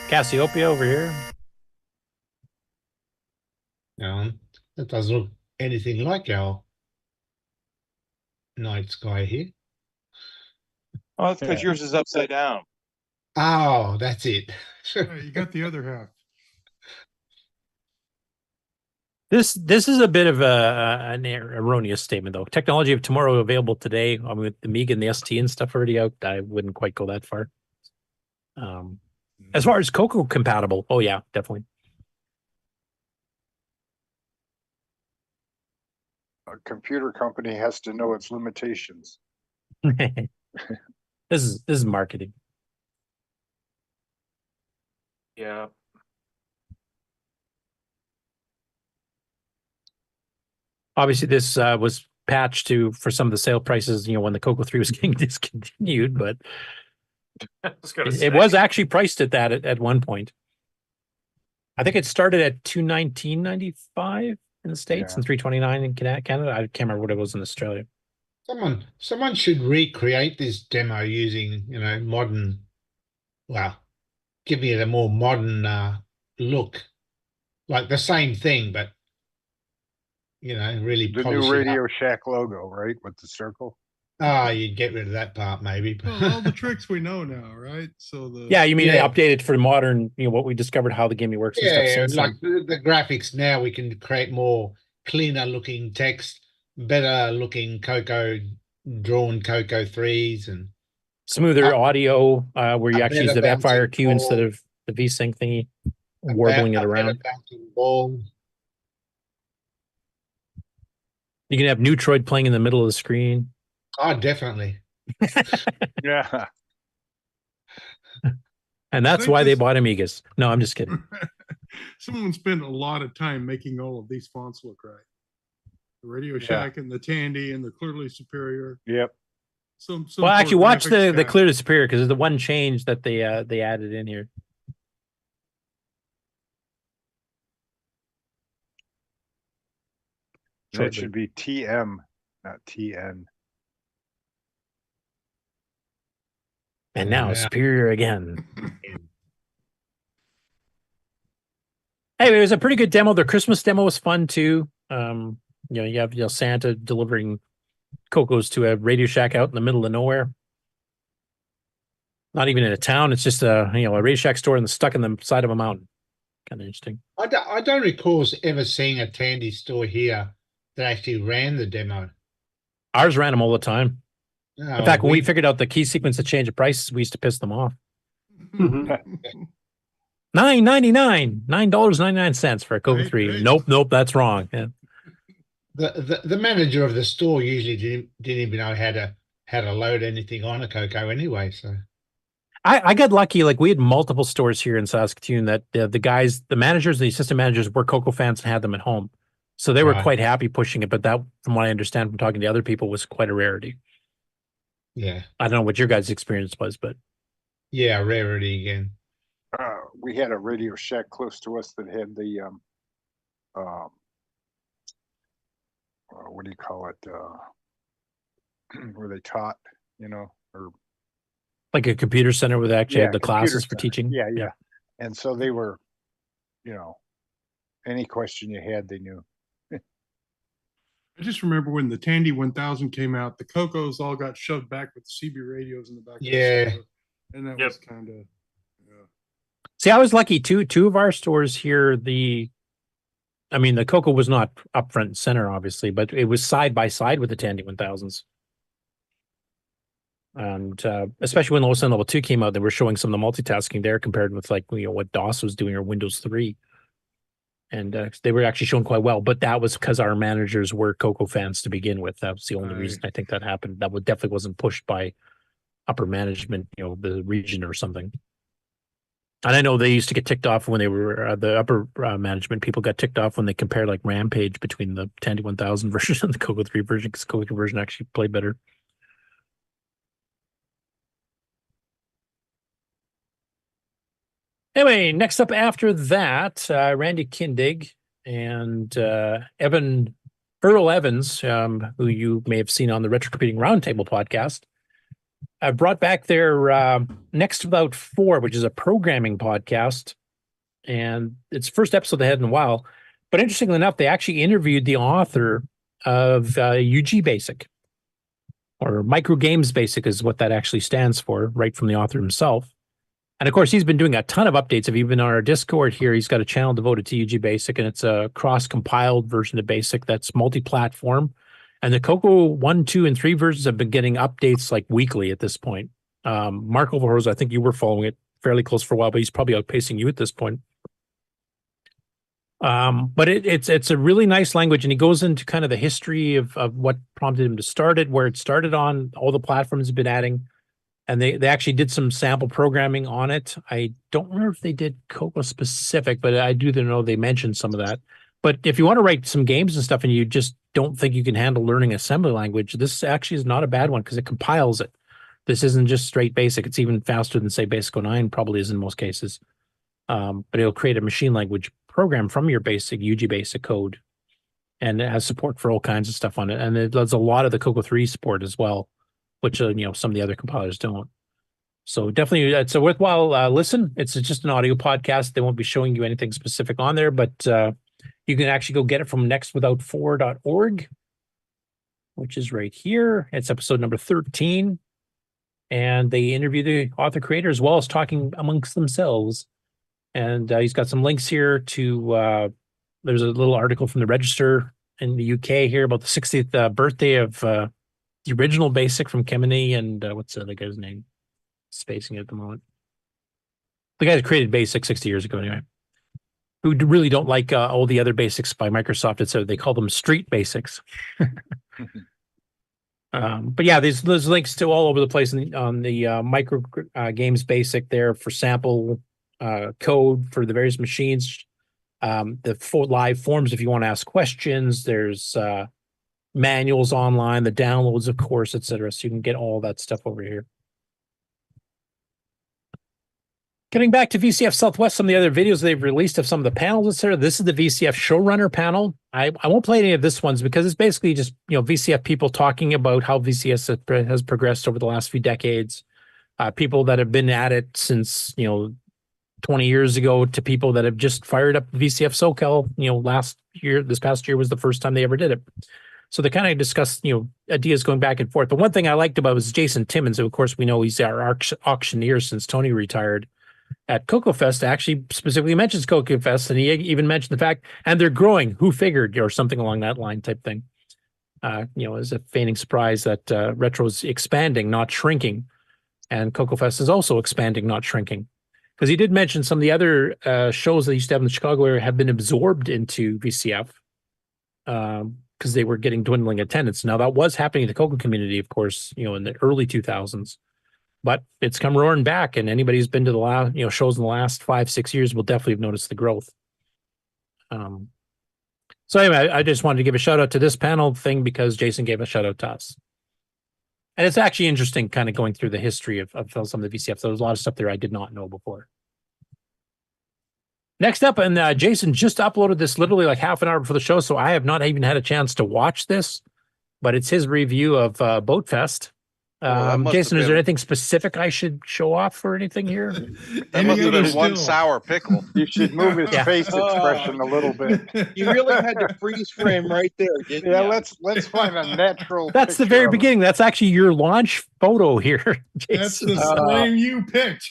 Speaker 10: Cassiopeia over here.
Speaker 18: No, that doesn't look anything like our night sky here.
Speaker 2: Oh, that's because yours is upside down.
Speaker 18: Oh, that's it.
Speaker 13: Hey, you got the other half.
Speaker 10: This is a bit of an erroneous statement, though. Technology of tomorrow available today. I mean, with the Amiga and the ST and stuff already out, I wouldn't quite go that far. As far as CoCo compatible, oh yeah, definitely.
Speaker 8: A computer company has to know its limitations.
Speaker 10: This is marketing.
Speaker 11: Yeah.
Speaker 10: Obviously, this was patched for some of the sale prices, when the CoCo 3 was getting discontinued, but it was actually priced at that at one point. I think it started at $219.95 in the States and $329 in Canada. I can't remember what it was in Australia.
Speaker 18: Someone should recreate this demo using, modern, giving it a more modern look, like the same thing, but really
Speaker 8: the
Speaker 18: polish
Speaker 8: new
Speaker 18: it
Speaker 8: Radio
Speaker 18: up.
Speaker 8: Shack logo, right, with the circle.
Speaker 18: You'd get rid of that part, maybe.
Speaker 13: Well, all the tricks we know now, right? So
Speaker 10: Yeah, you mean they updated for modern, what we discovered how the gaming works and stuff since
Speaker 18: like
Speaker 10: then.
Speaker 18: the graphics now, we can create more cleaner looking text, better looking drawn CoCo 3s, and
Speaker 10: smoother audio, where you
Speaker 18: a
Speaker 10: actually use the
Speaker 18: better
Speaker 10: Vatfire
Speaker 18: bouncing
Speaker 10: cue
Speaker 18: ball.
Speaker 10: instead of the V-Sync thingy, warbling it around.
Speaker 18: Ball.
Speaker 10: You can have Neutroid playing in the middle of the screen.
Speaker 18: Oh, definitely.
Speaker 8: Yeah.
Speaker 10: And that's why they bought Amigas. No, I'm just kidding.
Speaker 13: Someone spent a lot of time making all of these fonts look right. The Radio Shack and the Tandy and the Clearly Superior.
Speaker 8: Yep.
Speaker 10: Well, actually, watch the
Speaker 13: guy.
Speaker 10: Clear to Superior, because it's the one change that they added in here.
Speaker 8: It should be TM, not TN.
Speaker 10: And now Superior again. Hey, it was a pretty good demo. Their Christmas demo was fun too. You have Santa delivering CoCos to a Radio Shack out in the middle of nowhere. Not even in a town. It's just a Radio Shack store stuck in the side of a mountain. Kind of interesting.
Speaker 18: I don't recall ever seeing a Tandy store here that actually ran the demo.
Speaker 10: Ours ran them all the time.
Speaker 18: No,
Speaker 10: In fact, when we figured out the key sequence to change the prices, we used to piss them off. $9.99 for a CoCo 3. Nope, that's wrong. Yeah.
Speaker 18: The manager of the store usually didn't even know how to load anything on a CoCo anyway. So
Speaker 10: I got lucky. Like, we had multiple stores here in Saskatoon that the managers, the assistant managers were CoCo fans and had them at home. So they were quite happy pushing it. But that, from what I understand from talking to other people, was quite a rarity.
Speaker 18: Yeah.
Speaker 10: I don't know what your guys' experience was, but
Speaker 18: yeah, rarity again.
Speaker 8: We had a Radio Shack close to us that had the what do you call it? Where they taught, or
Speaker 10: like a computer center where they actually had the
Speaker 8: computer
Speaker 10: classes for
Speaker 8: center.
Speaker 10: teaching.
Speaker 8: Yeah. And so they were, any question you had, they knew.
Speaker 13: I just remember when the Tandy 1000 came out, the CoCos all got shoved back with the CB radios in the back.
Speaker 18: Yeah.
Speaker 13: Of the store, and that was kind of.
Speaker 10: See, I was lucky too. Two of our stores here, the CoCo was not up front and center, obviously, but it was side by side with the Tandy 1000s. And especially when OSN Level 2 came out, they were showing some of the multitasking there compared with what DOS was doing or Windows 3. And they were actually shown quite well, but that was because our managers were CoCo fans to begin with. That was the only reason I think that happened. That definitely wasn't pushed by upper management, the region or something. And I know they used to get ticked off when they were the upper management people got ticked off when they compared like Rampage between the Tandy 1000 version and the CoCo 3 version, because CoCo version actually played better. Anyway, next up after that, Randy Kindig and Earl Evans, who you may have seen on the Retro Computing Roundtable podcast, brought back their Next Without 4, which is a programming podcast. And it's the first episode they had in a while. But interestingly enough, they actually interviewed the author of UG Basic, or Micro Games Basic is what that actually stands for, right from the author himself. And of course, he's been doing a ton of updates. If you've been on our Discord here, he's got a channel devoted to UG Basic, and it's a cross-compiled version of Basic that's multi-platform. And the CoCo 1, 2, and 3 versions have been getting updates like weekly at this point. Mark Overhorse, I think you were following it fairly close for a while, but he's probably outpacing you at this point. But it's a really nice language, and he goes into kind of the history of what prompted him to start it, where it started on, all the platforms have been adding. And they actually did some sample programming on it. I don't remember if they did CoCo specific, but I do know they mentioned some of that. But if you want to write some games and stuff and you just don't think you can handle learning assembly language, this actually is not a bad one because it compiles it. This isn't just straight BASIC. It's even faster than, say, BASIC 09 probably is in most cases. But it'll create a machine language program from your basic UG basic code. And it has support for all kinds of stuff on it. And it does a lot of the CoCo 3 support as well, which, some of the other compilers don't. So definitely, it's a worthwhile listen. It's just an audio podcast. They won't be showing you anything specific on there, but you can actually go get it from nextwithout4.org, which is right here. It's episode number 13. And they interview the author creator as well as talking amongst themselves. And he's got some links here to, there's a little article from the Register in the UK here about the 60th birthday of the original BASIC from Kemeny and what's the other guy's name? Spacing it at the moment. The guy who created BASIC 60 years ago anyway. Who really don't like all the other BASICs by Microsoft. So they call them street BASICs. But yeah, there's links to all over the place on the micro games BASIC there for sample code for the various machines. The live forums if you want to ask questions. There's manuals online, the downloads, of course, etc. So you can get all that stuff over here. Getting back to VCF Southwest, some of the other videos they've released of some of the panels, etc. This is the VCF Showrunner Panel. I won't play any of this ones because it's basically just VCF people talking about how VCS has progressed over the last few decades. People that have been at it since 20 years ago to people that have just fired up VCF SoCal. Last year, this past year was the first time they ever did it. So they kind of discussed ideas going back and forth. But one thing I liked about was Jason Timmons, who of course we know he's our auctioneer since Tony retired. At CoCoFest actually specifically mentions CoCoFest, and he even mentioned the fact, and they're growing, who figured, or something along that line type thing. As a feigning surprise that Retro is expanding, not shrinking. And CoCoFest is also expanding, not shrinking. Because he did mention some of the other shows that he used to have in the Chicago area have been absorbed into VCF because they were getting dwindling attendance. Now, that was happening in the CoCo community, of course, in the early 2000s. But it's come roaring back, and anybody who's been to the last, shows in the last 5-6 years will definitely have noticed the growth. So anyway, I just wanted to give a shout out to this panel thing because Jason gave a shout out to us, and it's actually interesting, kind of going through the history of some of the VCF. There was a lot of stuff there I did not know before. Next up, and Jason just uploaded this literally like half an hour before the show, so I have not even had a chance to watch this, but it's his review of Boatfest. Jason, is there anything specific I should show off or anything here?
Speaker 8: That must have been one sour pickle. You should move his face expression a little bit.
Speaker 9: You really had to freeze frame right there, didn't you?
Speaker 8: Let's find a natural.
Speaker 10: That's the very beginning. That's actually your launch photo here, Jason.
Speaker 13: That's the frame you picked.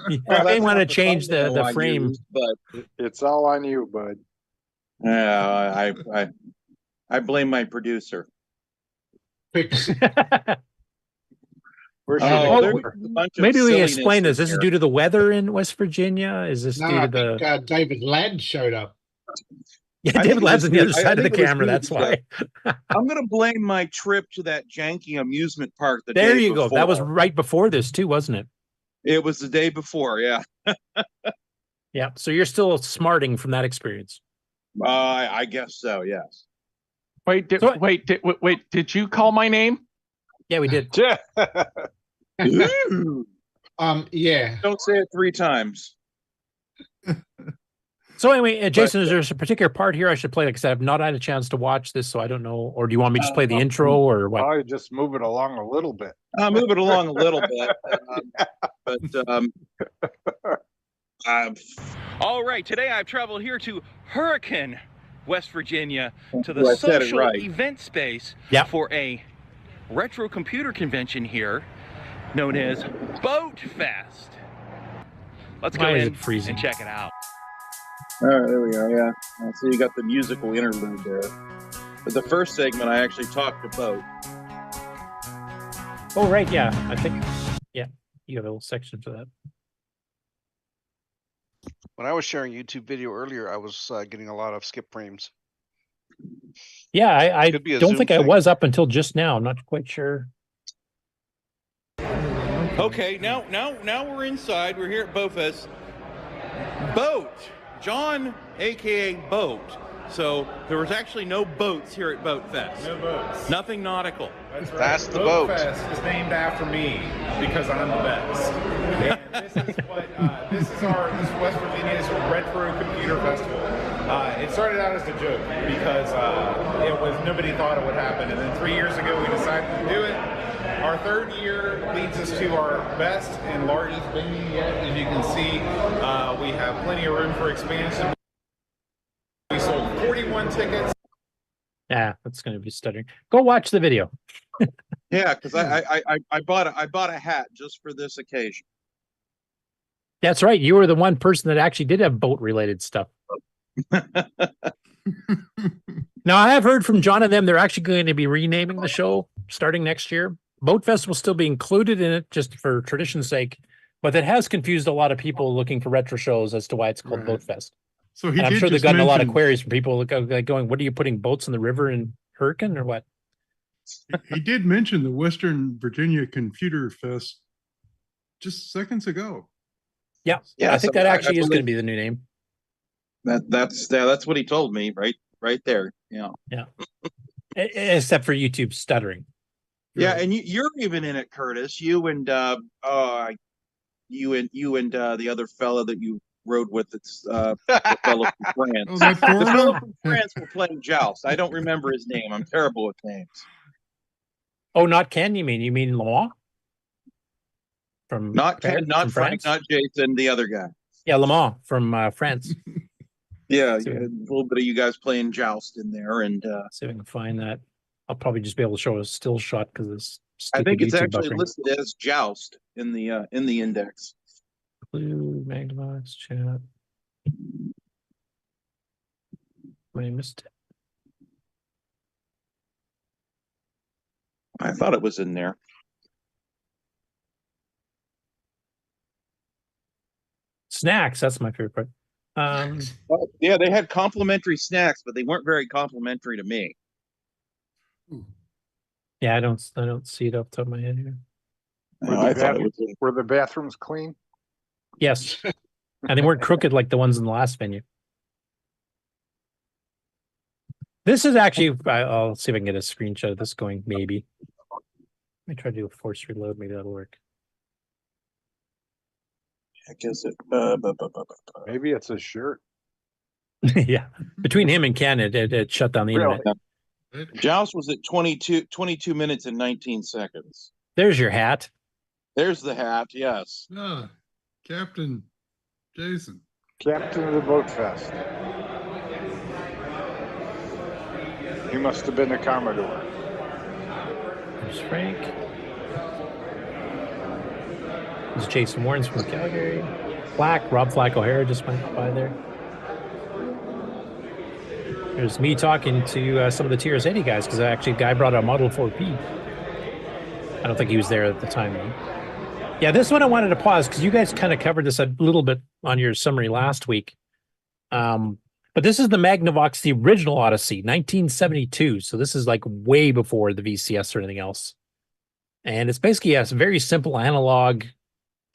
Speaker 10: You may want to change the frame,
Speaker 9: but
Speaker 8: it's all on you, bud.
Speaker 9: Yeah, I blame my producer.
Speaker 10: Maybe we can explain this. This is due to the weather in West Virginia. Is this due to the?
Speaker 18: I think, David Ladd showed up.
Speaker 10: Yeah, David Ladd's on the other side of the camera. That's why.
Speaker 9: I'm going to blame my trip to that janky amusement park.
Speaker 10: There you go. That was right before this too, wasn't it?
Speaker 9: It was the day before. Yeah.
Speaker 10: Yeah. So you're still smarting from that experience.
Speaker 9: I guess so. Yes.
Speaker 15: Wait, did you call my name?
Speaker 10: Yeah, we did.
Speaker 18: Yeah.
Speaker 9: Don't say it 3 times.
Speaker 10: So anyway, Jason, is there a particular part here I should play? Like I said, I've not had a chance to watch this, so I don't know. Or do you want me to just play the intro or what?
Speaker 8: I'll just move it along a little bit.
Speaker 9: I'll move it along a little bit.
Speaker 16: All right, today I've traveled here to Hurricane, West Virginia, to the social event space for a retro computer convention here known as Boat Fest. Let's go in and check it out.
Speaker 9: All right, there we go. Yeah. So you got the musical interlude there. But the first segment, I actually talked about.
Speaker 10: Oh, right. Yeah. I think, you have a little section for that.
Speaker 5: When I was sharing YouTube video earlier, I was getting a lot of skip frames.
Speaker 10: Yeah, I don't think I was up until just now. I'm not quite sure.
Speaker 16: Okay, now we're inside. We're here at BoatFest. Boat. John, a.k.a. Boat, So there was actually no boats here at Boat Fest.
Speaker 12: No boats.
Speaker 16: Nothing nautical.
Speaker 12: That's right.
Speaker 15: That's the boat.
Speaker 12: Fest is named after me because I'm the best. And this is what this is West Virginia's retro computer festival. It started out as a joke because nobody thought it would happen, and then 3 years ago we decided to do it. Our third year leads us to our best and largest venue yet. As you can see, we have plenty of room for expansion. We sold 41 tickets.
Speaker 10: Yeah, that's going to be stuttering. Go watch the video.
Speaker 9: Yeah, because I bought a hat just for this occasion.
Speaker 10: That's right. You were the one person that actually did have boat related stuff. Now, I have heard from John and them, they're actually going to be renaming the show starting next year. Boat Fest will still be included in it just for tradition's sake, but it has confused a lot of people looking for retro shows as to why it's called Boat Fest.
Speaker 13: So
Speaker 10: and I'm sure they've gotten a lot of queries from people like going, what are you putting boats in the river in Hurricane or what?
Speaker 13: He did mention the Western Virginia Computer Fest just seconds ago.
Speaker 10: Yeah, I think that actually is going to be the new name.
Speaker 9: That's what he told me right there. Yeah.
Speaker 10: Except for YouTube stuttering.
Speaker 9: Yeah, and you're even in it, Curtis. You and the other fellow that you rode with. It's the fellow from France.
Speaker 13: Oh, that
Speaker 9: the fellow from France were playing joust. I don't remember his name. I'm terrible with names.
Speaker 10: Oh, not Ken. You mean Lamont? From
Speaker 9: not Ken, not
Speaker 10: from
Speaker 9: Frank,
Speaker 10: France?
Speaker 9: not Jason, the other guy.
Speaker 10: Yeah, Lamont from France.
Speaker 9: Yeah, a little bit of you guys playing joust in there, and
Speaker 10: see if I can find that. I'll probably just be able to show a still shot because it's.
Speaker 9: I think it's
Speaker 10: YouTube
Speaker 9: actually
Speaker 10: buffering.
Speaker 9: listed as joust in the index.
Speaker 10: Blue Magnavox chat. I missed it.
Speaker 9: I thought it was in there.
Speaker 10: Snacks, that's my favorite part.
Speaker 9: Yeah, they had complimentary snacks, but they weren't very complimentary to me.
Speaker 10: Yeah, I don't see it off the top of my head here.
Speaker 8: Were the bathrooms clean?
Speaker 10: Yes. And they weren't crooked like the ones in the last venue. This is actually, I'll see if I can get a screenshot of this going, maybe. Let me try to do a force reload, maybe that'll work.
Speaker 9: I guess it.
Speaker 8: Maybe it's a shirt.
Speaker 10: Yeah. Between him and Ken, it shut down the internet.
Speaker 9: Joust was at 22 minutes and 19 seconds.
Speaker 10: There's your hat.
Speaker 9: There's the hat, yes.
Speaker 13: Ah, Captain Jason.
Speaker 8: Captain of the Boat Fest. He must have been a Commodore.
Speaker 10: There's Frank. There's Jason Warrens from Calgary. Rob Flack O'Hara just went by there. There's me talking to some of the TRS-80 guys because actually a guy brought a Model 4P. I don't think he was there at the time though. Yeah, this one I wanted to pause because you guys kind of covered this a little bit on your summary last week. But this is the Magnavox, the original Odyssey, 1972. So this is like way before the VCS or anything else. And it's basically a very simple analog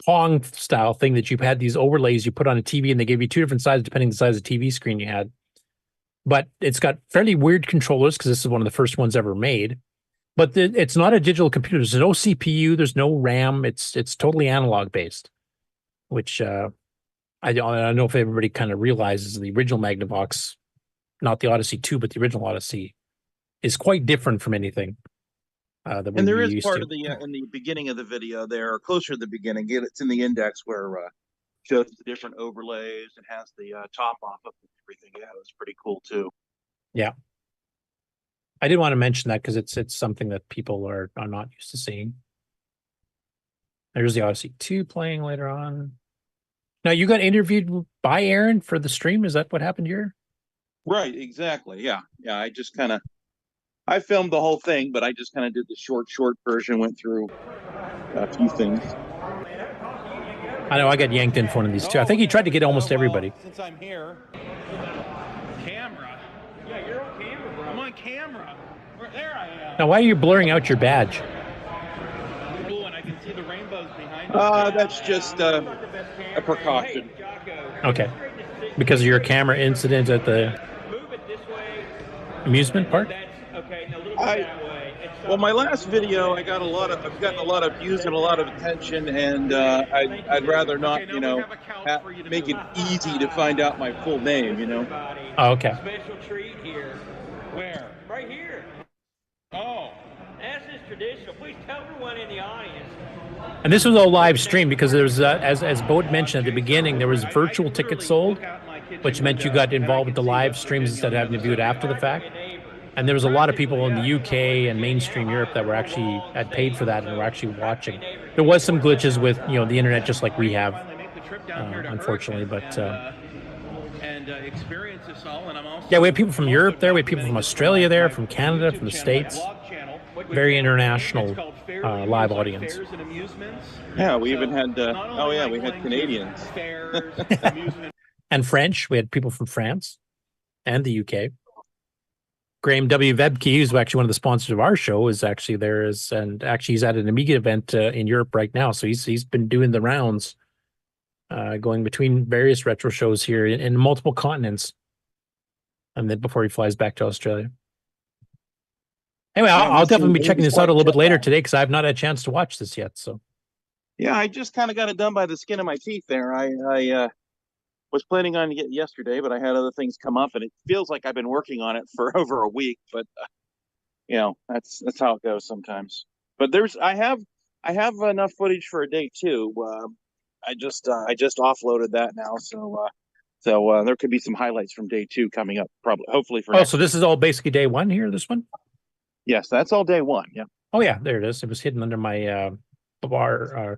Speaker 10: Pong style thing that you've had these overlays you put on a TV and they give you two different sizes depending on the size of the TV screen you had. But it's got fairly weird controllers because this is one of the first ones ever made. But it's not a digital computer. There's no CPU. There's no RAM. It's totally analog based, which I don't know if everybody kind of realizes the original Magnavox, not the Odyssey 2, but the original Odyssey, is quite different from anything. That
Speaker 9: And there
Speaker 10: we're
Speaker 9: is
Speaker 10: used
Speaker 9: part
Speaker 10: to.
Speaker 9: of the in the beginning of the video there, or closer to the beginning. It's in the index where shows the different overlays and has the top off of everything. Yeah, it was pretty cool too.
Speaker 10: Yeah. I did want to mention that because it's something that people are not used to seeing. There's the Odyssey 2 playing later on. Now, you got interviewed by Aaron for the stream. Is that what happened here?
Speaker 9: Right, exactly. Yeah. I just I filmed the whole thing, but I just kind of did the short version, went through a few things.
Speaker 10: I know I got yanked in for one of these too. I think he tried to get almost everybody.
Speaker 16: Since I'm here, camera. Yeah, you're on camera, bro. I'm on camera. There I am.
Speaker 10: Now, why are you blurring out your badge?
Speaker 16: Cool, and I can see the rainbows behind
Speaker 9: That's just a precaution.
Speaker 10: Okay. Because of your camera incident at the... amusement park?
Speaker 9: Well, my last video, I've gotten a lot of views and a lot of attention, and I'd rather not, make it easy to find out my full name,
Speaker 10: Oh, okay.
Speaker 16: Special treat here. Where? Right here. Oh, that's just traditional. Please tell everyone in the audience.
Speaker 10: And this was all live stream because there was, as Bode mentioned at the beginning, there was virtual tickets sold, which meant you got involved with the live streams instead of having to view it after the fact. And there was a lot of people in the UK and mainstream Europe that were actually had paid for that and were actually watching. There was some glitches with the internet, just like we have, unfortunately. But
Speaker 16: experience this all, and I'm also
Speaker 10: yeah, we had people from Europe there, we had people from Australia there, from Canada, from the States. Very international live audience.
Speaker 9: Yeah, we even had. We had Canadians.
Speaker 10: And French. We had people from France and the UK. Graham W. Vebke, who's actually one of the sponsors of our show, is actually there. And actually, he's at an Amiga event in Europe right now. So he's been doing the rounds, going between various retro shows here in multiple continents. And then before he flies back to Australia. Anyway, I'll definitely be checking this out a little bit later today because I've not had a chance to watch this yet. So,
Speaker 9: yeah, I just kind of got it done by the skin of my teeth there. I was planning on it yesterday, but I had other things come up, and it feels like I've been working on it for over a week. But that's how it goes sometimes. But I have enough footage for a day two. I just offloaded that now, so there could be some highlights from day two coming up, hopefully for.
Speaker 10: So this is all basically day one here. This one.
Speaker 9: Yes, that's all day one. Yeah.
Speaker 10: Oh yeah, there it is. It was hidden under my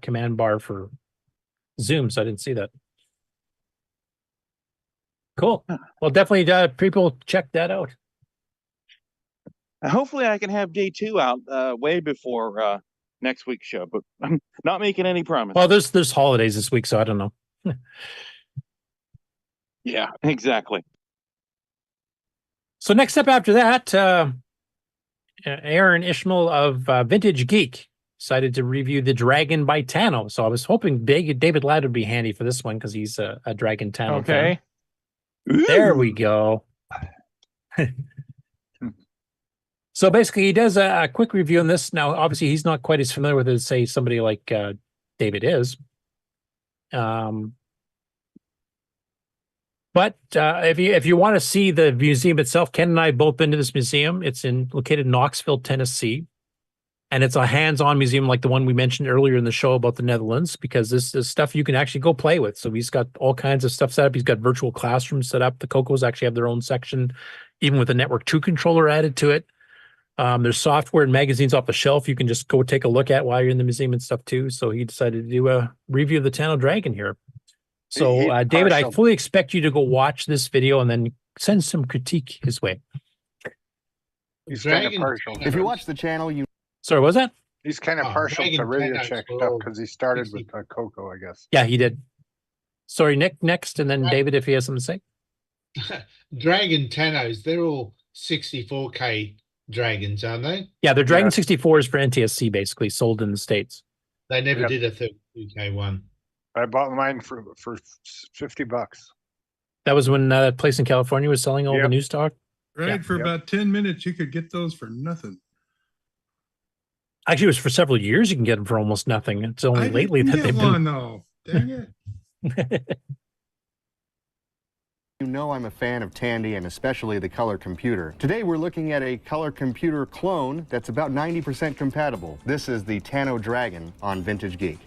Speaker 10: command bar for Zoom, so I didn't see that. Cool. Well, definitely, people check that out.
Speaker 9: Hopefully, I can have day two out way before next week's show, but I'm not making any promises.
Speaker 10: Well, there's holidays this week, so I don't know.
Speaker 9: Yeah, exactly.
Speaker 10: So next up after that. Aaron Ishmael of Vintage Geek decided to review the Dragon by Tano. So I was hoping David Ladd would be handy for this one because he's a Dragon Tano fan. There we go. So basically, he does a quick review on this. Now, obviously, he's not quite as familiar with it as, say, somebody like David is. But if you want to see the museum itself, Ken and I have both been to this museum. It's located in Knoxville, Tennessee. And it's a hands-on museum like the one we mentioned earlier in the show about the Netherlands, because this is stuff you can actually go play with. So he's got all kinds of stuff set up. He's got virtual classrooms set up. The CoCos actually have their own section, even with a Network 2 controller added to it. There's software and magazines off the shelf you can just go take a look at while you're in the museum and stuff too. So he decided to do a review of the Tano Dragon here. So, David, I fully expect you to go watch this video and then send some critique his way.
Speaker 8: He's kind of partial.
Speaker 3: If you watch the channel, you.
Speaker 10: Sorry, what was that?
Speaker 8: He's kind of partial to Radio Shack stuff because he started with CoCo, I guess.
Speaker 10: Yeah, he did. Sorry, Nick, next, and then David, if he has something to say.
Speaker 18: Dragon Tanos, they're all 64K dragons, aren't they?
Speaker 10: Yeah, they're Dragon 64s for NTSC, basically, sold in the States.
Speaker 18: They never did a 32K one.
Speaker 8: I bought mine for $50.
Speaker 10: That was when that place in California was selling all the new stock?
Speaker 13: Right, for about 10 minutes, you could get those for nothing.
Speaker 10: Actually, it was for several years you can get them for almost nothing. It's only lately that they've been...
Speaker 13: No, dang it.
Speaker 3: You know I'm a fan of Tandy and especially the color computer. Today we're looking at a color computer clone that's about 90% compatible. This is the Tano Dragon on Vintage Geek.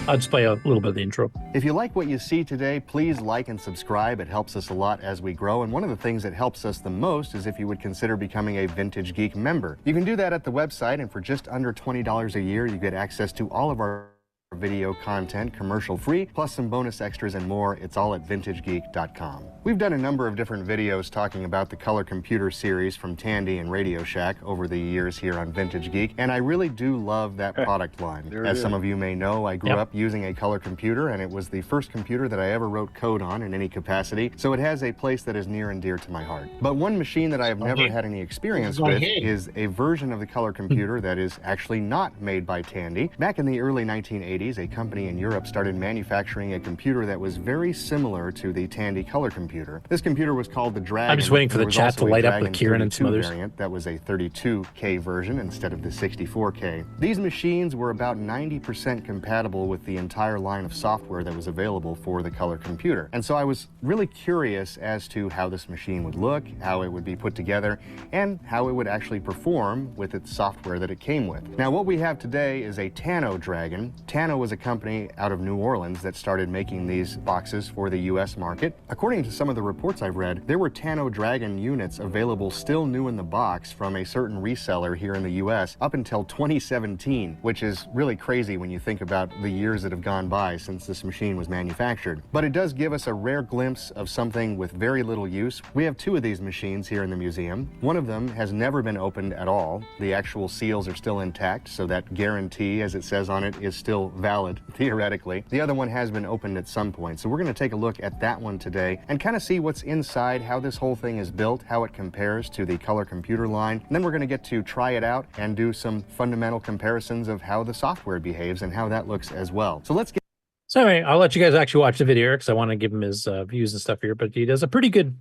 Speaker 10: I'll just play a little bit of the intro.
Speaker 3: If you like what you see today, please like and subscribe. It helps us a lot as we grow. And one of the things that helps us the most is if you would consider becoming a Vintage Geek member. You can do that at the website, and for just under $20 a year, you get access to all of our video content, commercial free, plus some bonus extras and more. It's all at vintagegeek.com. We've done a number of different videos talking about the color computer series from Tandy and Radio Shack over the years here on Vintage Geek, and I really do love that product line. As some of you may know, I grew up using a color computer, and it was the first computer that I ever wrote code on in any capacity, so it has a place that is near and dear to my heart. But one machine that I have never had any experience with is a version of the color computer that is actually not made by Tandy. Back in the early 1980s, 80s, a company in Europe started manufacturing a computer that was very similar to the Tandy color computer. This computer was called the Dragon.
Speaker 10: I'm just waiting for the chat to light up with Kieran and some others.
Speaker 3: Variant that was a 32K version instead of the 64K. These machines were about 90% compatible with the entire line of software that was available for the color computer. And so I was really curious as to how this machine would look, how it would be put together, and how it would actually perform with its software that it came with. Now, what we have today is a Tano Dragon. Tano was a company out of New Orleans that started making these boxes for the US market. According to some of the reports I've read, there were Tano Dragon units available still new in the box from a certain reseller here in the US up until 2017, which is really crazy when you think about the years that have gone by since this machine was manufactured. But it does give us a rare glimpse of something with very little use. We have two of these machines here in the museum. One of them has never been opened at all. The actual seals are still intact, so that guarantee, as it says on it, is still valid, theoretically. The other one has been opened at some point, so we're going to take a look at that one today and kind of see what's inside, how this whole thing is built, how it compares to the color computer line. And then we're going to get to try it out and do some fundamental comparisons of how the software behaves and how that looks as well. So let's get...
Speaker 10: So anyway, I'll let you guys actually watch the video because I want to give him his views and stuff here, but he does a pretty good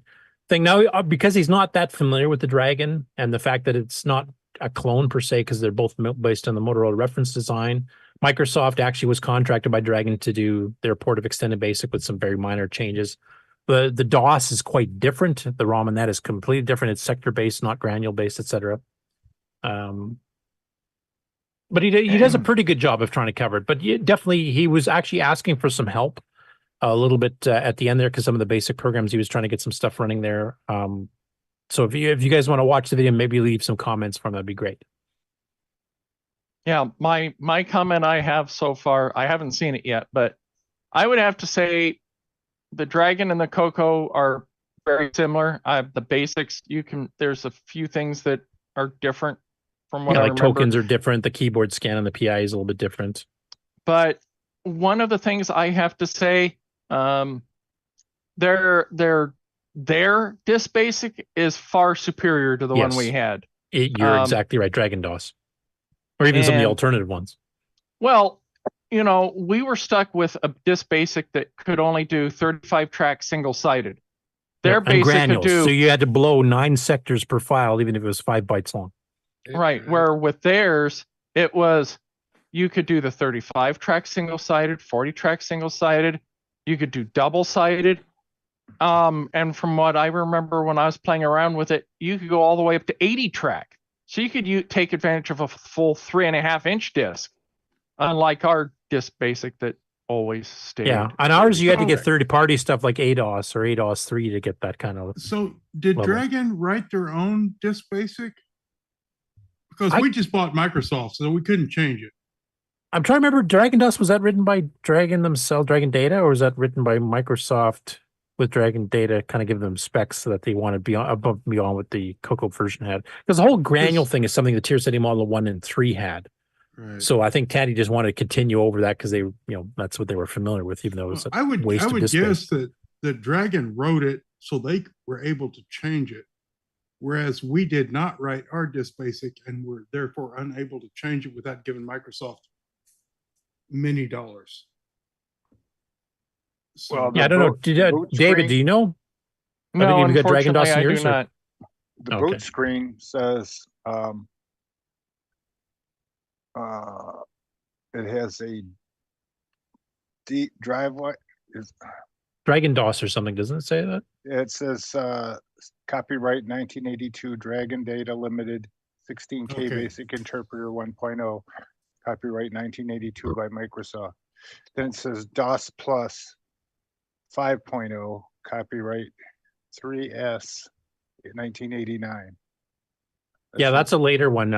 Speaker 10: thing. Now, because he's not that familiar with the Dragon and the fact that it's not a clone per se, because they're both based on the Motorola reference design, Microsoft actually was contracted by Dragon to do their port of Extended Basic with some very minor changes. The DOS is quite different. The ROM in that is completely different. It's sector-based, not granule-based, etc. But he does a pretty good job of trying to cover it. But definitely, he was actually asking for some help a little bit at the end there because some of the basic programs, he was trying to get some stuff running there. So if you guys want to watch the video, maybe leave some comments from that'd be great.
Speaker 15: Yeah, my comment I have so far, I haven't seen it yet, but I would have to say the Dragon and the CoCo are very similar. The basics, there's a few things that are different from what I remember.
Speaker 10: Tokens are different. The keyboard scan on the PI is a little bit different.
Speaker 15: But one of the things I have to say, their disk basic is far superior to the one we had.
Speaker 10: You're exactly right. Dragon DOS, or even some of the alternative ones.
Speaker 15: Well, we were stuck with a disk basic that could only do 35 tracks single sided. Their basic
Speaker 10: granules,
Speaker 15: could do,
Speaker 10: so you had to blow 9 sectors per file, even if it was 5 bytes long.
Speaker 15: Right. Where with theirs, it was you could do the 35 track single sided, 40 track single sided. You could do double sided. And from what I remember when I was playing around with it, you could go all the way up to 80 track. So you could take advantage of a full 3.5-inch disc, unlike our disk basic that always stayed.
Speaker 10: Yeah, on ours you had to get third-party stuff like ADOS or ADOS 3 to get that kind of.
Speaker 13: So did
Speaker 10: level.
Speaker 13: Dragon write their own disk basic? Because we just bought Microsoft, so we couldn't change it.
Speaker 10: I'm trying to remember, Dragon DOS, was that written by Dragon themselves, Dragon Data, or was that written by Microsoft with Dragon Data, kind of give them specs so that they want to be above and beyond what the CoCo version had? Because the whole granule thing is something the Tier City Model 1 and 3 had.
Speaker 13: Right.
Speaker 10: So I think Tandy just wanted to continue over that because they, that's what they were familiar with, even though it was
Speaker 13: I would guess that Dragon wrote it so they were able to change it, whereas we did not write our disk basic and were therefore unable to change it without giving Microsoft many dollars. So,
Speaker 8: Well,
Speaker 10: I don't know. David, do you know?
Speaker 15: No,
Speaker 10: you got Dragon DOS in
Speaker 15: I
Speaker 10: yours,
Speaker 15: do not.
Speaker 8: The boot screen says it has a deep driveway.
Speaker 10: Dragon DOS or something, doesn't it say that?
Speaker 8: It says copyright 1982 Dragon Data Limited 16K Basic Interpreter 1.0, copyright 1982 by Microsoft. Then it says DOS Plus 5.0, copyright 3S 1989.
Speaker 10: That's a later one.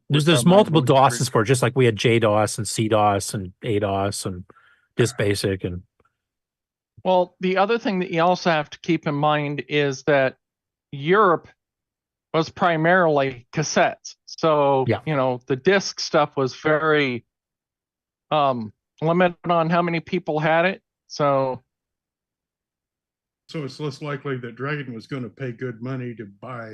Speaker 10: There's multiple DOSes for it, just like we had JDOS and CDOS and ADOS and Disk Basic. And
Speaker 15: well, the other thing that you also have to keep in mind is that Europe was primarily cassettes. So, the disk stuff was very limited on how many people had it. So
Speaker 13: it's less likely that Dragon was going to pay good money to buy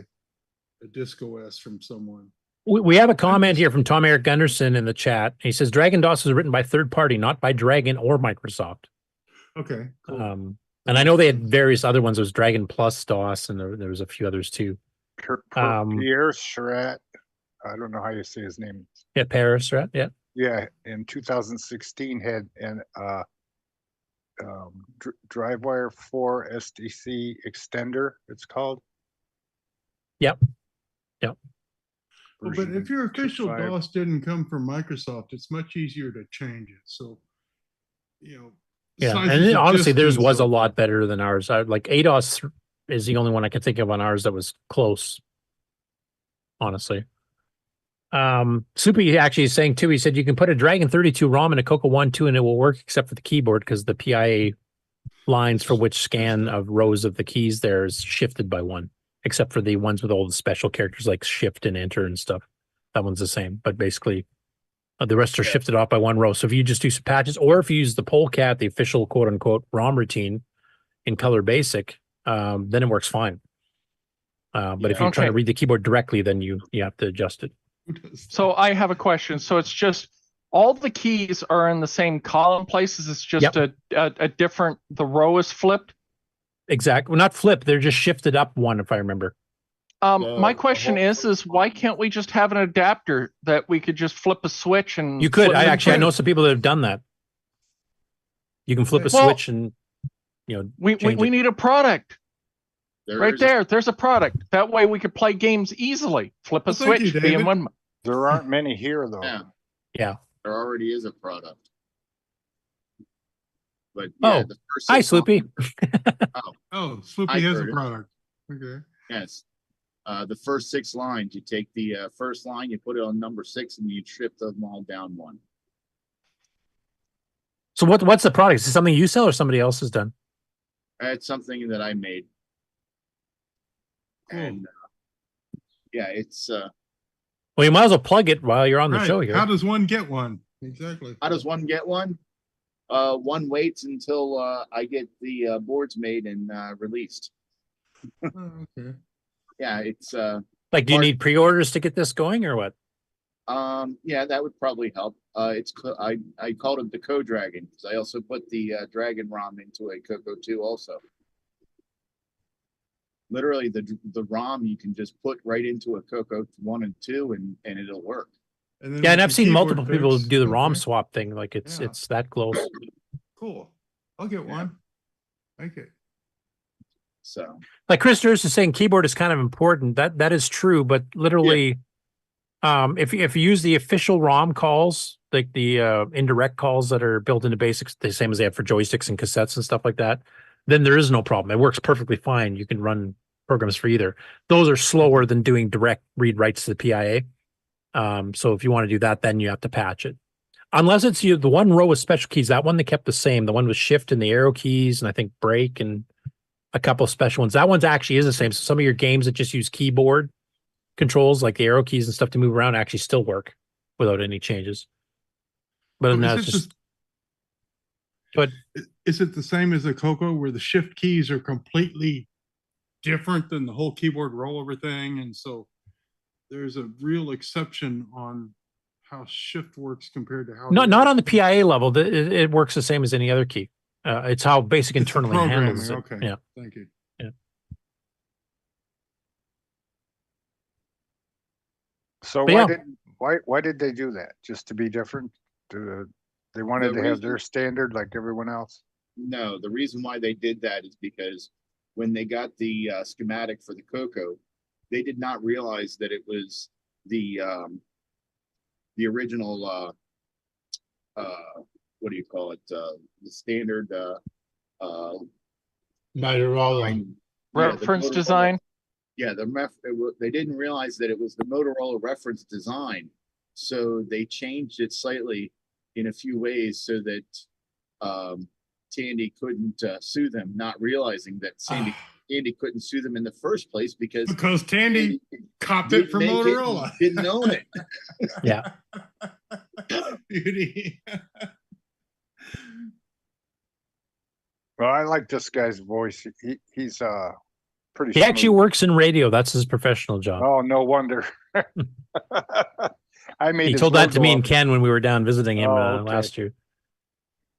Speaker 13: a disk OS from someone.
Speaker 10: We have a comment here from Tom Eric Gunderson in the chat. He says Dragon DOS was written by third party, not by Dragon or Microsoft.
Speaker 13: Okay. Cool.
Speaker 10: And I know they had various other ones. There was Dragon Plus DOS, and there was a few others too.
Speaker 8: Pierre Charette. I don't know how you say his name.
Speaker 10: Yeah, Paris, right? Yeah.
Speaker 8: Yeah, in 2016 had an DriveWire 4 SDC extender. It's called.
Speaker 10: Yep.
Speaker 13: Well, but if your official DOS didn't come from Microsoft, it's much easier to change it. So,
Speaker 10: Yeah, and then, honestly, theirs was a lot better than ours. Like ADOS is the only one I can think of on ours that was close. Honestly. Soupy actually is saying too, he said you can put a Dragon 32 ROM in a CoCo 1.2 and it will work except for the keyboard because the PIA lines for which scan of rows of the keys there is shifted by one, except for the ones with all the special characters like shift and enter and stuff. That one's the same, but basically the rest are shifted off by one row. So if you just do some patches, or if you use the Polecat, the official quote unquote ROM routine in color basic, then it works fine. But if you're trying to read the keyboard directly, then you have to adjust it.
Speaker 15: So I have a question. So it's just all the keys are in the same column places. It's just a different, the row is flipped.
Speaker 10: Exactly. Well, not flipped. They're just shifted up one, if I remember.
Speaker 15: My question is why can't we just have an adapter that we could just flip a switch and
Speaker 10: you could. I know some people that have done that. You can flip a switch and
Speaker 15: we need a product. There's a product. That way we could play games easily. Flip a switch, be in one.
Speaker 8: There aren't many here though.
Speaker 10: Yeah.
Speaker 21: There already is a product. But
Speaker 10: the first hi Sloopy.
Speaker 13: Sloopy has a product. Okay.
Speaker 21: Yes. The first 6 lines, you take the first line, you put it on number 6, and you strip them all down one.
Speaker 10: So what's the product? Is it something you sell or somebody else has done?
Speaker 21: It's something that I made. And it's
Speaker 10: well, you might as well plug it while you're on the show here.
Speaker 13: How does one get one? Exactly.
Speaker 21: How does one get one? One waits until I get the boards made and released.
Speaker 13: Okay.
Speaker 21: Yeah, it's
Speaker 10: like, do you need pre-orders to get this going or what?
Speaker 21: Yeah, that would probably help. I called it the Co-Dragon because I also put the Dragon ROM into a CoCo 2 also. Literally, the ROM you can just put right into a CoCo 1 and 2 and it'll work.
Speaker 13: And
Speaker 10: and I've seen multiple people do the ROM swap thing. Like it's that close.
Speaker 13: Cool. I'll get one. Okay.
Speaker 21: So,
Speaker 10: like Chris Durst is saying, keyboard is kind of important. That is true, but literally, if you use the official ROM calls, like the indirect calls that are built into basics, the same as they have for joysticks and cassettes and stuff like that, then there is no problem. It works perfectly fine. You can run programs for either. Those are slower than doing direct read writes to the PIA. So if you want to do that, then you have to patch it. Unless it's the one row with special keys, that one they kept the same. The one with shift and the arrow keys, and I think break and a couple of special ones. That one's actually is the same. So some of your games that just use keyboard controls, like the arrow keys and stuff to move around, actually still work without any changes. But it's just. But
Speaker 13: is it the same as a CoCo where the shift keys are completely different than the whole keyboard rollover thing, and so there's a real exception on how shift works compared to how
Speaker 10: not on the PIA level. It works the same as any other key. It's how basic internally handles it.
Speaker 13: Okay.
Speaker 10: Yeah.
Speaker 13: Thank you.
Speaker 10: Yeah.
Speaker 8: So why did they do that? Just to be different? They wanted to have their standard like everyone else?
Speaker 21: No, the reason why they did that is because when they got the schematic for the CoCo, they did not realize that it was the original what do you call it? The standard
Speaker 18: Motorola
Speaker 15: reference design.
Speaker 21: Yeah, they didn't realize that it was the Motorola reference design, so they changed it slightly in a few ways so that Tandy couldn't sue them, not realizing that Tandy couldn't sue them in the first place because
Speaker 13: Tandy copped it from Motorola.
Speaker 21: Didn't own it.
Speaker 10: Yeah.
Speaker 13: Beauty.
Speaker 8: Well, I like this guy's voice. He's pretty.
Speaker 10: He actually
Speaker 8: smooth.
Speaker 10: works in radio. That's his professional job.
Speaker 8: Oh, no wonder. I made.
Speaker 10: He
Speaker 8: his
Speaker 10: told that to me
Speaker 8: logo
Speaker 10: and
Speaker 8: up.
Speaker 10: Ken when we were down visiting him
Speaker 8: Oh, okay.
Speaker 10: last year.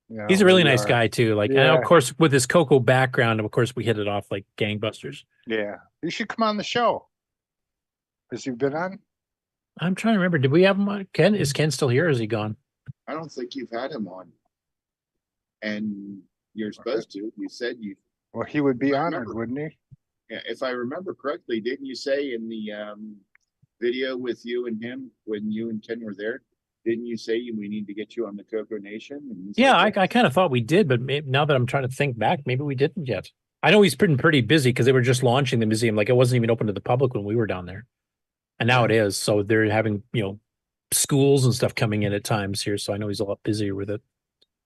Speaker 8: Yeah,
Speaker 10: He's a
Speaker 8: well,
Speaker 10: really
Speaker 8: you
Speaker 10: nice
Speaker 8: are.
Speaker 10: guy too. Like, and
Speaker 8: Yeah.
Speaker 10: of course, with his CoCo background, of course, we hit it off like gangbusters.
Speaker 8: Yeah, you should come on the show. Has he been on?
Speaker 10: I'm trying to remember. Did we have him on? Ken? Is Ken still here or is he gone?
Speaker 21: I don't think you've had him on. And you're supposed to. You said you.
Speaker 8: Well, he would be
Speaker 21: I
Speaker 8: honored,
Speaker 21: remember.
Speaker 8: wouldn't he?
Speaker 21: Yeah, if I remember correctly, didn't you say in the video with you and him when you and Ken were there? Didn't you say we need to get you on the CoCoNation? And he's
Speaker 10: Yeah,
Speaker 21: like,
Speaker 10: I kind of thought we did, but now that I'm trying to think back, maybe we didn't yet. I know he's pretty busy because they were just launching the museum. Like, it wasn't even open to the public when we were down there. And now it is. So they're having, schools and stuff coming in at times here. So I know he's a lot busier with it.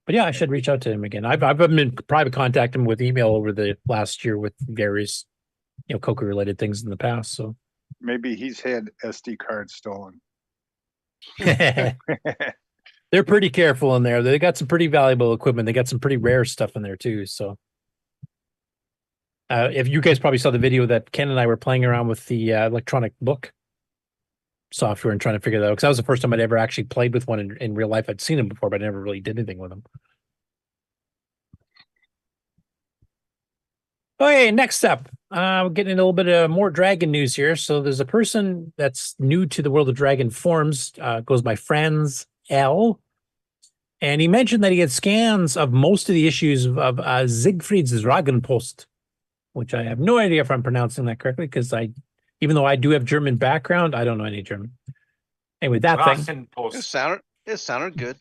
Speaker 10: But yeah, I should reach out to him again. I've been in private contact him with email over the last year with various, CoCo related things in the past. So
Speaker 8: Maybe he's had SD cards stolen.
Speaker 10: they're pretty careful in there. They got some pretty valuable equipment. They got some pretty rare stuff in there too. So if you guys probably saw the video that Ken and I were playing around with the electronic book software and trying to figure that out, because that was the first time I'd ever actually played with one in real life. I'd seen them before, but I never really did anything with them. Okay, next up, we're getting a little bit of more Dragon news here. So there's a person that's new to the world of Dragon forums, goes by Franz L. And he mentioned that he had scans of most of the issues of Siegfried's Dragonpost, which I have no idea if I'm pronouncing that correctly, because even though I do have German background, I don't know any German. Anyway, that thing.
Speaker 5: It sounded good.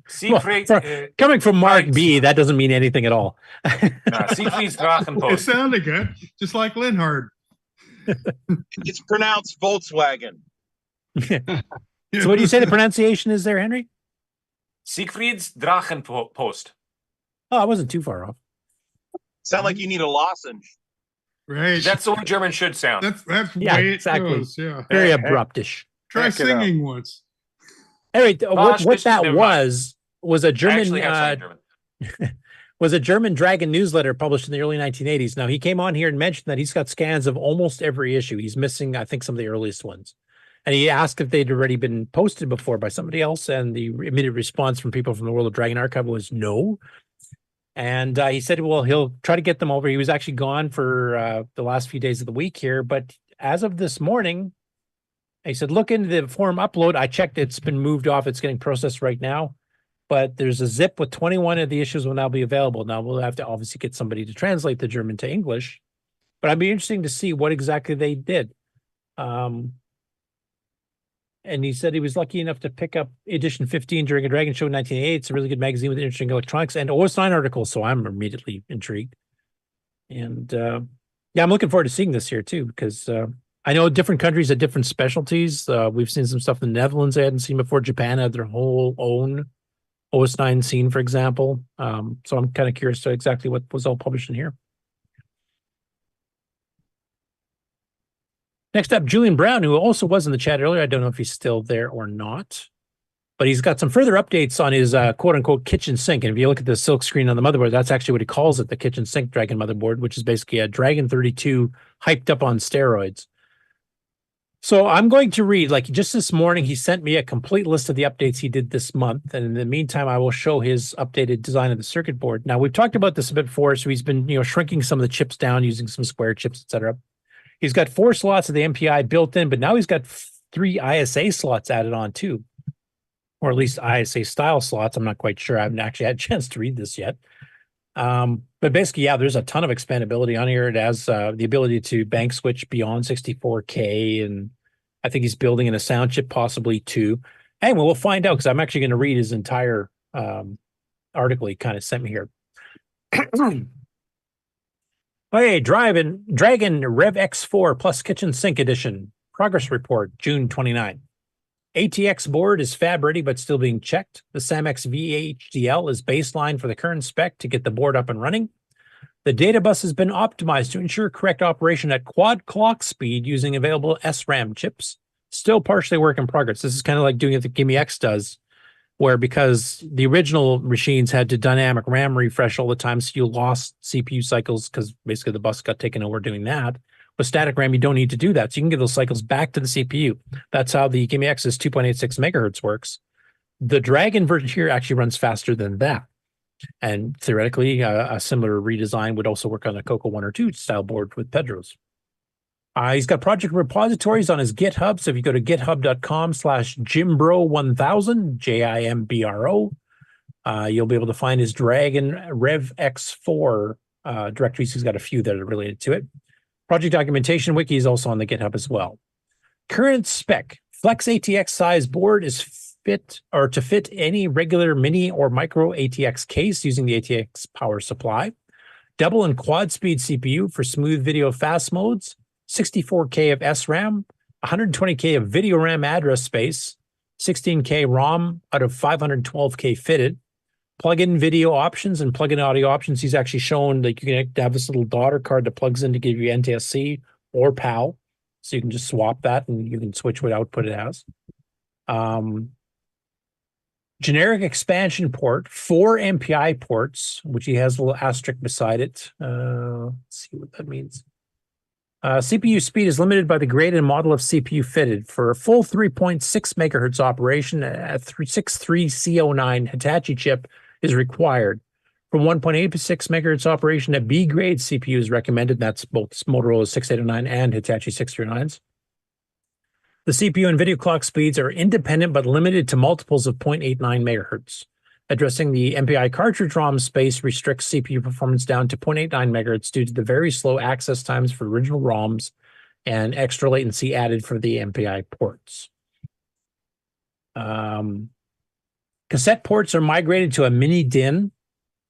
Speaker 11: Siegfried,
Speaker 10: Coming from Mark B, that doesn't mean anything at all.
Speaker 11: Siegfried's
Speaker 13: It
Speaker 11: Drachenpost.
Speaker 13: sounded good, just like Linhard.
Speaker 9: It's pronounced Volkswagen.
Speaker 10: So what do you say the pronunciation is there, Henry?
Speaker 11: Siegfried's Drachenpost.
Speaker 10: Oh, I wasn't too far off.
Speaker 9: Sound like you need a lozenge.
Speaker 13: Right.
Speaker 11: That's the way German should sound.
Speaker 13: That's
Speaker 10: Yeah,
Speaker 13: way
Speaker 10: exactly.
Speaker 13: it goes. Yeah.
Speaker 10: Very abruptish.
Speaker 13: Try
Speaker 8: Back it up.
Speaker 13: singing once.
Speaker 10: Anyway, what that
Speaker 11: never
Speaker 10: was a
Speaker 11: I
Speaker 10: German
Speaker 11: actually have some German.
Speaker 10: was a German Dragon newsletter published in the early 1980s. Now, he came on here and mentioned that he's got scans of almost every issue. He's missing, I think, some of the earliest ones. And he asked if they'd already been posted before by somebody else, and the immediate response from people from the World of Dragon Archive was no. And he said, well, he'll try to get them over. He was actually gone for the last few days of the week here, but as of this morning, he said, look into the form upload. I checked. It's been moved off. It's getting processed right now. But there's a zip with 21 of the issues will now be available. Now, we'll have to obviously get somebody to translate the German to English. But I'd be interesting to see what exactly they did. And he said he was lucky enough to pick up edition 15 during a Dragon show in 1988. It's a really good magazine with interesting electronics and OS9 articles. So I'm immediately intrigued. And yeah, I'm looking forward to seeing this here too, because I know different countries have different specialties. We've seen some stuff in the Netherlands I hadn't seen before. Japan had their whole own OS9 scene, for example. So I'm kind of curious to exactly what was all published in here. Next up, Julian Brown, who also was in the chat earlier. I don't know if he's still there or not, but he's got some further updates on his quote-unquote kitchen sink. And if you look at the silk screen on the motherboard, that's actually what he calls it, the kitchen sink Dragon motherboard, which is basically a Dragon 32 hyped up on steroids. So I'm going to read, like just this morning, he sent me a complete list of the updates he did this month. And in the meantime, I will show his updated design of the circuit board. Now, we've talked about this a bit before. So he's been, shrinking some of the chips down using some square chips, etc. He's got 4 slots of the MPI built in, but now he's got 3 ISA slots added on too, or at least ISA style slots. I'm not quite sure. I haven't actually had a chance to read this yet. But basically, yeah, there's a ton of expandability on here. It has the ability to bank switch beyond 64K, and I think he's building in a sound chip possibly too. Anyway, we'll find out because I'm actually going to read his entire article he kind of sent me here. Okay, Dragon Rev X4 plus Kitchen Sink Edition. Progress report, June 29. ATX board is fab ready but still being checked. The SAMX VHDL is baseline for the current spec to get the board up and running. The data bus has been optimized to ensure correct operation at quad clock speed using available SRAM chips. Still partially work in progress. This is kind of like doing it the GIME-X does, where because the original machines had to dynamic RAM refresh all the time, so you lost CPU cycles because basically the bus got taken over doing that. With static RAM, you don't need to do that. So you can give those cycles back to the CPU. That's how the GIME-X's 2.86 megahertz works. The Dragon version here actually runs faster than that. And theoretically, a similar redesign would also work on a CoCo 1 or 2 style board with Pedro's. He's got project repositories on his GitHub. So if you go to github.com/Jimbro1000, JIMBRO, you'll be able to find his Dragon Rev X4 directories. He's got a few that are related to it. Project documentation wiki is also on the GitHub as well. Current spec: Flex ATX size board is to fit any regular mini or micro ATX case using the ATX power supply. Double and quad speed CPU for smooth video fast modes. 64K of SRAM, 120K of video RAM address space, 16K ROM out of 512K fitted. Plug-in video options and plug-in audio options. He's actually shown that you can have this little daughter card that plugs in to give you NTSC or PAL. So you can just swap that and you can switch what output it has. Generic expansion port, 4 MPI ports, which he has a little asterisk beside it. Let's see what that means. CPU speed is limited by the grade and model of CPU fitted. For a full 3.6 megahertz operation, a 63C09 Hitachi chip is required. For 1.86 megahertz operation, a B grade CPU is recommended. That's both Motorola 6809 and Hitachi 639s. The CPU and video clock speeds are independent but limited to multiples of 0.89 megahertz. Addressing the MPI cartridge ROM space restricts CPU performance down to 0.89 megahertz due to the very slow access times for original ROMs and extra latency added for the MPI ports. Cassette ports are migrated to a mini DIN,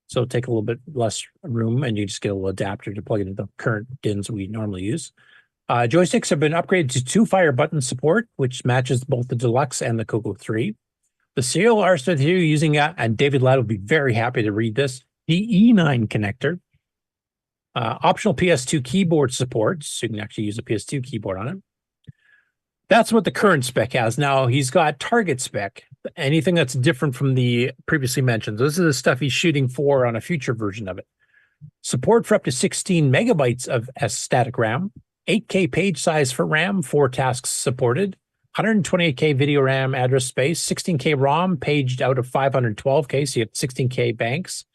Speaker 10: so take a little bit less room, and you just get a little adapter to plug into the current DINs we normally use. Joysticks have been upgraded to 2 fire button support, which matches both the Deluxe and the CoCo 3. The serial are started here using, and David Ladd will be very happy to read this, the E9 connector. Optional PS2 keyboard support, so you can actually use a PS2 keyboard on it. That's what the current spec has. Now, he's got target spec, anything that's different from the previously mentioned. This is the stuff he's shooting for on a future version of it. Support for up to 16 megabytes of static RAM, 8K page size for RAM, 4 tasks supported, 128K video RAM address space, 16K ROM paged out of 512K, so you have 16K banks.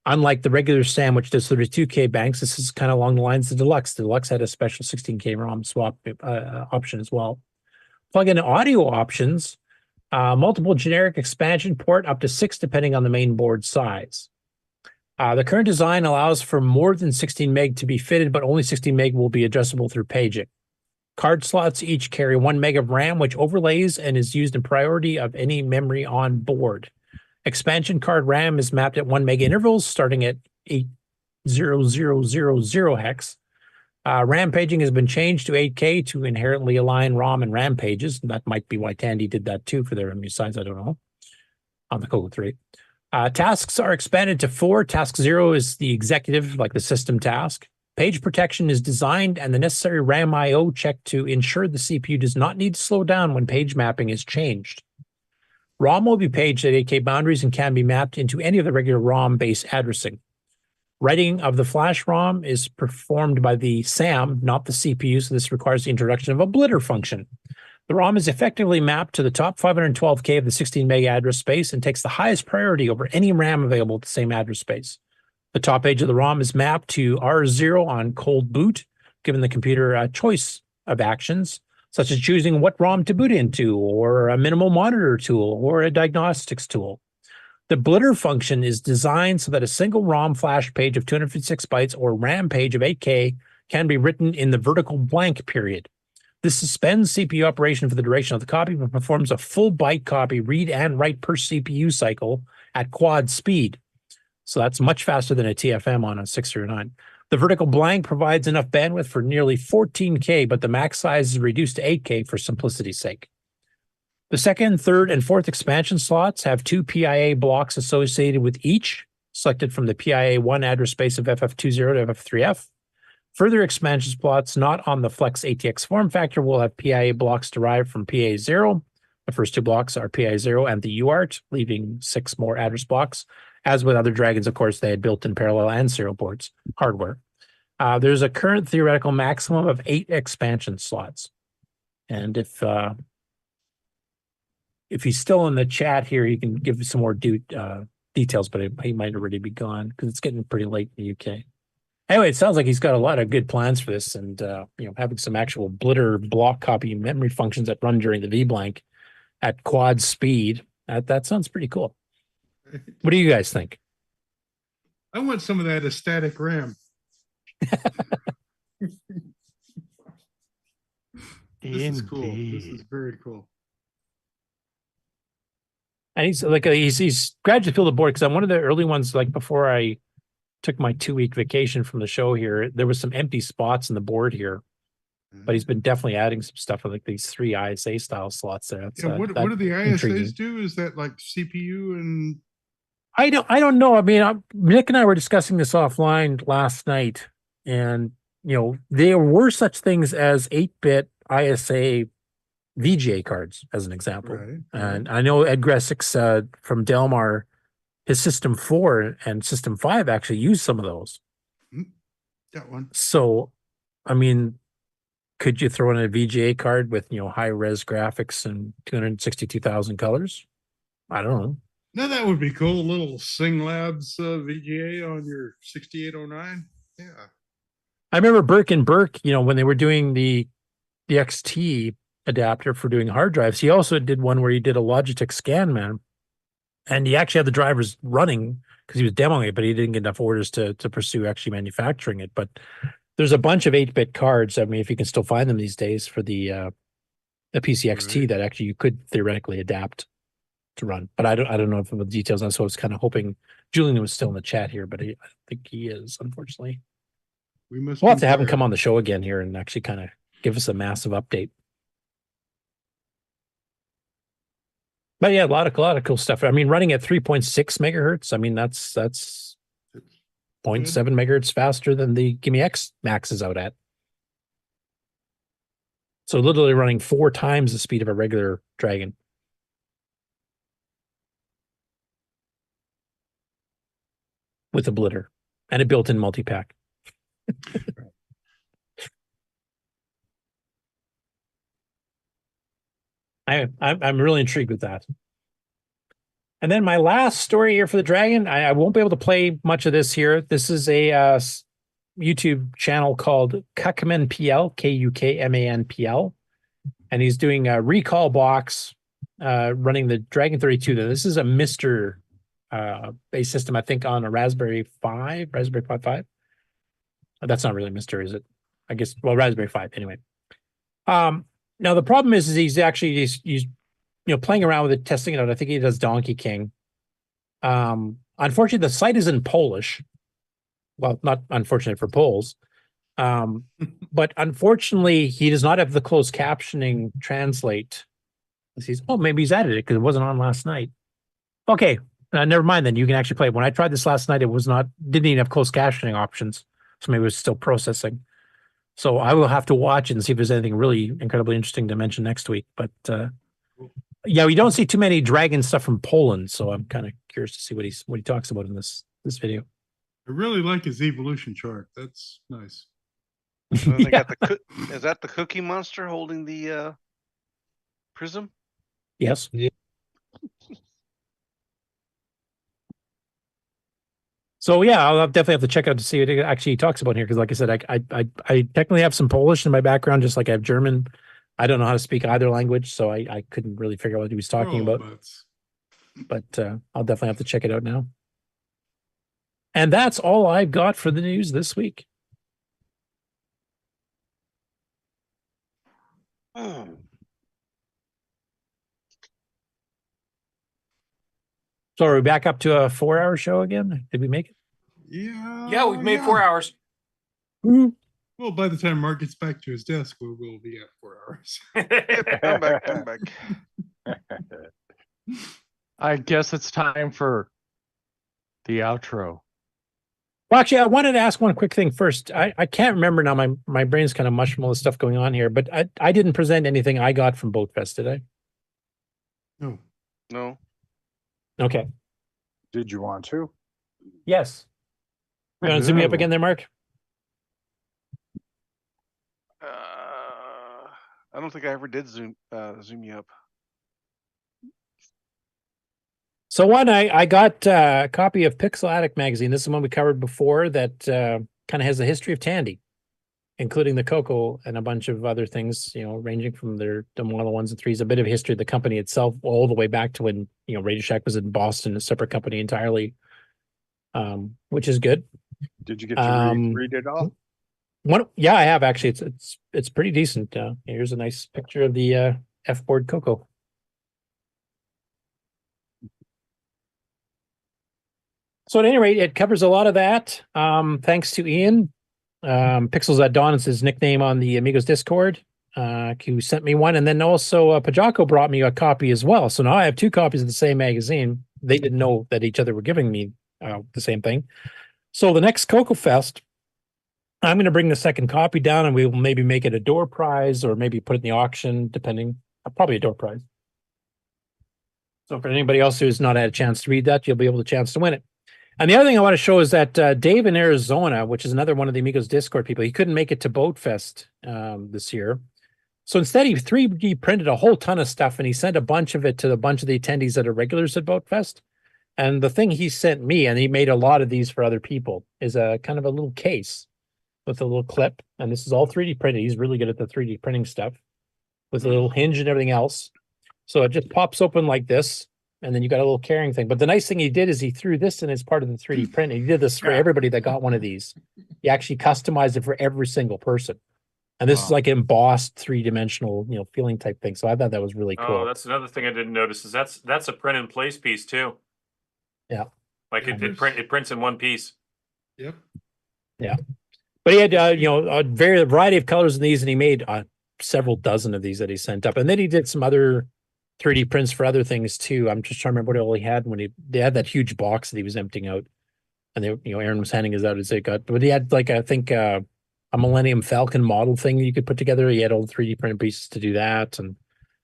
Speaker 10: Unlike the regular SAM, which does 32K banks, this is kind of along the lines of the Deluxe. The Deluxe had a special 16K ROM swap option as well. Plug-in audio options, multiple generic expansion port up to 6 depending on the main board size. The current design allows for more than 16 meg to be fitted, but only 16 meg will be adjustable through paging. Card slots each carry 1 meg of RAM, which overlays and is used in priority of any memory on board. Expansion card RAM is mapped at 1 meg intervals, starting at 80000 hex. RAM paging has been changed to 8K to inherently align ROM and RAM pages. That might be why Tandy did that too for their MU size, I don't know, on the CoCo 3. Tasks are expanded to 4. Task 0 is the executive, like the system task. Page protection is designed and the necessary RAM I/O checked to ensure the CPU does not need to slow down when page mapping is changed. ROM will be paged at 8K boundaries and can be mapped into any of the regular ROM-based addressing. Writing of the flash ROM is performed by the SAM, not the CPU, so this requires the introduction of a blitter function. The ROM is effectively mapped to the top 512K of the 16 meg address space and takes the highest priority over any RAM available at the same address space. The top page of the ROM is mapped to R0 on cold boot, giving the computer a choice of actions, such as choosing what ROM to boot into, or a minimal monitor tool, or a diagnostics tool. The blitter function is designed so that a single ROM flash page of 256 bytes or RAM page of 8K can be written in the vertical blank period. This suspends CPU operation for the duration of the copy, but performs a full byte copy read and write per CPU cycle at quad speed. So that's much faster than a TFM on a 609. The vertical blank provides enough bandwidth for nearly 14K, but the max size is reduced to 8K for simplicity's sake. The second, third, and fourth expansion slots have 2 PIA blocks associated with each, selected from the PIA1 address space of FF20 to FF3F. Further expansion slots not on the Flex ATX form factor will have PIA blocks derived from PIA0, The first 2 blocks are PI0 and the UART, leaving 6 more address blocks. As with other Dragons, of course, they had built-in parallel and serial ports hardware. There's a current theoretical maximum of 8 expansion slots. And if he's still in the chat here, he can give some more details, but he might already be gone because it's getting pretty late in the UK. Anyway, it sounds like he's got a lot of good plans for this, and having some actual blitter block copy memory functions that run during the VBlank at quad speed. That sounds pretty cool. What do you guys think?
Speaker 13: I want some of that static RAM. This is cool. This is very cool.
Speaker 10: And he's glad to feel the board because I'm one of the early ones. Like before I took my 2-week vacation from the show here, there was some empty spots in the board here, but he's been definitely adding some stuff with like these 3 ISA style slots there.
Speaker 13: What do the ISAs do? Is that like CPU and?
Speaker 10: I don't know. I mean, Nick and I were discussing this offline last night, and there were such things as 8-bit ISA VGA cards, as an example.
Speaker 13: Right.
Speaker 10: And I know Ed Gressick from Delmar, his System 4 and System 5 actually use some of those.
Speaker 13: That one.
Speaker 10: So, I mean, could you throw in a VGA card with, high-res graphics and 262,000 colors? I don't know.
Speaker 13: Now that would be cool. A little Sing Labs VGA on your 6809. Yeah.
Speaker 10: I remember Burke and Burke, when they were doing the XT adapter for doing hard drives, he also did one where he did a Logitech ScanMan, and he actually had the drivers running because he was demoing it, but he didn't get enough orders to pursue actually manufacturing it. But there's a bunch of 8-bit cards. I mean, if you can still find them these days for the PCXT that actually you could theoretically adapt to run. But I don't know if the details on. So I was kind of hoping Julian was still in the chat here, but I think he is, unfortunately. We'll have to have him come on the show again here and actually kind of give us a massive update. But yeah, a lot of cool stuff. I mean, running at 3.6 megahertz. I mean, that's 0.7 megahertz faster than the GIME-X Max is out at. So literally running 4 times the speed of a regular Dragon. With a blitter and a built-in multi-pack. I'm really intrigued with that. And then my last story here for the Dragon, I won't be able to play much of this here. This is a YouTube channel called CoCoManPL, KUKMANPL, and he's doing a recall box running the Dragon 32. This is a Mr. Base system, I think, on a Raspberry Pi 5. That's not really Mr., is it? I guess, well, Raspberry 5 anyway. Now the problem is he's playing around with it, testing it out. I think he does Donkey King. Unfortunately, the site is in Polish. Well, not unfortunate for Poles. But unfortunately, he does not have the closed captioning translate. Maybe he's added it because it wasn't on last night. Okay, never mind then. You can actually play it. When I tried this last night, it didn't even have closed captioning options. So maybe it was still processing. So I will have to watch and see if there's anything really incredibly interesting to mention next week. But yeah, we don't see too many Dragon stuff from Poland, so I'm kind of curious to see what he talks about in this video.
Speaker 13: I really like his evolution chart. That's nice.
Speaker 5: So they got is that the Cookie Monster holding the prism?
Speaker 10: Yes. Yeah. So yeah, I'll definitely have to check out to see what it actually talks about here, because like I said, I technically have some Polish in my background, just like I have German. I don't know how to speak either language, so I couldn't really figure out what he was talking about. But I'll definitely have to check it out now. And that's all I've got for the news this week. So are we back up to a 4-hour show again? Did we make it?
Speaker 11: Yeah, we've made 4 hours.
Speaker 13: Well, by the time Mark gets back to his desk, we will be at 4 hours.
Speaker 5: Come back.
Speaker 17: I guess it's time for the outro.
Speaker 10: Well, actually, I wanted to ask one quick thing first. I can't remember now. My brain's kind of mush from all the stuff going on here, but I didn't present anything I got from Boat Fest, did I?
Speaker 13: No.
Speaker 5: No.
Speaker 10: Okay.
Speaker 8: Did you want to?
Speaker 10: Yes. You want to zoom me up again there, Mark?
Speaker 5: I don't think I ever did zoom you up.
Speaker 10: So one, I got a copy of Pixel Attic magazine. This is one we covered before that kind of has the history of Tandy, including the CoCo and a bunch of other things, you know, ranging from the Model 1s and 3s, a bit of history of the company itself, all the way back to when, you know, Radio Shack was in Boston, a separate company entirely, which is good.
Speaker 8: Did you get to read it all?
Speaker 10: Yeah, I have actually. It's pretty decent. Here's a nice picture of the F-board CoCo. So at any rate, it covers a lot of that. Thanks to Ian. Pixels at Dawn is his nickname on the Amigos Discord, who sent me one. And then also Pajako brought me a copy as well. So now I have 2 copies of the same magazine. They didn't know that each other were giving me the same thing. So the next CoCo Fest, I'm going to bring the second copy down and we will maybe make it a door prize or maybe put it in the auction, depending. Probably a door prize. So for anybody else who's not had a chance to read that, you'll be able to chance to win it. And the other thing I want to show is that Dave in Arizona, which is another one of the Amigos Discord people, he couldn't make it to Boat Fest this year. So instead, he 3D printed a whole ton of stuff and he sent a bunch of it to a bunch of the attendees that are regulars at Boat Fest. And the thing he sent me, and he made a lot of these for other people, is a kind of a little case with a little clip. And this is all 3D printed. He's really good at the 3D printing stuff with a little hinge and everything else. So it just pops open like this. And then you got a little carrying thing. But the nice thing he did is he threw this in as part of the 3D print. He did this for everybody that got one of these. He actually customized it for every single person. And this is like embossed 3-dimensional, you know, feeling type thing. So I thought that was really cool.
Speaker 11: Oh, that's another thing I didn't notice is that's a print in place piece too.
Speaker 10: Yeah.
Speaker 11: Like it prints in one piece.
Speaker 13: Yep.
Speaker 10: Yeah. But he had, you know, a variety of colors in these, and he made several dozen of these that he sent up. And then he did some other 3D prints for other things too. I'm just trying to remember what all he had when they had that huge box that he was emptying out. And they, you know, Aaron was handing his out as they got, but he had like, I think, a Millennium Falcon model thing you could put together. He had all 3D printed pieces to do that, and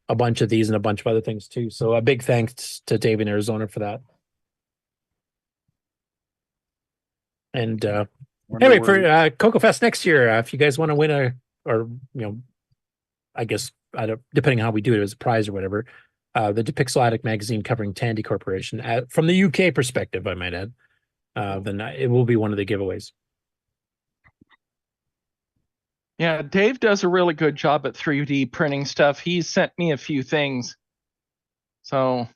Speaker 10: a bunch of these and a bunch of other things too. So a big thanks to Dave in Arizona for that. And anyway, for CoCo Fest next year, if you guys want to win or you know, I guess depending on how we do it as a prize or whatever, the Pixel Attic magazine covering Tandy Corporation from the UK perspective, I might add, then it will be one of the giveaways.
Speaker 15: Yeah, Dave does a really good job at 3D printing stuff. He sent me a few things. So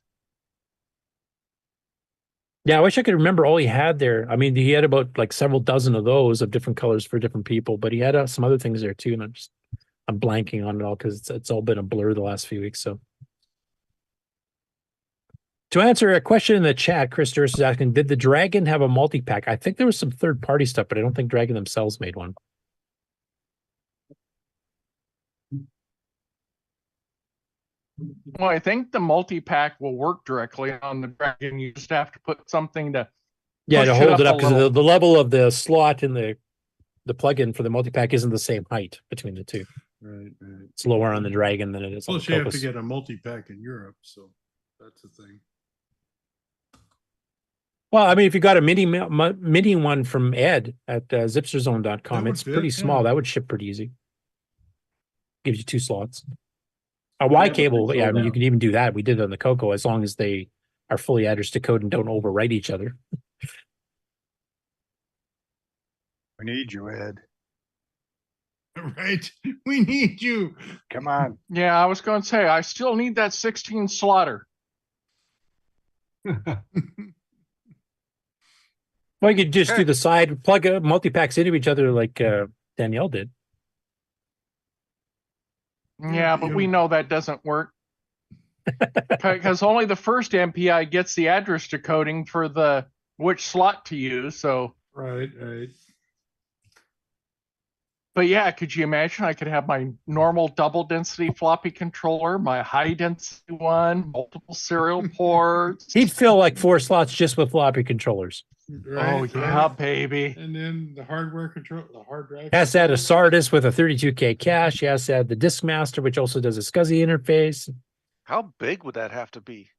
Speaker 10: yeah, I wish I could remember all he had there. I mean, he had about like several dozen of those of different colors for different people, but he had some other things there too. And I'm blanking on it all because it's all been a blur the last few weeks. So to answer a question in the chat, Chris Durst is asking, did the Dragon have a multi-pack? I think there was some third-party stuff, but I don't think Dragon themselves made one.
Speaker 15: Well, I think the multi-pack will work directly on the Dragon. You just have to put something to
Speaker 10: to hold it up because the level of the slot in the plug-in for the multi-pack isn't the same height between the two.
Speaker 13: Right.
Speaker 10: It's lower on the Dragon than it is on the
Speaker 13: Plus, you have to
Speaker 10: Focus.
Speaker 13: get a multi-pack in Europe, so that's the thing.
Speaker 10: Well, I mean, if you got a mini one from Ed at zipsterzone.com, it's pretty small. That would ship pretty easy. Gives you 2 slots. A Y cable, yeah, I mean, you can even do that. We did it on the CoCo as long as they are fully address to code and don't overwrite each other.
Speaker 8: We need you, Ed.
Speaker 13: Right. We need you.
Speaker 8: Come on.
Speaker 15: Yeah, I was going to say, I still need that 16 slaughter.
Speaker 10: Well, you could just do the side, plug multi-packs into each other like Danielle did.
Speaker 15: Yeah, but we know that doesn't work. Because only the first MPI gets the address decoding for which slot to use, so.
Speaker 13: Right.
Speaker 15: But yeah, could you imagine I could have my normal double density floppy controller, my high density one, multiple serial ports.
Speaker 10: He'd fill like 4 slots just with floppy controllers.
Speaker 13: Right,
Speaker 15: oh yeah, baby.
Speaker 13: And then the hardware control, the hard drive.
Speaker 10: Has to add a SARDIS with a 32K cache. He has to add the Disk Master, which also does a SCSI interface.
Speaker 5: How big would that have to be?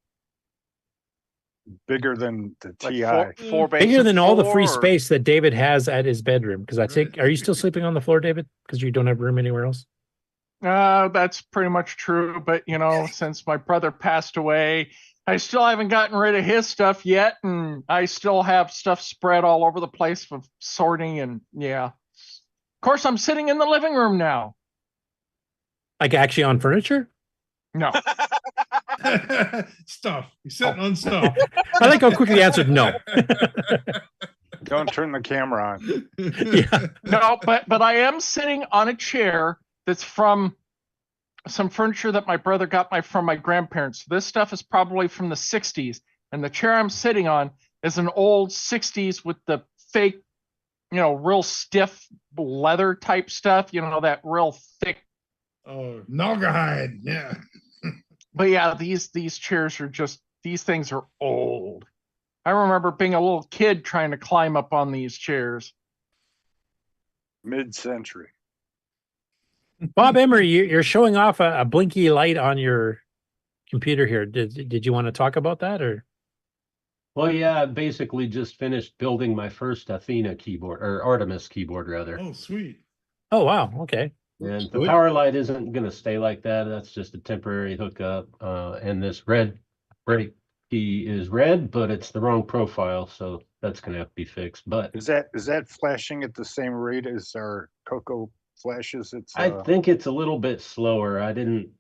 Speaker 8: Bigger than the
Speaker 5: Like
Speaker 8: TI.
Speaker 5: four bays
Speaker 10: Bigger
Speaker 5: of
Speaker 10: than all the free
Speaker 5: floor, or-
Speaker 10: space that David has at his bedroom. Because I think, are you still sleeping on the floor, David? Because you don't have room anywhere else?
Speaker 15: That's pretty much true. But, you know, since my brother passed away, I still haven't gotten rid of his stuff yet. And I still have stuff spread all over the place for sorting. And yeah, of course, I'm sitting in the living room now.
Speaker 10: Like actually on furniture?
Speaker 15: No.
Speaker 13: Stuff. He's sitting on stuff.
Speaker 10: I like how quickly he answered no.
Speaker 8: Don't turn the camera on.
Speaker 10: Yeah.
Speaker 15: No, but I am sitting on a chair that's from some furniture that my brother got from my grandparents. This stuff is probably from the 60s. And the chair I'm sitting on is an old 60s with the fake, you know, real stiff leather type stuff, you know, that real thick.
Speaker 13: Oh, Naugahyde. Yeah.
Speaker 15: But yeah, these chairs are just, these things are old. I remember being a little kid trying to climb up on these chairs.
Speaker 8: Mid-century.
Speaker 10: Bob Emery, you're showing off a blinky light on your computer here. Did you want to talk about that, or?
Speaker 6: Well, yeah, I basically just finished building my first Athena keyboard, or Artemis keyboard, rather.
Speaker 13: Oh, sweet.
Speaker 10: Oh, wow. Okay.
Speaker 6: And the power light isn't going to stay like that. That's just a temporary hookup. And this red brake key is red, but it's the wrong profile, so that's going to have to be fixed. But
Speaker 8: Is that flashing at the same rate as our CoCo flashes? It's
Speaker 6: I think it's a little bit slower. I didn't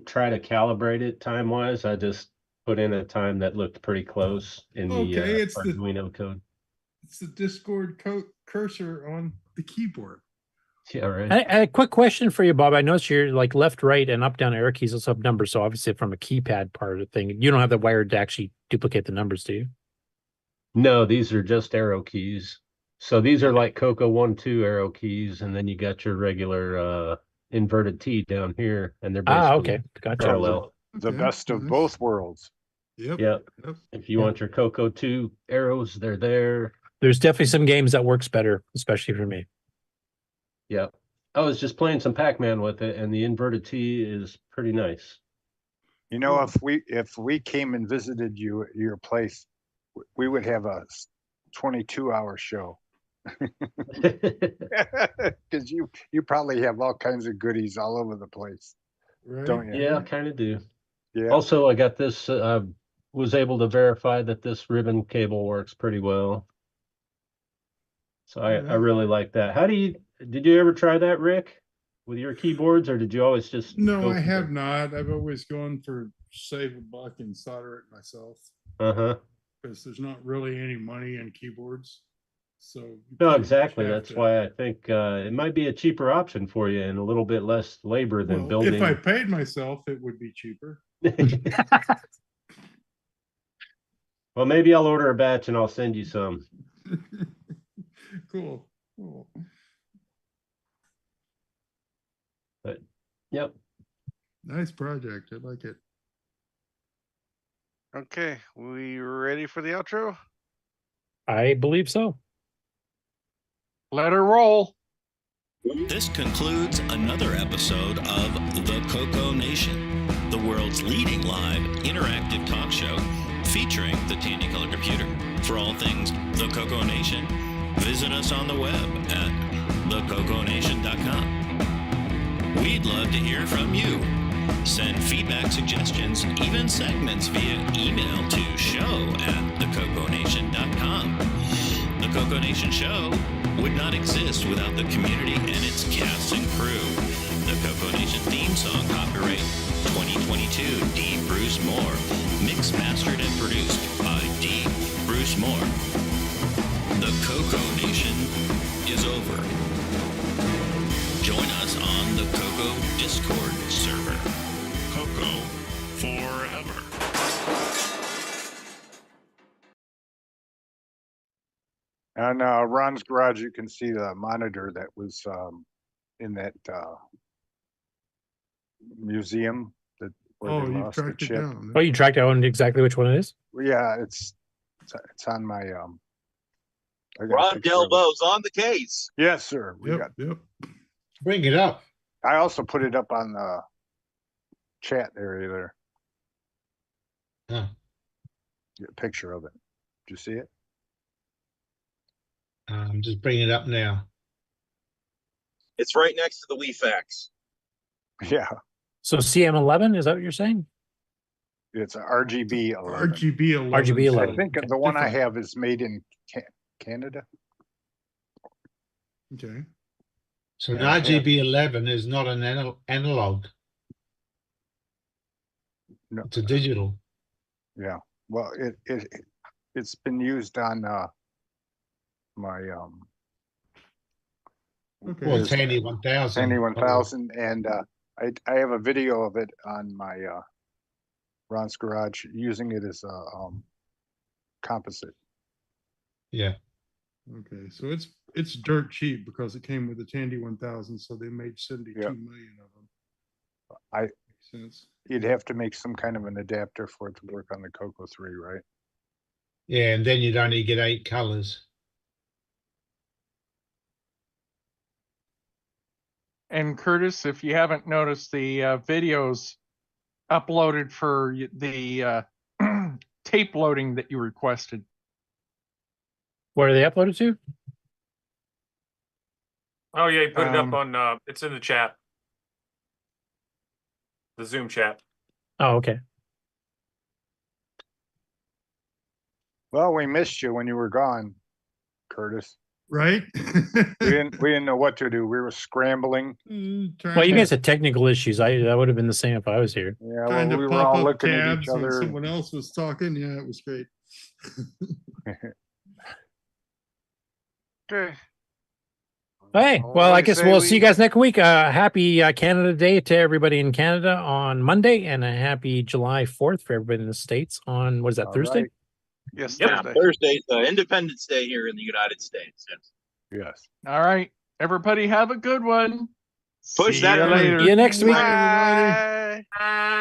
Speaker 6: try to calibrate it time-wise. I just put in a time that looked pretty close in the
Speaker 13: it's the
Speaker 6: Arduino code.
Speaker 13: It's the Discord cursor on the keyboard.
Speaker 6: Yeah, right.
Speaker 10: A quick question for you, Bob. I noticed your like left, right, and up, down arrow keys also have numbers. So obviously, from a keypad part of the thing, you don't have the wired to actually duplicate the numbers, do you?
Speaker 6: No, these are just arrow keys. So these are like CoCo 1, 2 arrow keys, and then you got your regular inverted T down here, and they're basically
Speaker 10: okay, gotcha.
Speaker 6: parallel.
Speaker 8: The best of both worlds.
Speaker 6: Yep. If you want your CoCo 2 arrows, they're there.
Speaker 10: There's definitely some games that works better, especially for me.
Speaker 6: Yeah. I was just playing some Pac-Man with it, and the inverted T is pretty nice.
Speaker 8: You know, if we came and visited you at your place, we would have a 22-hour show. Because you probably have all kinds of goodies all over the place, don't you?
Speaker 6: Yeah, I kind of do.
Speaker 8: Yeah.
Speaker 6: Also, I got this. Was able to verify that this ribbon cable works pretty well. So I really like that. Did you ever try that, Rick, with your keyboards, or did you always just?
Speaker 13: No, I have not. I've always gone for save a buck and solder it myself. Because there's not really any money in keyboards. So
Speaker 6: no, exactly. That's why I think it might be a cheaper option for you and a little bit less labor than building.
Speaker 13: If I paid myself, it would be cheaper.
Speaker 6: Well, maybe I'll order a batch and I'll send you some.
Speaker 13: Cool.
Speaker 6: But yep.
Speaker 13: Nice project. I like it.
Speaker 5: Okay, we ready for the outro?
Speaker 10: I believe so.
Speaker 15: Let her roll.
Speaker 22: This concludes another episode of the CoCoNation, the world's leading live interactive talk show featuring the Tandy Color Computer. For all things the CoCoNation, visit us on the web at thecoconation.com. We'd love to hear from you. Send feedback, suggestions, even segments via email to show@thecoconation.com. The CoCoNation show would not exist without the community and its cast and crew. The CoCoNation theme song, copyright 2022, D. Bruce Moore. Mixed, mastered, and produced by D. Bruce Moore. The CoCoNation is over. Join us on the CoCo Discord server. CoCo forever.
Speaker 8: On Ron's garage, you can see the monitor that was in that museum where they lost the chip.
Speaker 10: Oh, you tracked down exactly which one it is?
Speaker 8: Yeah, it's on my
Speaker 2: Ron Delbo's on the case.
Speaker 8: Yes, sir.
Speaker 13: Yep.
Speaker 18: Bring it up.
Speaker 8: I also put it up on the chat area there.
Speaker 18: Huh.
Speaker 8: Get a picture of it. Did you see it?
Speaker 18: I'm just bringing it up now.
Speaker 9: It's right next to the WeFax.
Speaker 8: Yeah.
Speaker 10: So CM11, is that what you're saying?
Speaker 8: It's a RGB 11.
Speaker 13: RGB11.
Speaker 10: RGB 11.
Speaker 8: I think the one I have is made in Canada.
Speaker 13: Okay.
Speaker 18: So an
Speaker 8: Yeah.
Speaker 18: RGB11 is not an analog.
Speaker 8: No.
Speaker 18: It's a digital.
Speaker 8: Yeah. Well, it's been used on my
Speaker 13: Okay.
Speaker 18: Well, Tandy 1000.
Speaker 8: Tandy 1000, and I have a video of it on my Ron's Garage using it as a composite.
Speaker 18: Yeah.
Speaker 13: Okay, so it's dirt cheap because it came with the Tandy 1000, so they made 72 million of them.
Speaker 8: Makes
Speaker 13: sense.
Speaker 8: You'd have to make some kind of an adapter for it to work on the CoCo 3, right?
Speaker 18: Yeah, and then you'd only get 8 colors.
Speaker 15: And Curtis, if you haven't noticed, the videos uploaded for the tape loading that you requested.
Speaker 10: Where are they uploaded to?
Speaker 11: Oh yeah, you put it up on it's in the chat. The Zoom chat.
Speaker 10: Oh, okay.
Speaker 8: Well, we missed you when you were gone, Curtis.
Speaker 13: Right?
Speaker 8: we didn't know what to do. We were scrambling.
Speaker 10: Well, you guys had technical issues. That would have been the same if I was here.
Speaker 8: Yeah,
Speaker 13: Trying
Speaker 8: well,
Speaker 13: to
Speaker 8: we were
Speaker 13: pop
Speaker 8: all
Speaker 13: up
Speaker 8: looking at
Speaker 13: tabs
Speaker 8: each
Speaker 13: when
Speaker 8: other.
Speaker 13: someone else was talking. Yeah, it was great.
Speaker 5: Okay.
Speaker 10: Hey, well, I guess we'll see you guys next week. Happy Canada Day to everybody in Canada on Monday, and a happy July 4th for everybody in the States on, what is that,
Speaker 8: All
Speaker 10: Thursday?
Speaker 8: right.
Speaker 5: Yes,
Speaker 9: Yeah,
Speaker 5: Thursday.
Speaker 9: Thursday's Independence Day here in the United States. Yes.
Speaker 8: Yes.
Speaker 15: All right, everybody have a good one.
Speaker 9: Push
Speaker 15: See
Speaker 9: that
Speaker 15: you
Speaker 9: button.
Speaker 15: later.
Speaker 10: See you next week.
Speaker 5: Bye.